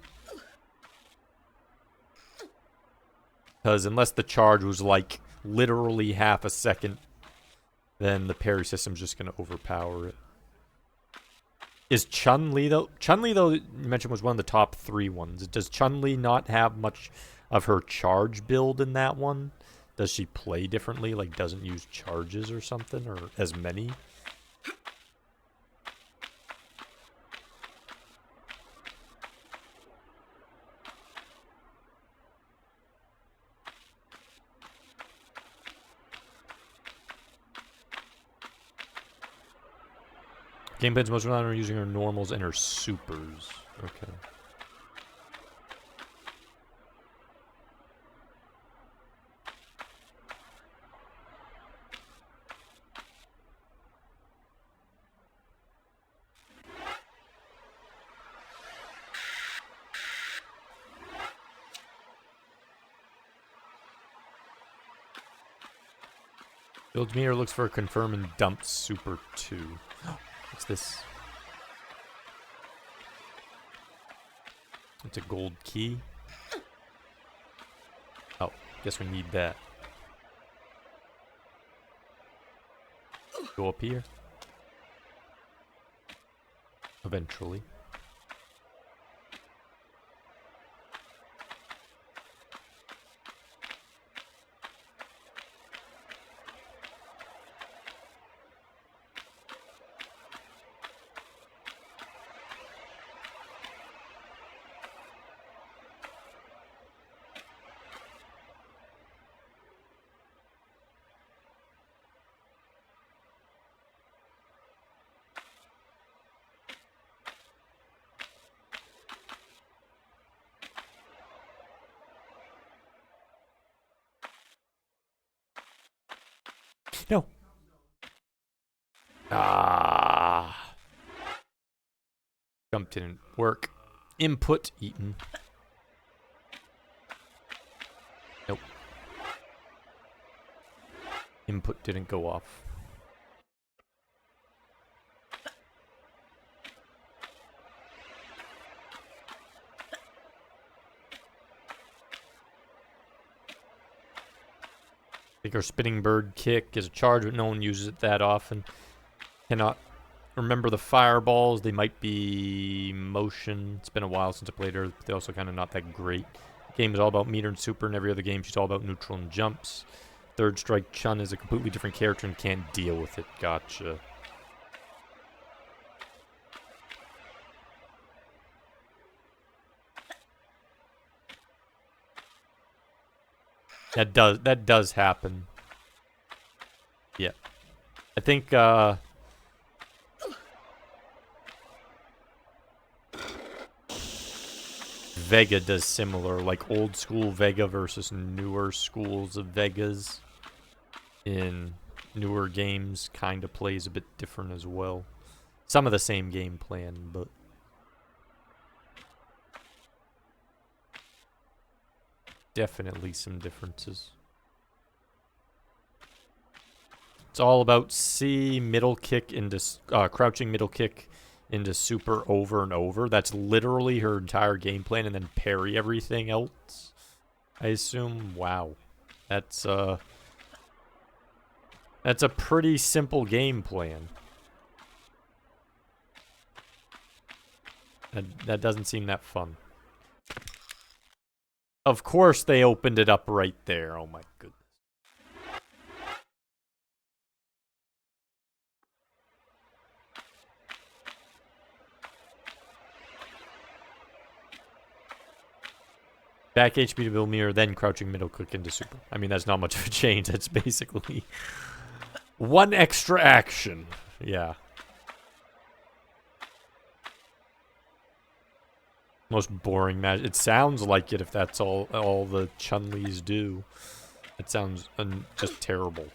Because unless the charge was like literally half a second, then the parry system's just going to overpower it. Is Chun-Li though? Chun-Li though, you mentioned was one of the top 3 ones. Does Chun-Li not have much of her charge build in that one? Does she play differently? Like doesn't use charges or something? Or as many? Gameplay's most renowned are using her normals and her supers. Okay. Builds meter looks for a confirm and dump super 2. What's this? It's a gold key. Oh, guess we need that. Go up here. Eventually. No. Ah. Jump didn't work. Input eaten. Nope. Input didn't go off. I think our spinning bird kick is a charge, but no one uses it that often. Cannot remember the fireballs. They might be motion. It's been a while since I played her, but they're also kind of not that great. The game is all about meter and super, and every other game she's all about neutral and jumps. Third Strike Chun is a completely different character and can't deal with it. Gotcha. That does happen. Yeah. I think Vega does similar, like old school Vega versus newer schools of Vegas in newer games kind of plays a bit different as well. Some of the same game plan, but definitely some differences. It's all about C, middle kick into crouching middle kick into super over and over. That's literally her entire game plan, and then parry everything else, I assume. Wow. That's a pretty simple game plan. That doesn't seem that fun. Of course they opened it up right there. Oh my goodness. Back HP to build mirror, then crouching middle click into super. I mean, that's not much of a change. That's basically one extra action. Yeah. Most boring match. It sounds like it if that's all the Chun-Lis do. It sounds just terrible.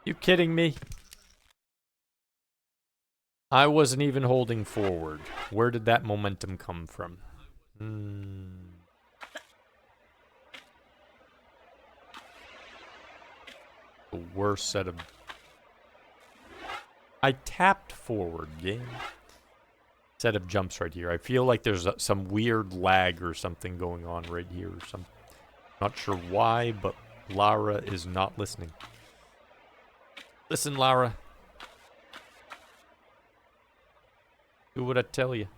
You kidding me? I wasn't even holding forward. Where did that momentum come from? The worst set of... I tapped forward, game. Set of jumps right here. I feel like there's some weird lag or something going on right here or something. Not sure why, but Lara is not listening. Listen, Lara. Do what I tell you.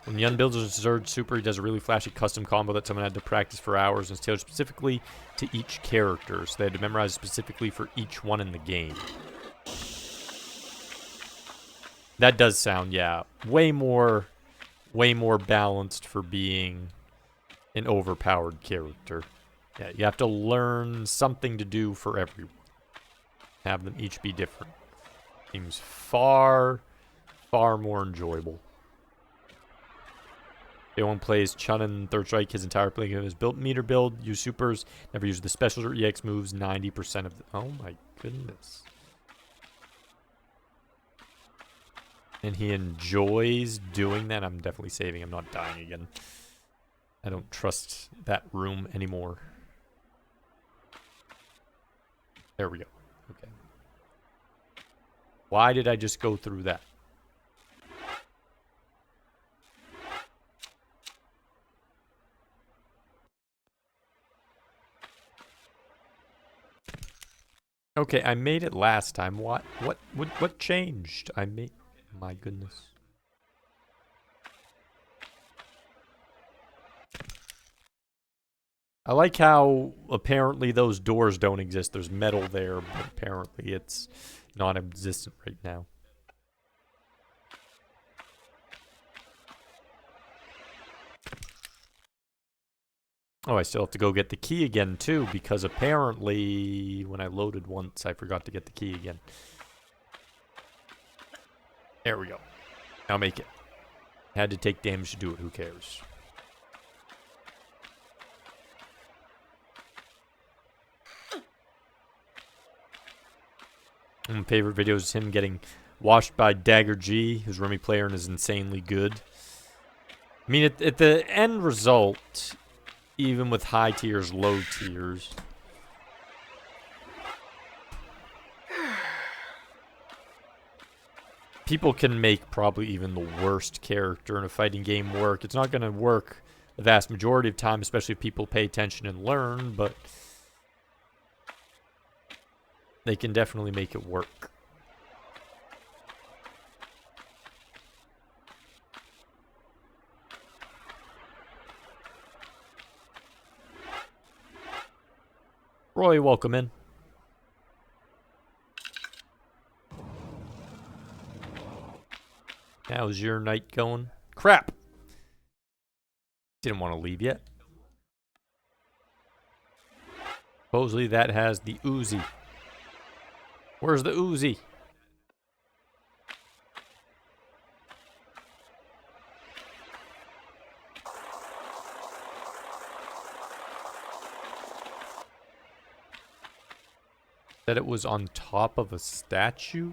When Yun builds his third super, he does a really flashy custom combo that someone had to practice for hours and it's tailored specifically to each character. So they had to memorize specifically for each one in the game. That does sound, yeah, way more balanced for being an overpowered character. Yeah, you have to learn something to do for everyone. Have them each be different. Seems far more enjoyable. Everyone plays Chun and Third Strike. His entire play game is built meter build, use supers, never use the specials or EX moves 90% of the... Oh my goodness. And he enjoys doing that. I'm definitely saving. I'm not dying again. I don't trust that room anymore. There we go. Okay. Why did I just go through that? Okay, I made it last time. What changed? I made... My goodness. I like how apparently those doors don't exist. There's metal there, but apparently it's non-existent right now. Oh, I still have to go get the key again, too, because apparently when I loaded once, I forgot to get the key again. There we go. Now make it. Had to take damage to do it. Who cares? One of my favorite videos is him getting washed by Dagger G, who's Rummy player and is insanely good. I mean, at the end result, even with high tiers, low tiers, people can make probably even the worst character in a fighting game work. It's not going to work the vast majority of time, especially if people pay attention and learn, but they can definitely make it work. Roy, welcome in. How's your night going? Crap! Didn't want to leave yet. Supposedly that has the Uzi. Where's the Uzi? That it was on top of a statue?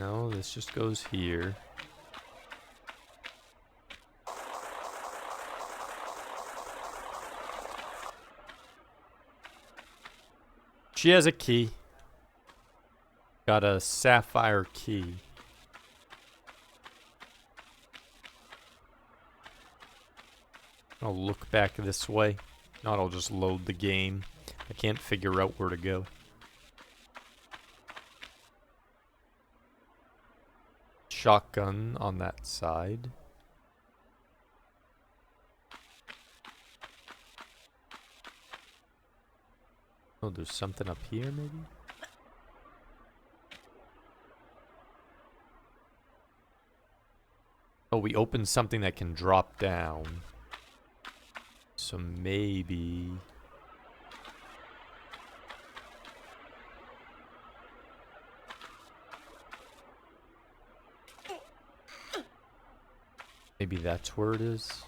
No, this just goes here. She has a key. Got a sapphire key. I'll look back this way. Not, I'll just load the game. I can't figure out where to go. Shotgun on that side. Oh, there's something up here, maybe? Oh, we opened something that can drop down. So maybe... maybe that's where it is?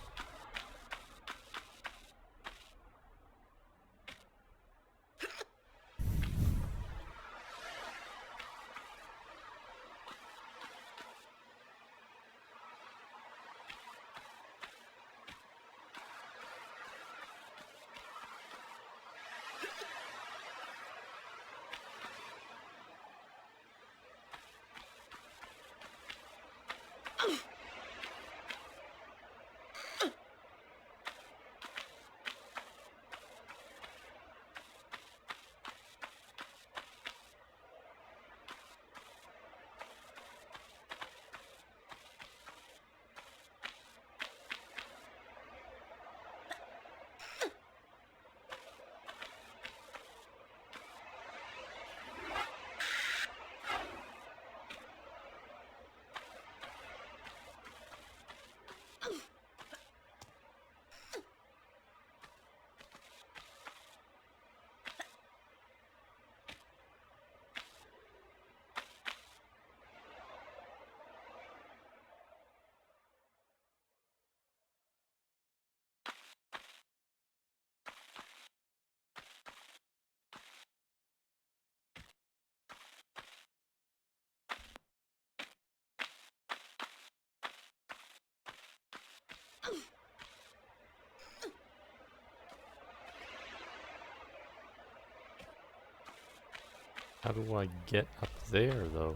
How do I get up there, though?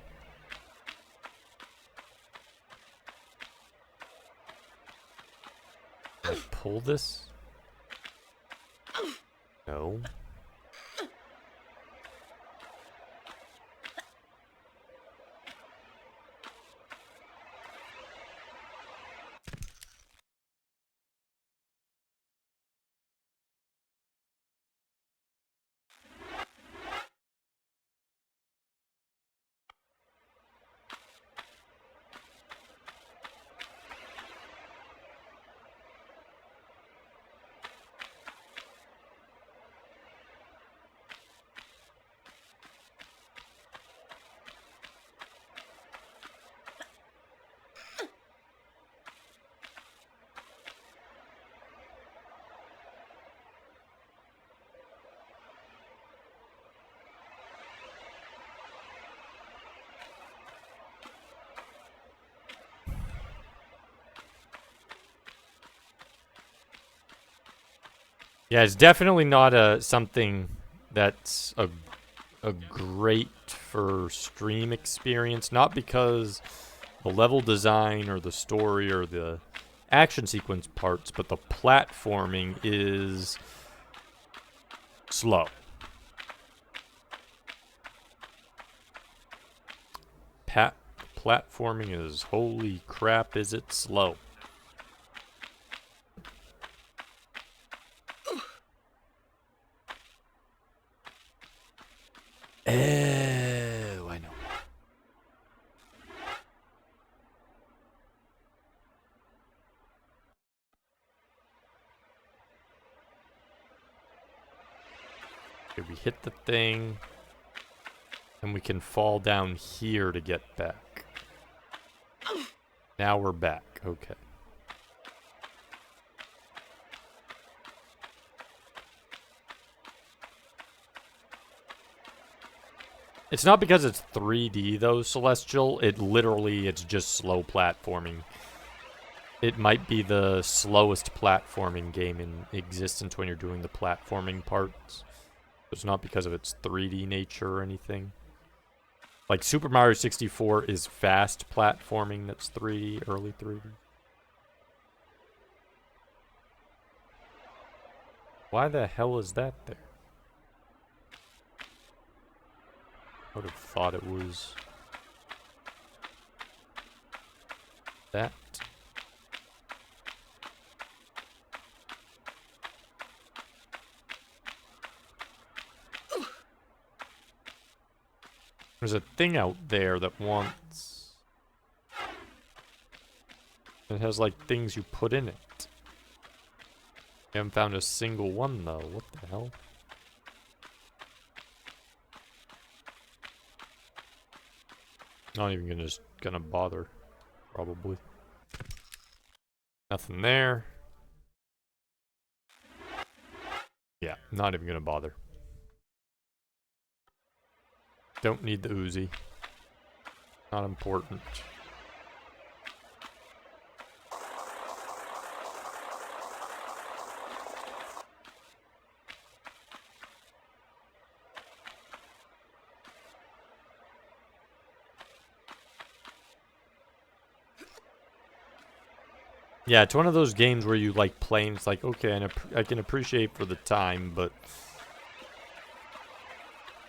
Can I pull this? No. Yeah, it's definitely not something that's a great for stream experience. Not because the level design or the story or the action sequence parts, but the platforming is slow. Platforming is, holy crap, is it slow. Oh, I know. Okay, we hit the thing, and we can fall down here to get back. Now we're back. Okay. It's not because it's 3D though, Celestial. It's just slow platforming. It might be the slowest platforming game in existence when you're doing the platforming parts. It's not because of its 3D nature or anything. Like Super Mario 64 is fast platforming that's 3D, early 3D. Why the hell is that there? I would have thought it was that. There's a thing out there that wants... It has like things you put in it. I haven't found a single one though. What the hell? Not even gonna bother, probably. Nothing there. Yeah, not even gonna bother. Don't need the Uzi. Not important. Yeah, it's one of those games where you like play and it's like, okay, I can appreciate for the time, but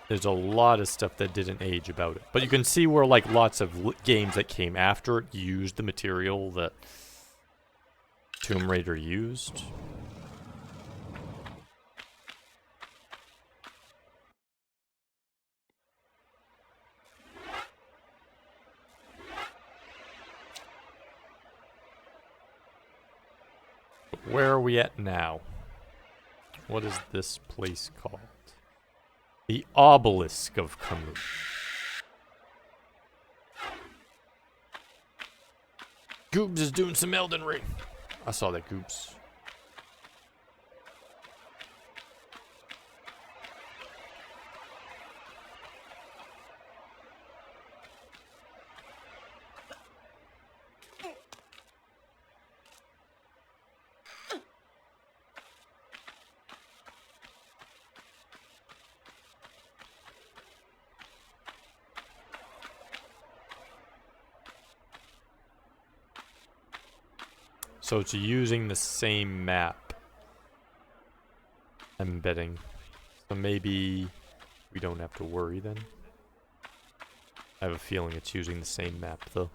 there's a lot of stuff that didn't age about it. But you can see where like lots of games that came after it used the material that Tomb Raider used. Where are we at now? What is this place called? The Obelisk of Camus. Goobs is doing some Elden Ring. I saw that, Goobs. So it's using the same map, I'm betting. So maybe we don't have to worry then. I have a feeling it's using the same map though.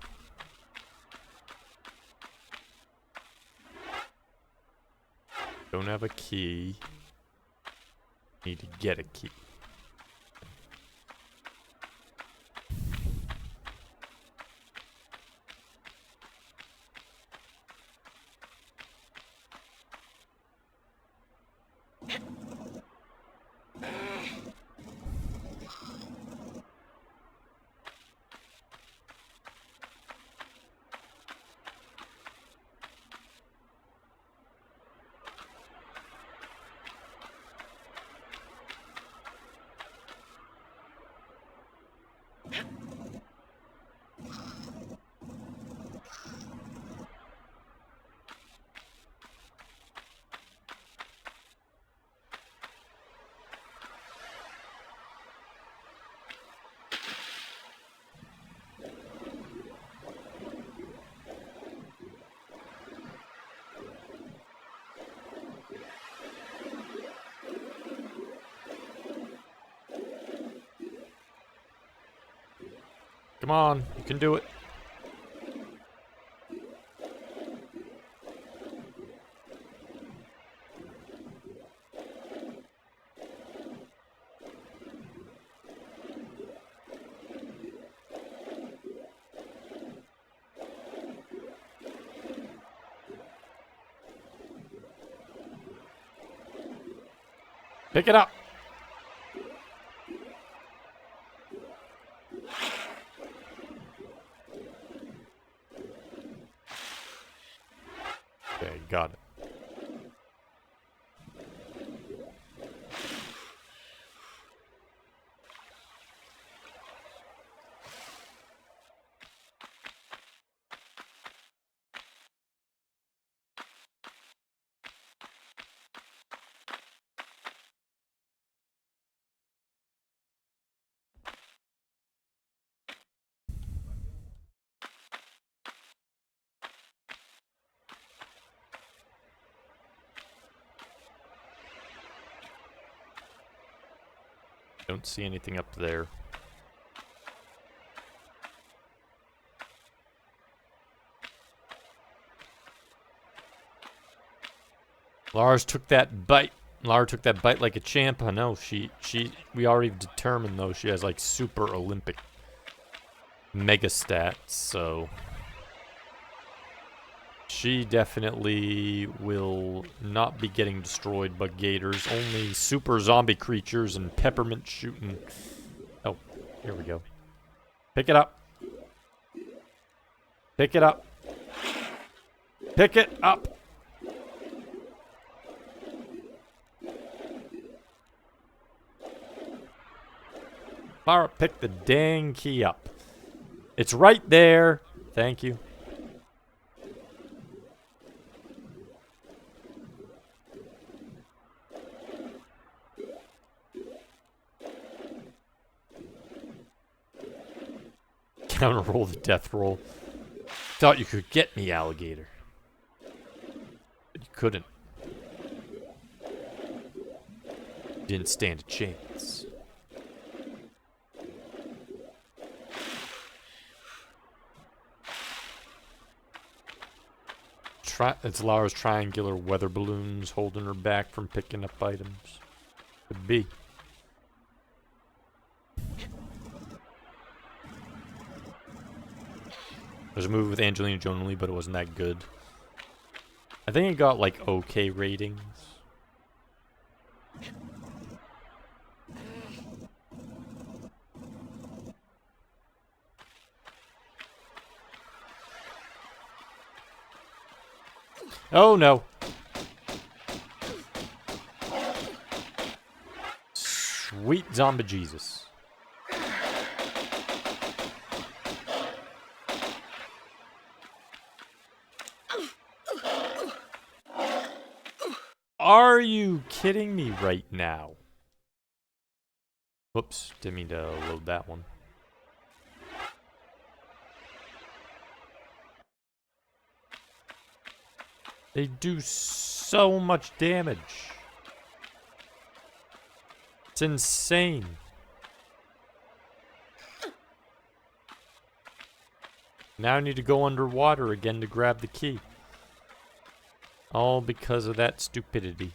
Don't have a key. Need to get a key. Come on, you can do it. Pick it up. Okay, got it. Don't see anything up there. Lars took that bite. Lara took that bite like a champ. I know, we already determined though she has like super Olympic mega stats, so she definitely will not be getting destroyed by gators. Only super zombie creatures and peppermint shooting. Oh, here we go. Pick it up. Pick it up. Pick it up. Lara, pick the dang key up. It's right there. Thank you. Counter roll the death roll. Thought you could get me, alligator. But you couldn't. Didn't stand a chance. It's Lara's triangular weather balloons holding her back from picking up items. Could be. There's a movie with Angelina Jolie, but it wasn't that good. I think it got like okay ratings. Oh no. Sweet zombie Jesus. Are you kidding me right now? Whoops, didn't mean to load that one. They do so much damage. It's insane. Now I need to go underwater again to grab the key. All because of that stupidity.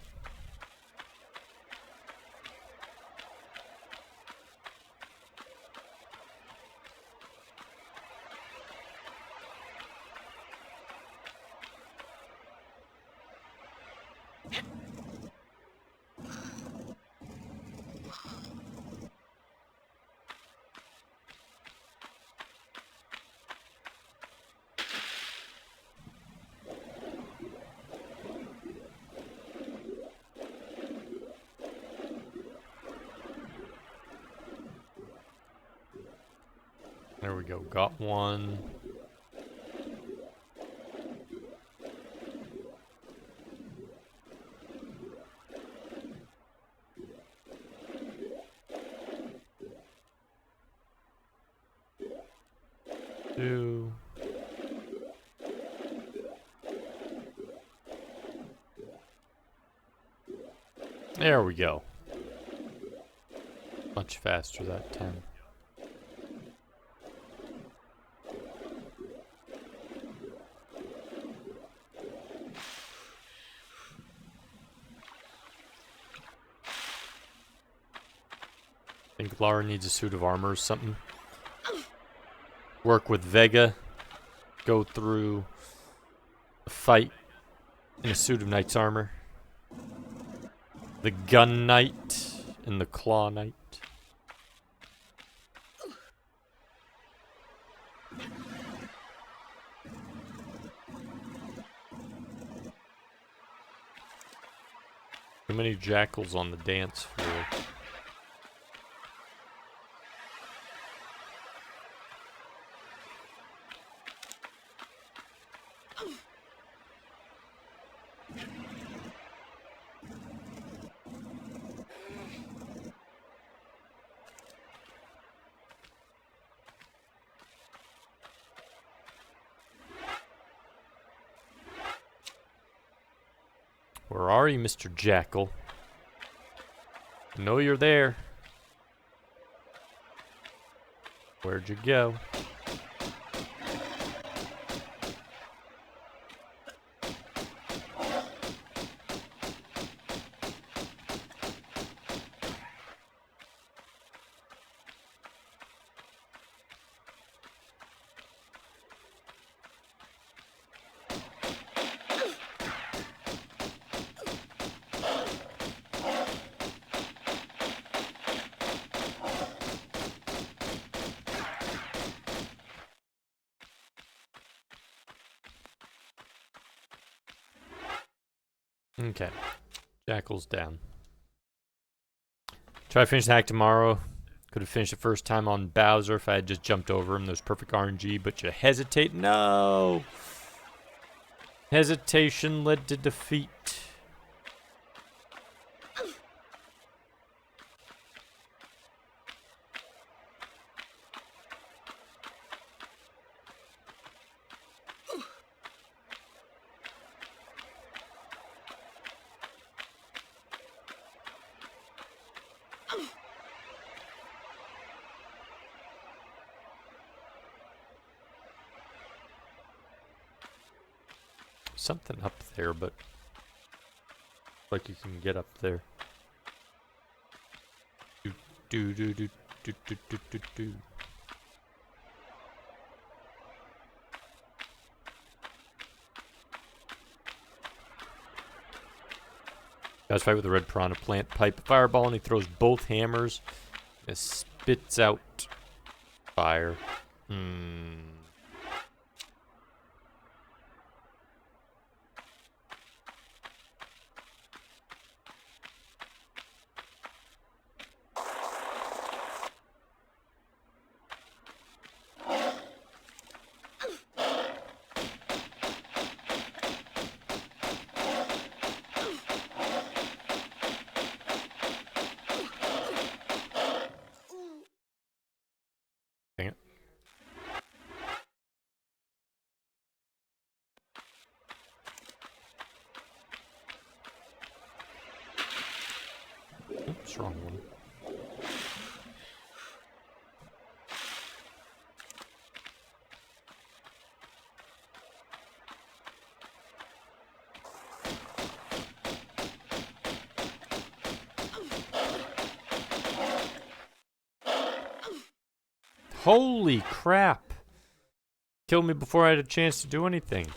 There we go, got one. Two. There we go. Much faster that time. think Lara needs a suit of armor or something. Work with Vega. Go through a fight in a suit of knight's armor. The gun knight and the claw knight. Too many jackals on the dance floor. Where are you, Mr. Jackal? I know you're there. Where'd you go? Okay. Jackal's down. Try to finish the hack tomorrow. Could have finished the first time on Bowser if I had just jumped over him. There's perfect RNG, but you hesitate. No! Hesitation led to defeat. Something up there, but like you can get up there. Do do do do do do do do do. Guys fight with the red piranha plant pipe fireball, and he throws both hammers. It spits out fire. Dang it. Oops, wrong one. Holy crap! Killed me before I had a chance to do anything.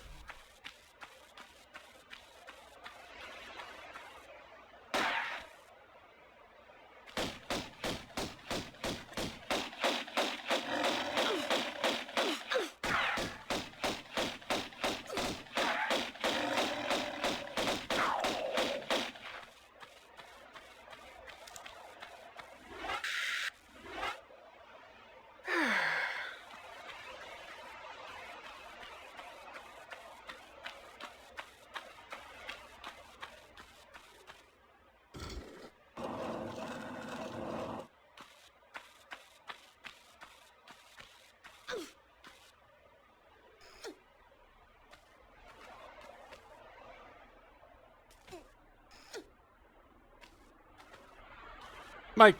Mike,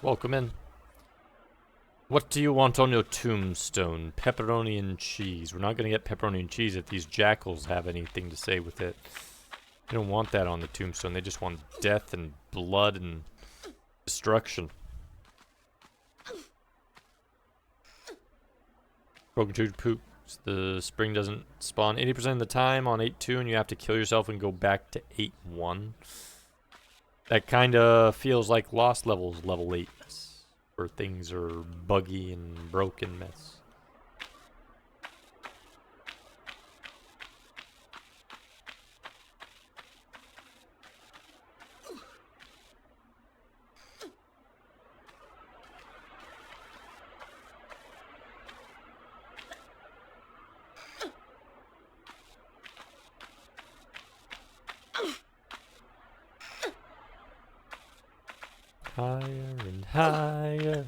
welcome in. What do you want on your tombstone? Pepperoni and cheese. We're not going to get pepperoni and cheese if these jackals have anything to say with it. They don't want that on the tombstone. They just want death and blood and destruction. Broken tooth poops. The spring doesn't spawn 80% of the time on 8.2, and you have to kill yourself and go back to 8.1. That kind of feels like Lost Levels level 8, where things are buggy and broken mess. Higher and higher.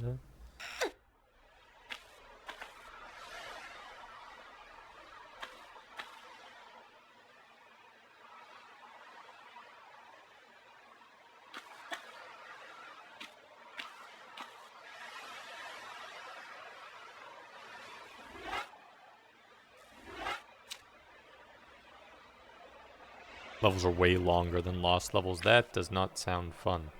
Levels are way longer than Lost Levels. That does not sound fun.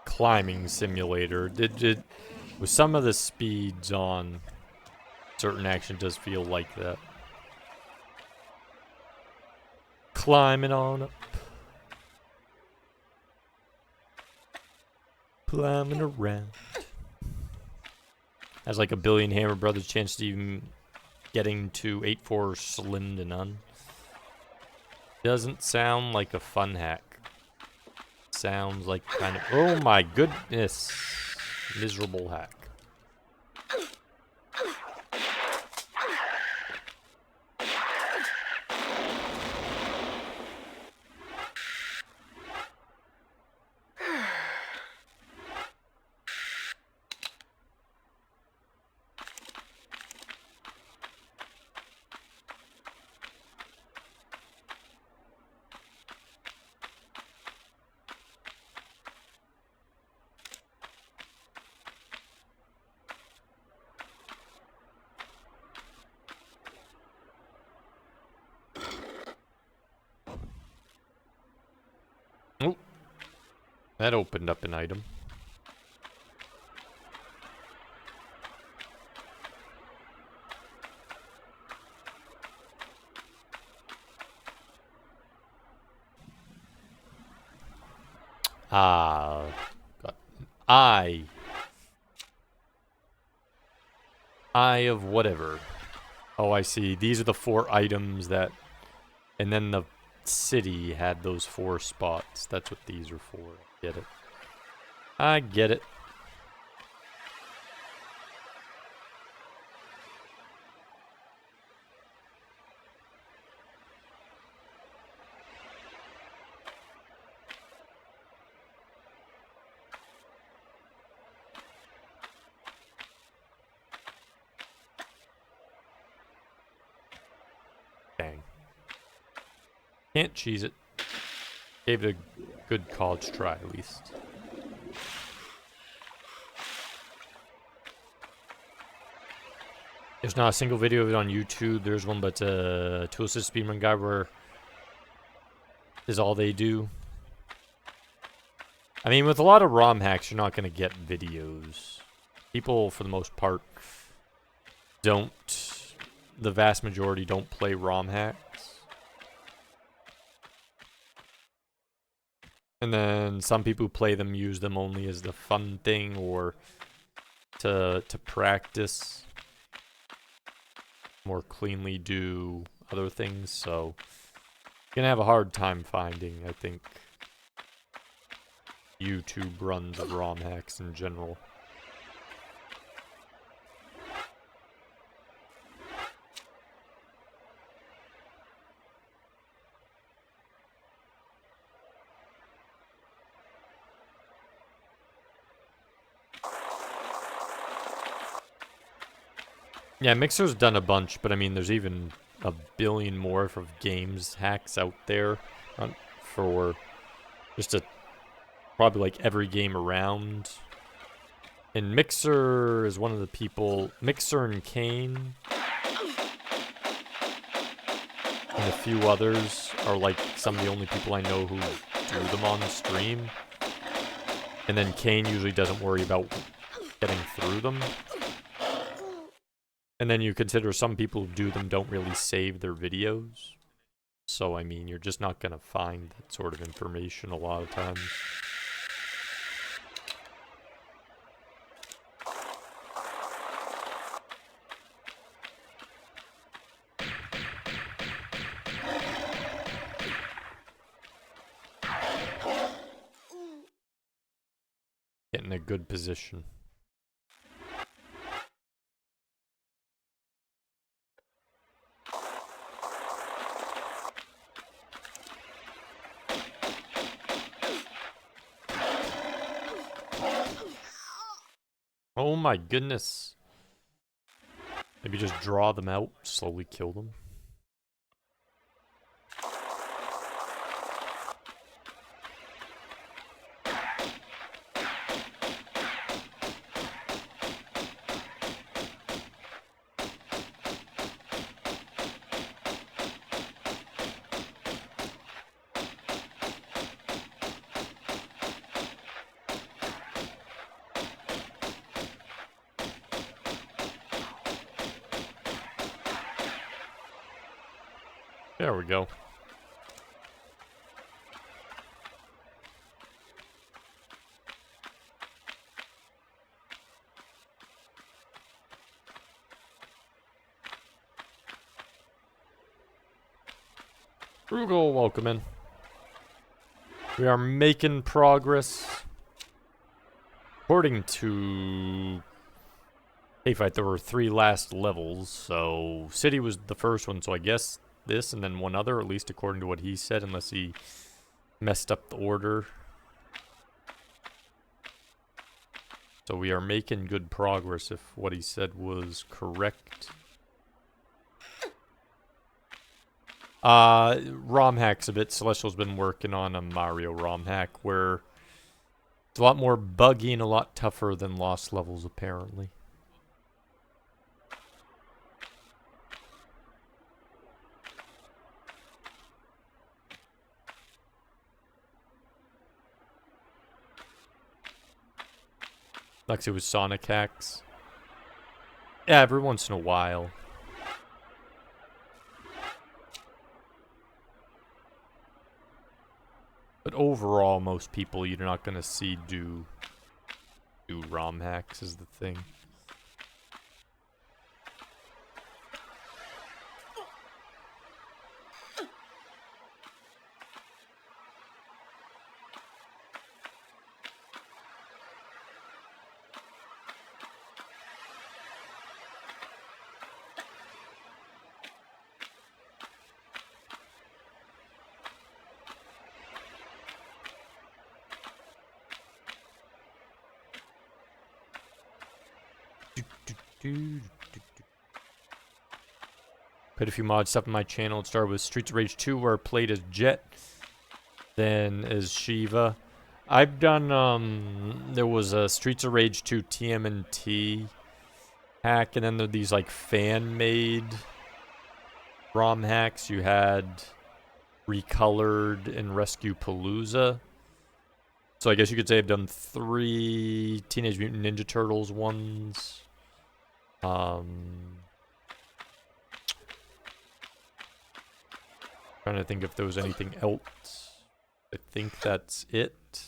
Climbing simulator. With some of the speeds on certain action does feel like that. Climbing on up. Climbing around. Has like a billion Hammer Brothers chance to even getting to 8.4 slim to none. Doesn't sound like a fun hack. Sounds like kind of, oh my goodness, miserable hack. Oh, that opened up an item. Ah, got eye of whatever. Oh, I see. These are the 4 items that, and then the city had those 4 spots. That's what these are for. Get it. I get it. Dang. Can't cheese it. Gave it a good college try, at least. There's not a single video of it on YouTube. There's one, but Tool Assist Speedrun Guy where is all they do. I mean, with a lot of ROM hacks, you're not going to get videos. People, for the most part, don't. The vast majority don't play ROM hacks. And then some people who play them use them only as the fun thing or to practice more cleanly do other things. So you're gonna have a hard time finding, I think, YouTube runs of ROM hacks in general. Yeah, Mixer's done a bunch, but I mean, there's even a billion more of games hacks out there for just probably like every game around. And Mixer is one of the people, Mixer and Kane and a few others are like some of the only people I know who do them on stream. And then Kane usually doesn't worry about getting through them. And then you consider some people who do them don't really save their videos. So, I mean, you're just not going to find that sort of information a lot of times. Get in a good position. Oh my goodness. Maybe just draw them out, slowly kill them. There we go. Frugal, welcome in. We are making progress. According to Hayfight, there were 3 last levels, so City was the first one, so I guess this and then one other, at least according to what he said, unless he messed up the order. So we are making good progress if what he said was correct. ROM hacks a bit. Celestial's been working on a Mario ROM hack where it's a lot more buggy and a lot tougher than Lost Levels, apparently. Like it was Sonic hacks. Yeah, every once in a while. But overall, most people you're not gonna see do ROM hacks is the thing. Put a few mod stuff on my channel. It started with Streets of Rage 2 where I played as Jet, then as Shiva. I've done, there was a Streets of Rage 2 TMNT, hack, and then there are these like fan-made ROM hacks. You had Recolored and Rescue Palooza. So I guess you could say I've done 3 Teenage Mutant Ninja Turtles ones. Trying to think if there was anything else. I think that's it.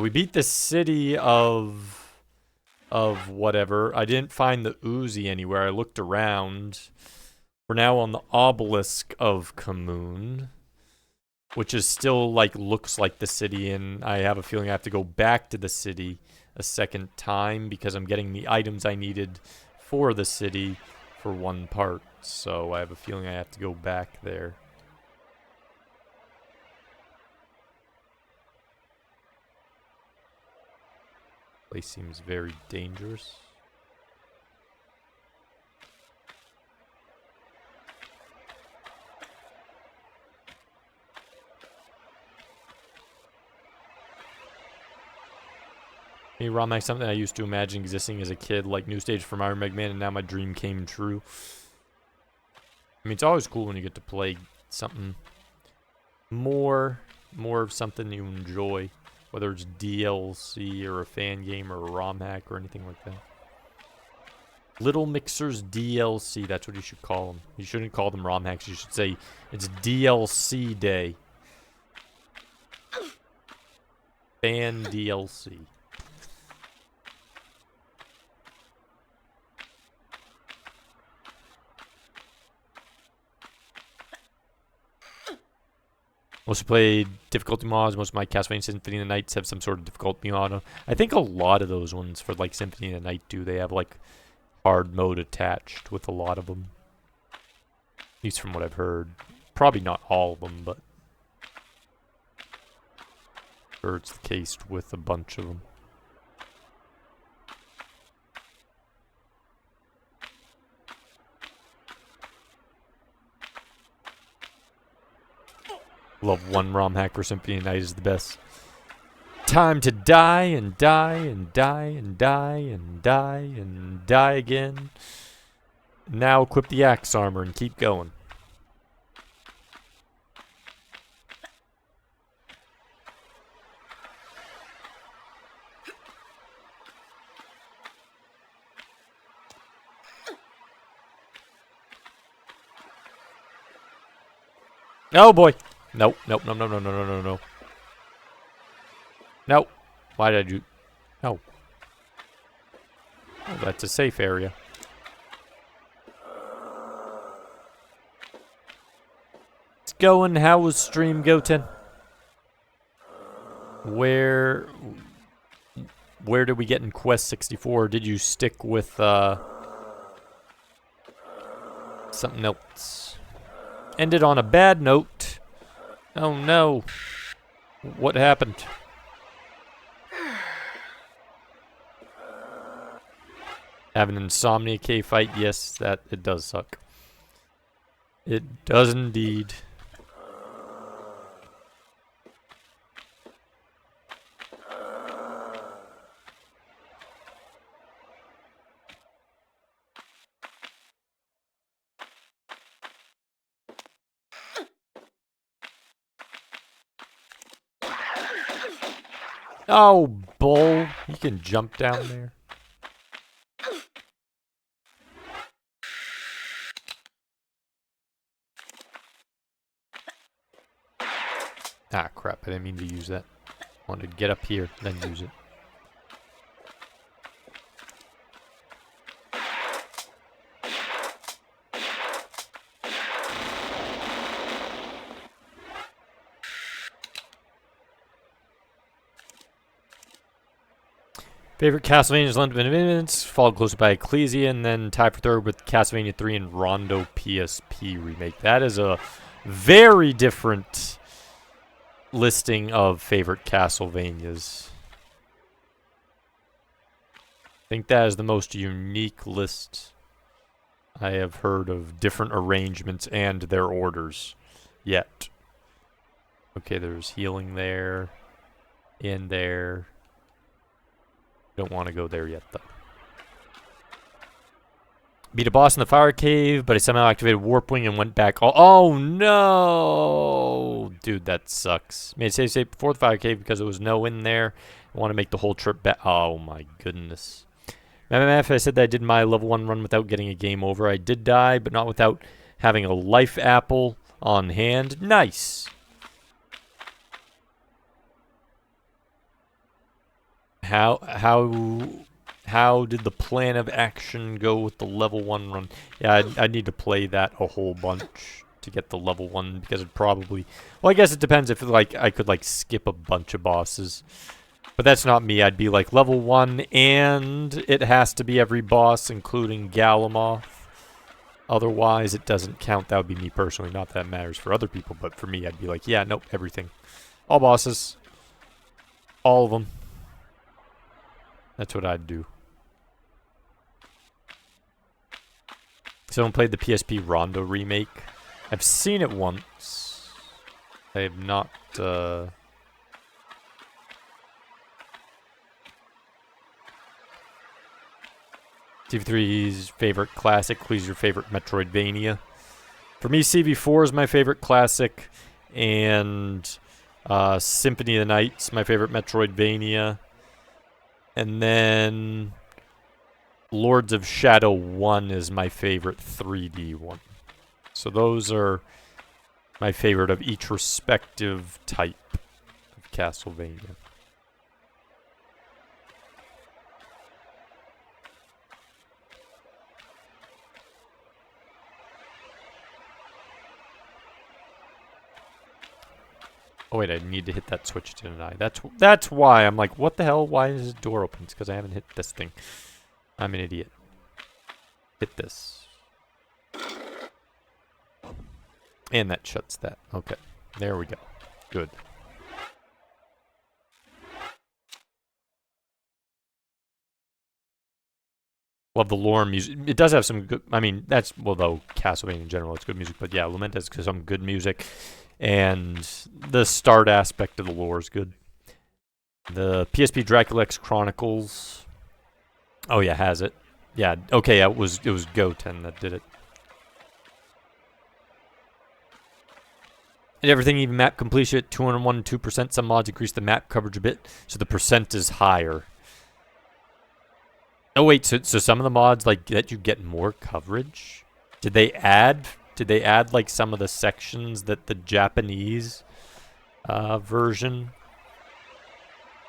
We beat the city of whatever. I didn't find the Uzi anywhere. I looked around. We're now on the obelisk of Kamoon, which is still like looks like the city, and I have a feeling I have to go back to the city a second time because I'm getting the items I needed for the city for one part. So I have a feeling I have to go back there. Place seems very dangerous. Hey, Ramak, something I used to imagine existing as a kid, like new stage from Iron Man, and now my dream came true. I mean, it's always cool when you get to play something more of something you enjoy, whether it's DLC or a fan game or a ROM hack or anything like that. Little Mixers DLC, that's what you should call them. You shouldn't call them ROM hacks, you should say it's DLC Day. Fan DLC. Mostly played difficulty mods. Most of my Castlevania Symphony of the Nights have some sort of difficulty mod. I think a lot of those ones for like Symphony of the Night do. They have like hard mode attached with a lot of them. At least from what I've heard. Probably not all of them, but I'm sure it's the case with a bunch of them. Love one ROM hack for Symphony of the Night is the best. Time to die and die and die and die and die and die again. Now equip the axe armor and keep going. Oh boy. Nope, nope, no, no, no, no, no, no, no. Nope. Why did you... No. Oh, that's a safe area. It's going. How was stream, Goten? Where did we get in Quest 64? Did you stick with, something else? Ended on a bad note. Oh no. What happened? Have an insomnia cave fight? Yes, that it does suck. It does indeed. Oh, bull. You can jump down there. Ah, crap. I didn't mean to use that. I wanted to get up here, then use it. Favorite Castlevania's Land of Independence, followed closely by Ecclesia, and then tied for third with Castlevania 3 and Rondo PSP remake. That is a very different listing of favorite Castlevanias. I think that is the most unique list I have heard of different arrangements and their orders yet. Okay, there's healing there, in there. Don't want to go there yet, though. Beat a boss in the fire cave, but I somehow activated Warp Wing and went back. Oh no! Dude, that sucks. Made a save before the fire cave because there was no in there. I want to make the whole trip back. Oh my goodness. MMF, I said that I did my level 1 run without getting a game over. I did die, but not without having a life apple on hand. Nice! How did the plan of action go with the level 1 run? Yeah, I need to play that a whole bunch to get the level 1 because it probably... Well, I guess it depends if like I could like skip a bunch of bosses. But that's not me. I'd be like level 1 and it has to be every boss including Galamoth. Otherwise, it doesn't count. That would be me personally. Not that it matters for other people, but for me, I'd be like, yeah, nope, everything. All bosses. All of them. That's what I'd do. Someone played the PSP Rondo remake. I've seen it once. I have not, CV3's favorite classic. Who's your favorite Metroidvania? For me, CV4 is my favorite classic. And Symphony of the Night's my favorite Metroidvania. And then Lords of Shadow 1 is my favorite 3D one. So those are my favorite of each respective type of Castlevania. Oh wait, I need to hit that switch, didn't I? That's why I'm like, what the hell? Why is the door open? It's because I haven't hit this thing. I'm an idiot. Hit this. And that shuts that. Okay. There we go. Good. Love the lore music. It does have some good... I mean, that's... Well, though, Castlevania in general, it's good music. But yeah, Lament has some good music. And the start aspect of the lore is good. The PSP Dracula X Chronicles... Oh, yeah, has it. Yeah, okay, yeah, it was Goten that did it. And everything, even map completion at 201 and 2%. Some mods increase the map coverage a bit, so the percent is higher. Oh wait, so some of the mods like let you get more coverage? Did they add like some of the sections that the Japanese version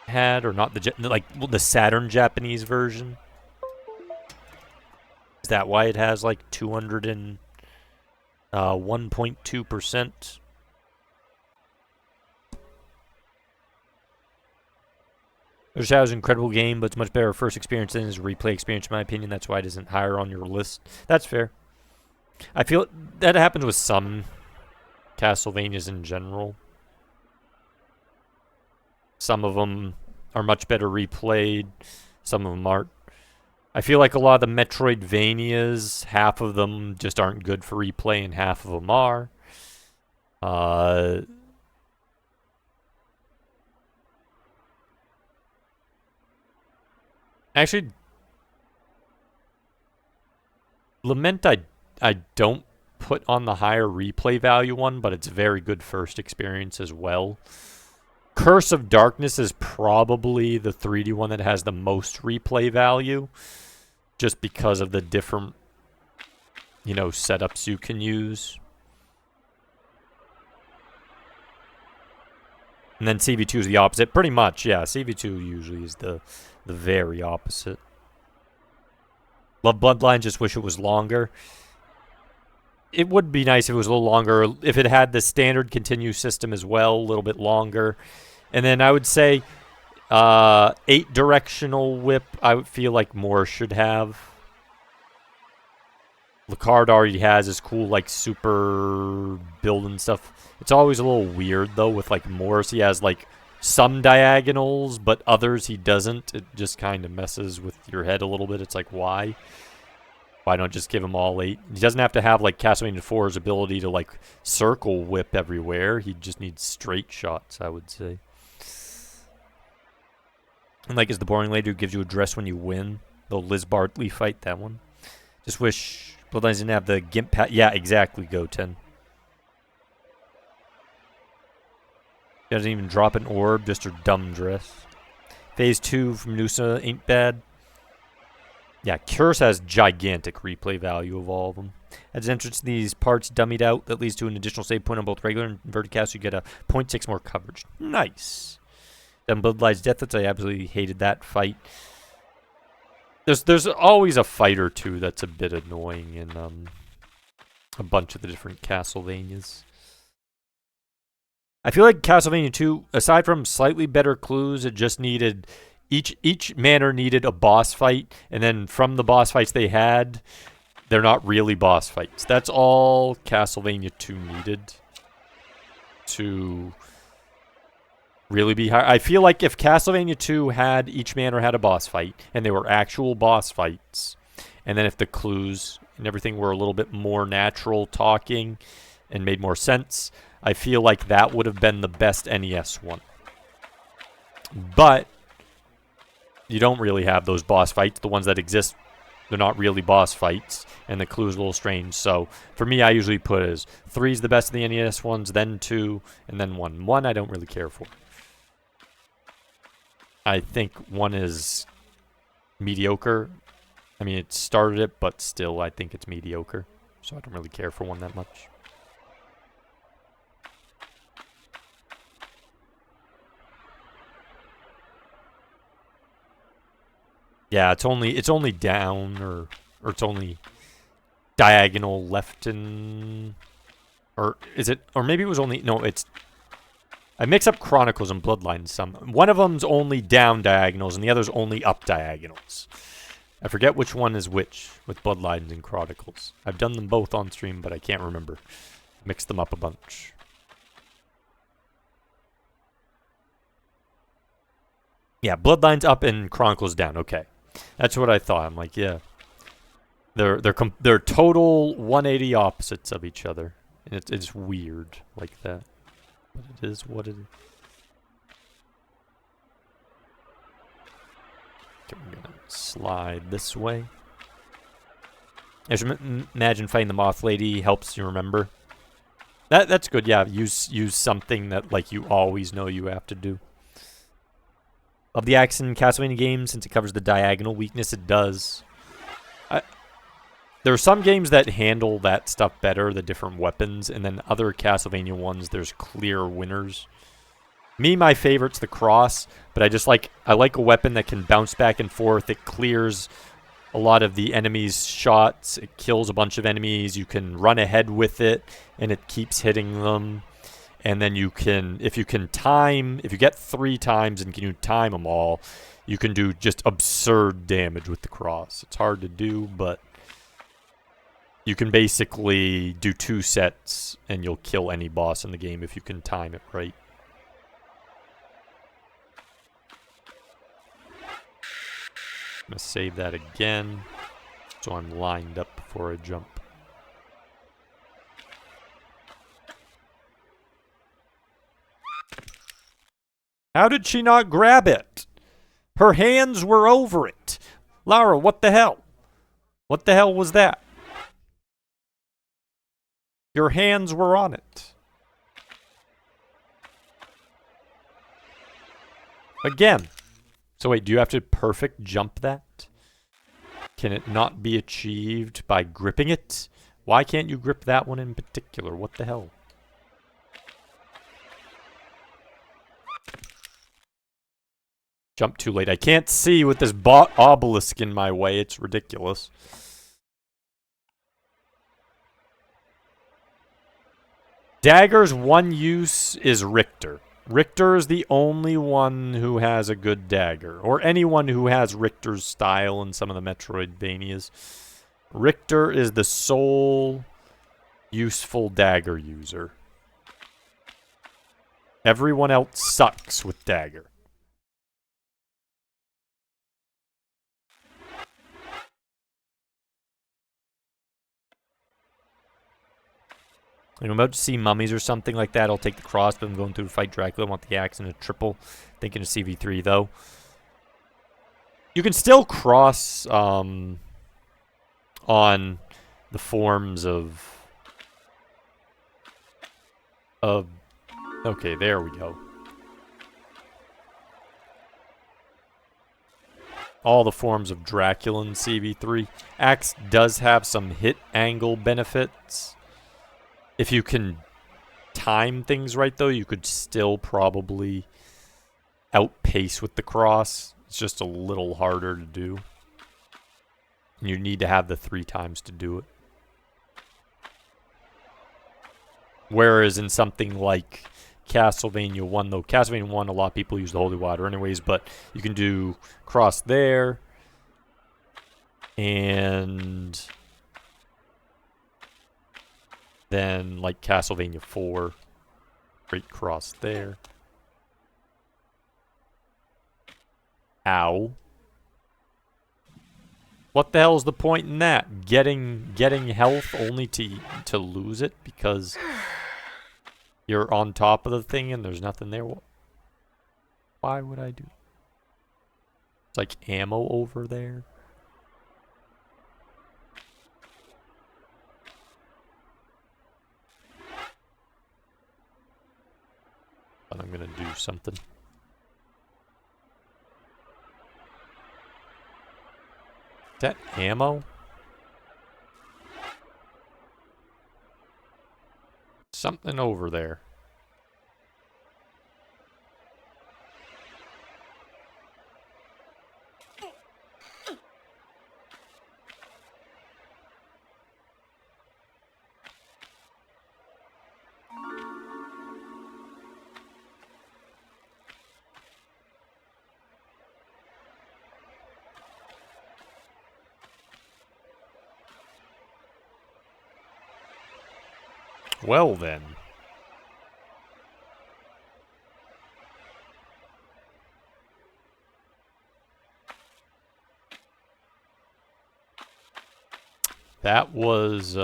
had, or not the Saturn Japanese version? Is that why it has like 1.2%? Shadow's an incredible game, but it's much better first experience than his replay experience, in my opinion. That's why it isn't higher on your list. That's fair. I feel that happens with some Castlevanias in general. Some of them are much better replayed. Some of them aren't. I feel like a lot of the Metroidvanias, half of them just aren't good for replay, and half of them are. Actually, Lament I don't put on the higher replay value one, but it's a very good first experience as well. Curse of Darkness is probably the 3D one that has the most replay value, just because of the different, setups you can use. And then CV2 is the opposite. Pretty much, yeah. CV2 usually is the very opposite. Love Bloodline, just wish it was longer. It would be nice if it was a little longer. If it had the standard continue system as well, a little bit longer. And then I would say 8-directional whip, I would feel like more should have. Lucard already has his cool, like, super build and stuff. It's always a little weird, though, with, like, Morris. He has, like, some diagonals, but others he doesn't. It just kind of messes with your head a little bit. It's like, why? Why don't just give him all 8? He doesn't have to have, like, Castlevania 4's ability to, like, circle whip everywhere. He just needs straight shots, I would say. And like, is the boring lady who gives you a dress when you win? The Liz Bartley fight, that one. Just wish Bloodlines didn't have the gimp pat. Yeah, exactly, Goten. Doesn't even drop an orb, just her dumb dress. Phase 2 from Nusa ain't bad. Yeah, Curse has gigantic replay value of all of them. As entrance to these parts dummied out, that leads to an additional save point on both regular and inverted cast. You get a 0.6 more coverage. Nice. Then Bloodlines Deathlets, I absolutely hated that fight. There's always a fight or two that's a bit annoying in a bunch of the different Castlevanias. I feel like Castlevania 2, aside from slightly better clues, it just needed each manor needed a boss fight, and then from the boss fights they had, they're not really boss fights. That's all Castlevania 2 needed to really be high. I feel like if Castlevania 2 had each manor had a boss fight, and they were actual boss fights, and then if the clues and everything were a little bit more natural talking and made more sense, I feel like that would have been the best NES one. But you don't really have those boss fights. The ones that exist, they're not really boss fights, and the clue is a little strange. So for me, I usually put as 3 is the best of the NES ones, then 2, and then 1. 1 I don't really care for. I think 1 is mediocre. I mean, it started it, but still I think it's mediocre. So I don't really care for 1 that much. Yeah, it's only down or it's only diagonal left and or is it, or maybe it was only, no, it's, I mix up Chronicles and Bloodlines some. One of them's only down diagonals and the other's only up diagonals. I forget which one is which with Bloodlines and Chronicles. I've done them both on stream, but I can't remember. Mixed them up a bunch. Yeah, Bloodlines up and Chronicles down. Okay. That's what I thought. I'm like, yeah. They're total 180 opposites of each other. And it's weird like that. But it is what it is. Okay, we're gonna slide this way. I just imagine fighting the Moth Lady helps you remember. That's good, yeah. Use something that like you always know you have to do. Of the action Castlevania games, since it covers the diagonal weakness, it does. There are some games that handle that stuff better, the different weapons, and then other Castlevania ones, there's clear winners. Me, my favorite's the cross, but I like a weapon that can bounce back and forth. It clears a lot of the enemies' shots. It kills a bunch of enemies. You can run ahead with it, and it keeps hitting them. And then you can, if you get 3 times and can you time them all, you can do just absurd damage with the cross. It's hard to do, but you can basically do 2 sets and you'll kill any boss in the game if you can time it right. I'm going to save that again so I'm lined up before I jump. How did she not grab it? Her hands were over it. Lara, what the hell? What the hell was that? Your hands were on it. Again. So wait, do you have to perfect jump that? Can it not be achieved by gripping it? Why can't you grip that one in particular? What the hell? Jump too late. I can't see with this obelisk in my way. It's ridiculous. Dagger's one use is Richter. Richter is the only one who has a good dagger. Or anyone who has Richter's style in some of the Metroidvanias. Richter is the sole useful dagger user. Everyone else sucks with dagger. I'm about to see mummies or something like that. I'll take the cross, but I'm going through to fight Dracula. I want the axe and a triple. Thinking of CV3, though. You can still cross on the forms of okay, there we go. All the forms of Dracula in CV3. Axe does have some hit angle benefits. If you can time things right, though, you could still probably outpace with the cross. It's just a little harder to do. You need to have the 3 times to do it. Whereas in something like Castlevania 1, though, Castlevania 1, a lot of people use the Holy Water anyways, but you can do cross there, and then, like Castlevania 4, great cross there. Ow. What the hell is the point in that? Getting health only to lose it because you're on top of the thing and there's nothing there. Why would I do? It's like ammo over there. But I'm gonna do something. Is that ammo? Something over there. Well then. That was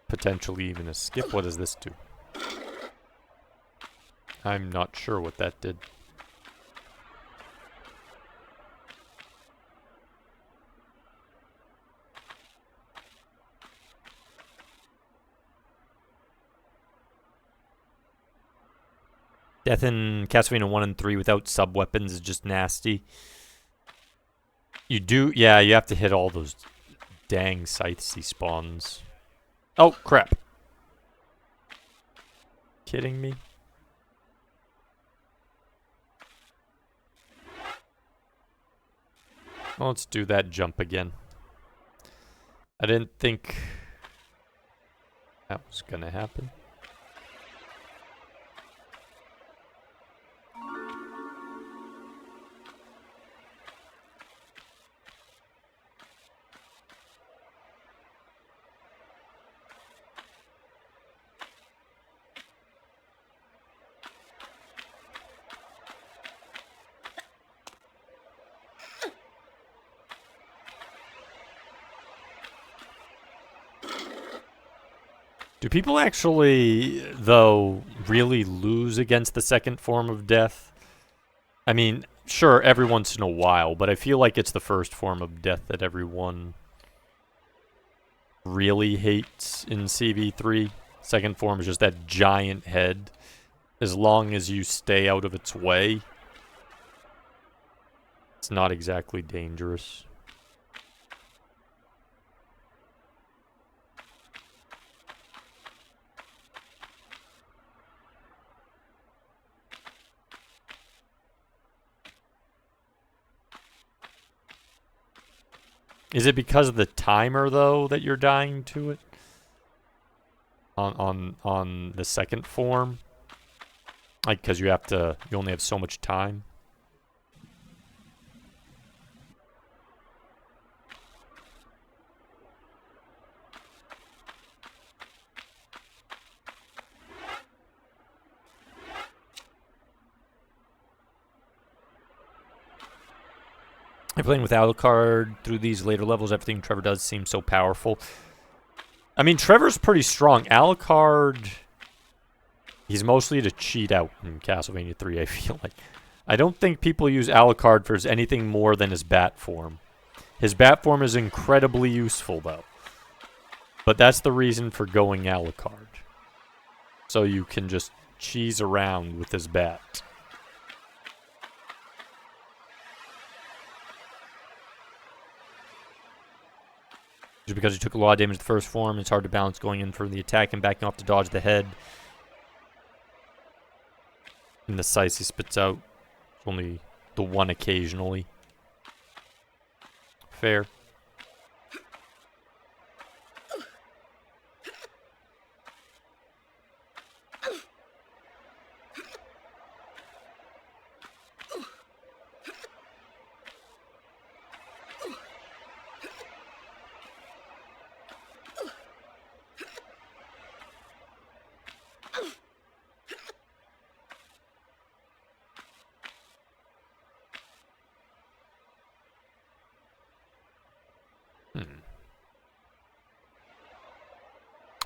potentially even a skip. What does this do? I'm not sure what that did. Death in Castlevania 1 and 3 without sub-weapons is just nasty. You do, yeah, you have to hit all those dang scythes he spawns. Oh, crap. Kidding me? Well, let's do that jump again. I didn't think that was gonna happen. Do people actually, though, really lose against the second form of death? I mean, sure, every once in a while, but I feel like it's the first form of death that everyone really hates in CV3. Second form is just that giant head. As long as you stay out of its way, it's not exactly dangerous. Is it because of the timer, though, that you're dying to it? On the second form? Like, because you only have so much time? I'm playing with Alucard through these later levels. Everything Trevor does seems so powerful. I mean, Trevor's pretty strong. Alucard, he's mostly to cheat out in Castlevania 3, I feel like. I don't think people use Alucard for anything more than his bat form. His bat form is incredibly useful, though. But that's the reason for going Alucard. So you can just cheese around with his bat. Just because he took a lot of damage the first form, it's hard to balance going in for the attack and backing off to dodge the head. And the size he spits out, only the one occasionally. Fair.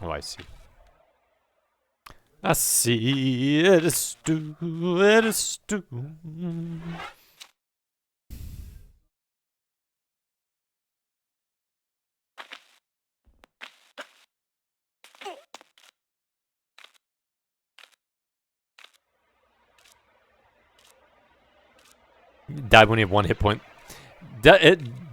Oh, I see. I see it is stew, it is stew. Died when he had 1 hit point.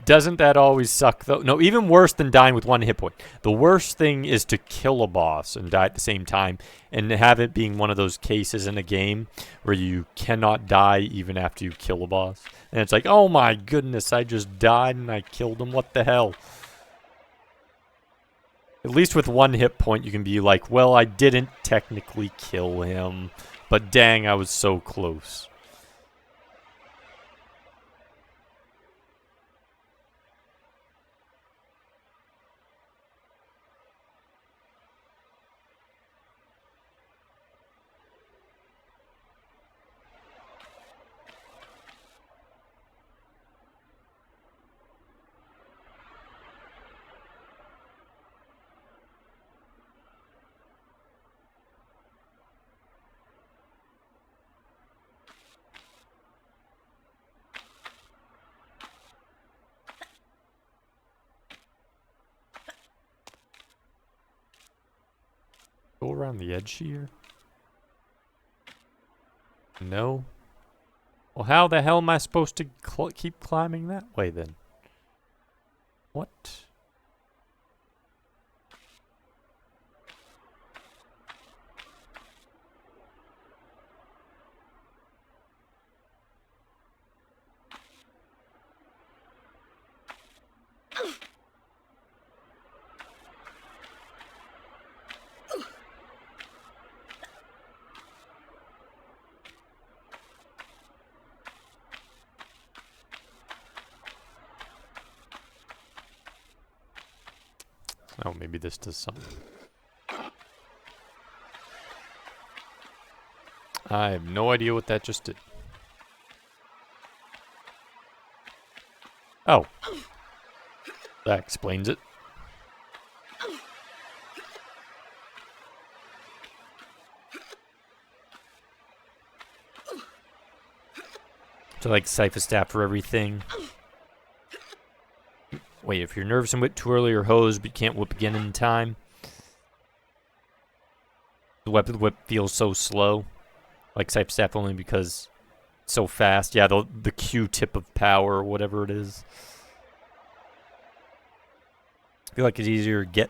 Doesn't that always suck, though? No, even worse than dying with 1 hit point. The worst thing is to kill a boss and die at the same time, and have it being one of those cases in a game where you cannot die even after you kill a boss. And it's like, oh my goodness, I just died and I killed him. What the hell? At least with 1 hit point, you can be like, well, I didn't technically kill him, but dang, I was so close. Go around the edge here? No. Well, how the hell am I supposed to keep climbing that way then? What? Oh, maybe this does something. I have no idea what that just did. Oh. That explains it. So like Cypher Staff for everything. Wait, if you're nervous and whip too early or hose, but you can't whip again in time. The whip feels so slow. Like Cypher Staff only because it's so fast. Yeah, the Q-tip of power or whatever it is. I feel like it's easier to get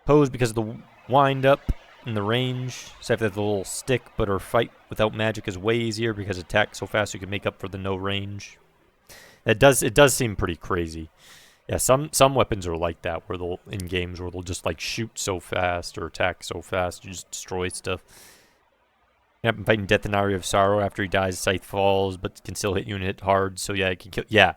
hose because of the wind up and the range. Cypher has the little stick, but her fight without magic is way easier because attack so fast you can make up for the no range. It does seem pretty crazy. Yeah, some weapons are like that, where they'll in games where they'll just like shoot so fast or attack so fast, you just destroy stuff. Yep, I'm fighting Death and Aria of Sorrow after he dies, Scythe falls, but can still hit you and hit hard. So yeah, it can kill. Yeah,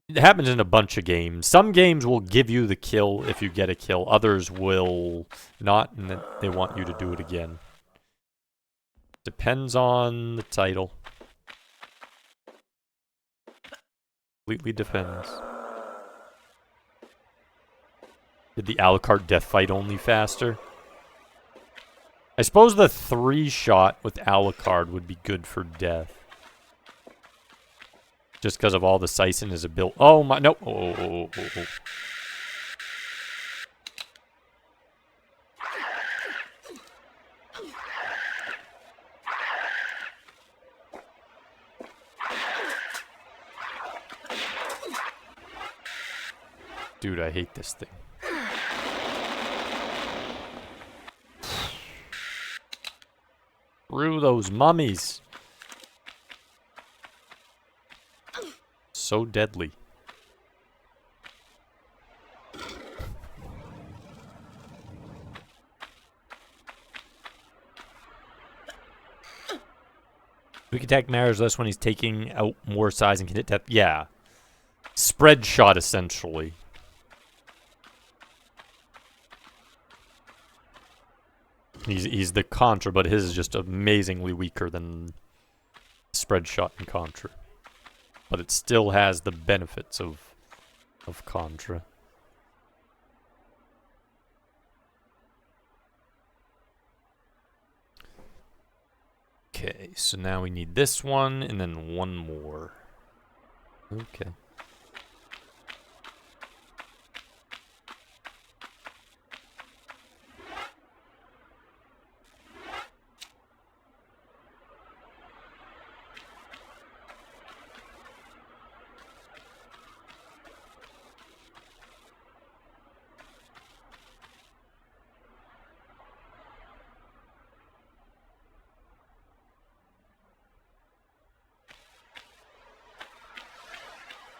it happens in a bunch of games. Some games will give you the kill if you get a kill. Others will not, and then they want you to do it again. Depends on the title. Completely depends. Did the Alucard death fight only faster? I suppose the 3-shot with Alucard would be good for death. Just because of all the size in his ability. Oh my, no. Oh. Dude, I hate this thing. Through those mummies. So deadly. Weak attack matters less when he's taking out more size and can hit depth. Yeah. Spread shot, essentially. He's the Contra, but his is just amazingly weaker than spread shot and Contra. But it still has the benefits of Contra. Okay, so now we need this one, and then one more. Okay.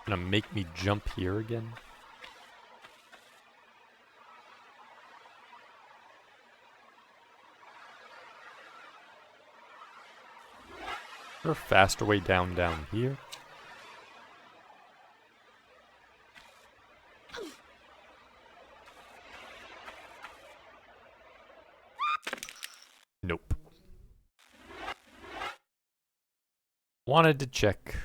Gonna make me jump here again? Is there a faster way down here? Nope. Wanted to check.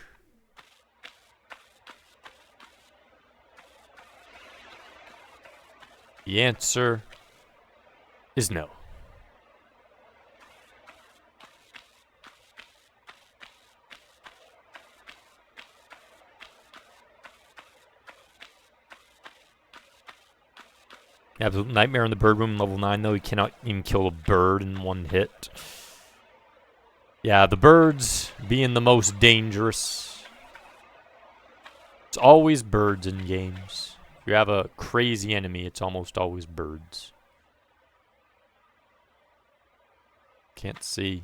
The answer is no. Absolute nightmare in the bird room, level 9, though. You cannot even kill a bird in one hit. Yeah, the birds being the most dangerous. It's always birds in games. If you have a crazy enemy, it's almost always birds. Can't see.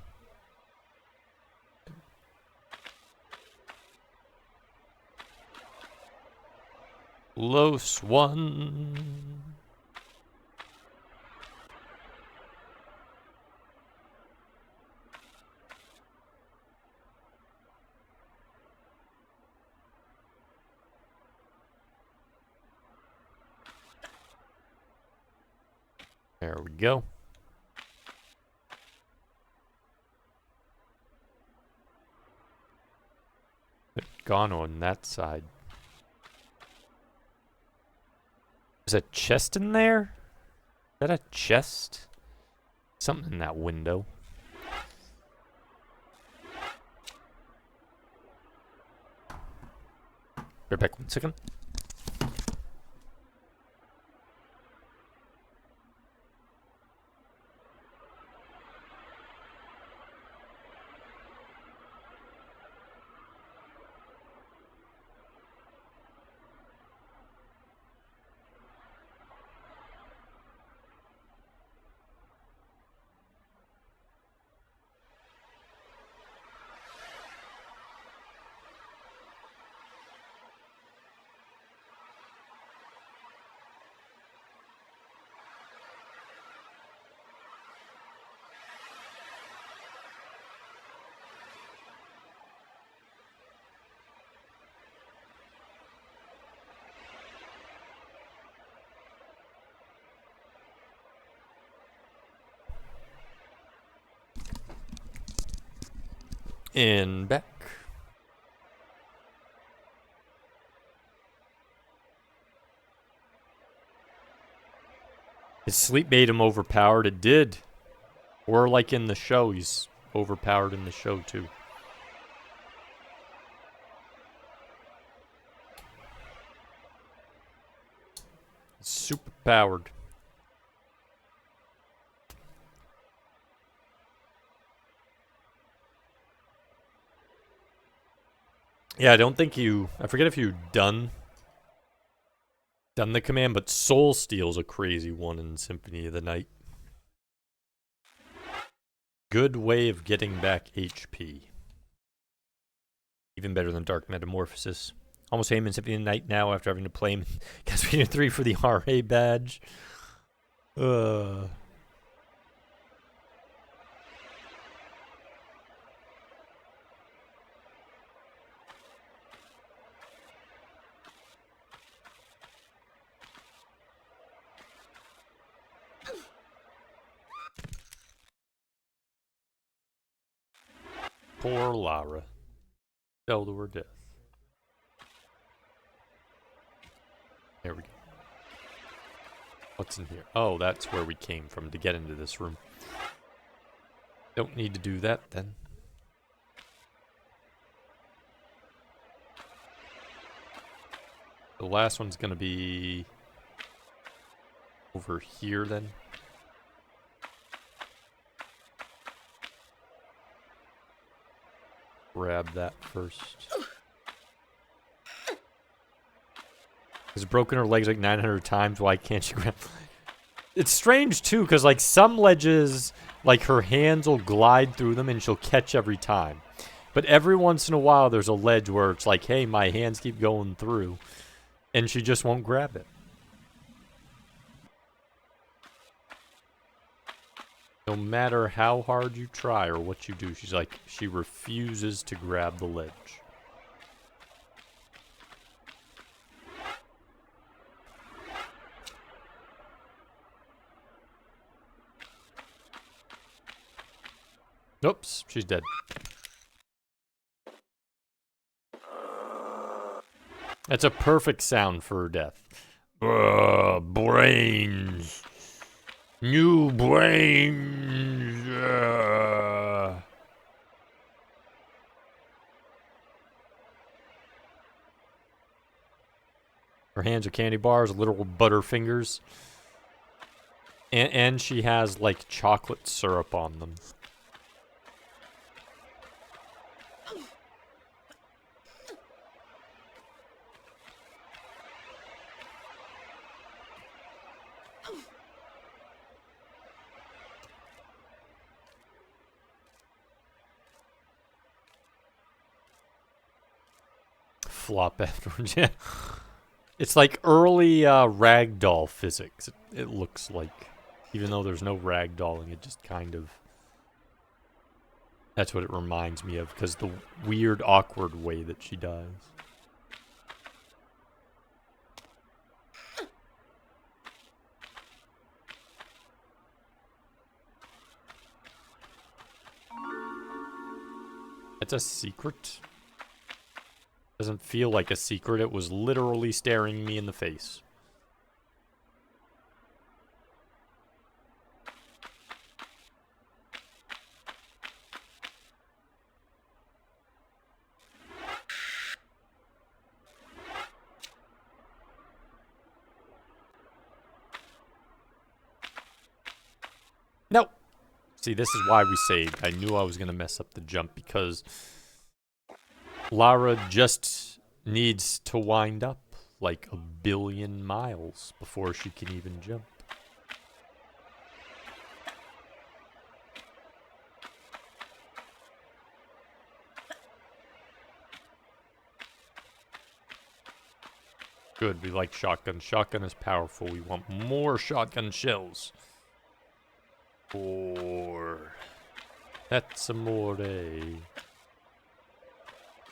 Close one. There we go. Gone on that side. There's a chest in there? Is that a chest? Something in that window. Bear back 1 second. And back. His sleep made him overpowered. It did. Or like in the show, he's overpowered in the show too. super powered. Yeah, I don't think you... I forget if you done the command, but Soul Steal's a crazy one in Symphony of the Night. Good way of getting back HP. Even better than Dark Metamorphosis. Almost aim in Symphony of the Night now after having to play him Castlevania 3 for the RA badge. Poor Lara. Fell to her death. There we go. What's in here? Oh, that's where we came from to get into this room. Don't need to do that then. The last one's gonna be over here then. Grab that first. Has broken her legs like 900 times. Why can't you grab? It's strange too, because like some ledges, like her hands will glide through them and she'll catch every time. But every once in a while, there's a ledge where it's like, hey, my hands keep going through, and she just won't grab it. No matter how hard you try or what you do, she's like, she refuses to grab the ledge. Oops, she's dead. That's a perfect sound for her death. Brains. New brains. Her hands are candy bars, literal butter fingers. And she has like chocolate syrup on them. Flop afterwards, yeah. It's like early ragdoll physics, it looks like. Even though there's no ragdolling, it just kind of... That's what it reminds me of, because the weird, awkward way that she dies. It's a secret? Doesn't feel like a secret. It was literally staring me in the face. Nope. See, this is why we saved. I knew I was going to mess up the jump because Lara just needs to wind up like 1 billion miles before she can even jump. Good, we like shotgun. Shotgun is powerful. We want more shotgun shells. Or that's amore.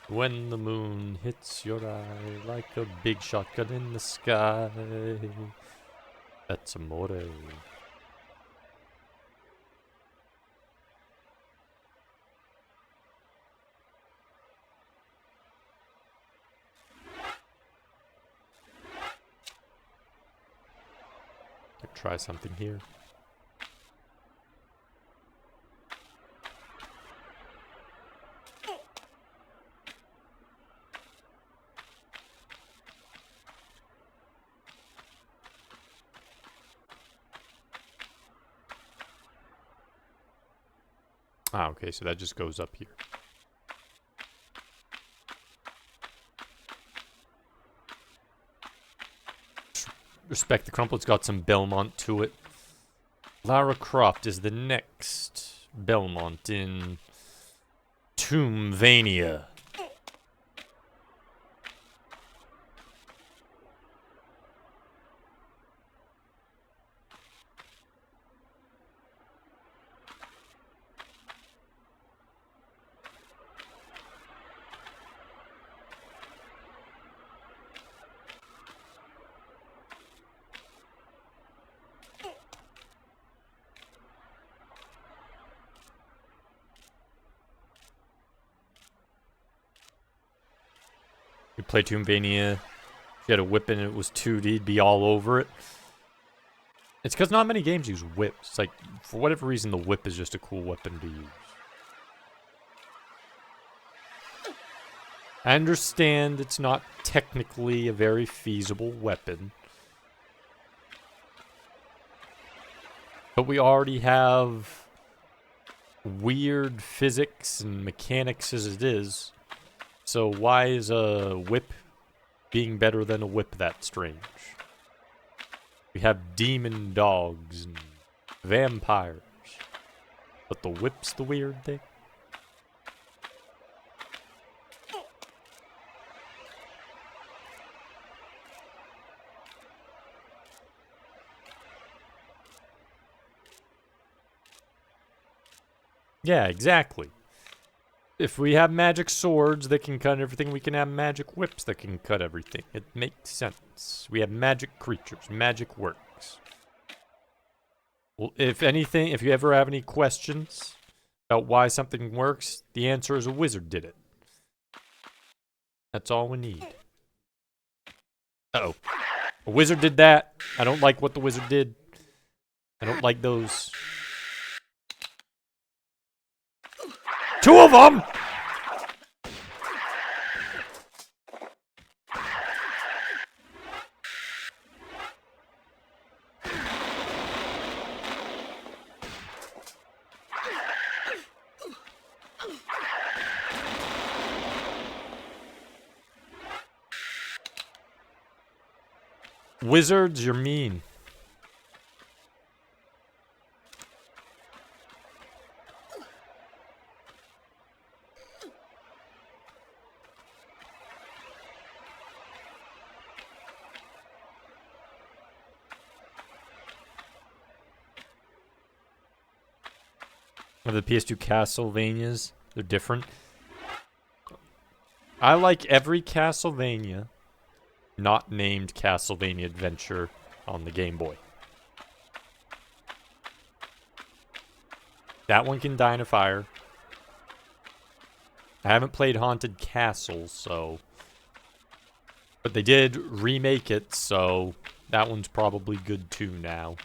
When the moon hits your eye like a big shotgun in the sky. That's amore. Could try something here. Ah, okay, so that just goes up here. Respect the crumple, it's got some Belmont to it. Lara Croft is the next Belmont in Tombvania. You play Tombvania, if you had a whip and it was 2D, it'd be all over it. It's because not many games use whips. It's like, for whatever reason, the whip is just a cool weapon to use. I understand it's not technically a very feasible weapon. But we already have weird physics and mechanics as it is. So why is a whip being better than a whip that strange? We have demon dogs and vampires. But the whip's the weird thing? Yeah, exactly. If we have magic swords that can cut everything, we can have magic whips that can cut everything. It makes sense. We have magic creatures. Magic works. Well, if anything, if you ever have any questions about why something works, the answer is a wizard did it. That's all we need. Uh-oh. A wizard did that. I don't like what the wizard did. I don't like those. Two of them! Wizards, you're mean. Of the PS2 Castlevanias, they're different. I like every Castlevania not named Castlevania Adventure on the Game Boy. That one can die in a fire. I haven't played Haunted Castle, so... But they did remake it, so that one's probably good too now.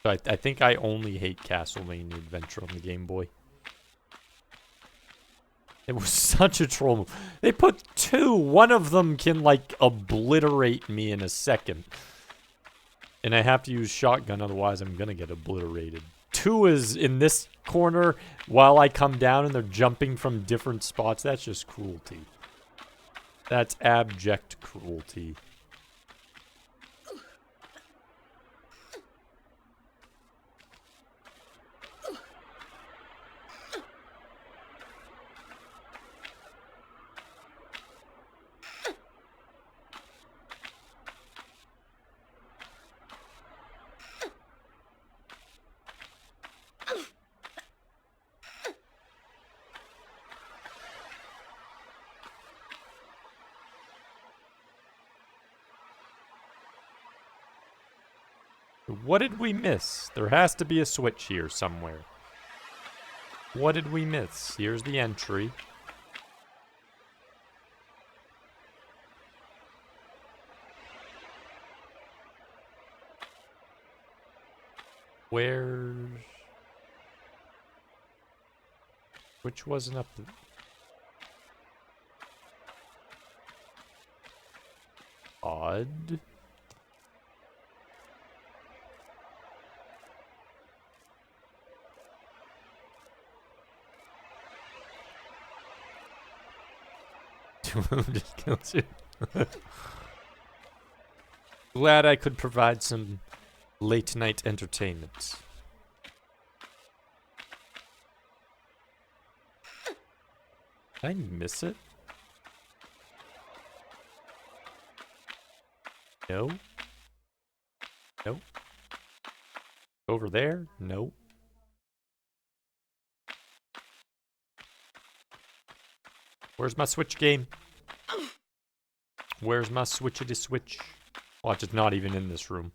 So I think I only hate Castlevania Adventure on the Game Boy. It was such a troll move. They put two. One of them can, like, obliterate me in a second. And I have to use shotgun, otherwise I'm gonna get obliterated. Two is in this corner while I come down and they're jumping from different spots. That's just cruelty. That's abject cruelty. What did we miss? There has to be a switch here somewhere. What did we miss? Here's the entry. Where? Which wasn't up? Odd. Just kills you. Glad I could provide some late night entertainment. Did I miss it? No. Nope. Over there? Nope. Where's my Switch game? Where's my switchity switch? Watch, it's not even in this room.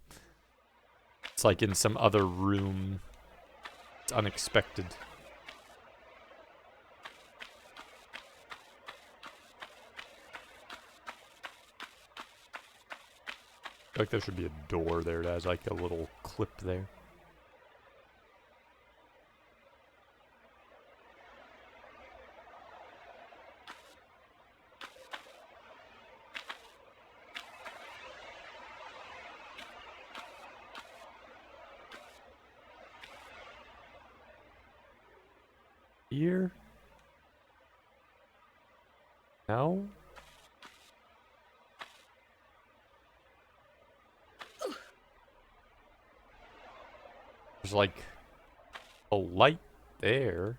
It's like in some other room. It's unexpected. I feel like there should be a door there that has like a little clip there. Here? No? There's like a light there.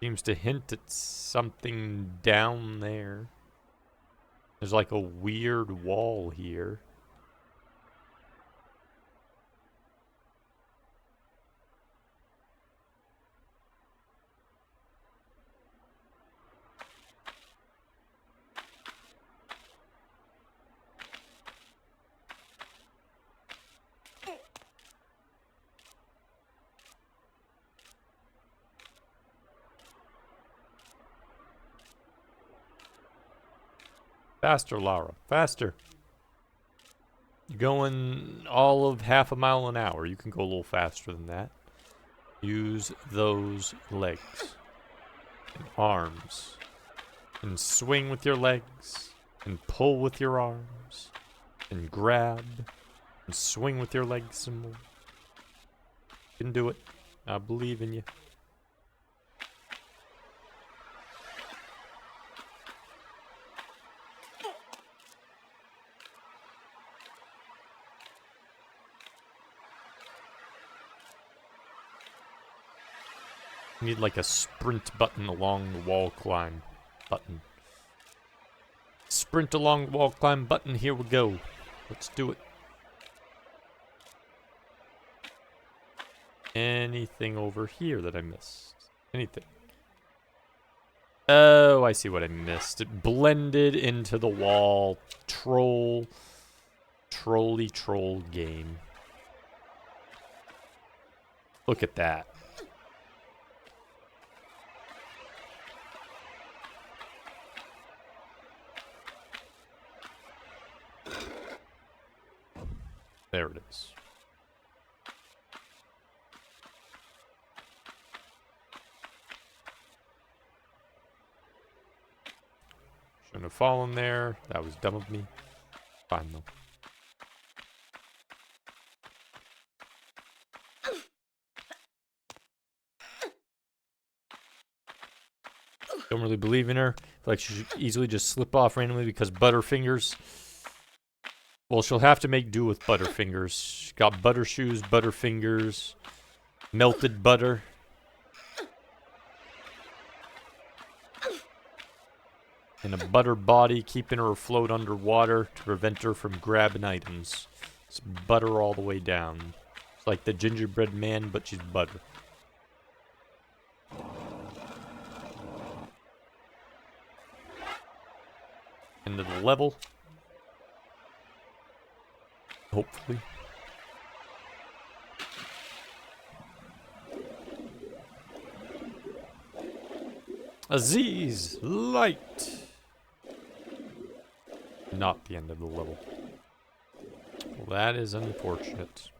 Seems to hint at something down there. There's like a weird wall here. Faster, Lara. Faster. You're going all of half a mile an hour. You can go a little faster than that. Use those legs. And arms. And swing with your legs. And pull with your arms. And grab. And swing with your legs some more. You can do it. I believe in you. You need like a sprint button along the wall climb button. Sprint along the wall climb button. Here we go. Let's do it. Anything over here that I missed? Anything? Oh, I see what I missed. It blended into the wall. Trolly troll game. Look at that. There it is. Shouldn't have fallen there. That was dumb of me. Fine though. Don't really believe in her. Feel like she should easily just slip off randomly because Butterfingers. Well, she'll have to make do with Butterfingers. She's got butter shoes, Butterfingers, melted butter. And a butter body keeping her afloat underwater to prevent her from grabbing items. It's butter all the way down. It's like the gingerbread man, but she's butter. End of the level. Hopefully. Aziz, light. Not the end of the level. Well, that is unfortunate.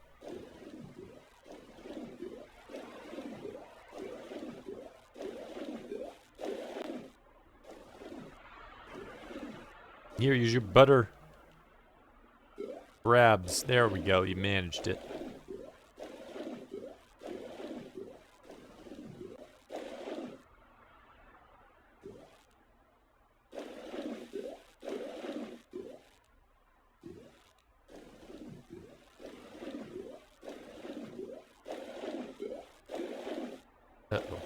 Here, use your butter. Grabs. There we go. You managed it. Uh-oh.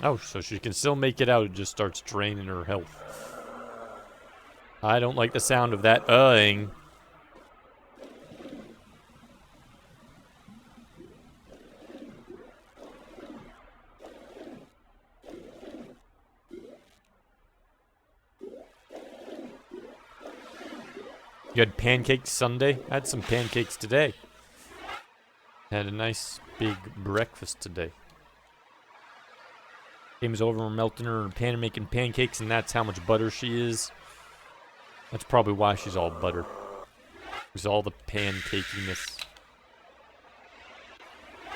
Oh, so she can still make it out. It just starts draining her health. I don't like the sound of that uh-ing. You had pancakes Sunday? I had some pancakes today. Had a nice big breakfast today. Came over and melting her in a pan and making pancakes, and that's how much butter she is. That's probably why she's all butter. It's all the pancakiness.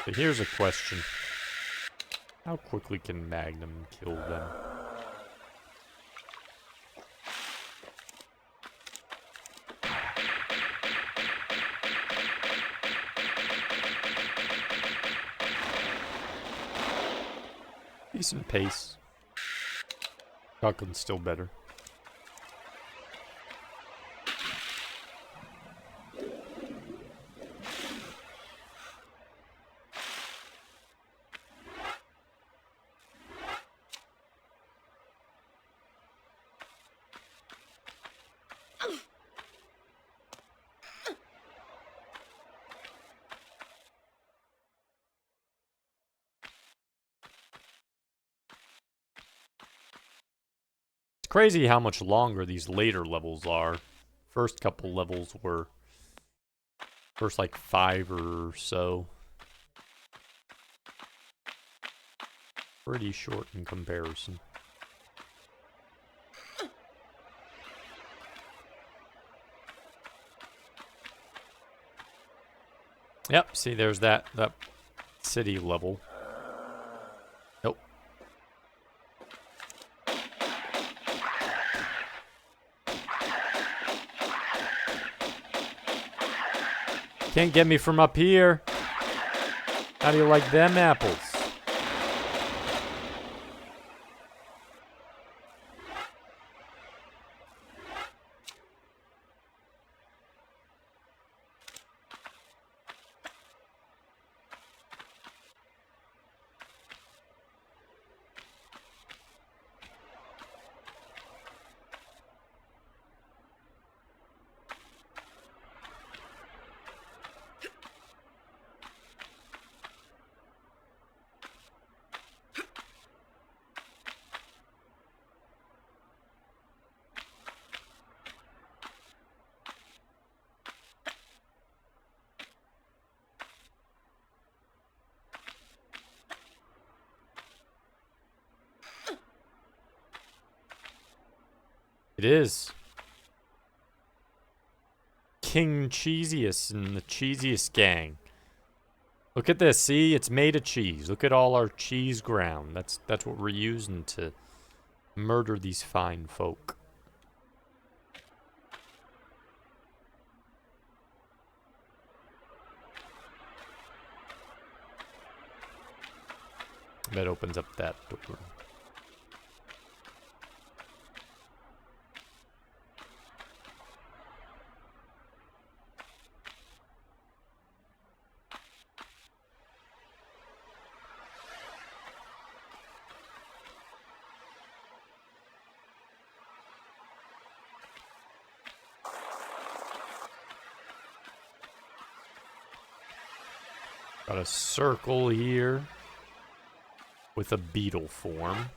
But here's a question. How quickly can Magnum kill them? Decent pace. Shotgun's still better. Crazy how much longer these later levels are. First couple levels were first like 5 or so. Pretty short in comparison. Yep, see there's that city level. Nope. Can't get me from up here. How do you like them apples? It is. King Cheesiest and the Cheesiest Gang. Look at this, see? It's made of cheese. Look at all our cheese ground. That's what we're using to murder these fine folk. That opens up that door. Got a circle here with a beetle form.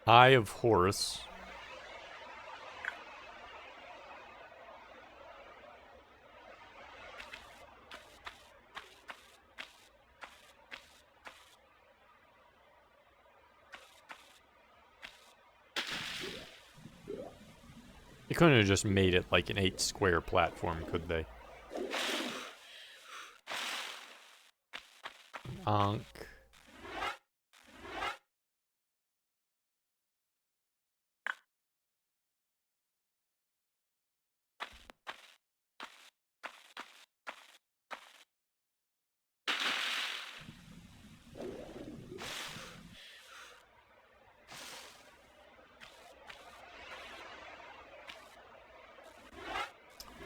Eye of Horus. couldn't have just made it like an 8 square platform, could they? Onk.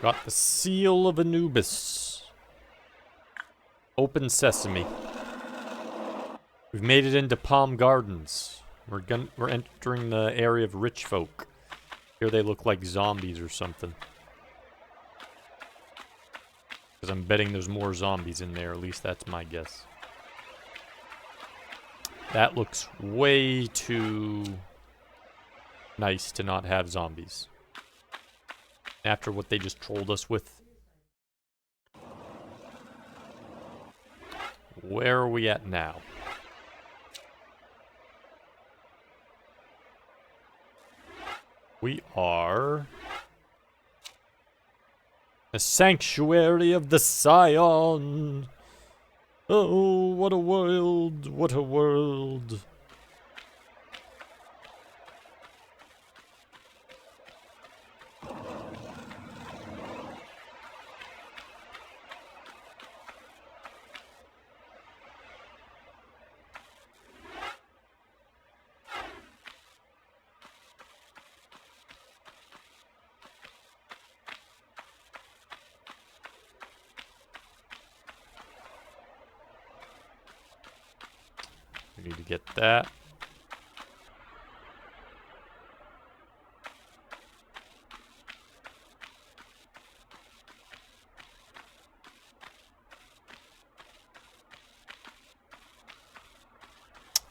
Got the seal of Anubis. Open sesame. We've made it into Palm Gardens. We're entering the area of rich folk. Here they look like zombies or something. Because I'm betting there's more zombies in there. At least that's my guess. That looks way too nice to not have zombies. After what they just trolled us with. Where are we at now? We are... the sanctuary of the Scion. Oh, what a world, what a world. We need to get that.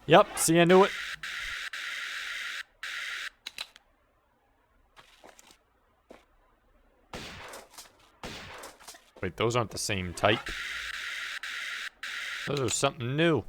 Yep, see, I knew it. Wait, those aren't the same type. Those are something new.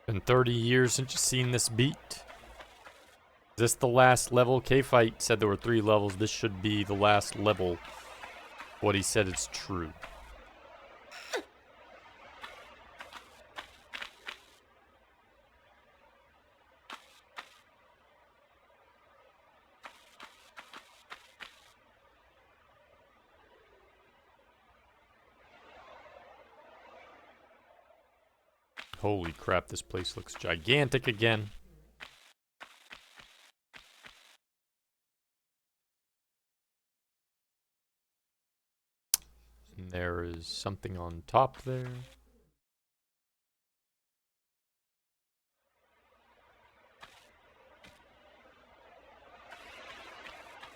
Been 30 years since you've seen this beat. Is this the last level? K-Fight said there were 3 levels. This should be the last level. What he said is true. Holy crap, this place looks gigantic again. And there is something on top there.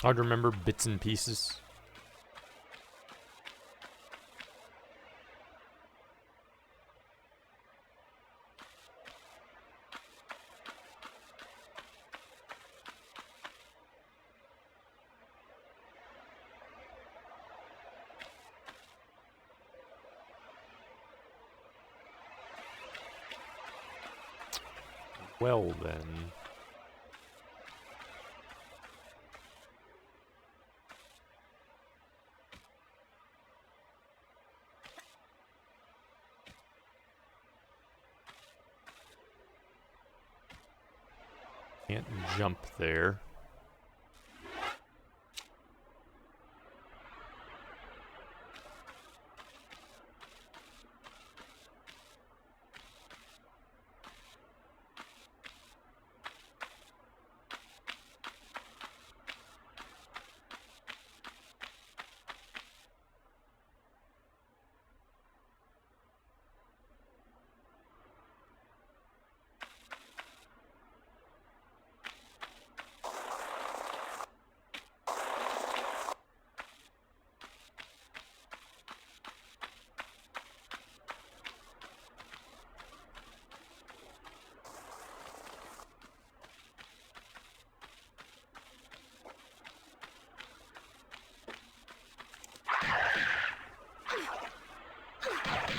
Hard to remember bits and pieces. Well then. Can't jump there.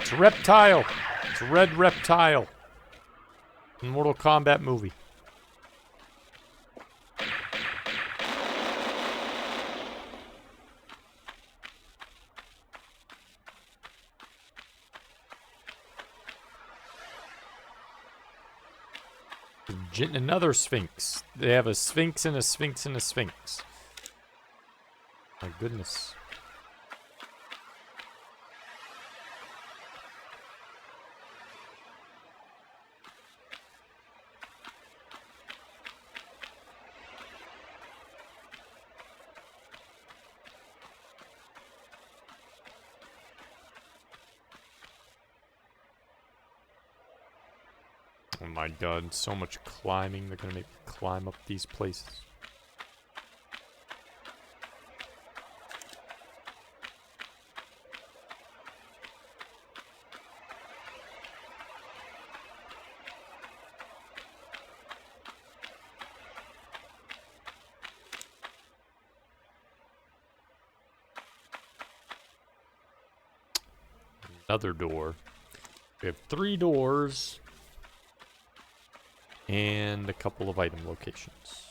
It's a reptile. It's a red reptile. Mortal Kombat movie. Another sphinx. They have a sphinx and a sphinx and a sphinx. My goodness. Oh my god, so much climbing. They're gonna make me climb up these places. Another door. We have 3 doors. And a couple of item locations.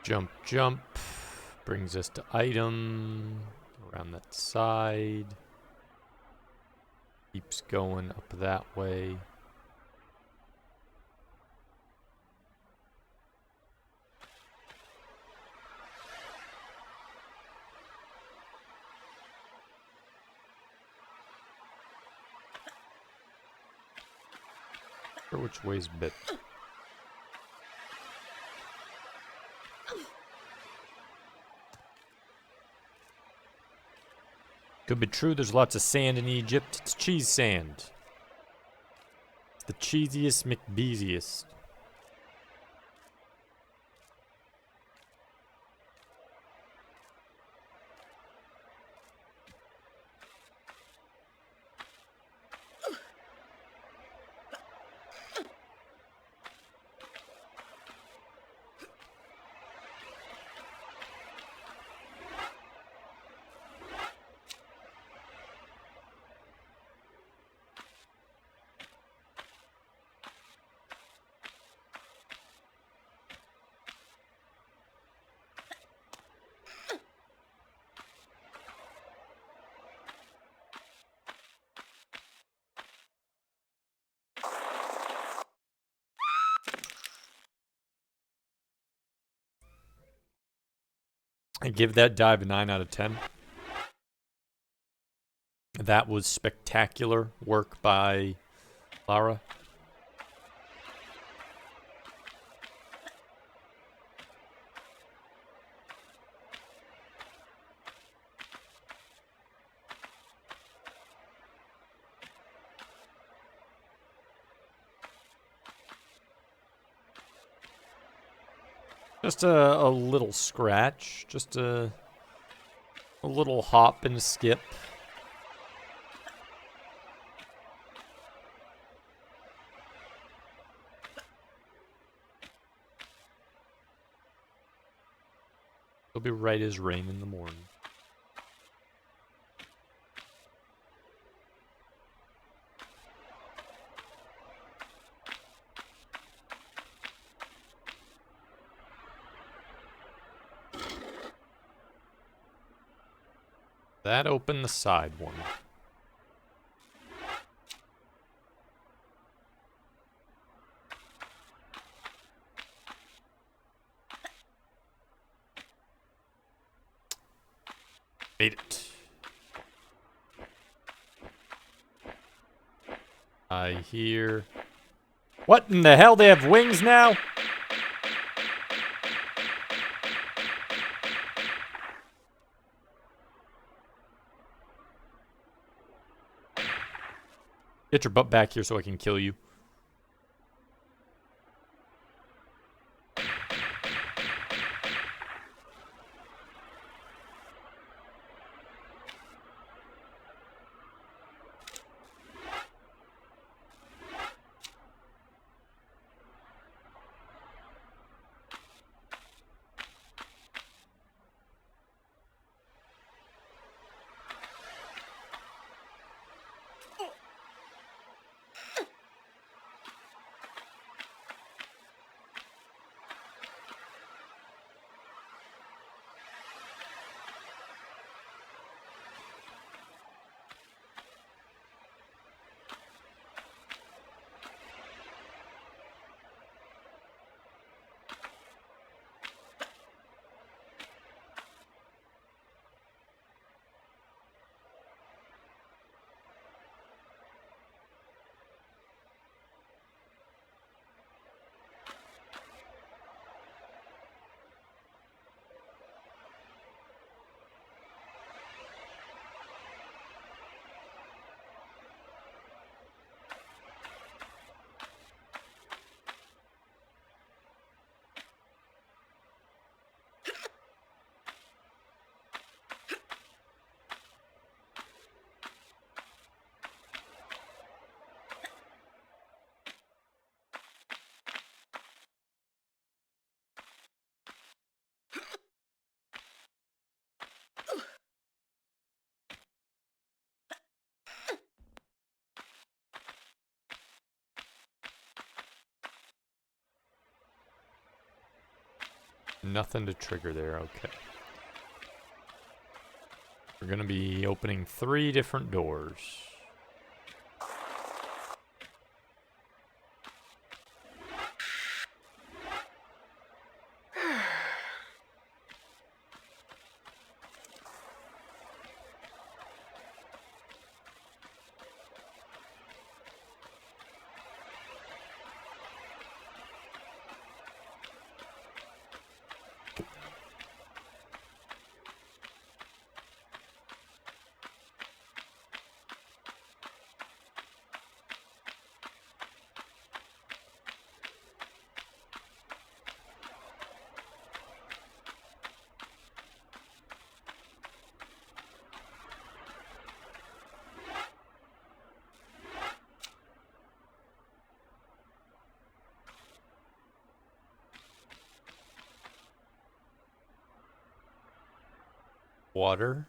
Jump, jump. Brings us to item. Around that side. Keeps going up that way. Which way's bit? Could be true, there's lots of sand in Egypt. It's cheese sand. It's the cheesiest McBeesiest. I give that dive a 9 out of 10. That was spectacular work by Lara. Just a little scratch, just a little hop and a skip. It'll be right as rain in the morning. That opened the side one. Made it. I hear... What in the hell? They have wings now? Get your butt back here so I can kill you. Nothing to trigger there, okay. We're gonna be opening 3 different doors. Water.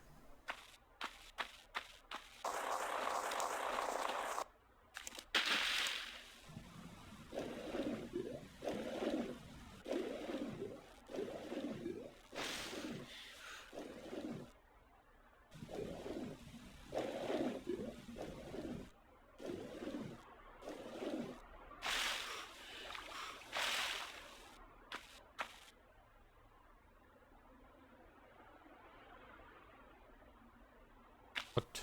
What?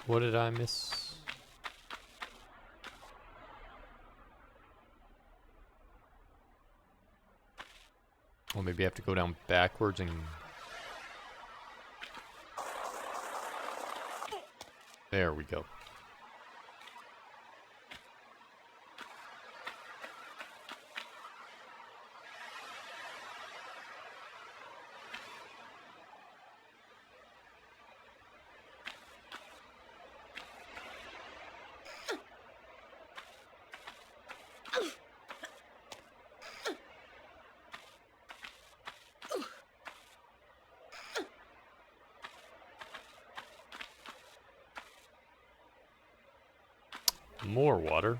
What did I miss? Well, maybe I have to go down backwards and... There we go. More water.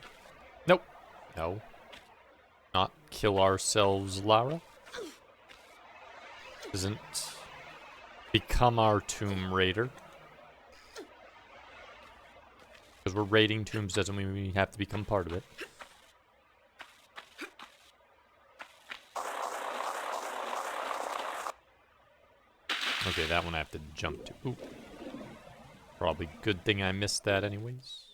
Nope. No. Not kill ourselves, Lara. Doesn't become our Tomb Raider. Because we're raiding tombs doesn't mean we have to become part of it. Okay, that one I have to jump to. Ooh. Probably good thing I missed that anyways.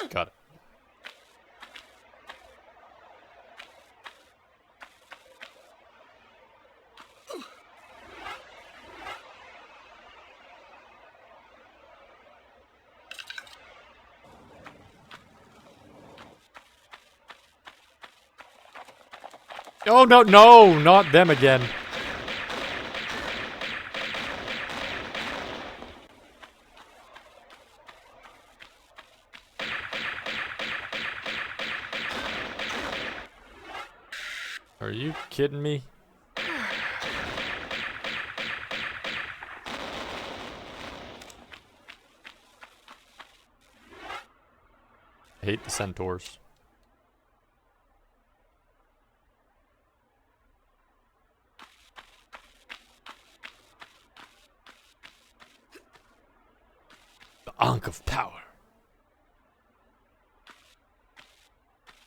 Got it. Oh, no, no, not them again. Are you kidding me? I hate the centaurs. The Ankh of Power.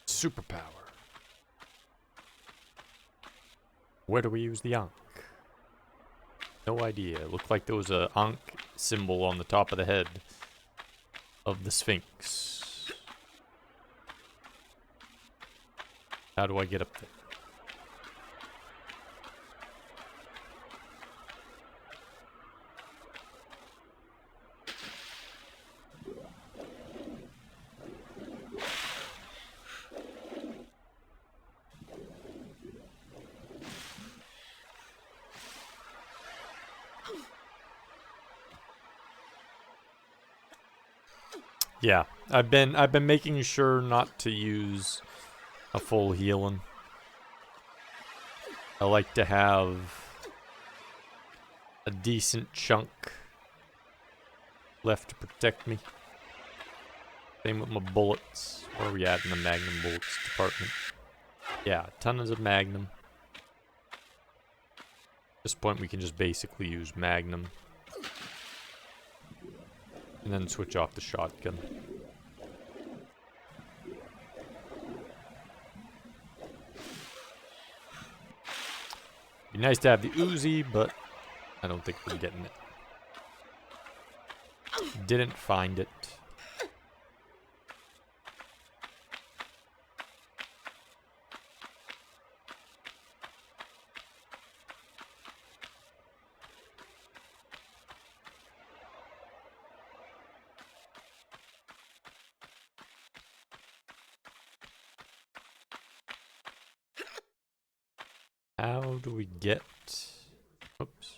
Superpower. Where do we use the Ankh? No idea. It looked like there was a Ankh symbol on the top of the head of the Sphinx. How do I get up there? Yeah, I've been making sure not to use a full healing. I like to have a decent chunk left to protect me. Same with my bullets. Where are we at in the Magnum bullets department? Yeah, tons of Magnum. At this point we can just basically use Magnum. And then switch off the shotgun. Be nice to have the Uzi, but I don't think we're getting it. Didn't find it. How do we get, oops,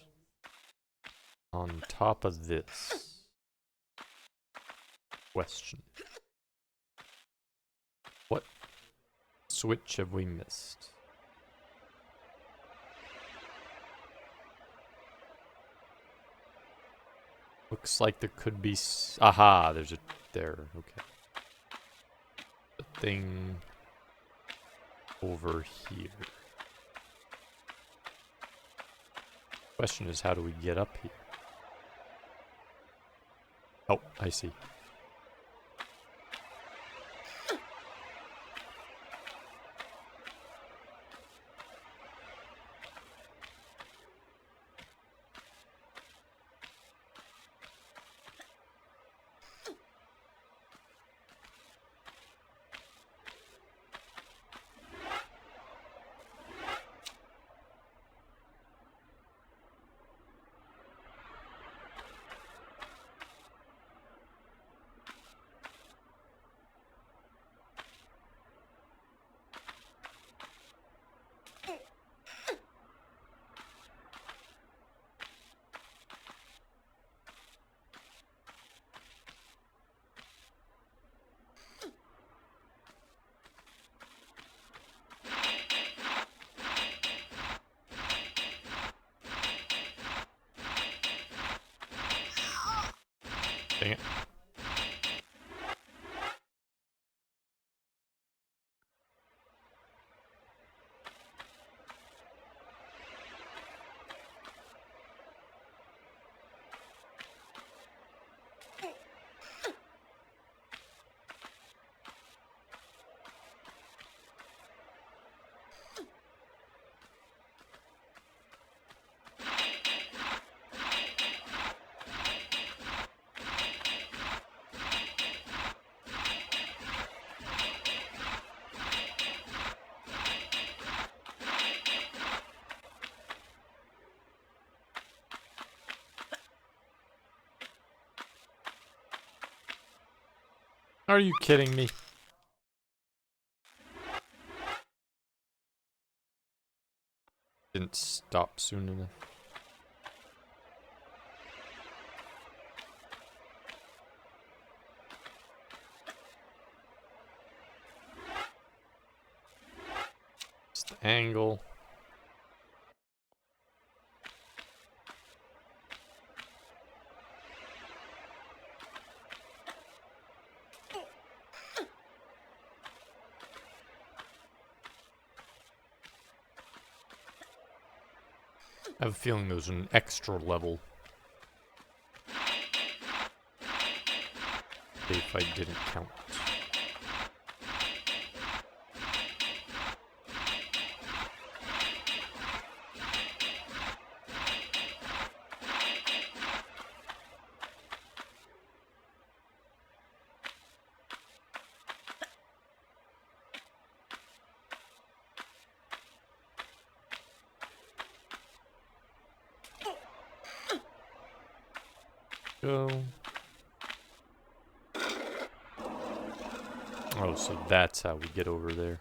on top of this? question. What switch have we missed? Looks like there could be aha, there's a there, okay. The thing over here. Question is, how do we get up here? Oh, I see. Dang it. Are you kidding me? Didn't stop soon enough. It's the angle. I have a feeling there's an extra level. If I didn't count. Go. Oh, so that's how we get over there.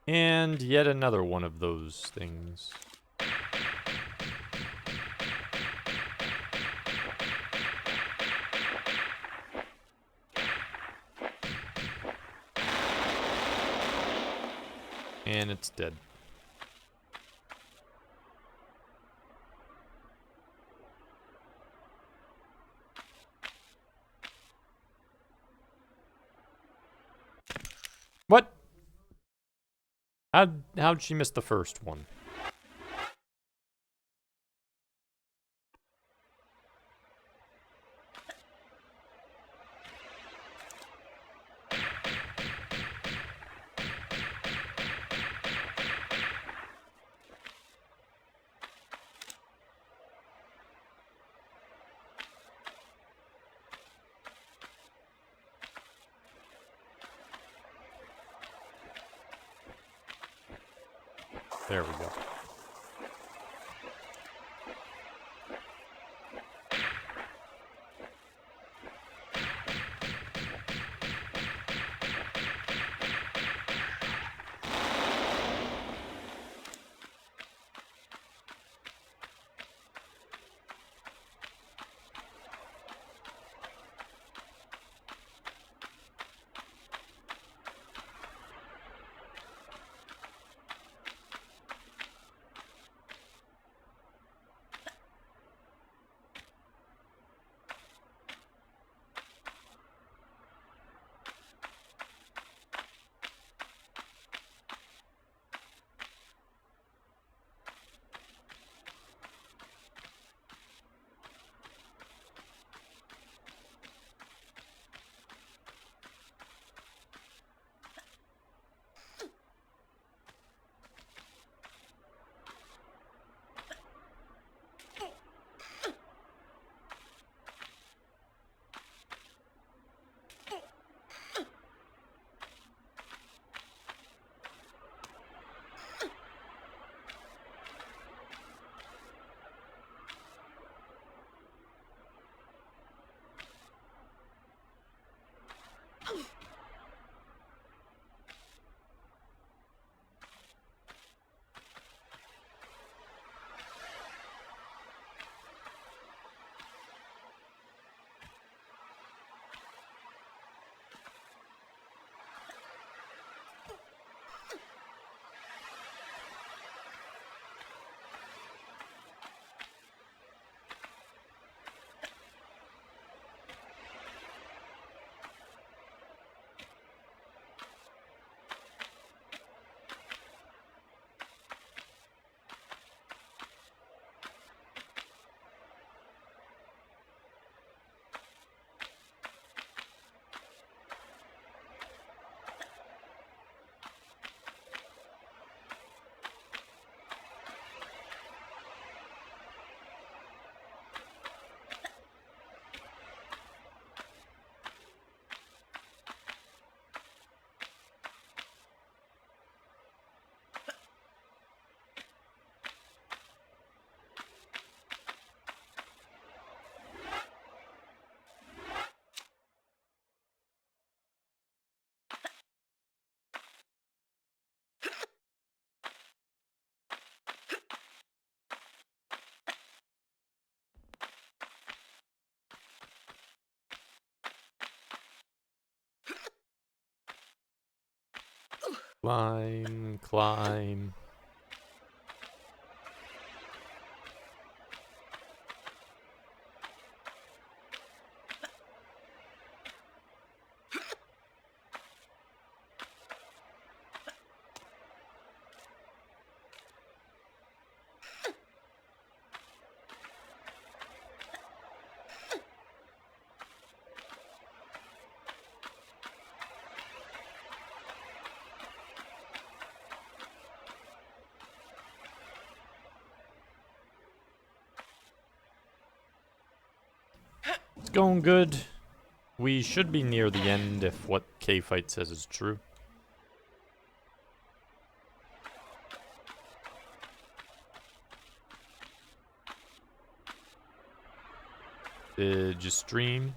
And yet another one of those things. And it's dead. What? How'd she miss the first one? There we go. Climb, climb. It's going good. We should be near the end if what K-Fight says is true. Did you stream?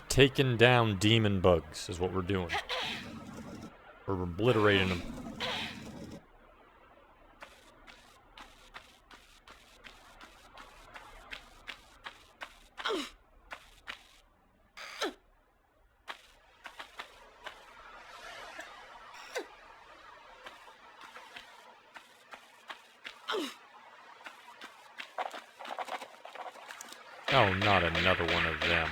Taking down demon bugs is what we're doing. We're obliterating them. Oh, not another one of them.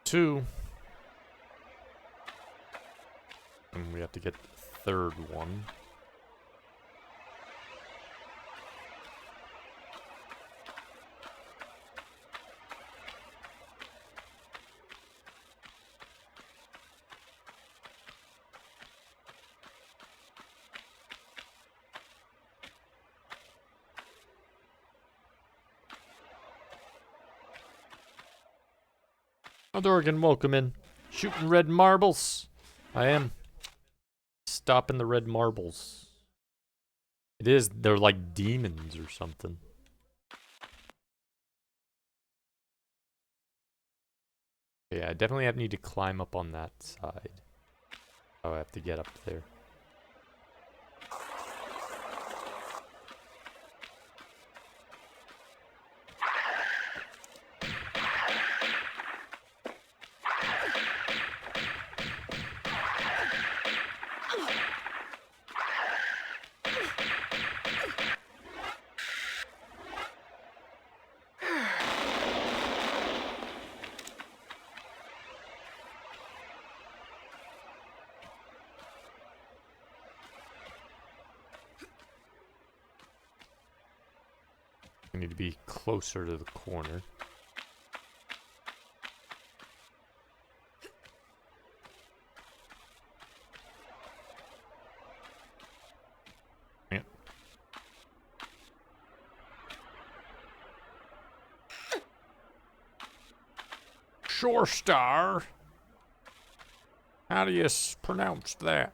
Two. And we have to get the third one. Dorgan, welcome in. Shooting red marbles. I am. Stopping the red marbles. It is, they're like demons or something. Yeah, I definitely need to climb up on that side. Oh, I have to get up there. I need to be closer to the corner. Yeah. Shore Star. How do you pronounce that?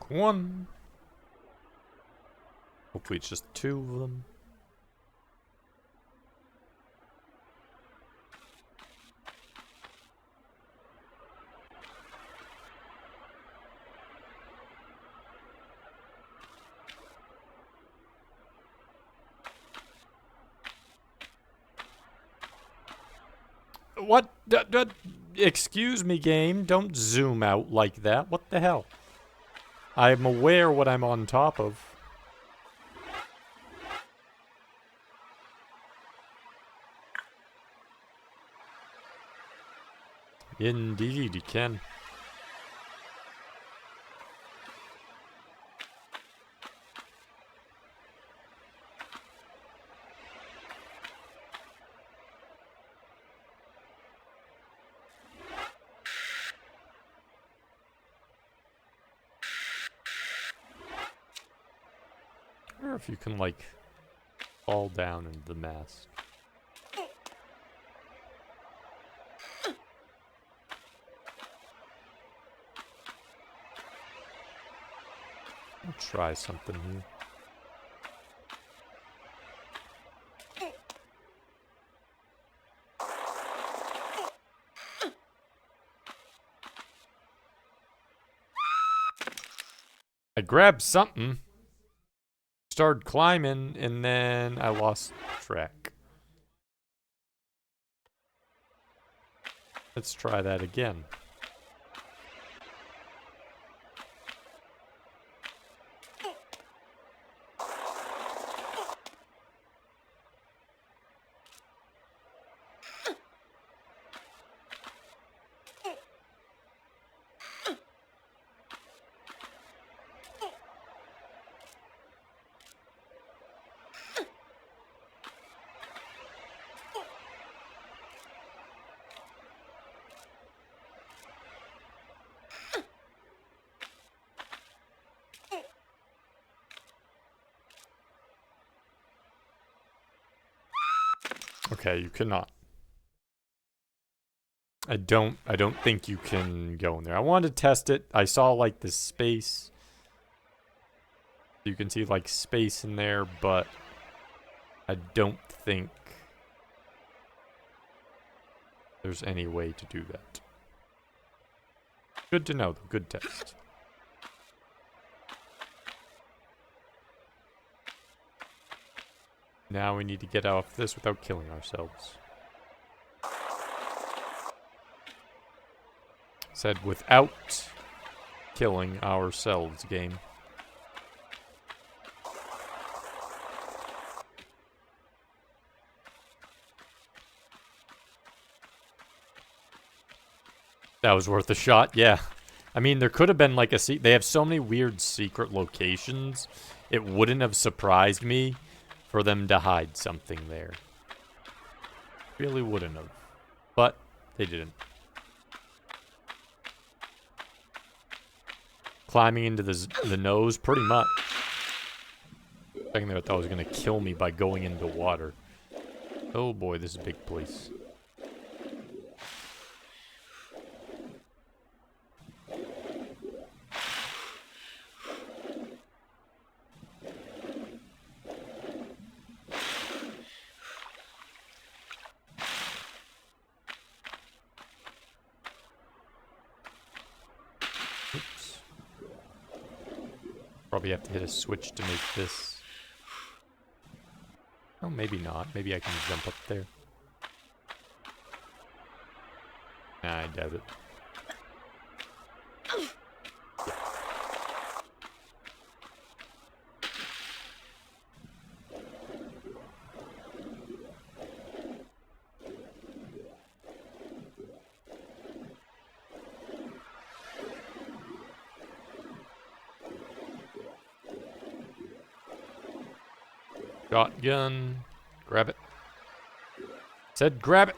One. Hopefully it's just two of them. What? Excuse me, game. Don't zoom out like that. What the hell? I'm aware what I'm on top of. Indeed, you can. I wonder if you can, like, fall down into the mask. I'll try something here. I grabbed something, started climbing, and then I lost track. Let's try that again. Okay, you cannot. I don't think you can go in there. I wanted to test it. I saw like this space. You can see like space in there, but I don't think there's any way to do that. Good to know, good test. Now we need to get off this without killing ourselves. Said without killing ourselves, game. That was worth a shot, yeah. I mean, there could have been like a they have so many weird secret locations. It wouldn't have surprised me for them to hide something there. Really wouldn't have. But they didn't. Climbing into the nose, pretty much. Second there, I thought it was going to kill me by going into water. Oh boy, this is a big place. Oops. Probably have to hit a switch to make this. Oh, maybe not. Maybe I can jump up there. Nah, I doubt it. Yeah. Shotgun. Grab it. Said grab it.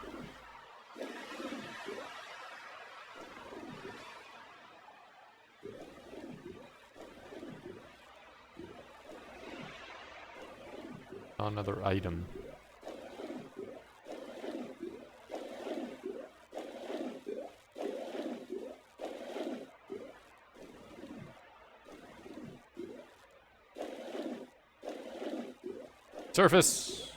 Another item. Surface.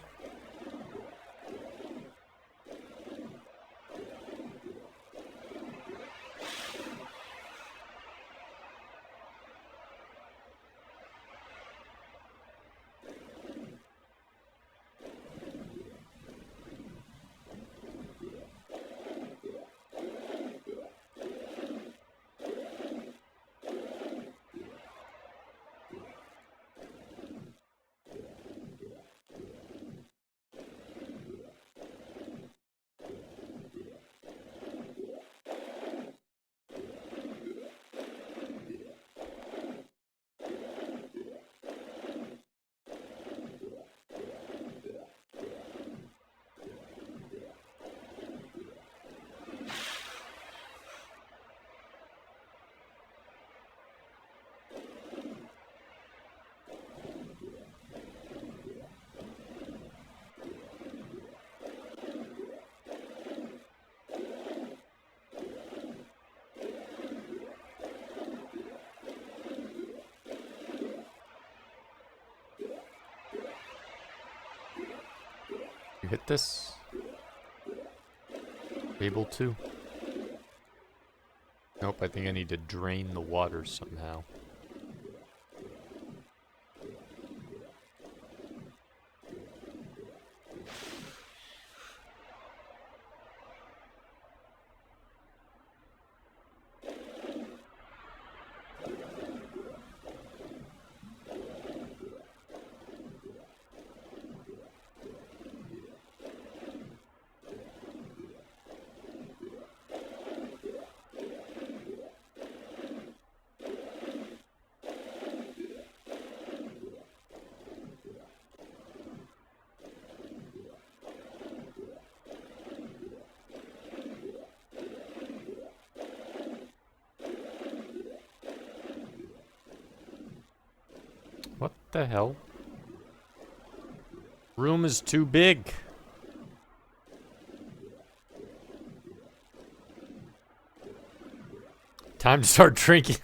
You hit this? Able to? Nope, I think I need to drain the water somehow. What the hell? Room is too big. Time to start drinking.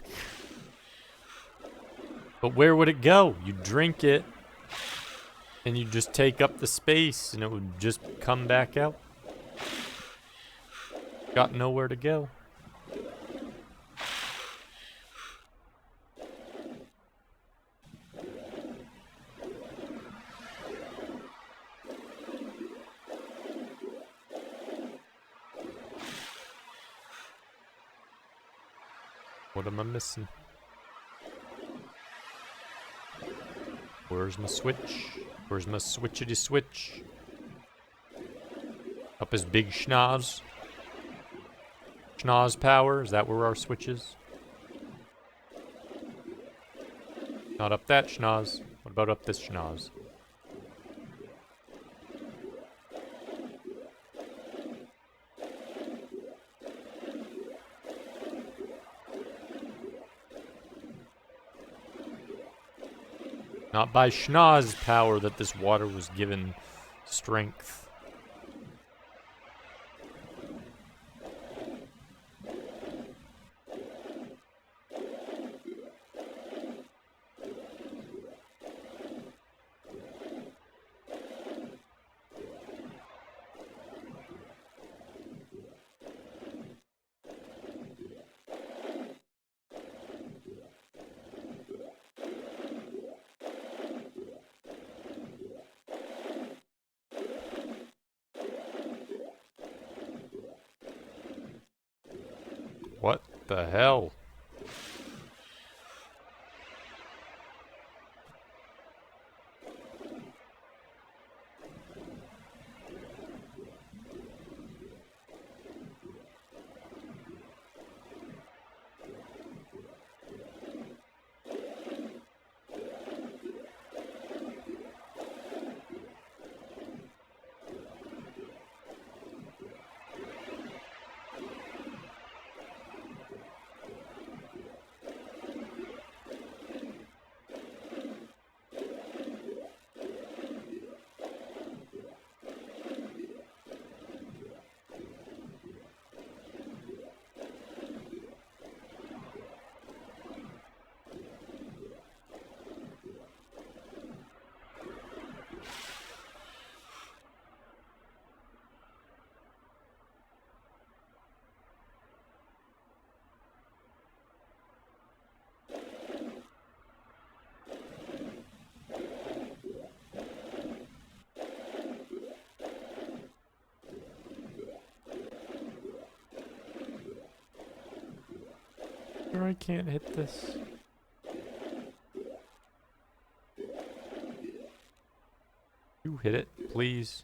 But where would it go? You drink it, and you just take up the space, and it would just come back out. Got nowhere to go. What am I missing? Where's my switch? Where's my switchity switch? Up his big schnoz. Schnoz power, is that where our switch is? Not up that schnoz. What about up this schnoz? Not by schnoz power that this water was given strength. What the hell? Sure, I can't hit this. You hit it, please.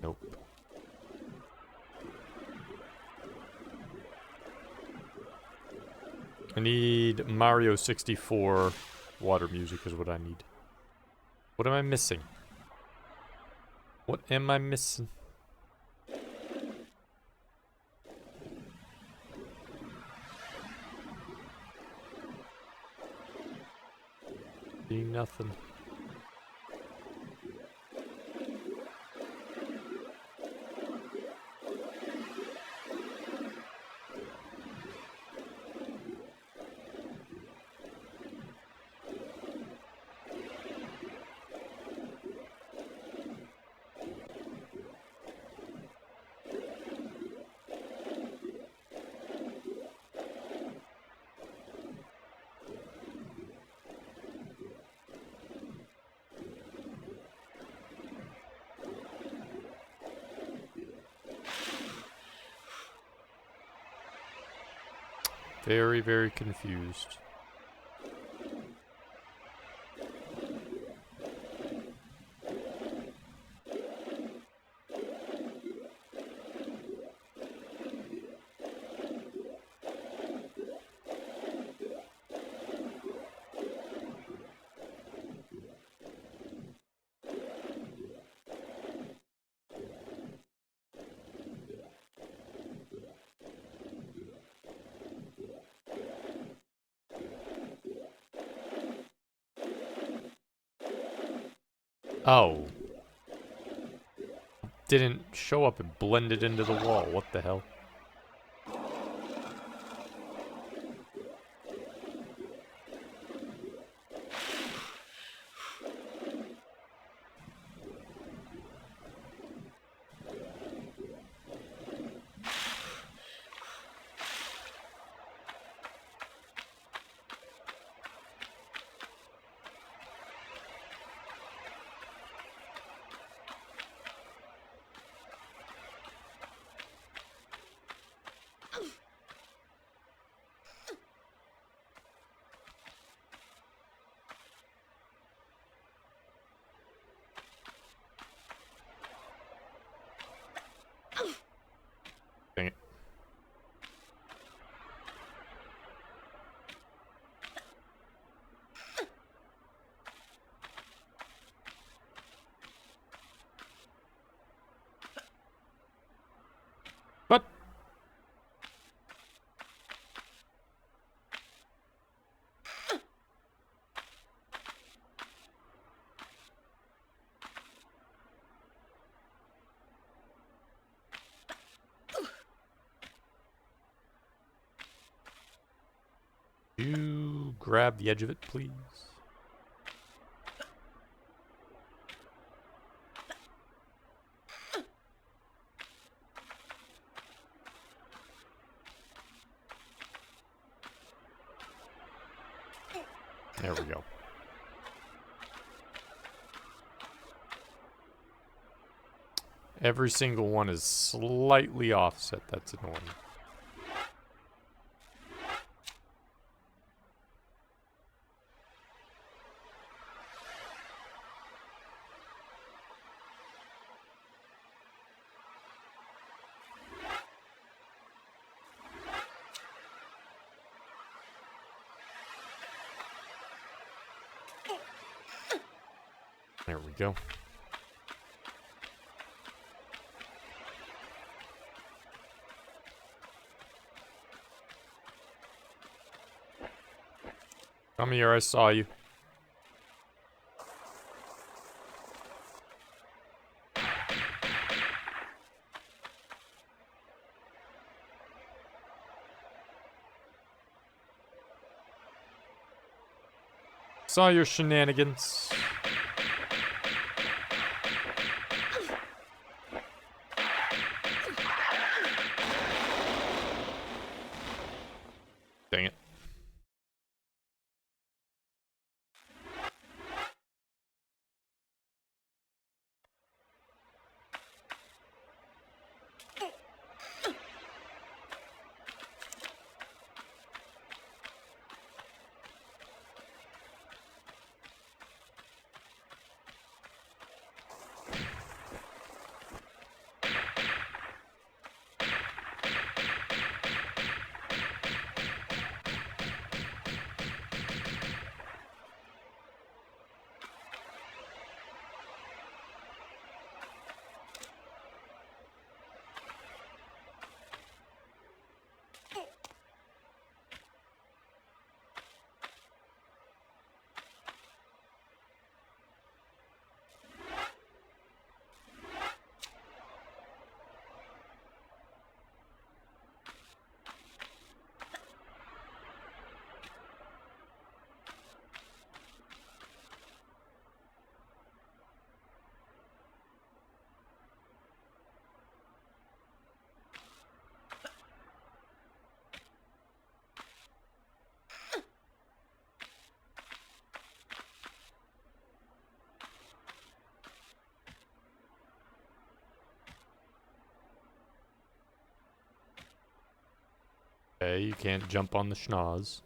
Nope. I need Mario 64 water music is what I need. What am I missing? What am I missing? Seeing nothing. Very, very confused. Oh. Didn't show up, it blended into the wall. What the hell? Dang it. What? You grab the edge of it, please. There we go. Every single one is slightly offset. That's annoying. There we go. Come here, I saw you. Saw your shenanigans. Dang it. Okay, you can't jump on the schnoz.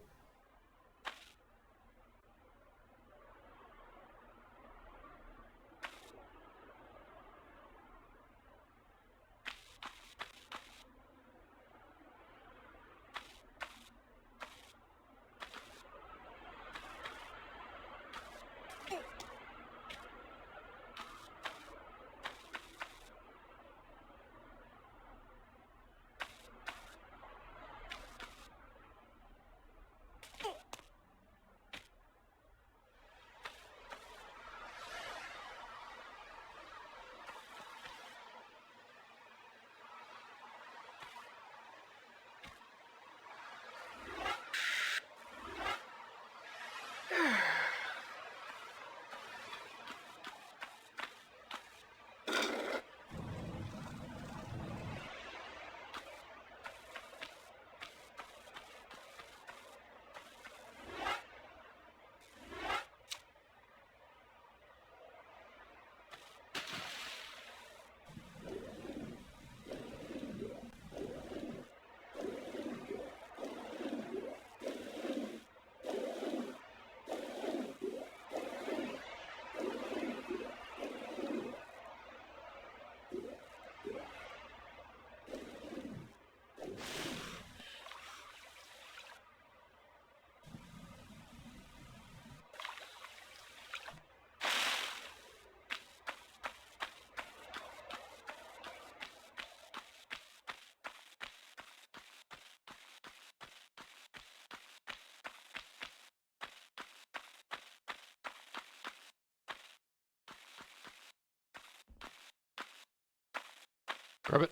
Grab it.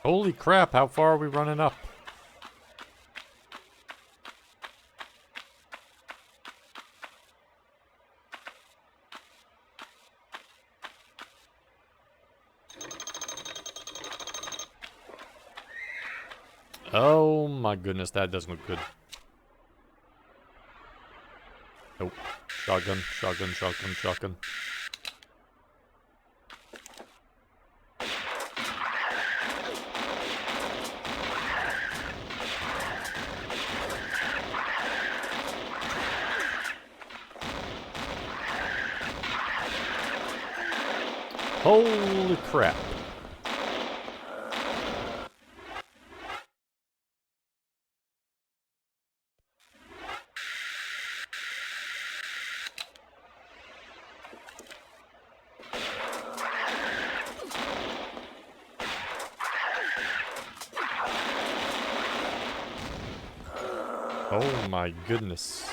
Holy crap, how far are we running up? Oh my goodness, that doesn't look good. Nope. Shotgun, shotgun, shotgun, shotgun. Holy crap. Oh my goodness.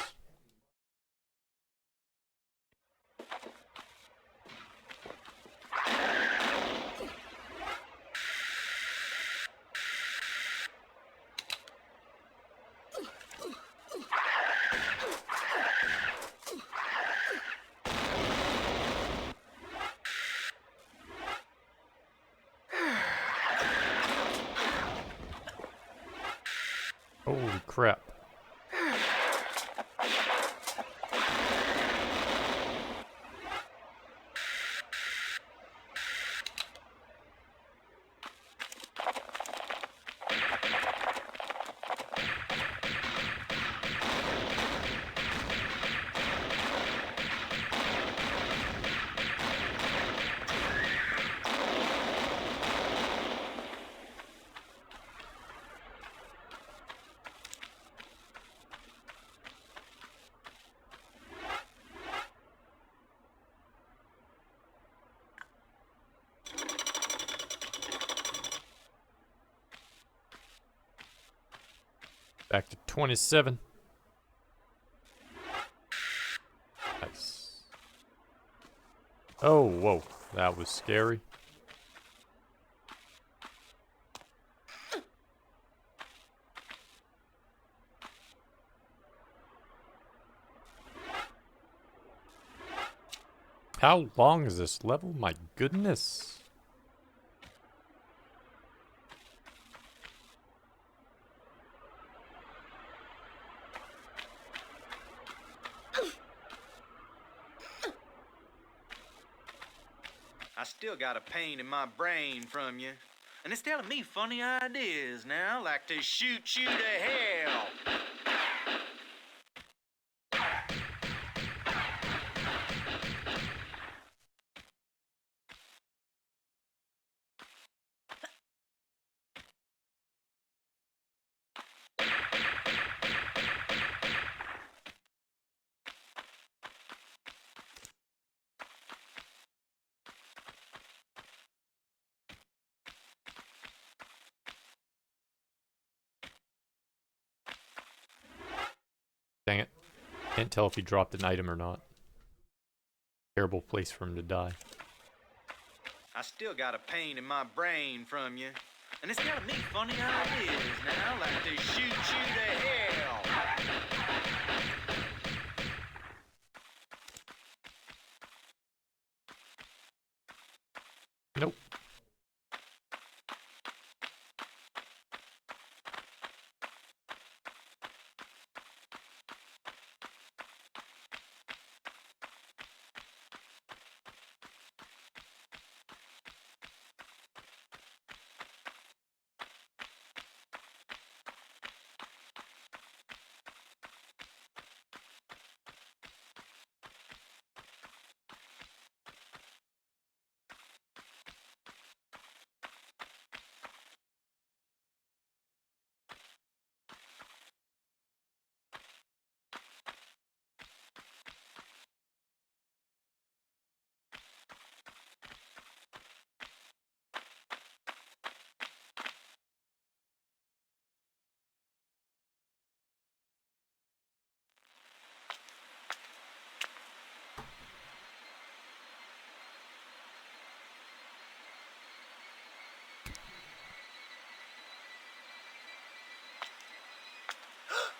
Holy crap. Back to 27. Nice. Oh, whoa. That was scary. How long is this level? My goodness. I still got a pain in my brain from you. And it's telling me funny ideas now, like to shoot you to hell. Dang it. Can't tell if he dropped an item or not. Terrible place for him to die. I still got a pain in my brain from you. And it's telling me funny ideas now, like to shoot you to hell. Nope.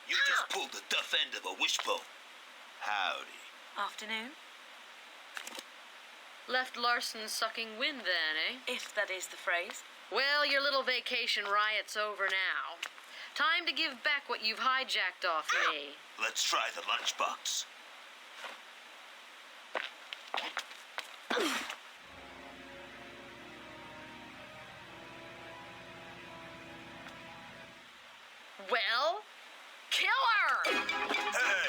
You just pulled the tough end of a wishbone. Howdy. Afternoon. Left Larson sucking wind then, eh? If that is the phrase. Well, your little vacation riot's over now. Time to give back what you've hijacked off me. Let's try the lunchbox. Well, kill her! Hey!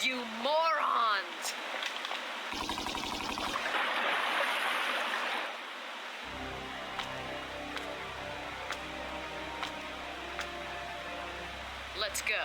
You morons! Let's go.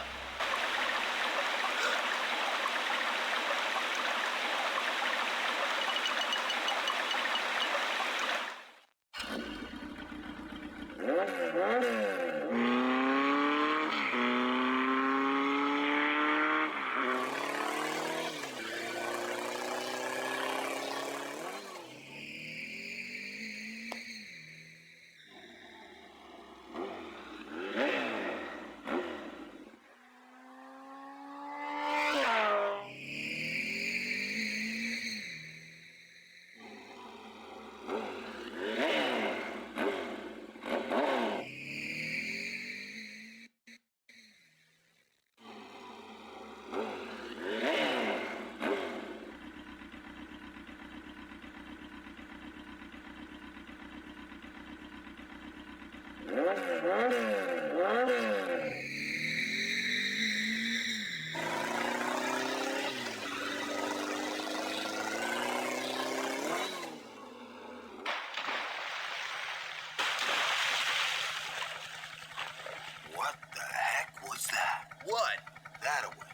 What the heck was that? What? That away.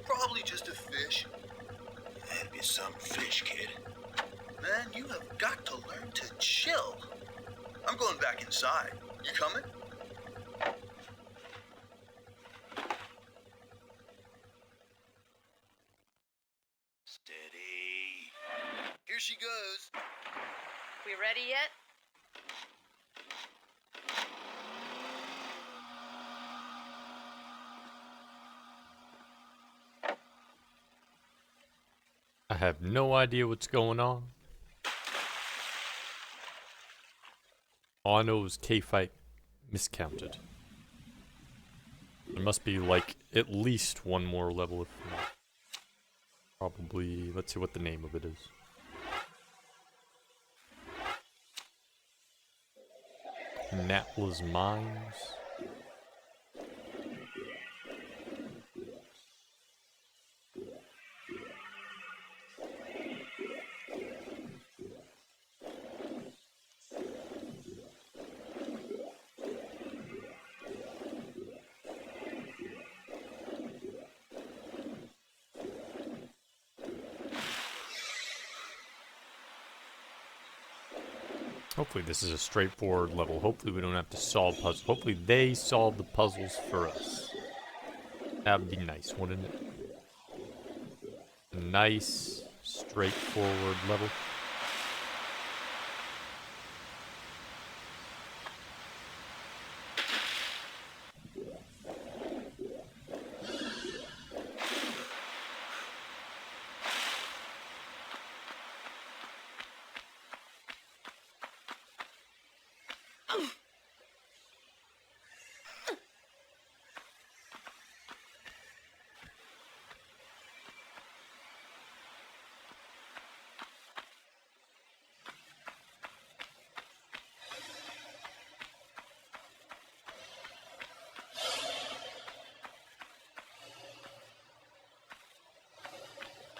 Probably just a fish. That'd be some fish, kid. Man, you have got to learn to chill. I'm going back inside. You coming? Steady. Here she goes. We ready yet? have no idea what's going on. All I know is K-Fight miscounted. There must be like at least one more level, if not. Probably, let's see what the name of it is. Natla's Mines. Hopefully this is a straightforward level. Hopefully we don't have to solve puzzles. Hopefully they solve the puzzles for us. That'd be nice, wouldn't it? A nice, straightforward level.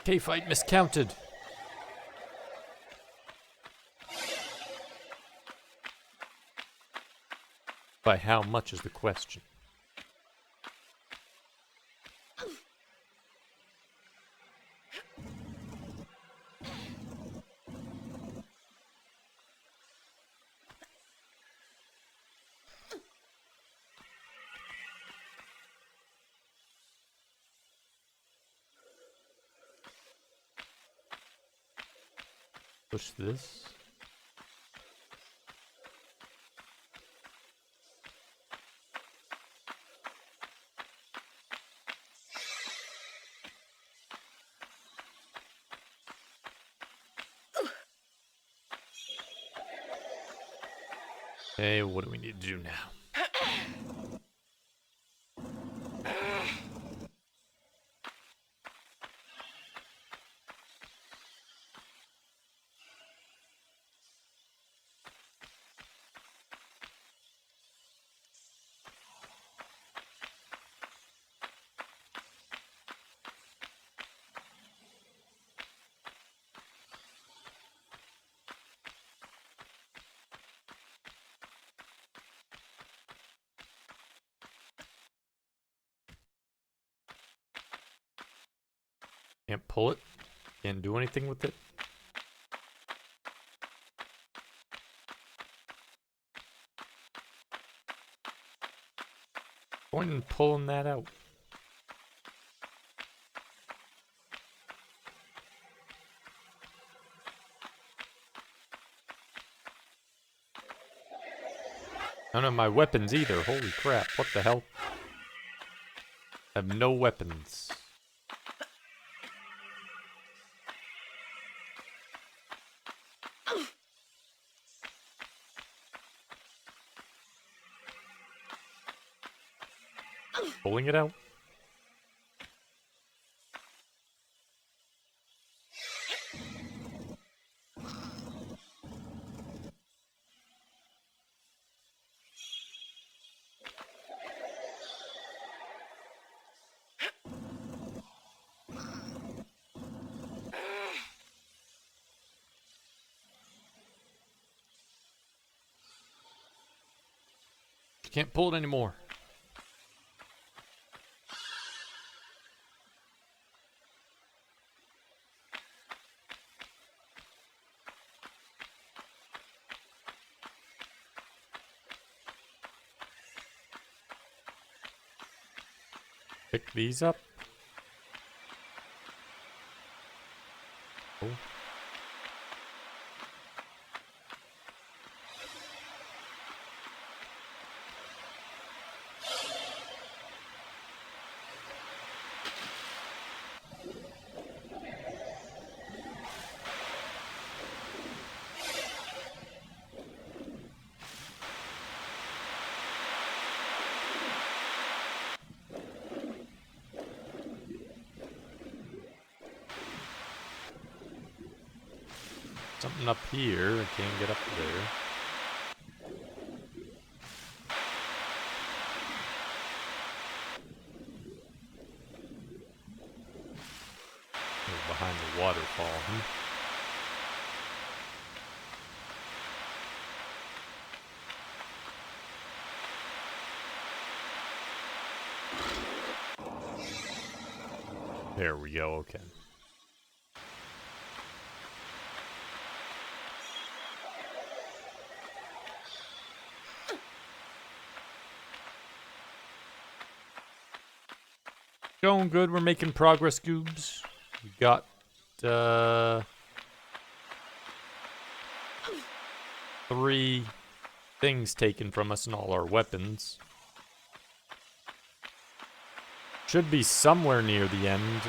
K-Fight miscounted. By how much is the question? Push this. Okay, what do we need to do now? Can't pull it. Can't do anything with it. Point in pulling that out. None of my weapons either. Holy crap. What the hell? I have no weapons. Pulling it out. Can't pull it anymore. Pick these up. Oh. Something up here. I can't get up there. Oh, behind the waterfall, huh? There we go, okay. Going good, we're making progress, Goobs. We got, 3 things taken from us and all our weapons. Should be somewhere near the end.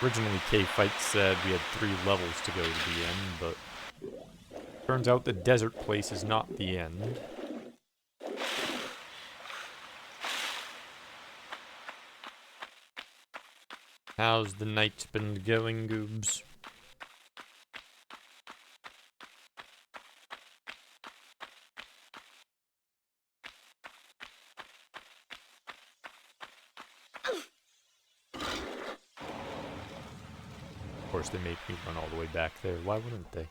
Originally, K-Fight said we had 3 levels to go to the end, but turns out the desert place is not the end. How's the night been going, Goobs? Of course, they make me run all the way back there. Why wouldn't they?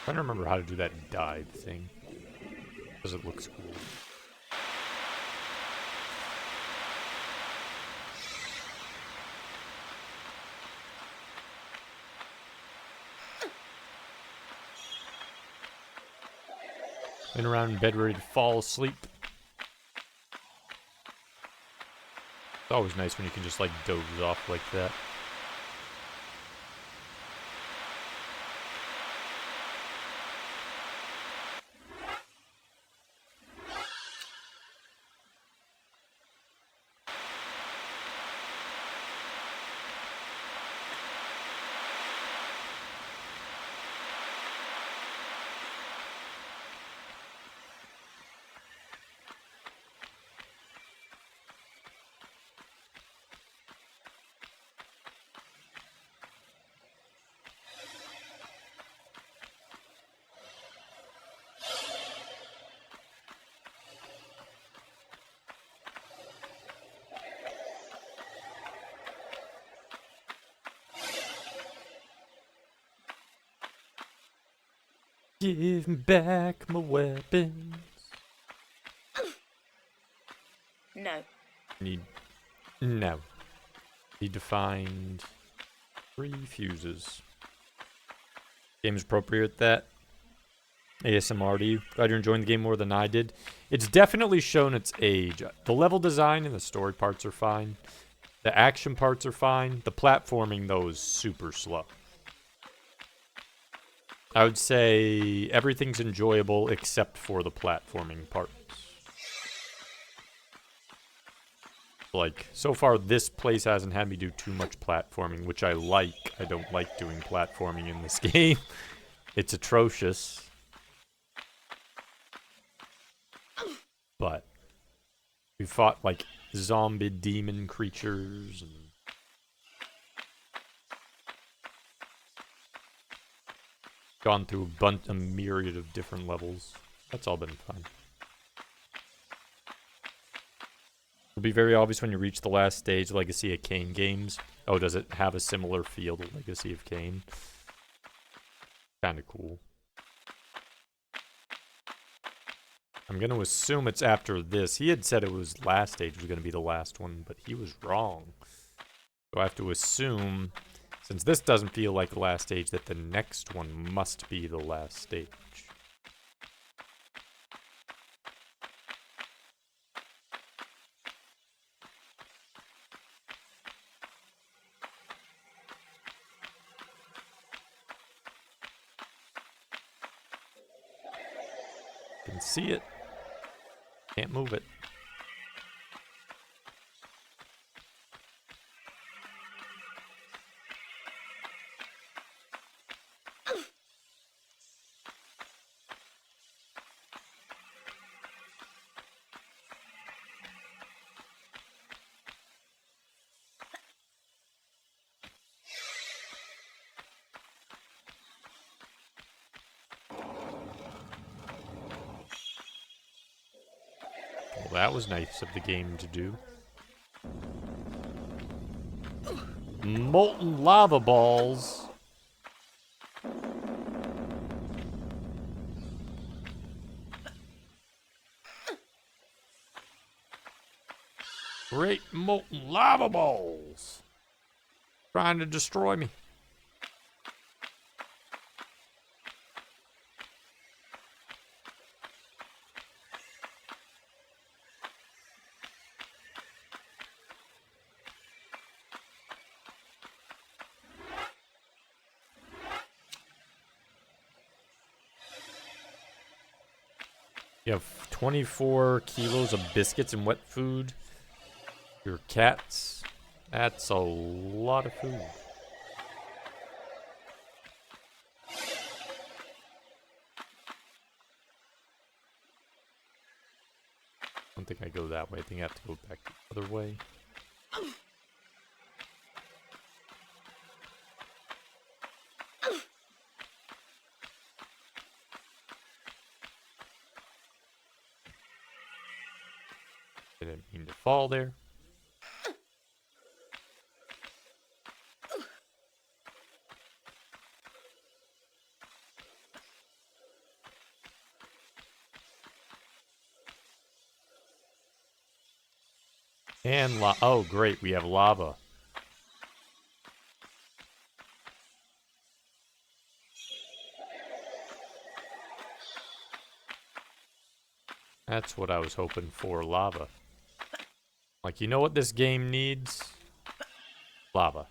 Trying to remember how to do that dive thing. Because it looks cool. Been around in bed ready to fall asleep. It's always nice when you can just like doze off like that. Give me back my weapons. No. No. Need to find 3 fuses. Game's appropriate at that. ASMR to you. Glad you're enjoying the game more than I did. It's definitely shown its age. The level design and the story parts are fine. The action parts are fine. The platforming, though, is super slow. I would say everything's enjoyable except for the platforming parts. Like, so far this place hasn't had me do too much platforming, which I like. I don't like doing platforming in this game. It's atrocious. But we fought, like, zombie demon creatures and gone through a myriad of different levels. That's all been fun. It'll be very obvious when you reach the last stage, Legacy of Kain games. Oh, does it have a similar feel to Legacy of Kain? Kinda cool. I'm gonna assume it's after this. He had said it was last stage was gonna be the last one, but he was wrong. So I have to assume, since this doesn't feel like the last stage, that the next one must be the last stage. Can see it. Can't move it. that was nice of the game to do. Molten lava balls. Great molten lava balls. Trying to destroy me. You have 24 kilos of biscuits and wet food. Your cats. That's a lot of food. I don't think I go that way. I think I have to go back the other way. Didn't mean to fall there. And oh great, we have lava. That's what I was hoping for, lava. Like, you know what this game needs? Lava.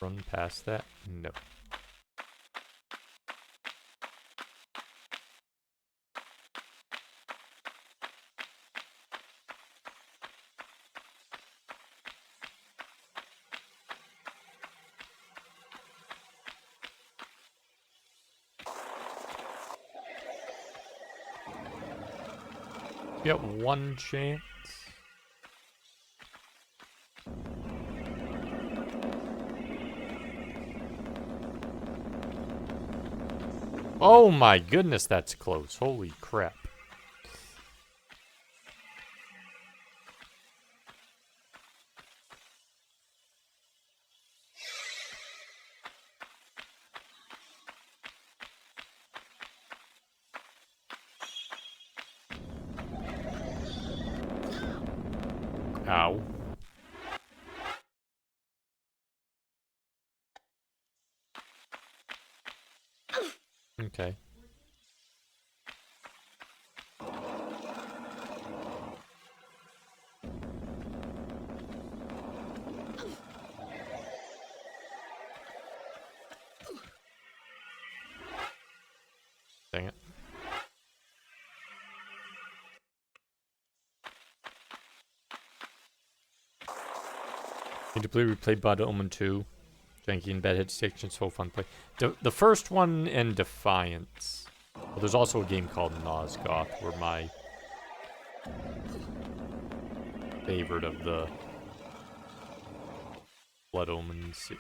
Run past that? No. You got one chance. Oh my goodness, that's close. Holy crap. Ow. Okay. Dang it. Need to play replay Bad Omen 2. Janky and bad hit section, so fun play. The first one and Defiance. Well, there's also a game called Nosgoth, where my favorite of the Blood Omens,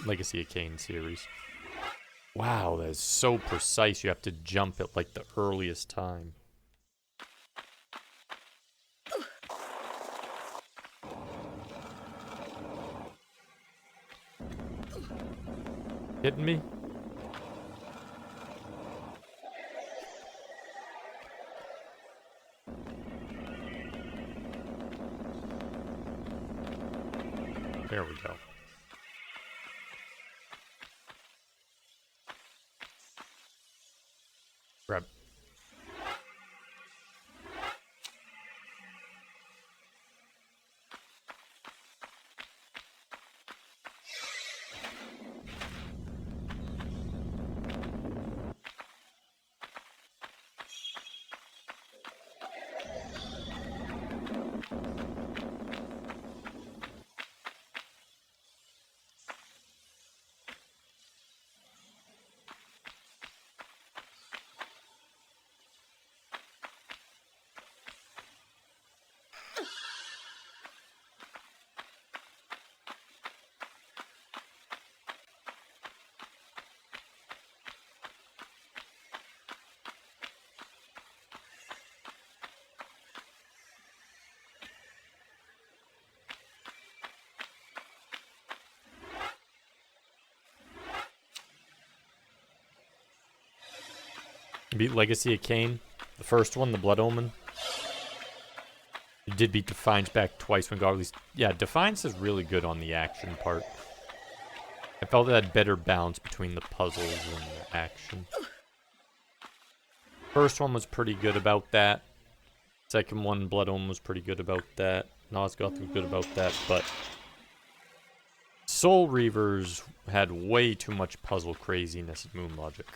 Legacy of Kain series. Wow, that is so precise. You have to jump at like the earliest time. Hitting me? There we go. Grab. beat Legacy of Kain. The first one, the Blood Omen. You did beat Defiance back twice when God released. Yeah, Defiance is really good on the action part. I felt it had better balance between the puzzles and the action. First one was pretty good about that. Second one, Blood Omen, was pretty good about that. Nosgoth was good about that, but Soul Reavers had way too much puzzle craziness and moon logic.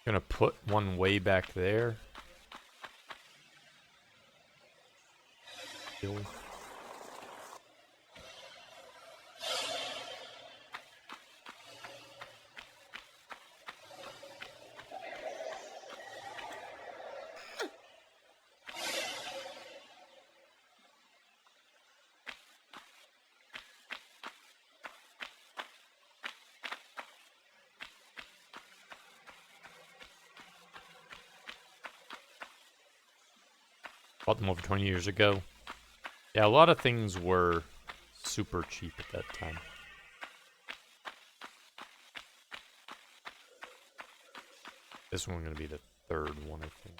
Gonna put one way back there. Kill. Bought them over 20 years ago. Yeah, a lot of things were super cheap at that time. This one's gonna be the third one, I think.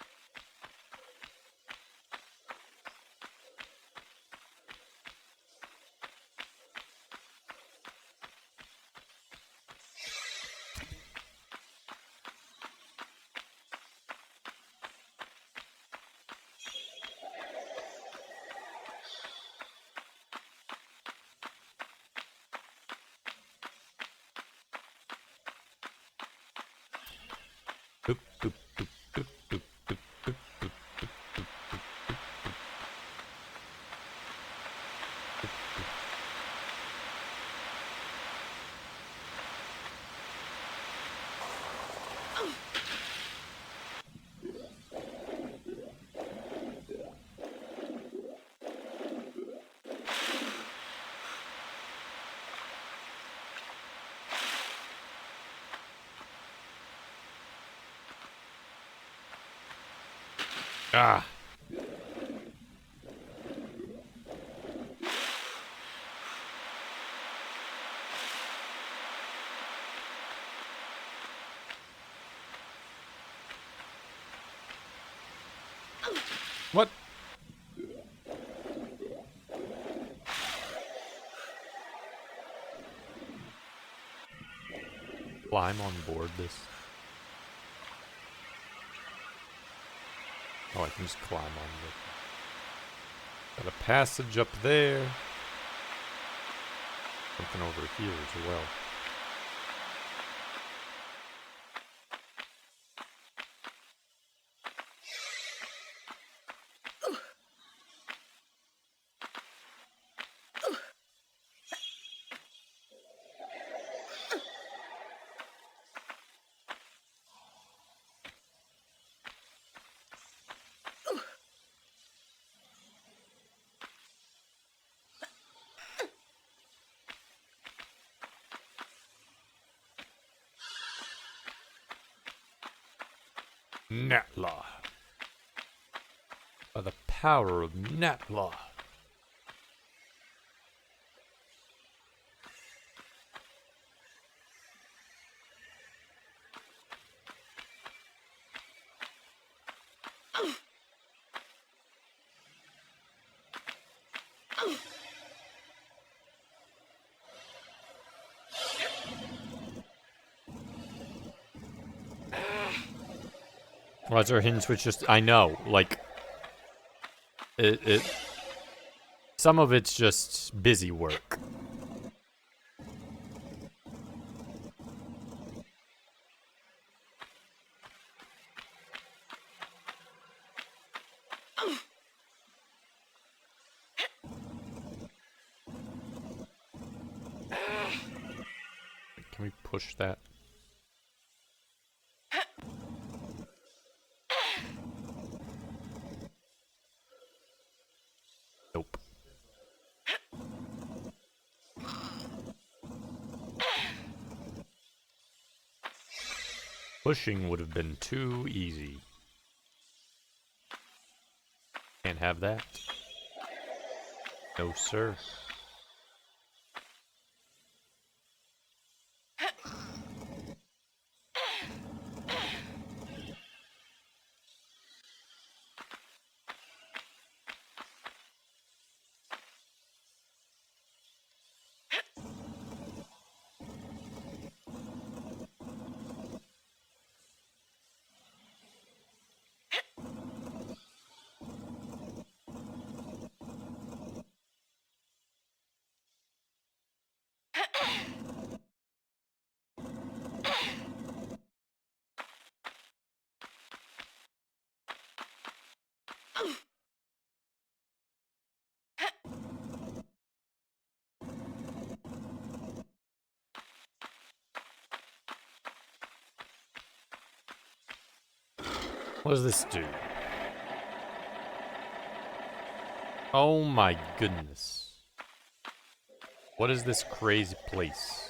Boop, boop, boop, boop, boop, boop, boop, boop, boop, boop, boop, boop. Ah. What? Climb on board this. Oh, I can just climb on it. Got a passage up there. Something over here as well. Natla. By the power of Natla. Why is our hidden switch just... I know, like... It... Some of it's just busy work. Can we push that? Nope. Pushing would have been too easy. Can't have that. No, sir. What does this do? Oh my goodness. What is this crazy place?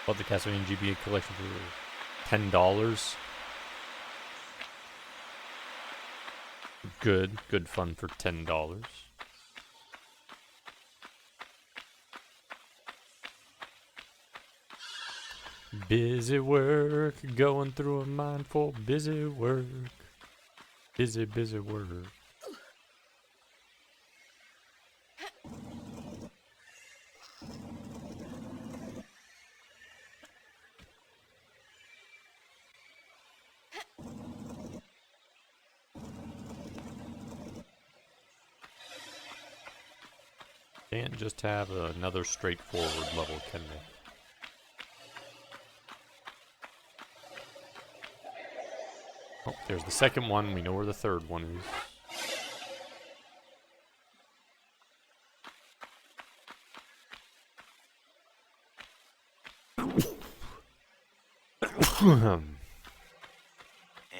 Bought the Castlevania GBA collection for $10. Good fun for $10. Busy work, going through a mind for busy work. Busy work. Can't just have another straightforward level, can they? Oh, there's the second one. We know where the third one is.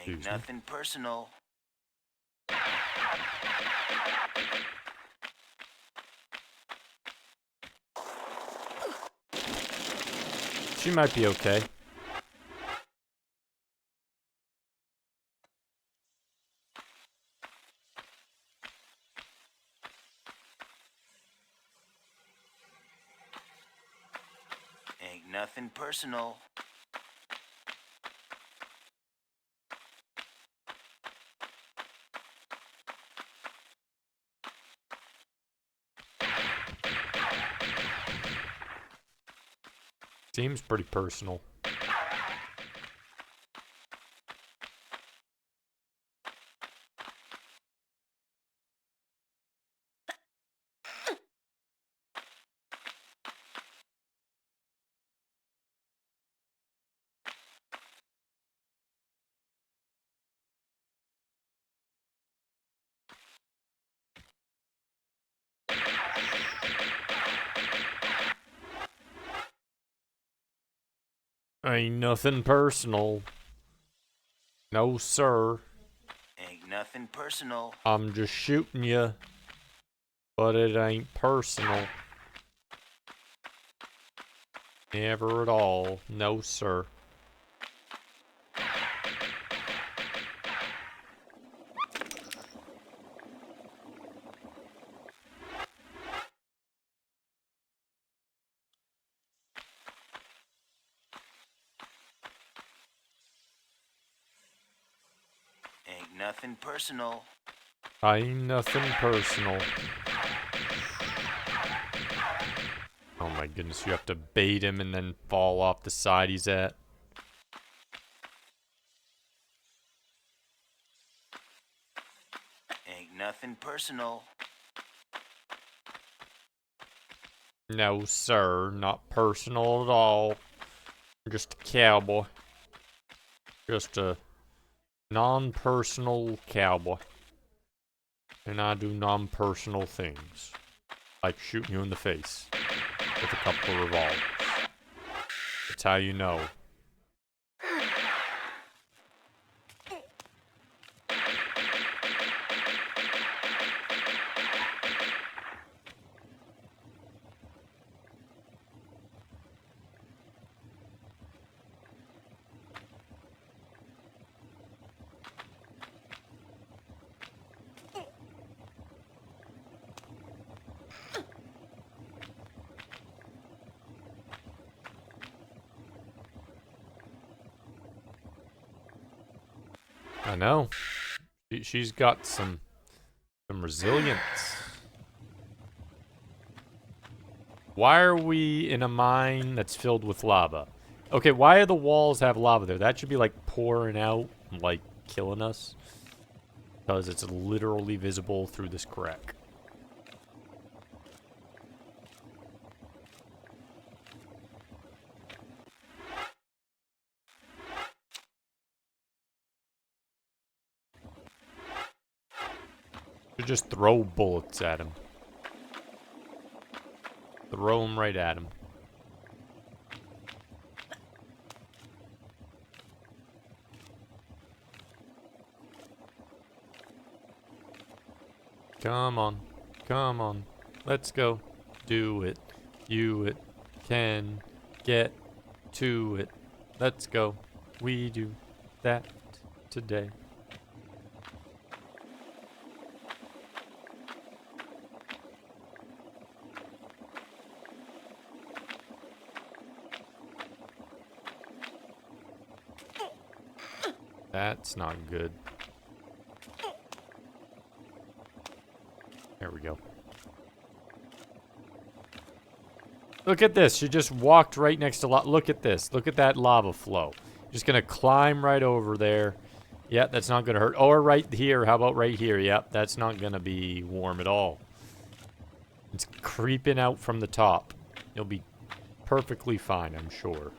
Ain't nothing personal. She might be okay. Ain't nothing personal. Seems pretty personal. Ain't nothing personal. No, sir. Ain't nothing personal. I'm just shooting you. But it ain't personal. Never at all. No, sir. Ain't nothing personal. Ain't nothing personal. Oh my goodness, you have to bait him and then fall off the side he's at. Ain't nothing personal. No, sir. Not personal at all. I'm just a cowboy. Just a non-personal cowboy. And I do non-personal things. Like shooting you in the face. With a couple of revolvers. That's how you know. I know. She's got some resilience. Why are we in a mine that's filled with lava? Okay, why do the walls have lava there? That should be like pouring out, like killing us. Because it's literally visible through this crack. Should just throw bullets at him. Throw them right at him. Come on. Come on. Let's go. Do it. You it. Can. Get to it. Let's go. We do that today. That's not good. There we go. Look at this. She just walked right next to look at this. Look at that lava flow. Just gonna climb right over there. Yep, that's not gonna hurt. Or right here. How about right here? Yep, that's not gonna be warm at all. It's creeping out from the top. You'll be perfectly fine, I'm sure.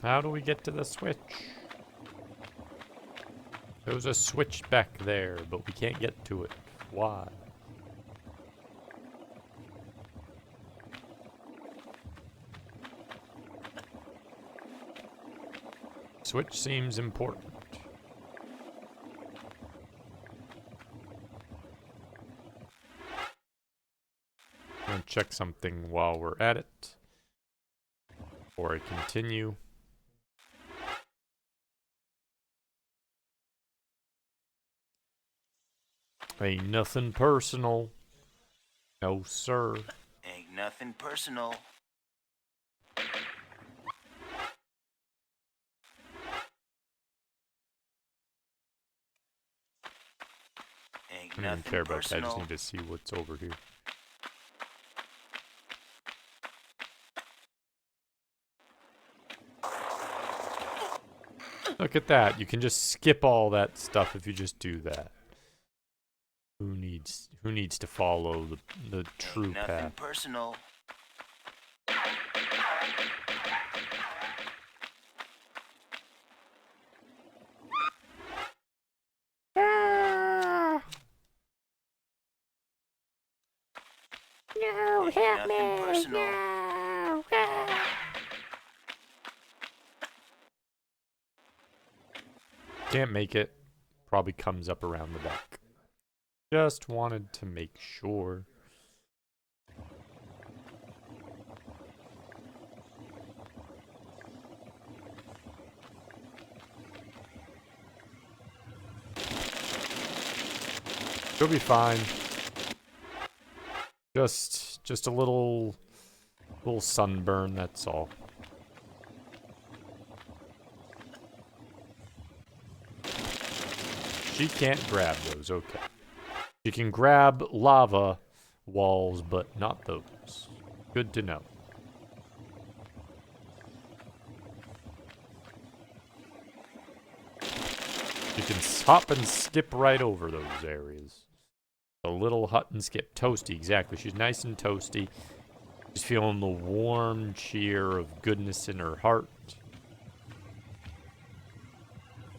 How do we get to the switch? There's a switch back there, but we can't get to it. Why? Switch seems important. I'm gonna check something while we're at it. Before I continue. Ain't nothing personal. No, sir. Ain't nothing personal. Ain't I don't even nothing care about that. I just personal. need to see what's over here. Look at that. You can just skip all that stuff if you just do that. Who needs to follow the true Ain't nothing path? personal. No, Ain't help nothing me! personal. No! Can't make it. Probably comes up around the back. Just wanted to make sure. She'll be fine. Just a little sunburn, that's all. She can't grab those, okay. She can grab lava walls, but not those. Good to know. You can hop and skip right over those areas. A little hut and skip. Toasty, exactly. She's nice and toasty. She's feeling the warm cheer of goodness in her heart.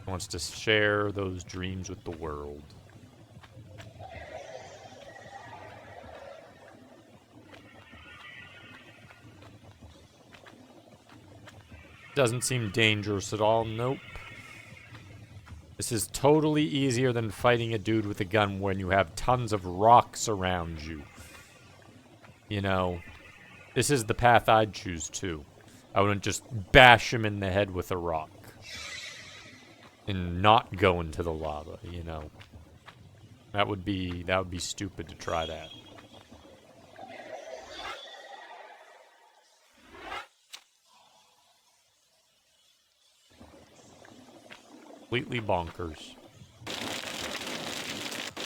Wants to share those dreams with the world. Doesn't seem dangerous at all. Nope. This is totally easier than fighting a dude with a gun when you have tons of rocks around you. You know, this is the path I'd choose too. I wouldn't just bash him in the head with a rock. And not go into the lava, you know. That would be stupid to try that. Completely bonkers.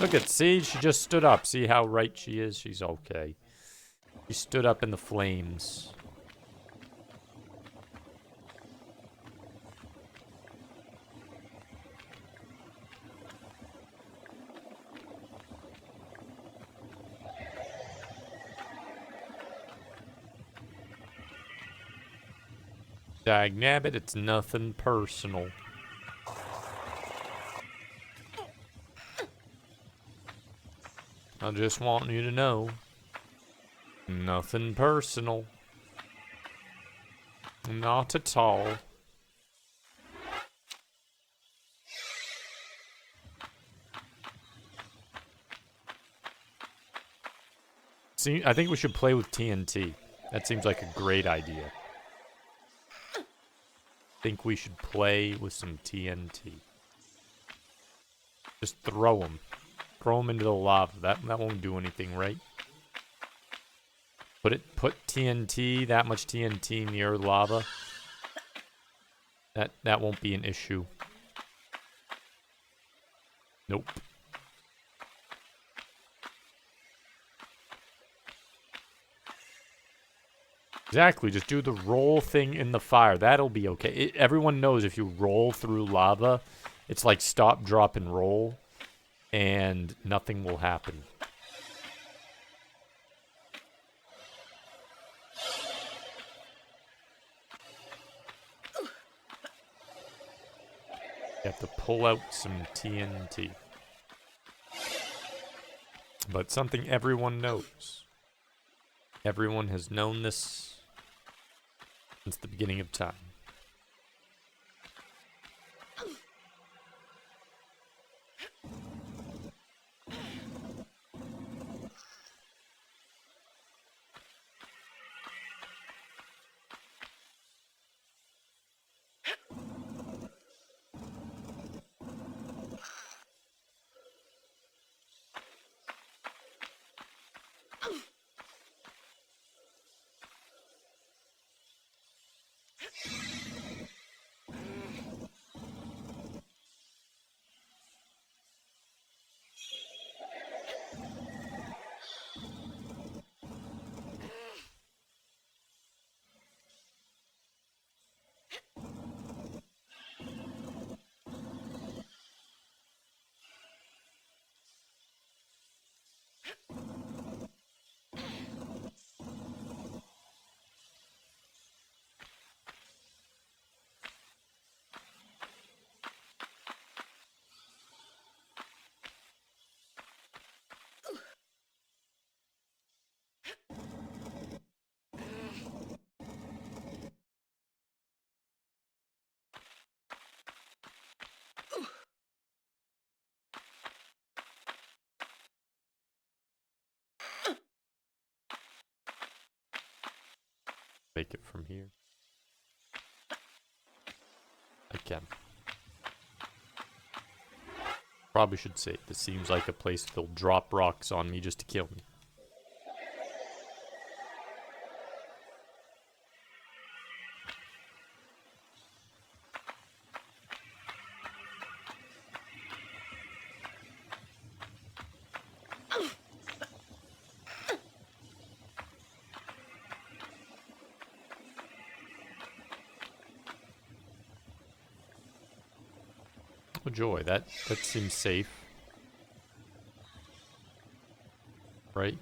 Look at, see, she just stood up. See how right she is? She's okay. She stood up in the flames. Dagnabbit, it's nothing personal. I just want you to know. Nothing personal. Not at all. See, I think we should play with TNT. That seems like a great idea. Think we should play with some TNT. Just throw them. Throw them into the lava. That won't do anything, right? Put TNT, that much TNT near lava. That won't be an issue. Nope. Exactly, just do the roll thing in the fire. That'll be okay. Everyone knows if you roll through lava, it's like stop, drop, and roll, and nothing will happen. have to pull out some TNT. But something everyone knows. Everyone has known this since the beginning of time. Make it from here. I can. Probably should say this seems like a place they'll drop rocks on me just to kill me. Oh joy, that seems safe. Right?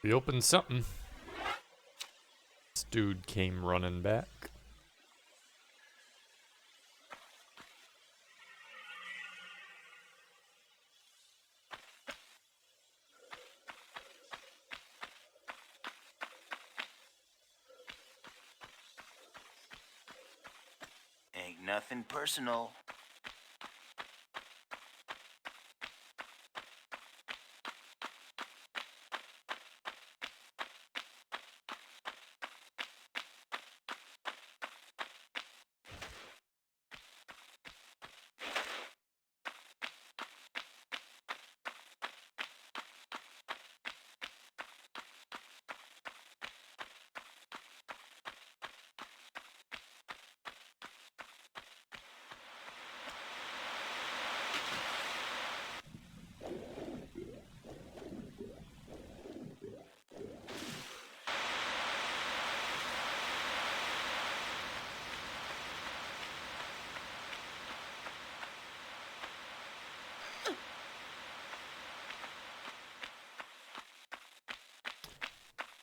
We opened something. This dude came running back. Ain't nothing personal.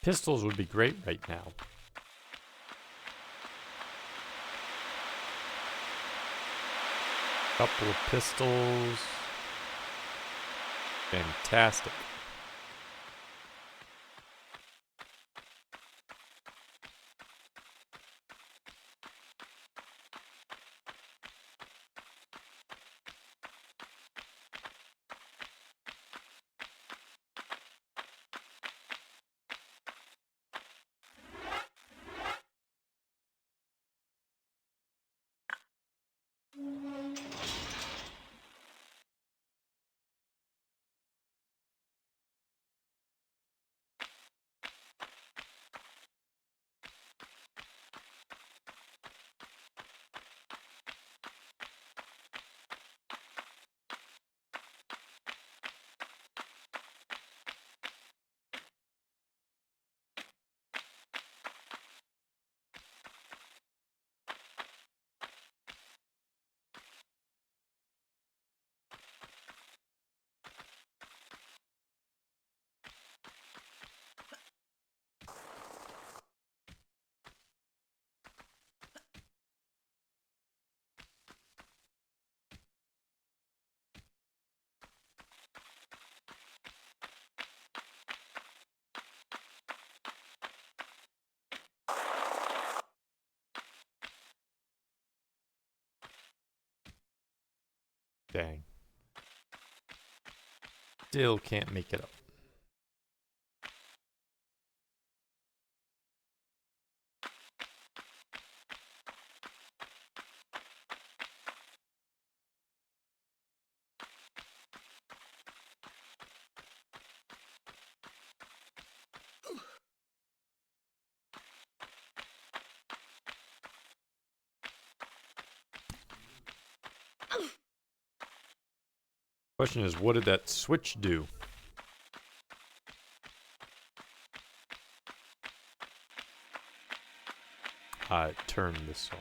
Pistols would be great right now. Couple of pistols. Fantastic. Dang. Still can't make it up. Question is, what did that switch do? I turned this on.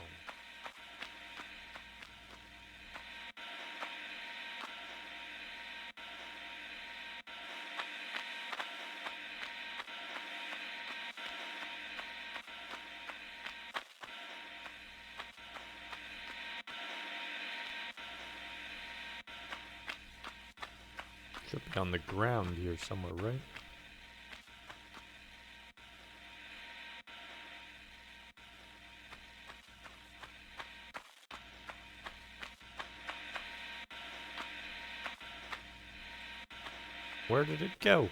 Should be on the ground here somewhere, right? Where did it go?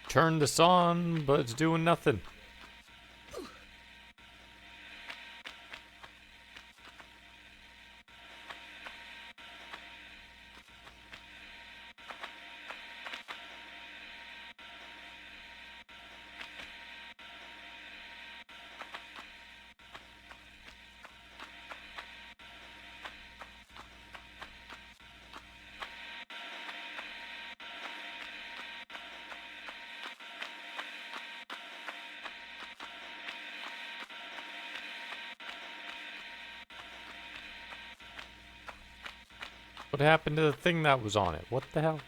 Turn this on, but it's doing nothing. What happened to the thing that was on it? What the hell?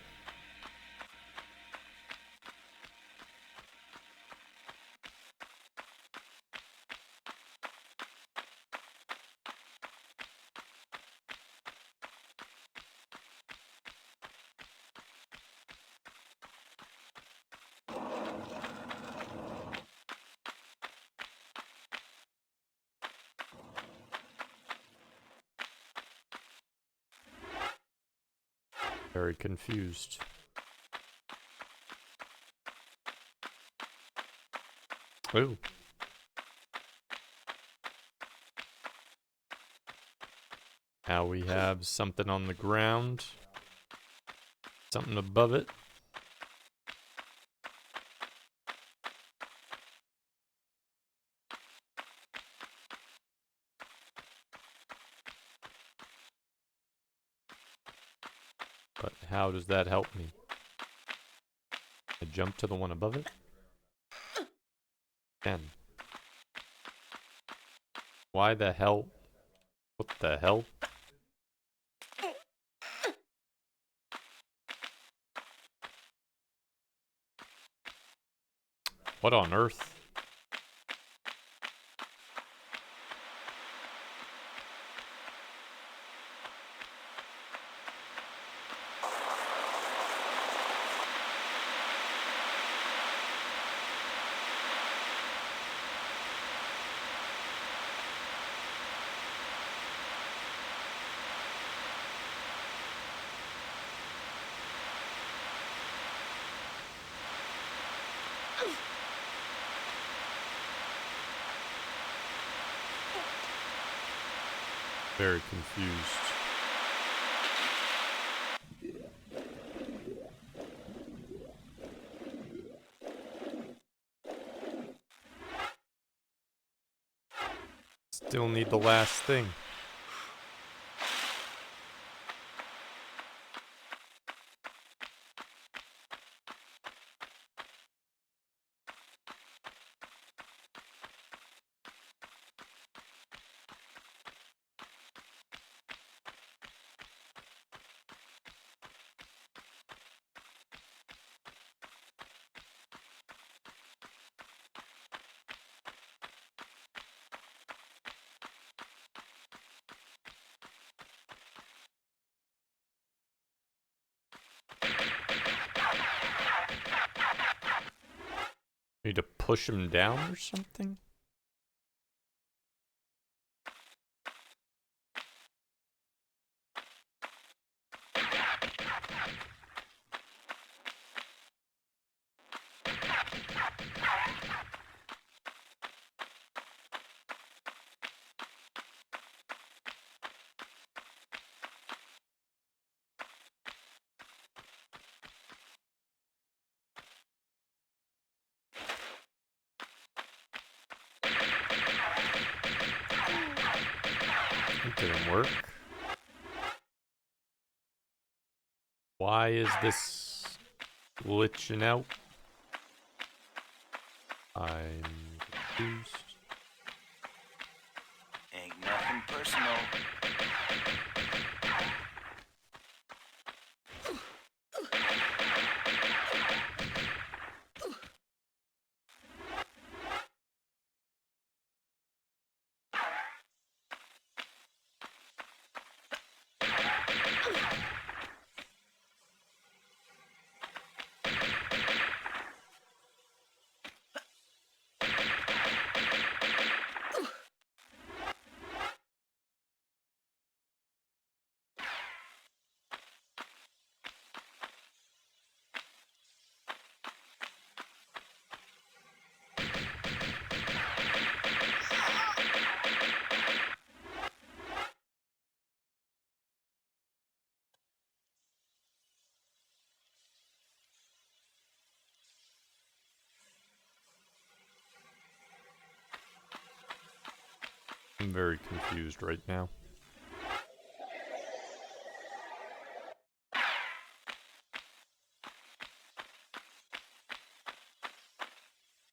Very confused. Ooh. Now we have something on the ground. Something above it. But how does that help me? I jump to the one above it? 10. Why the hell? What the hell? What on earth? Very confused. Still need the last thing. push him down or something? It didn't work. Why is this glitching out? I'm confused. Ain't nothing personal. I'm very confused right now.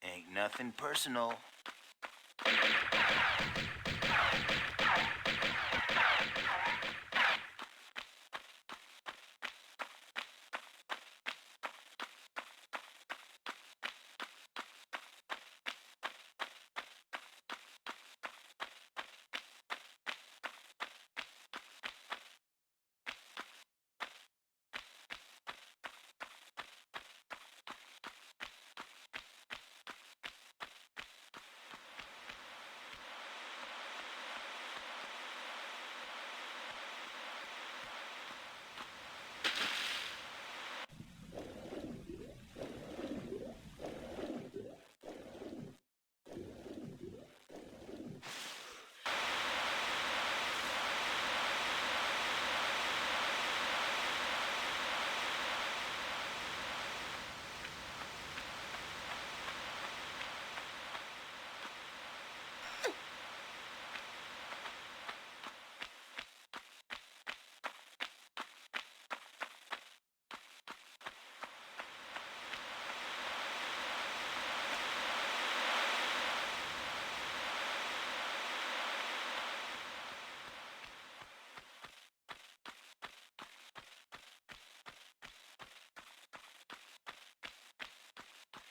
Ain't nothing personal.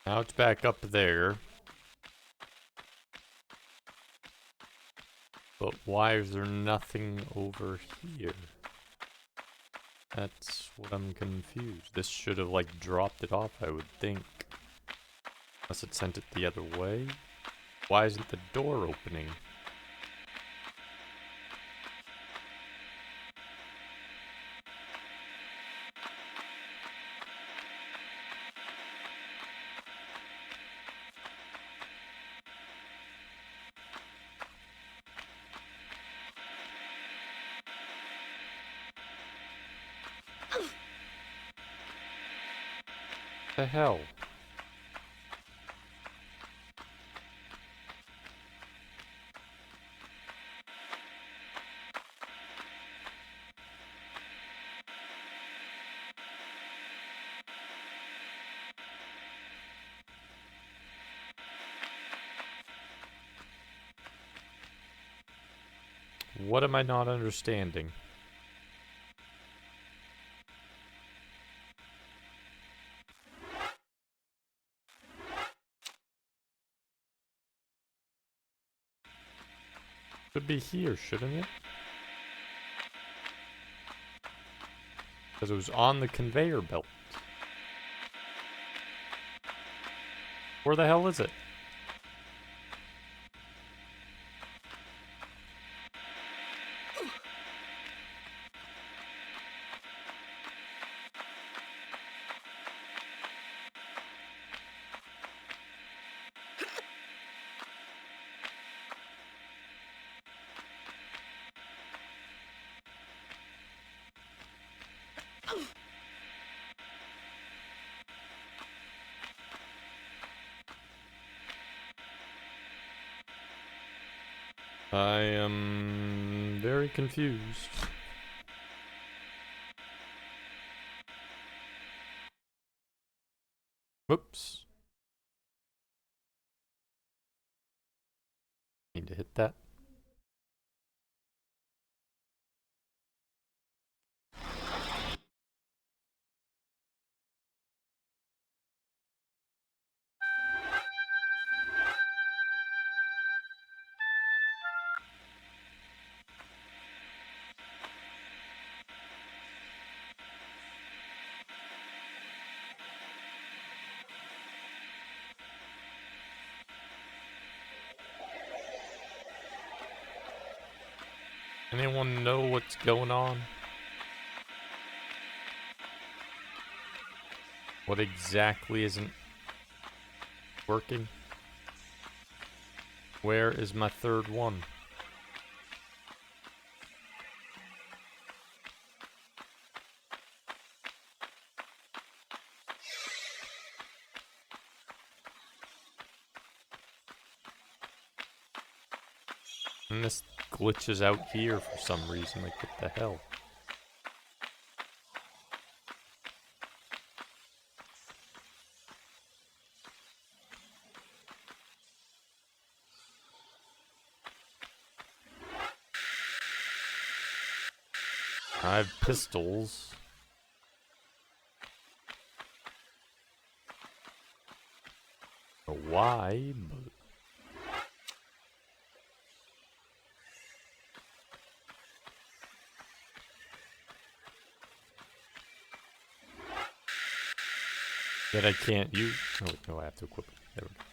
Now it's back up there. But why is there nothing over here? That's what I'm confused. This should have, like, dropped it off, I would think. Unless it sent it the other way? Why isn't the door opening? The hell? What am I not understanding? Should be here, shouldn't it? Because it was on the conveyor belt. Where the hell is it? I am very confused. Whoops. Need to hit that. Anyone know what's going on? What exactly isn't working? Where is my third one? And this glitches out here for some reason. Like, what the hell? I have pistols. Why? But that I can't use. Oh wait, no, I have to equip it. There we go.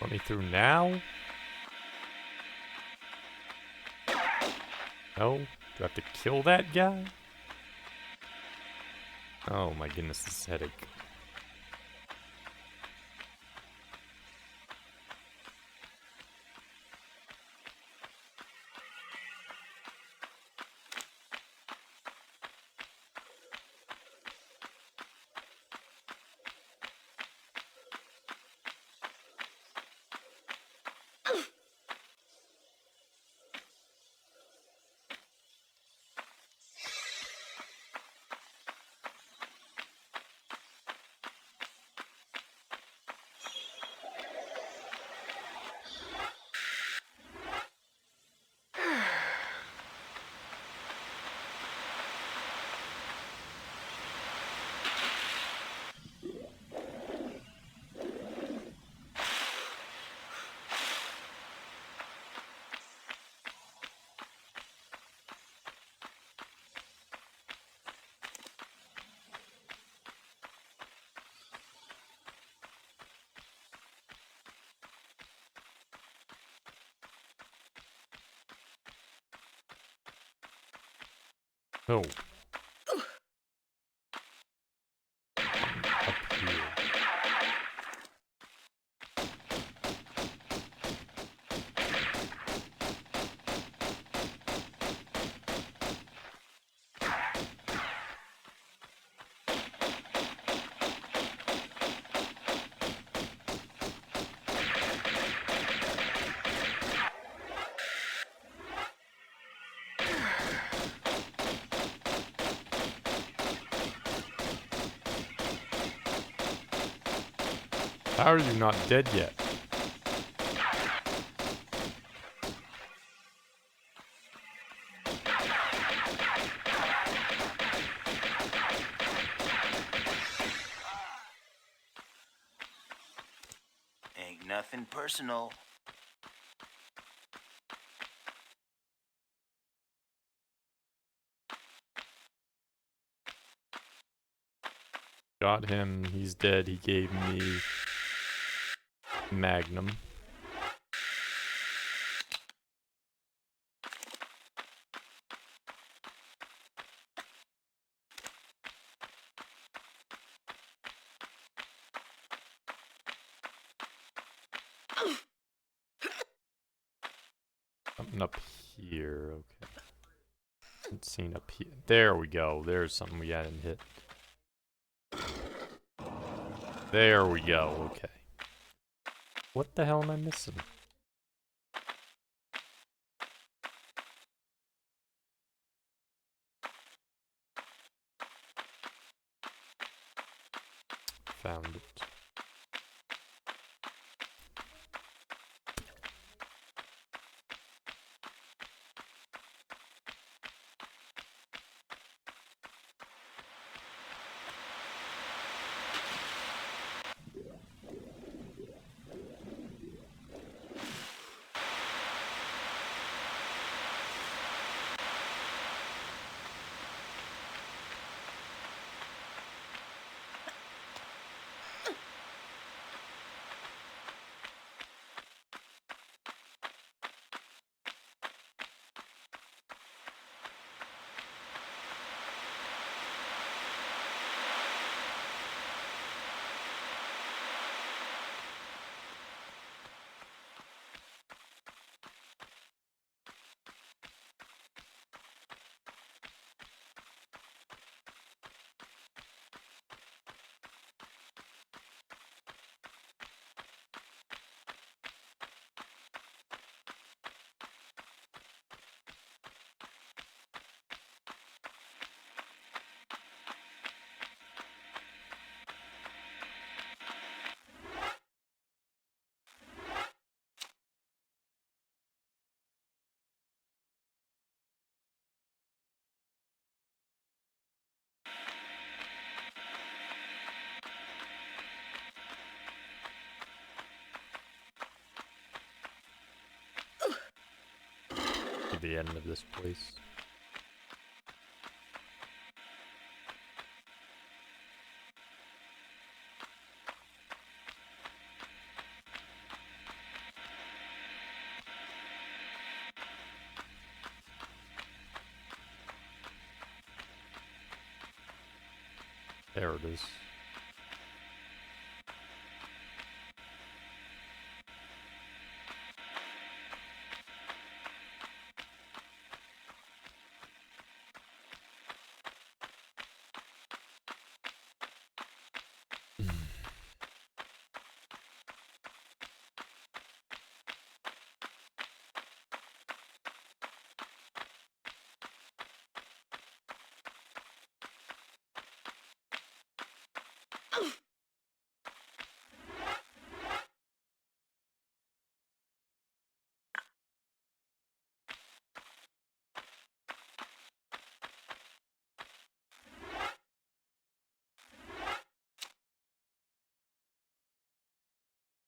Let me through now? No? Do I have to kill that guy? Oh my goodness, this is headache. No. Up here. How are you not dead yet? Ain't nothing personal. Got him. He's dead. He gave me Magnum. Something up here. Okay. Haven't seen up here. There we go. There's something we hadn't hit. There we go. Okay. What the hell am I missing? Found it. The end of this place. There it is.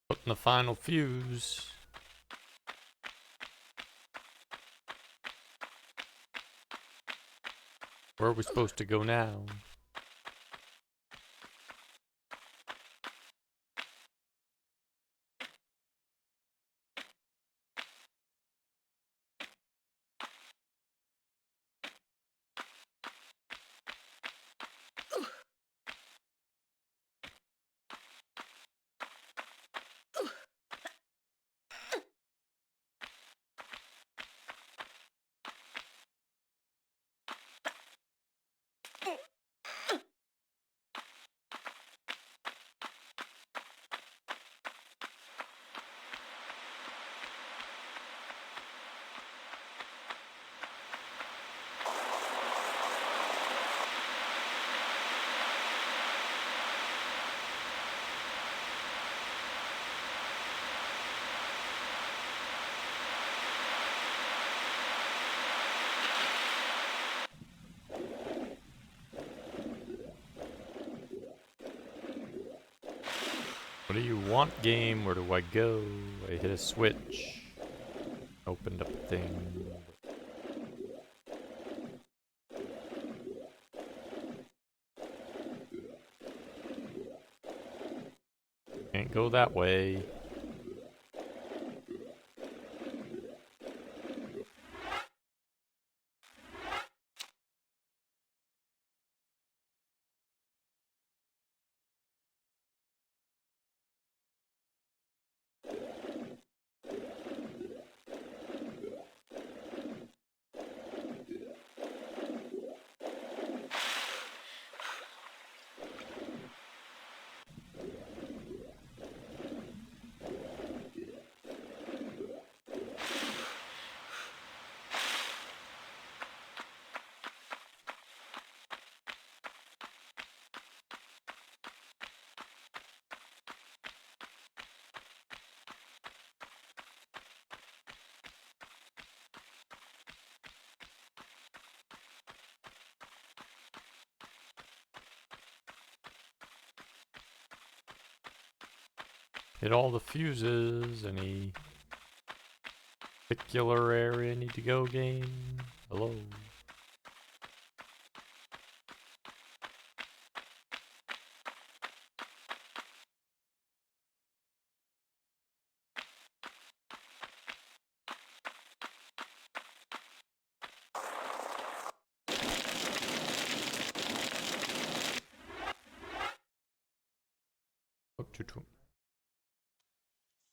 Putting the final fuse. Where are we supposed to go now? What do you want, game? Where do I go? I hit a switch. Opened up a thing. Can't go that way. Hit all the fuses. Any particular area need to go, game? Hello?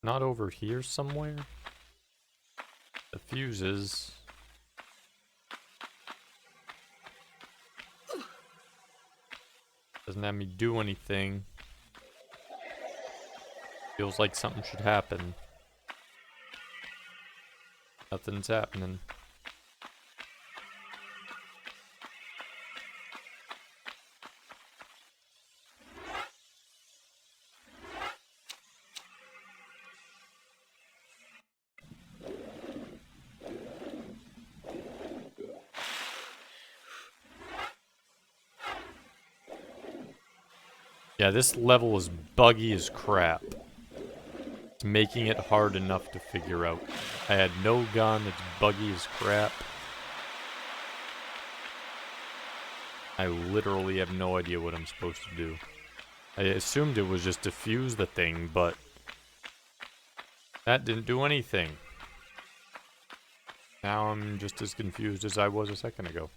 Not over here somewhere? The fuses. Doesn't have me do anything. Feels like something should happen. Nothing's happening. Yeah, this level is buggy as crap. It's making it hard enough to figure out. I had no gun, it's buggy as crap. I literally have no idea what I'm supposed to do. I assumed it was just defuse the thing, but that didn't do anything. Now I'm just as confused as I was a second ago.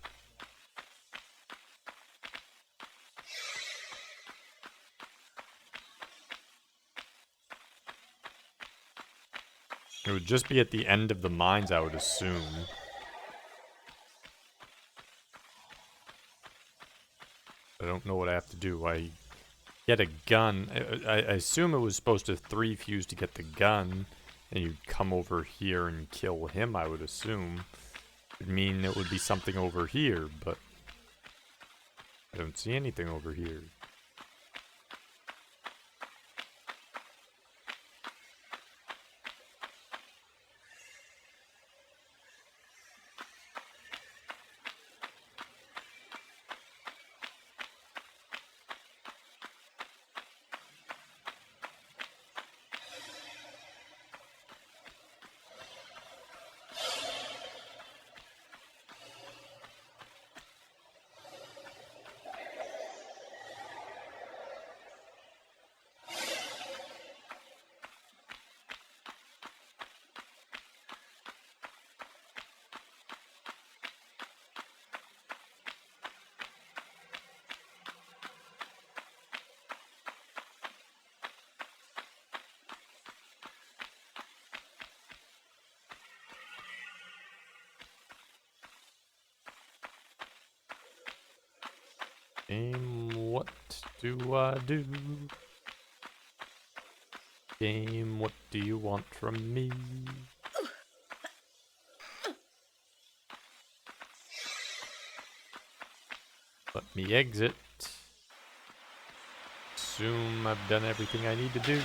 It would just be at the end of the mines, I would assume. I don't know what I have to do. I get a gun. I assume it was supposed to 3 fuse to get the gun, and you'd come over here and kill him, I would assume. It would mean it would be something over here, but I don't see anything over here. Game, what do I do? Game, what do you want from me? Let me exit. Assume I've done everything I need to do.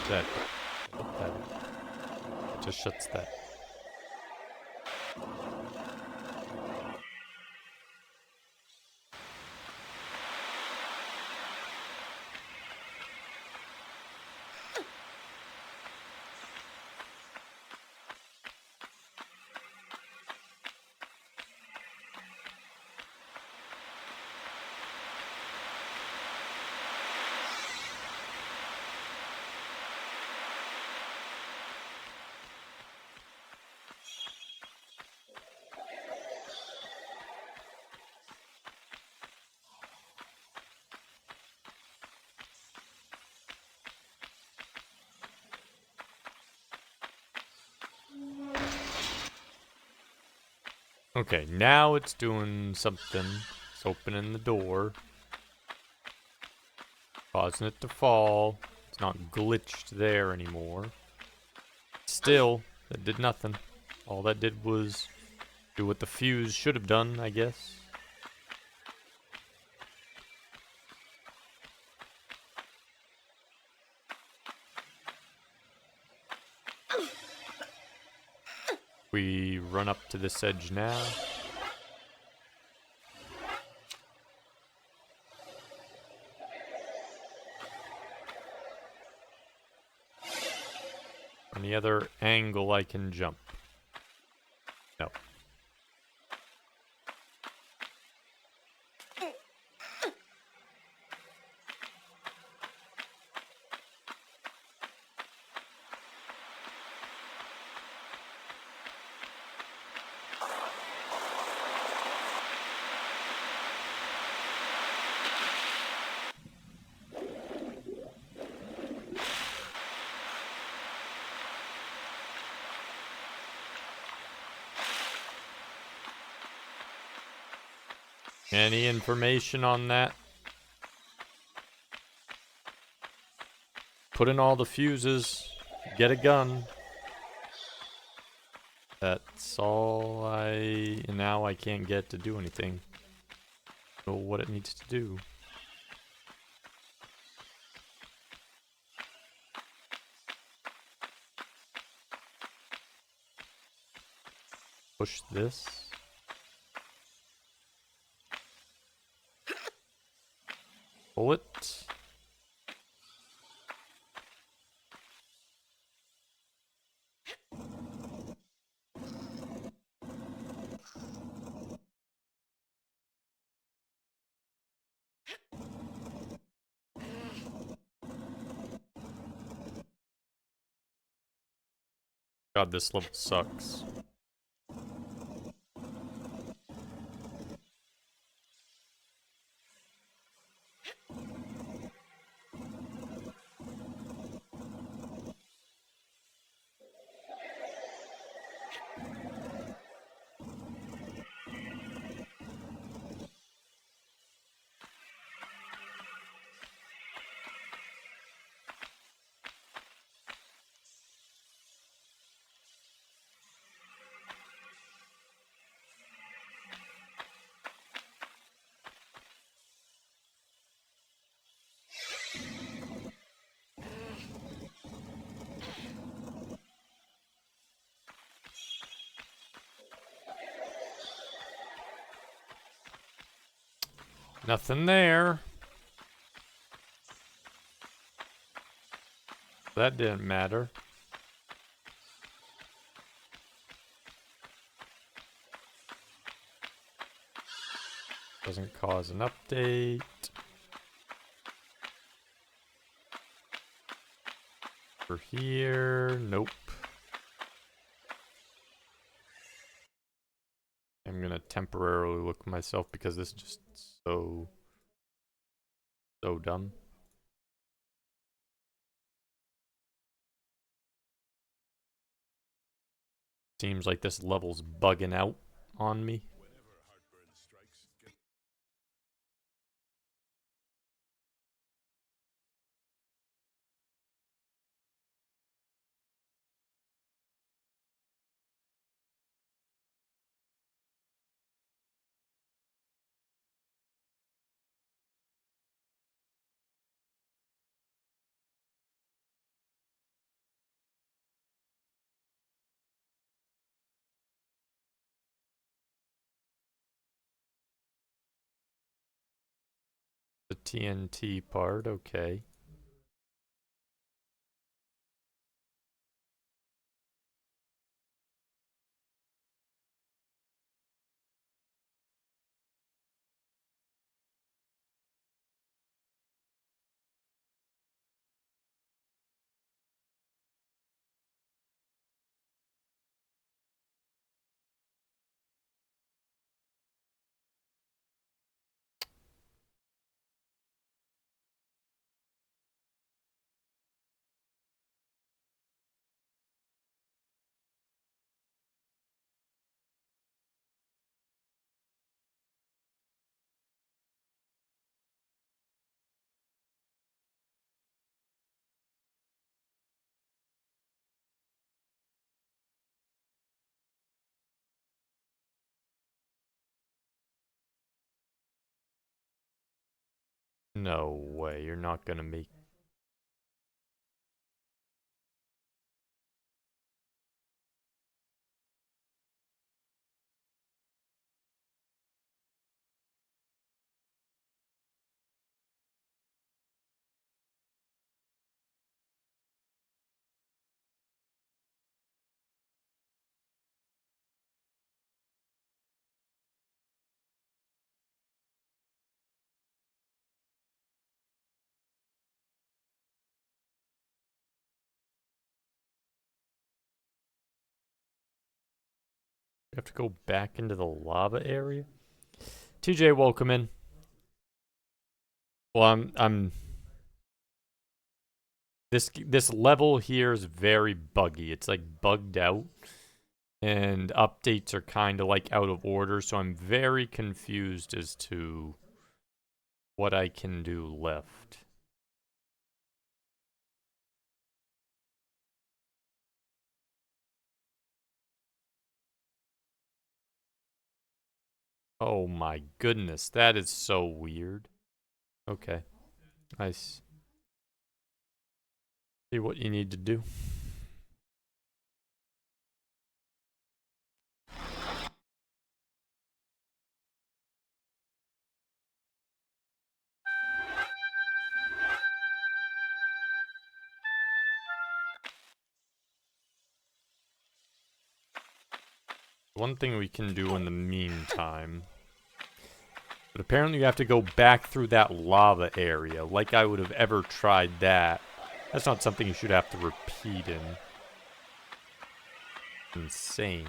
That just shuts that. Okay, now it's doing something. It's opening the door. Causing it to fall. It's not glitched there anymore. Still, that did nothing. All that did was do what the fuse should have done, I guess. We run up to this edge now. Any other angle I can jump? No. Any information on that? Put in all the fuses. Get a gun. That's all and now I can't get to do anything. Know what it needs to do. Push this. Pull it. God, this level sucks. Nothing there. That didn't matter. Doesn't cause an update. For here, nope. I'm gonna temporarily look myself because this is just so dumb. Seems like this level's bugging out on me. The TNT part, okay. No way, you're not gonna make... You have to go back into the lava area? TJ, welcome in. Well, this level here is very buggy. It's like bugged out, and updates are kind of like out of order, so I'm very confused as to what I can do left. Oh my goodness, that is so weird. Okay, nice. See what you need to do. One thing we can do in the meantime, but apparently you have to go back through that lava area. Like I would have ever tried that. That's not something you should have to repeat in. Insane.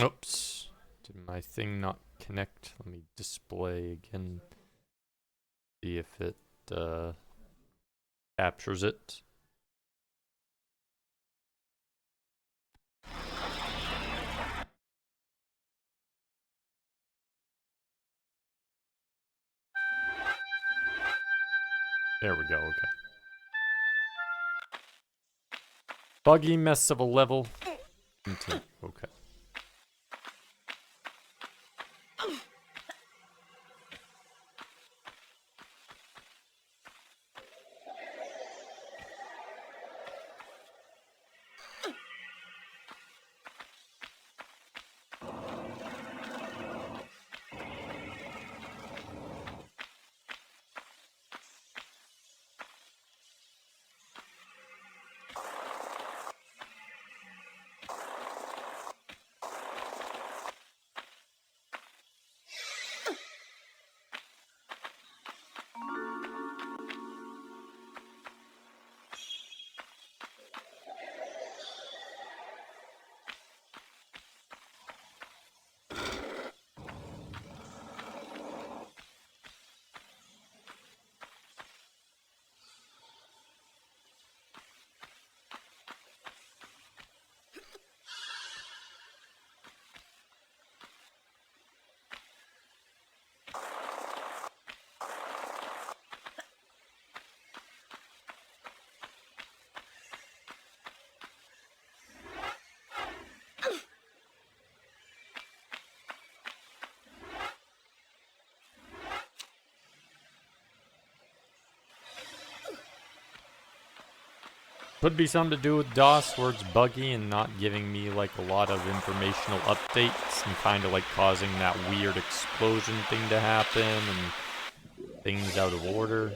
Oops. Did my thing not connect? Let me display again. See if it captures it. There we go, okay. Buggy mess of a level. Okay. Could be something to do with DOS where it's buggy and not giving me like a lot of informational updates and kind of like causing that weird explosion thing to happen and things out of order.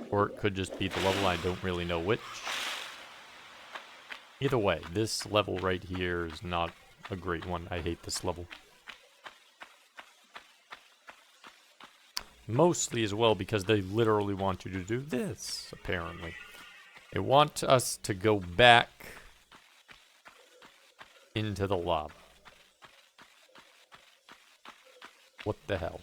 Or it could just be the level, I don't really know which. Either way, this level right here is not a great one. I hate this level. Mostly as well because they literally want you to do this, apparently. They want us to go back into the lava. What the hell?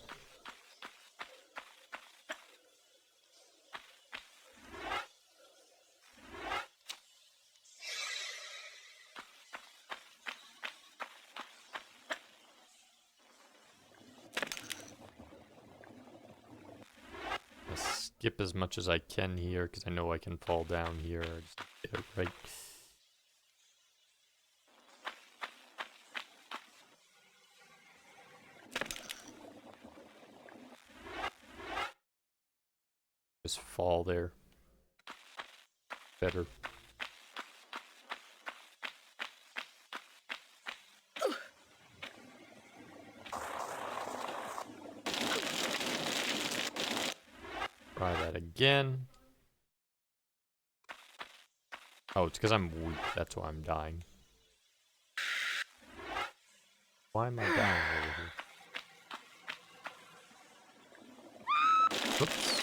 I'll skip as much as I can here because I know I can fall down here. I just get it right. Just fall there. Better. Try that again. Oh, it's because I'm weak. That's why I'm dying. Why am I dying over here? Oops.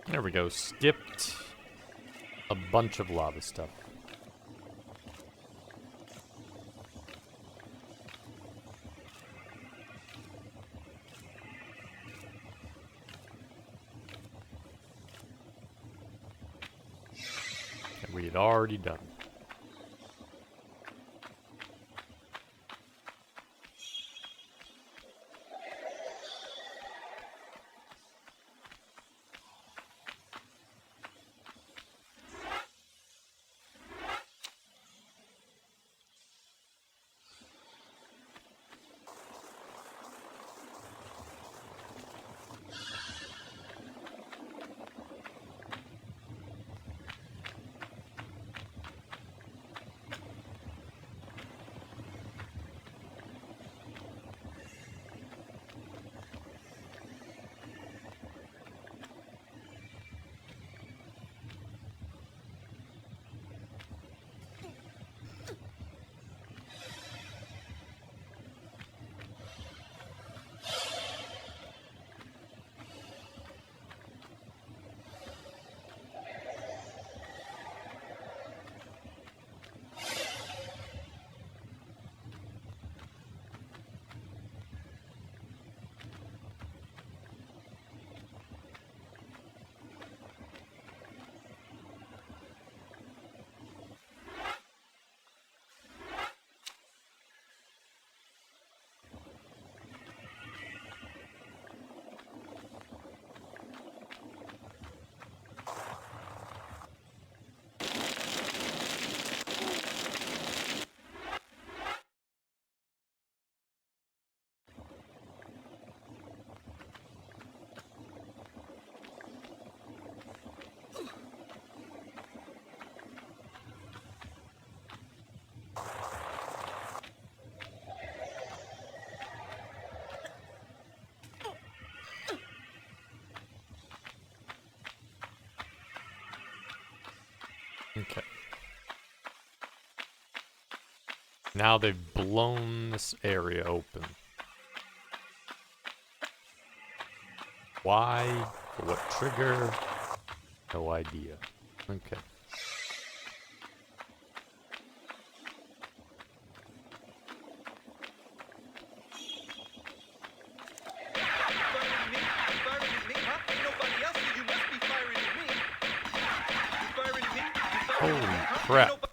There we go. Skipped a bunch of lava stuff. That we had already done. Okay. Now they've blown this area open. Why? For what trigger? No idea. Okay. Holy crap.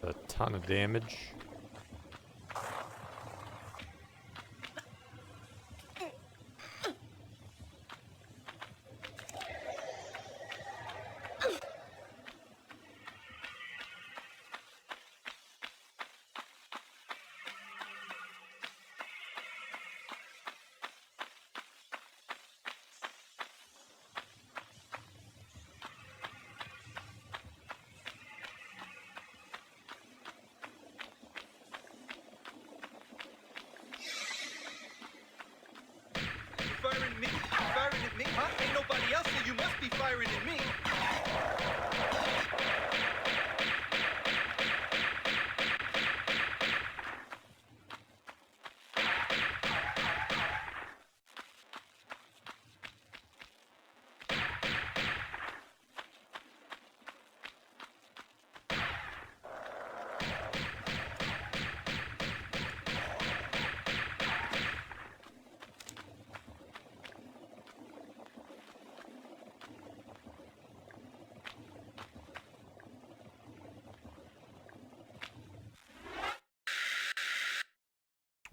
A ton of damage. firing at me.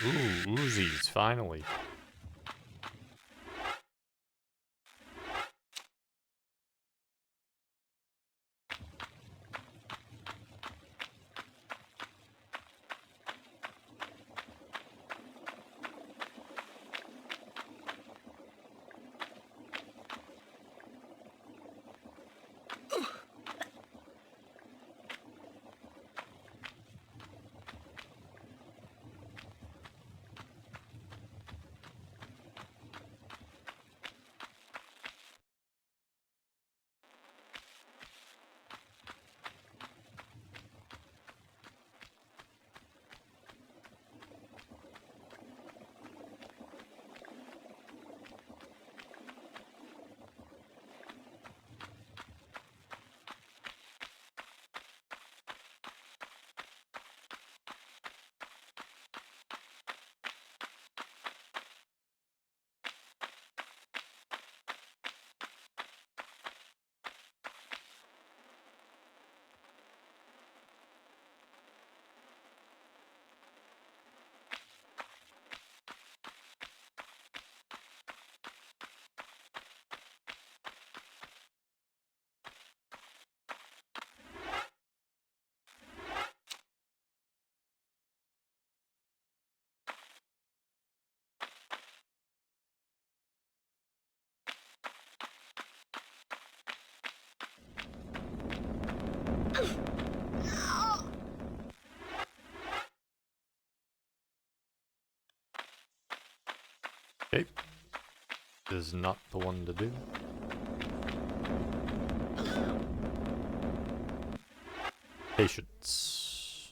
Ooh, Uzis, finally. Okay. This is not the one to do. Patience.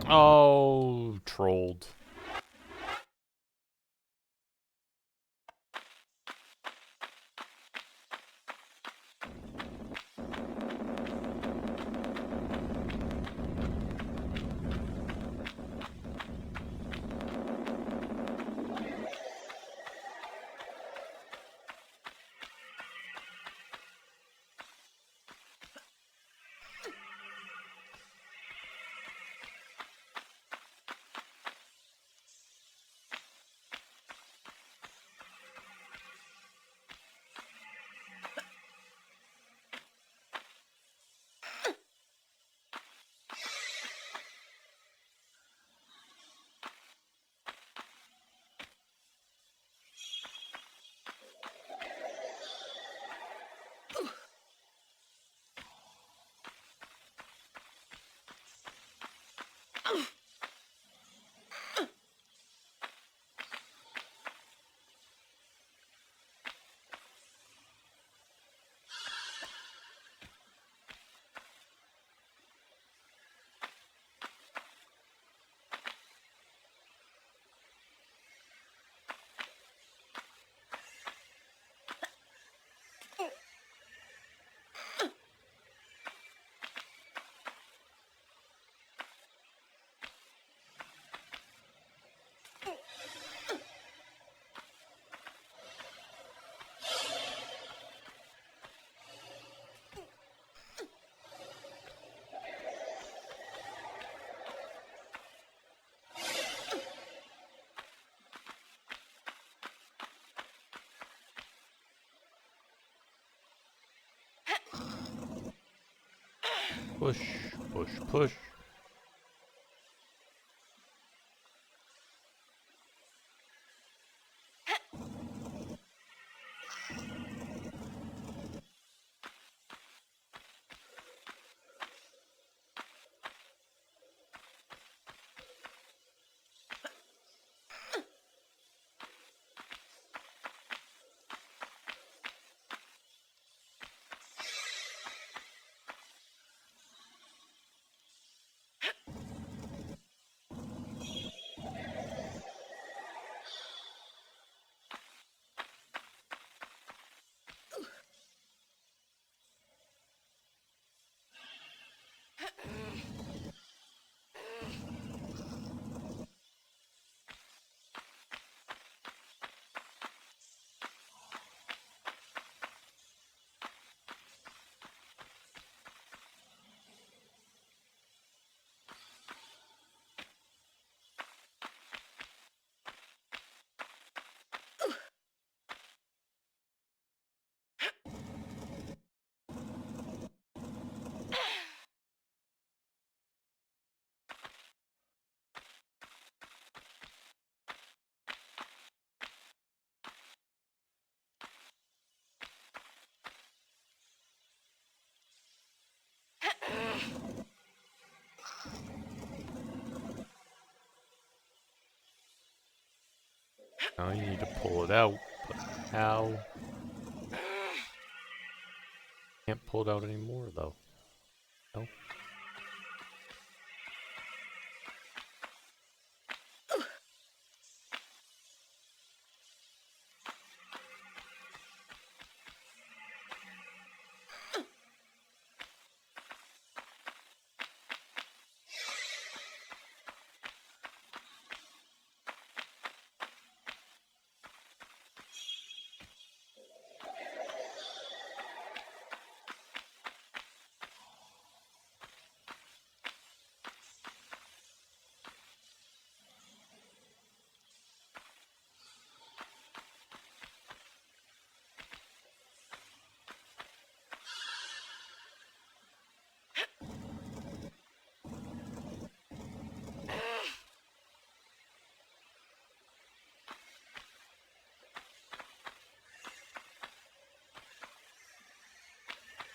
Oh, trolled. Push, push, push. Now you need to pull it out, but how? Can't pull it out anymore, though. No.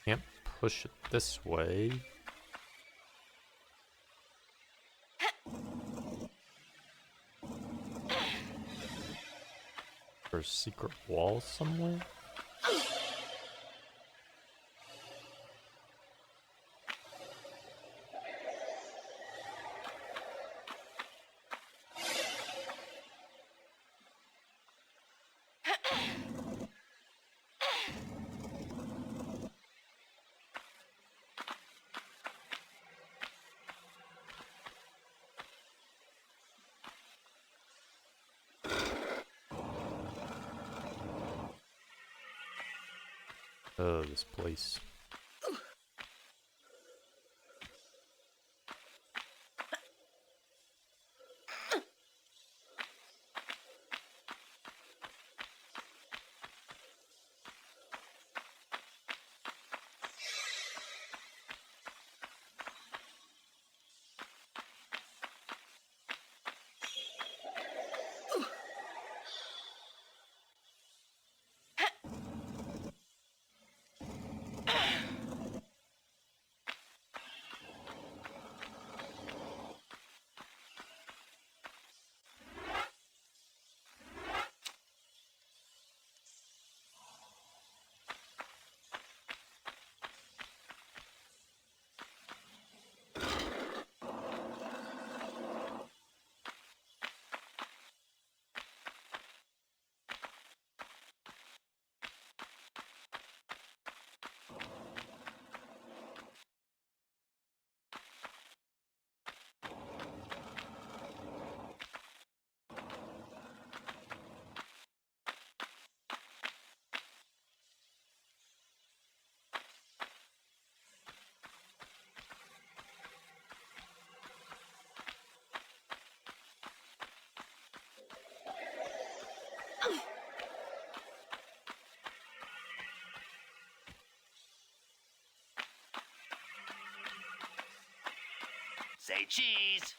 Can't push it this way. There's a secret wall somewhere? This place. Say cheese.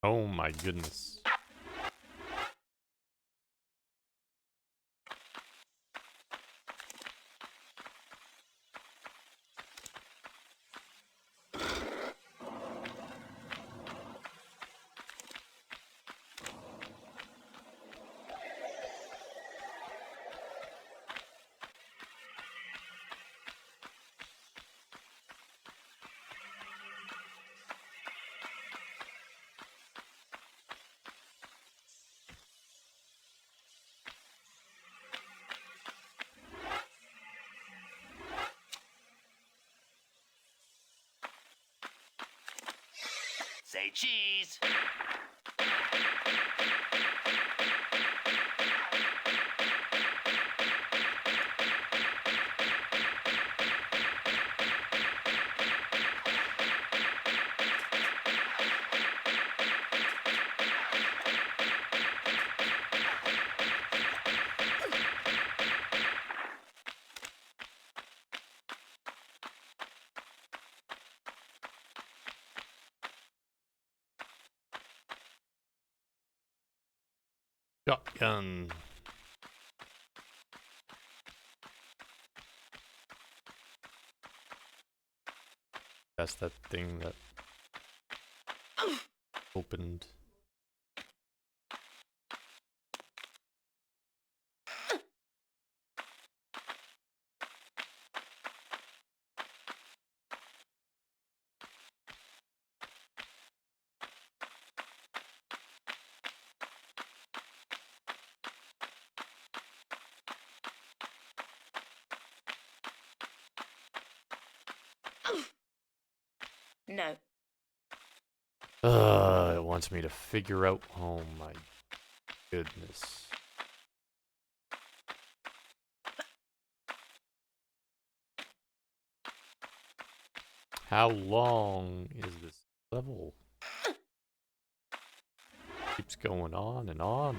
Oh my goodness. Say cheese. Shotgun. That's that thing that opened. No. It wants me to figure out. Oh my goodness. How long is this level? Keeps going on and on.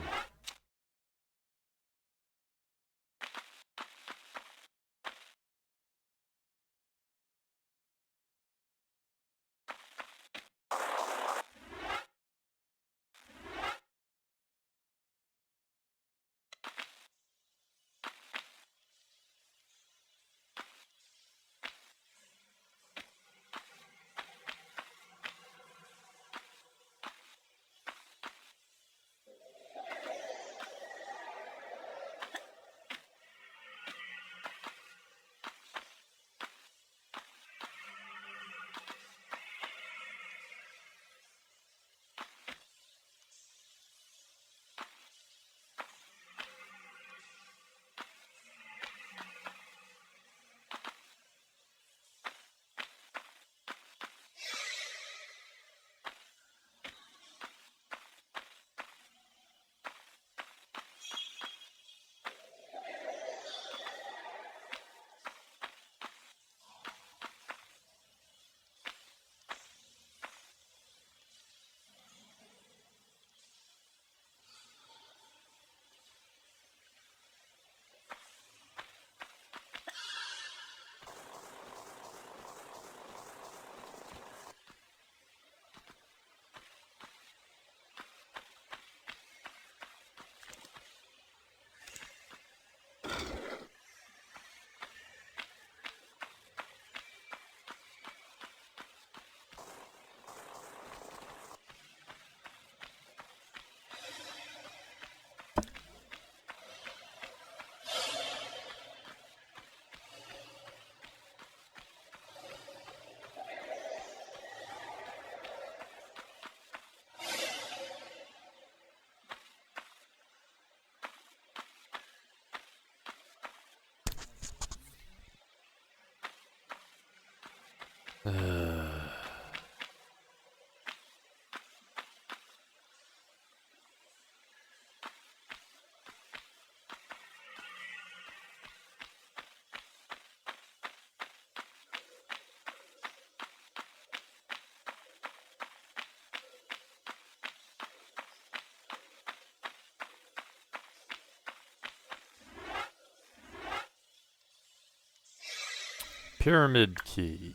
Pyramid key.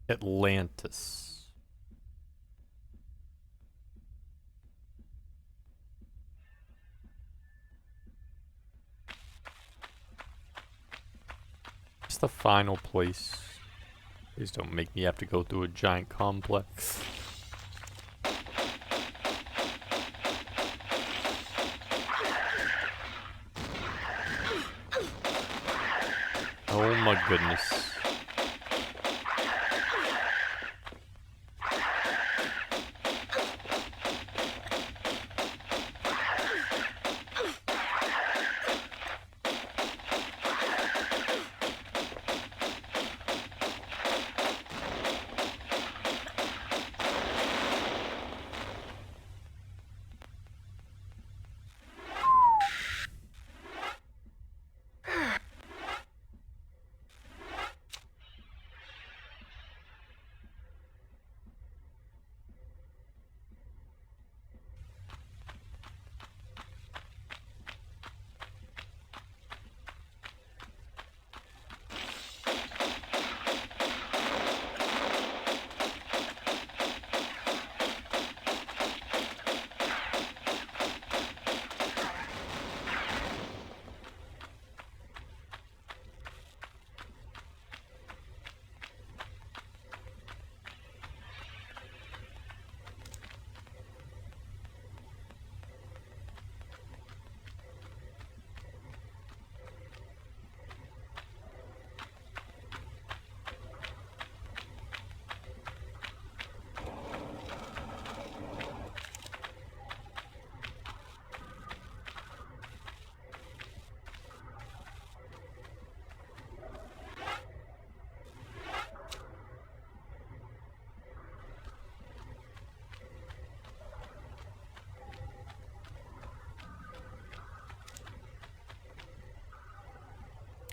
Atlantis. It's the final place. Please don't make me have to go through a giant complex. Oh my goodness.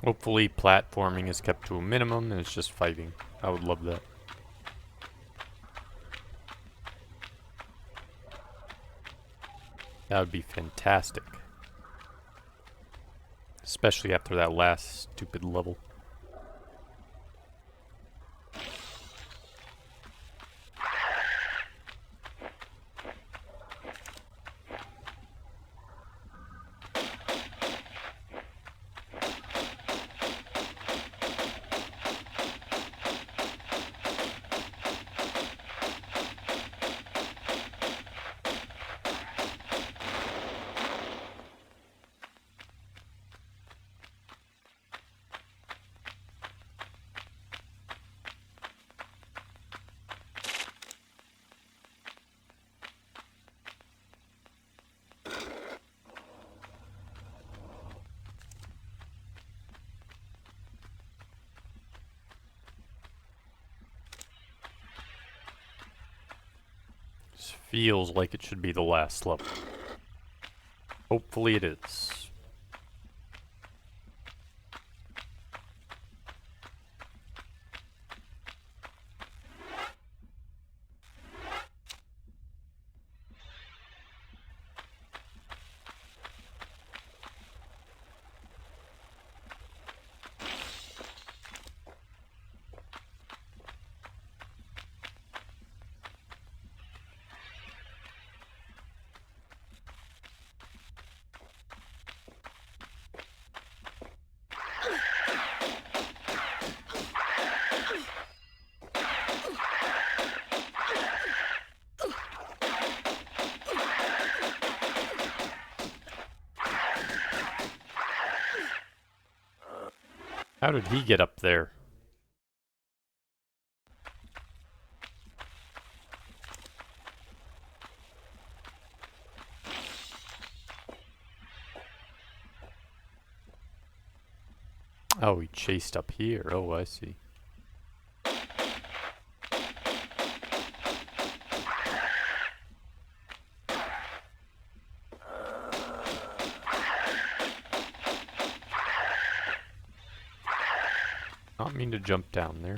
Hopefully platforming is kept to a minimum and it's just fighting. I would love that. That would be fantastic. Especially after that last stupid level. This feels like it should be the last level. Hopefully it is. How did he get up there? Oh, he chased up here. Oh, I see. Not mean to jump down there.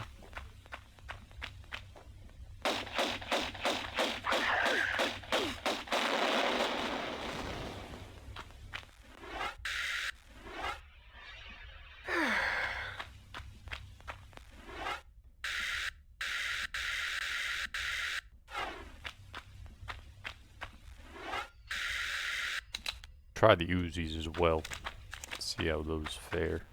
Try the Uzis as well. See how those fare.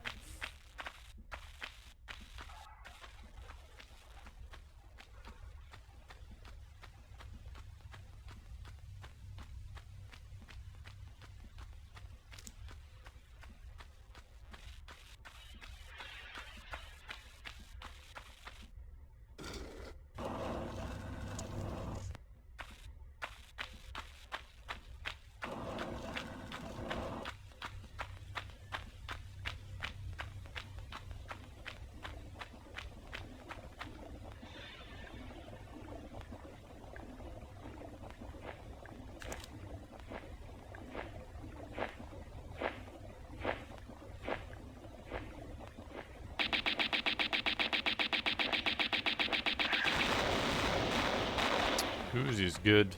Uzi's good.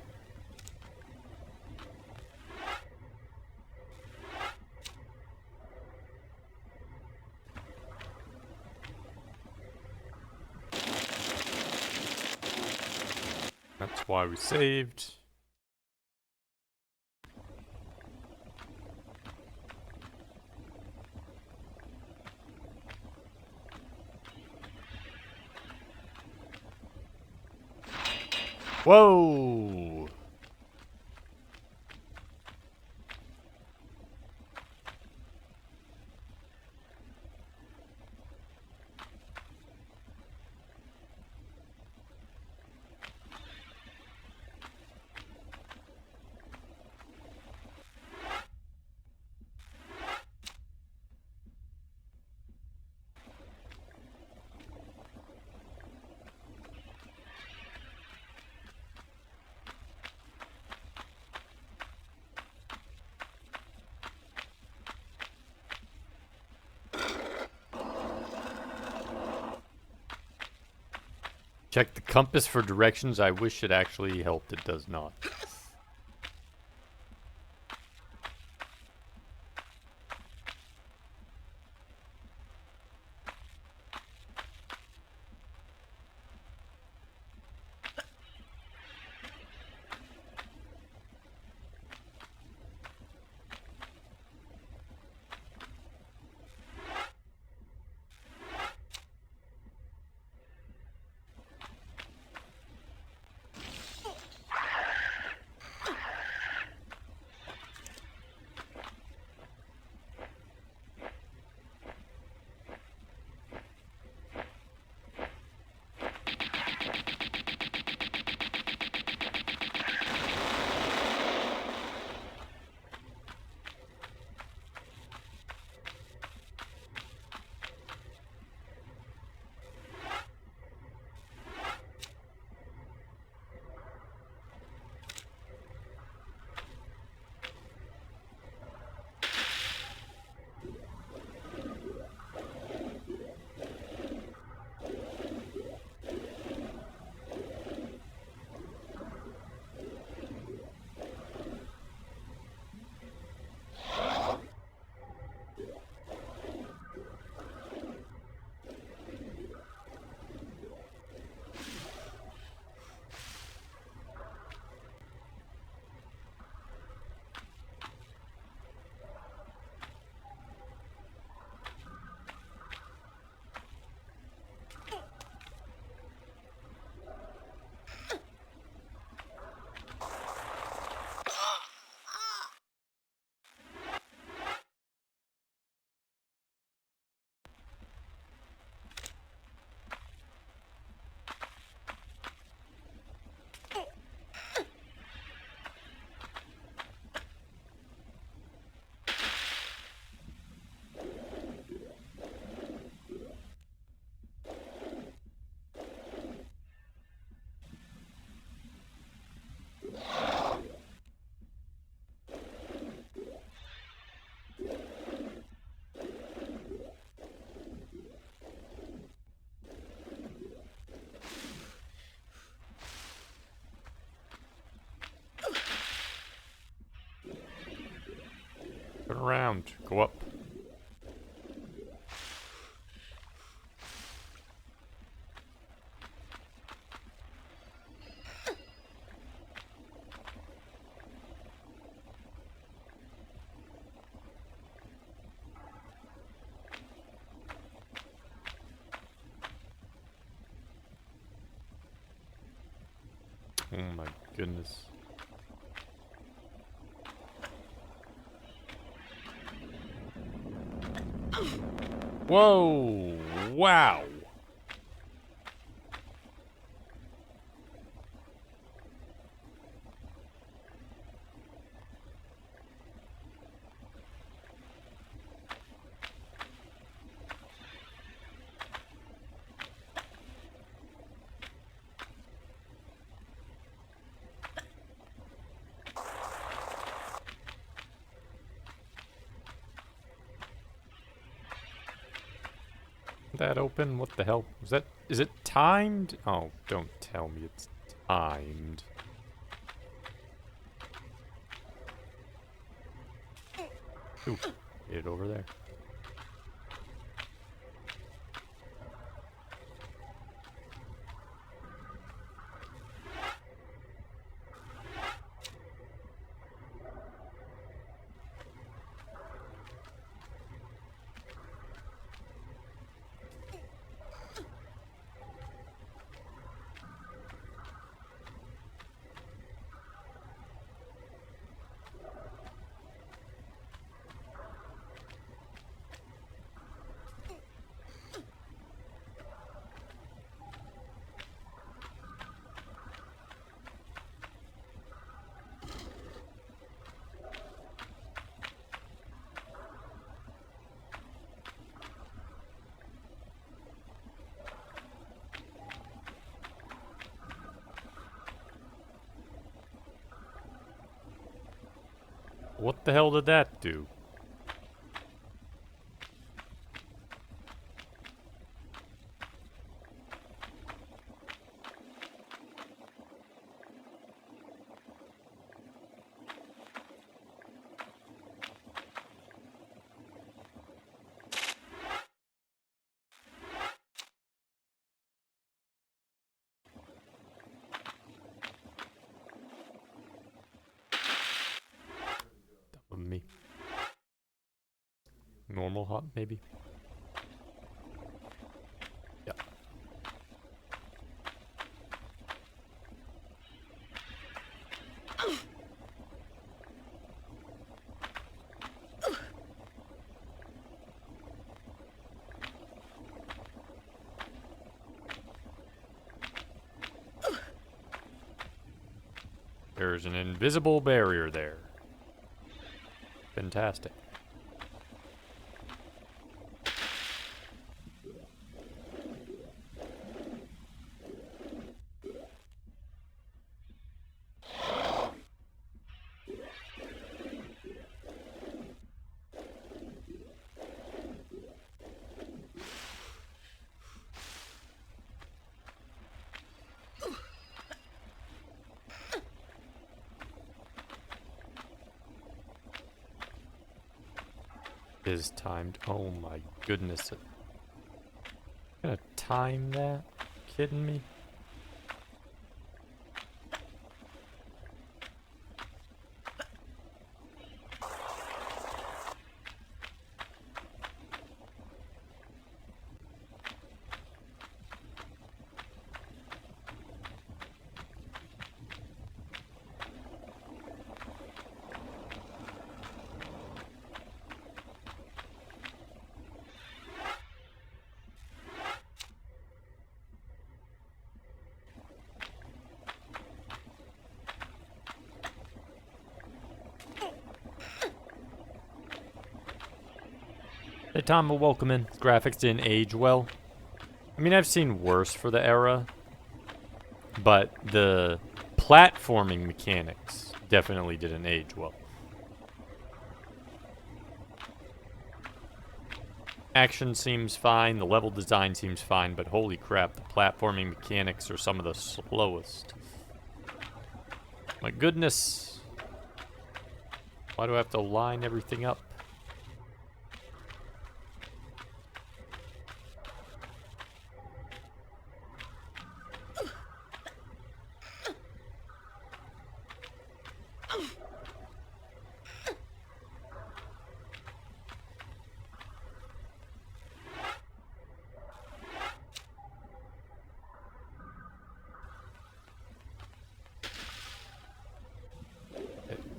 That's why we saved. Whoa! Check the compass for directions. I wish it actually helped. It does not. Turn around. Go up. Oh my goodness. Whoa! Wow! That open? What the hell? Is it timed? Oh, don't tell me it's timed. Ooh, get it over there. What the hell did that do? normal hot, maybe? Yeah. There's an invisible barrier there. Fantastic. Is timed. Oh my goodness. Gonna time that? Kidding me? The time of welcoming. Graphics didn't age well. I mean, I've seen worse for the era, but the platforming mechanics definitely didn't age well. Action seems fine, the level design seems fine, but holy crap, the platforming mechanics are some of the slowest. My goodness. Why do I have to line everything up?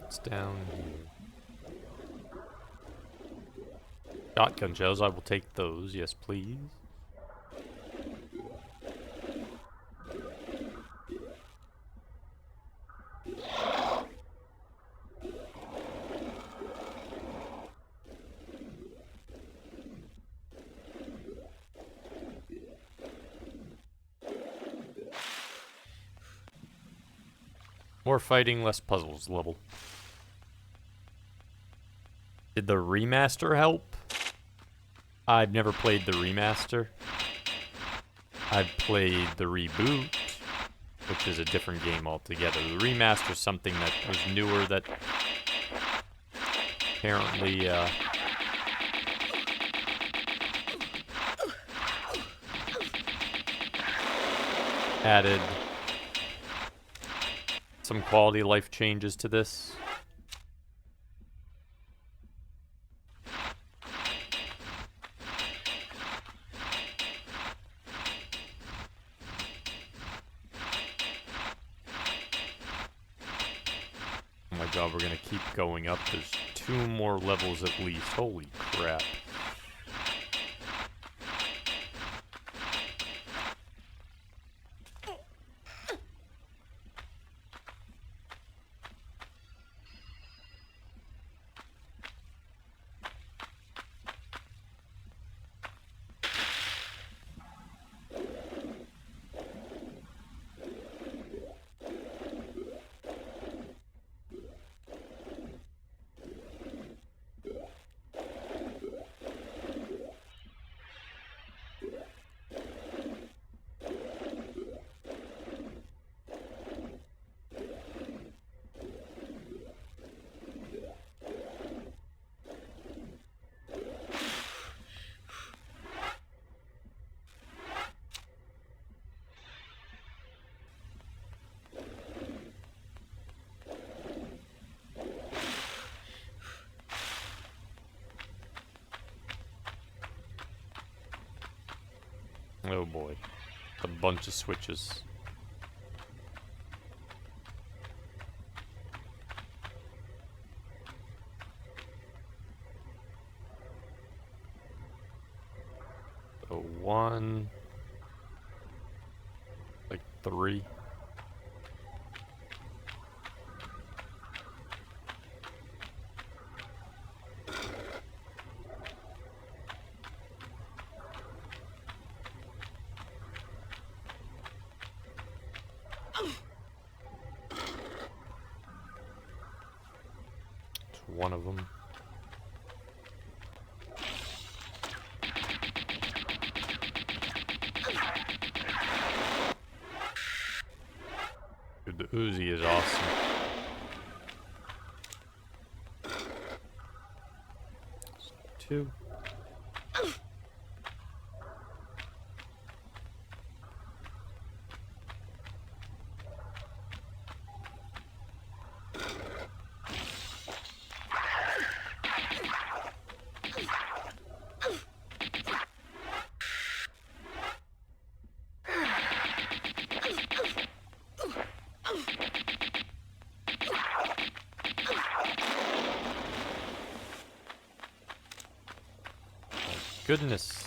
It's down here. Shotgun shells, I will take those, yes please. More fighting, less puzzles level. Did the remaster help? I've never played the remaster. I've played the reboot, which is a different game altogether. The remaster is something that was newer that apparently added some quality of life changes to this. Oh my god, we're gonna keep going up. There's 2 more levels at least. Holy crap. Oh boy. A bunch of switches. So 1, like 3. It's one of them. Dude, the Uzi is awesome. Two. Goodness.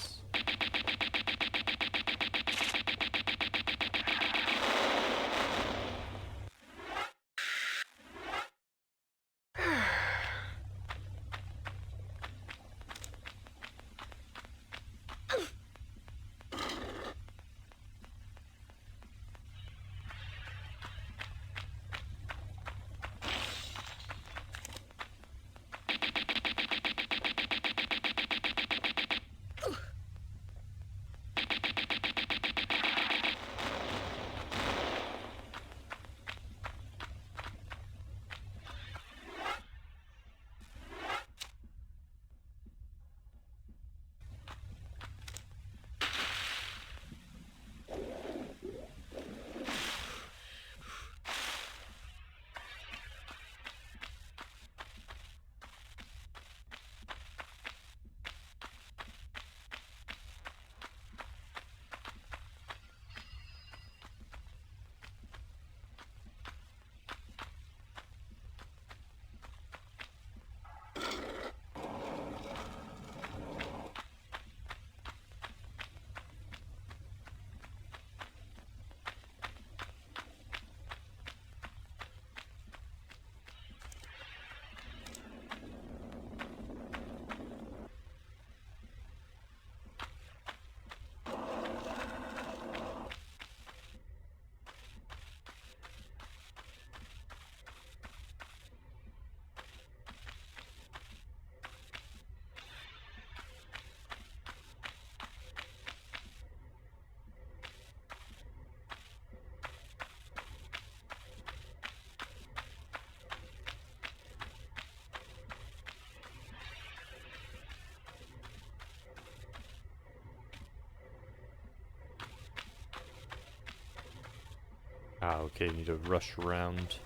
Ah, okay, need to rush around.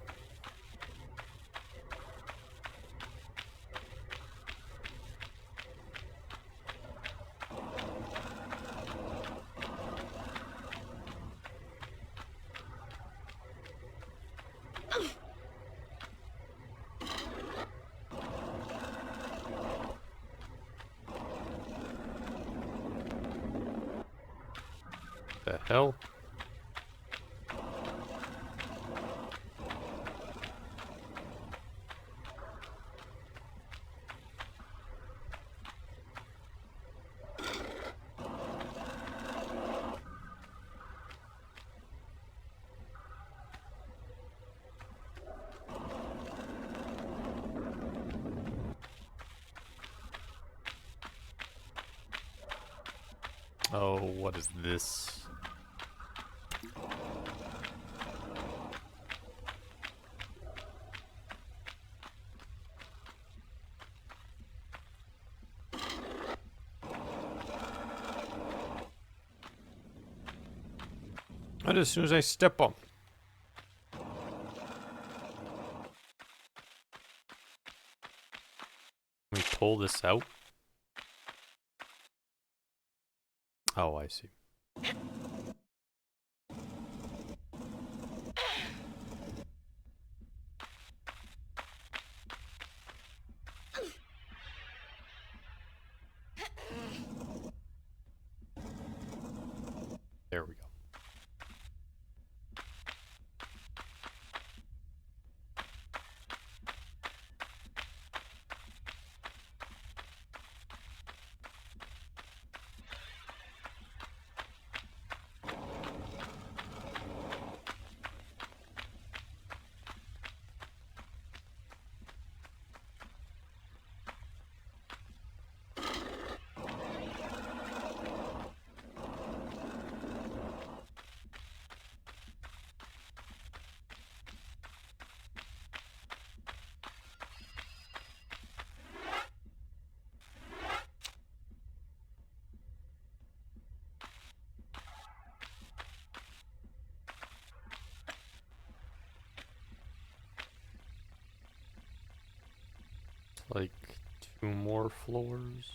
The hell? Oh, what is this? And as soon as I step on. Can we pull this out? Oh, I see. There we go. Like 2 more floors.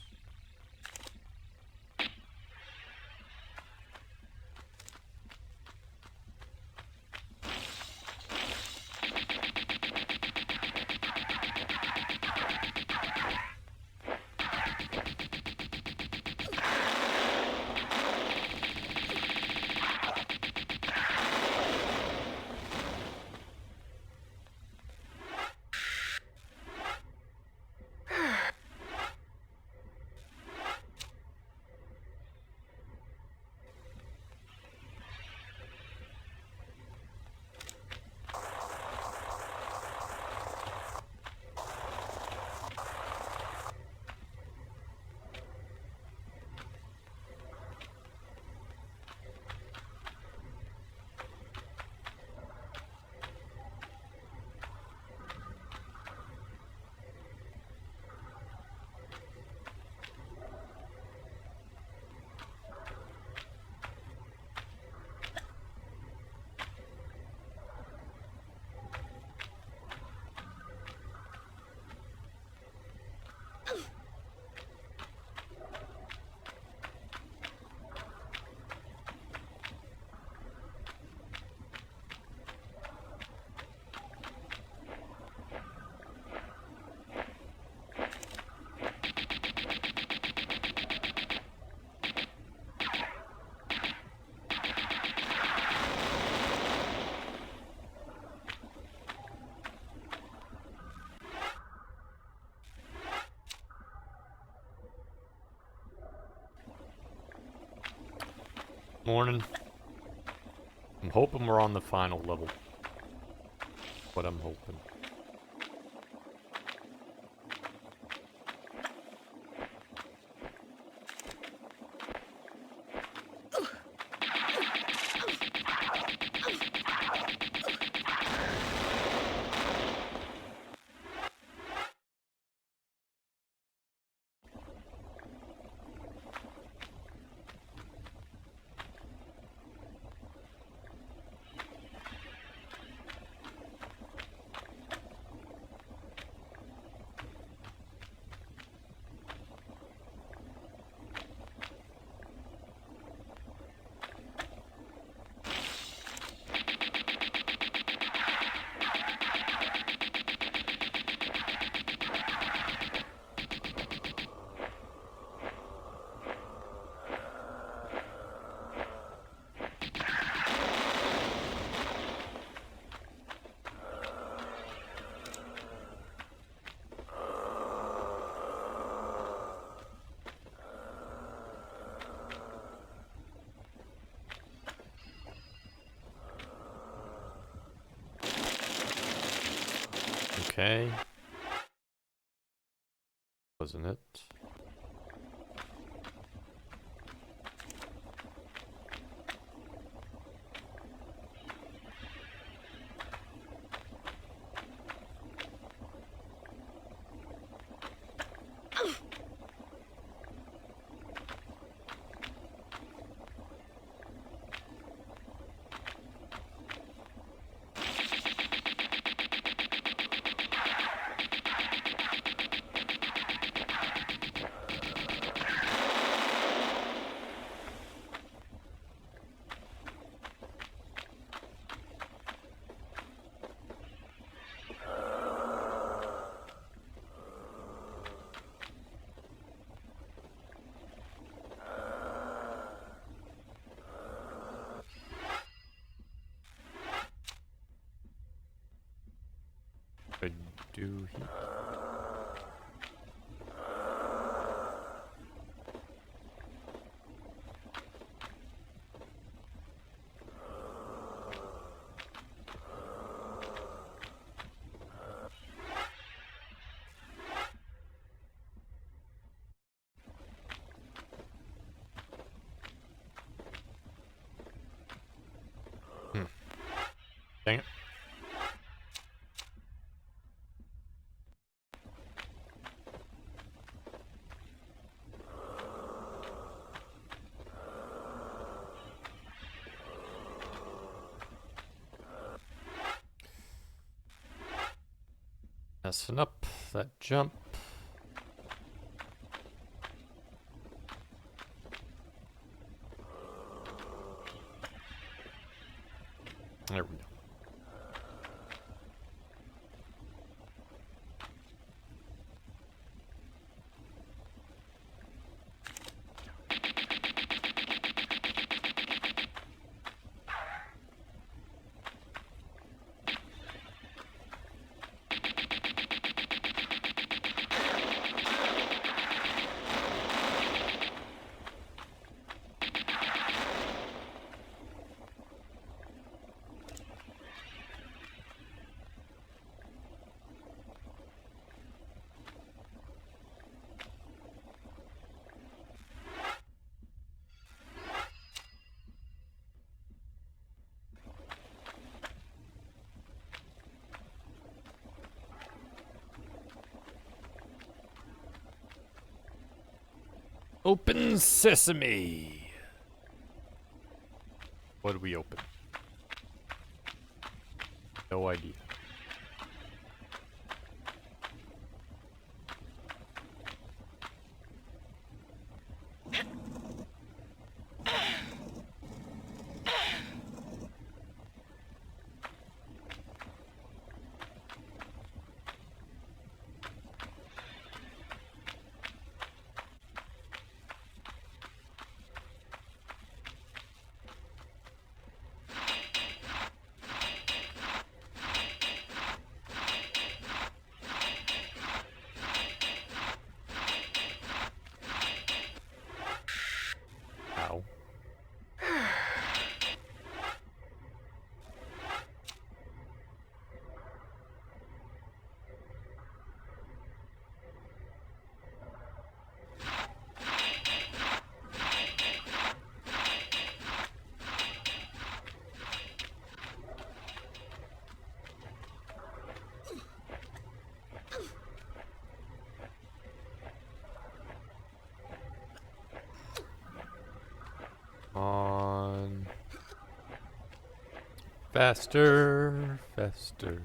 Morning. I'm hoping we're on the final level. What I'm hoping. Okay. Wasn't it? I do here? Dang it. Messing up that jump. There we go. Open sesame. What do we open? No idea. Ow. On. Faster, faster.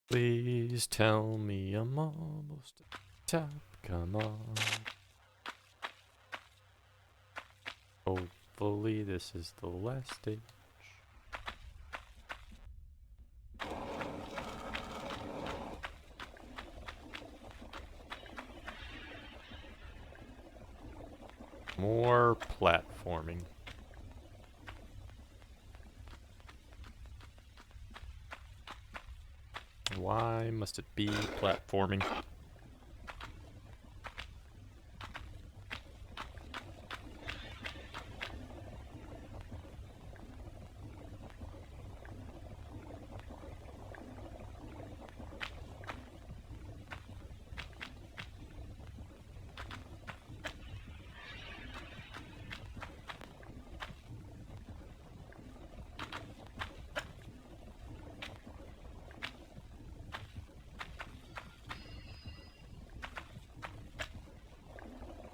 Please tell me I'm almost at the top. Come on. Hopefully this is the last stage. More platforming. Why must it be platforming?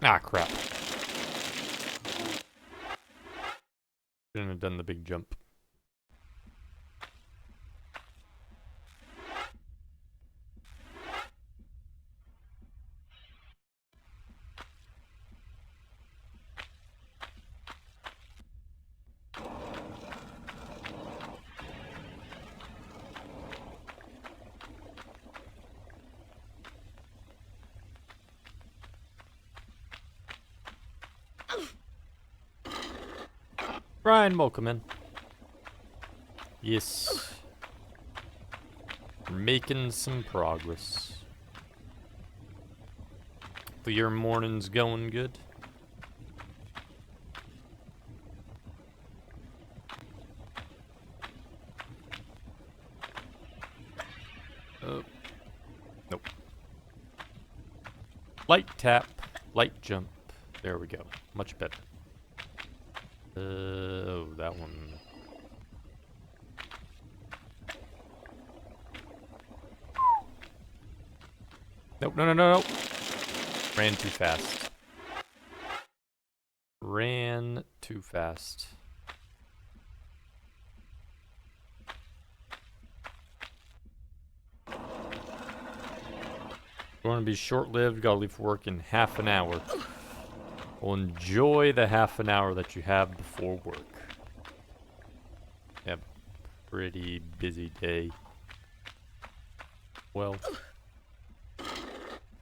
Ah, crap. Shouldn't have done the big jump. Ryan, welcome in. Yes. We're making some progress. But your morning's going good? Nope. Light tap, light jump. There we go. Much better. Oh, that one. Nope, no, no, no, no. Ran too fast. Ran too fast. Going to be short-lived. Gotta leave for work in half an hour. Well, enjoy the half an hour that you have before work. Yeah, pretty busy day. Well,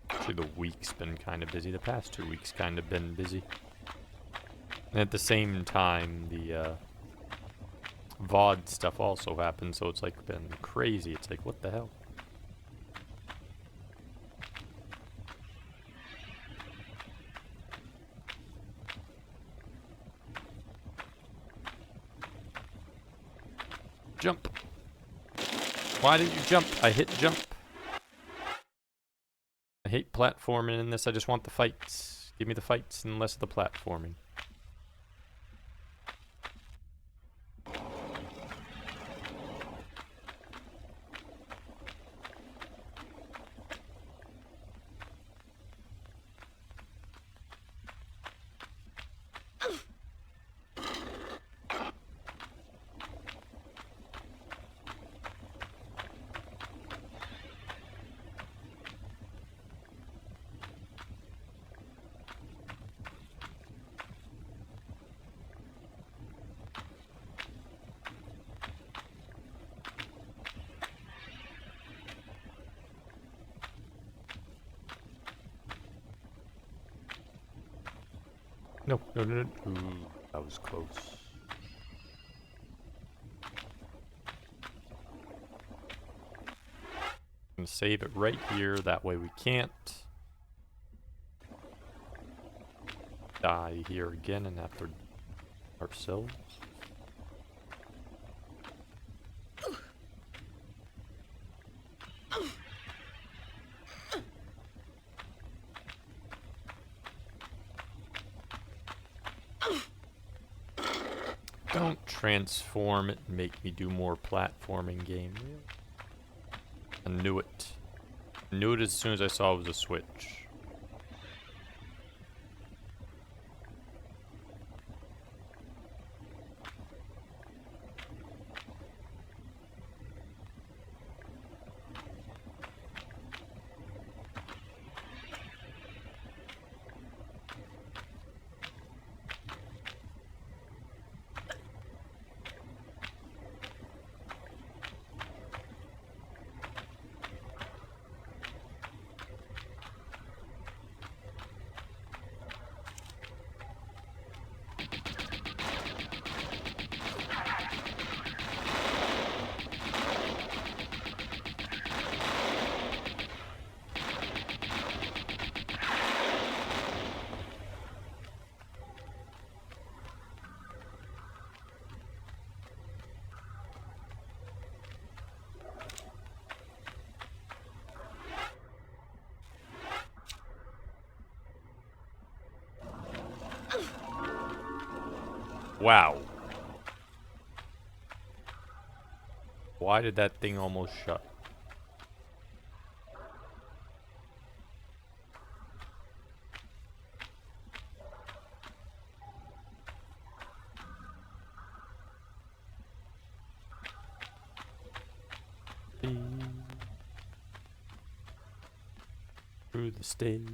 actually the week's been kind of busy. The past 2 weeks kind of been busy. And at the same time, the VOD stuff also happened, so it's like been crazy. It's like, what the hell? Jump. Why did you jump? I hit jump. I hate platforming in this. I just want the fights. Give me the fights and less of the platforming. No, no, no, no. Ooh, that was close. I'm gonna save it right here. That way we can't die here again and have to ourselves. Don't transform it and make me do more platforming game. I knew it. I knew it as soon as I saw it was a switch. Wow. Why did that thing almost shut? to the stage.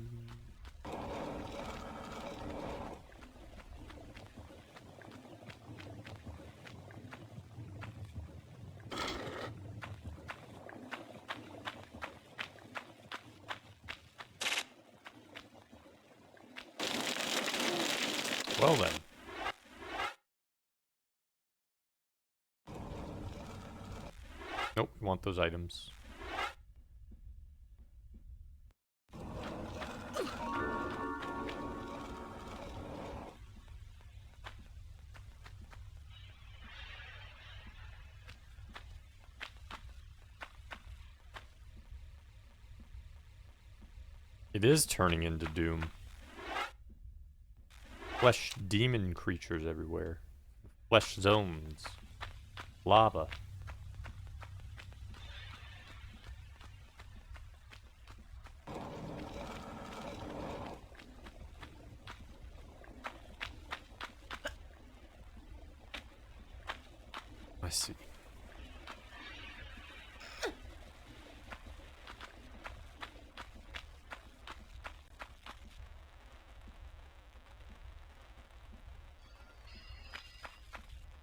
Well then. Nope, we want those items. It is turning into Doom. Flesh demon creatures everywhere. Flesh zones. Lava. I see.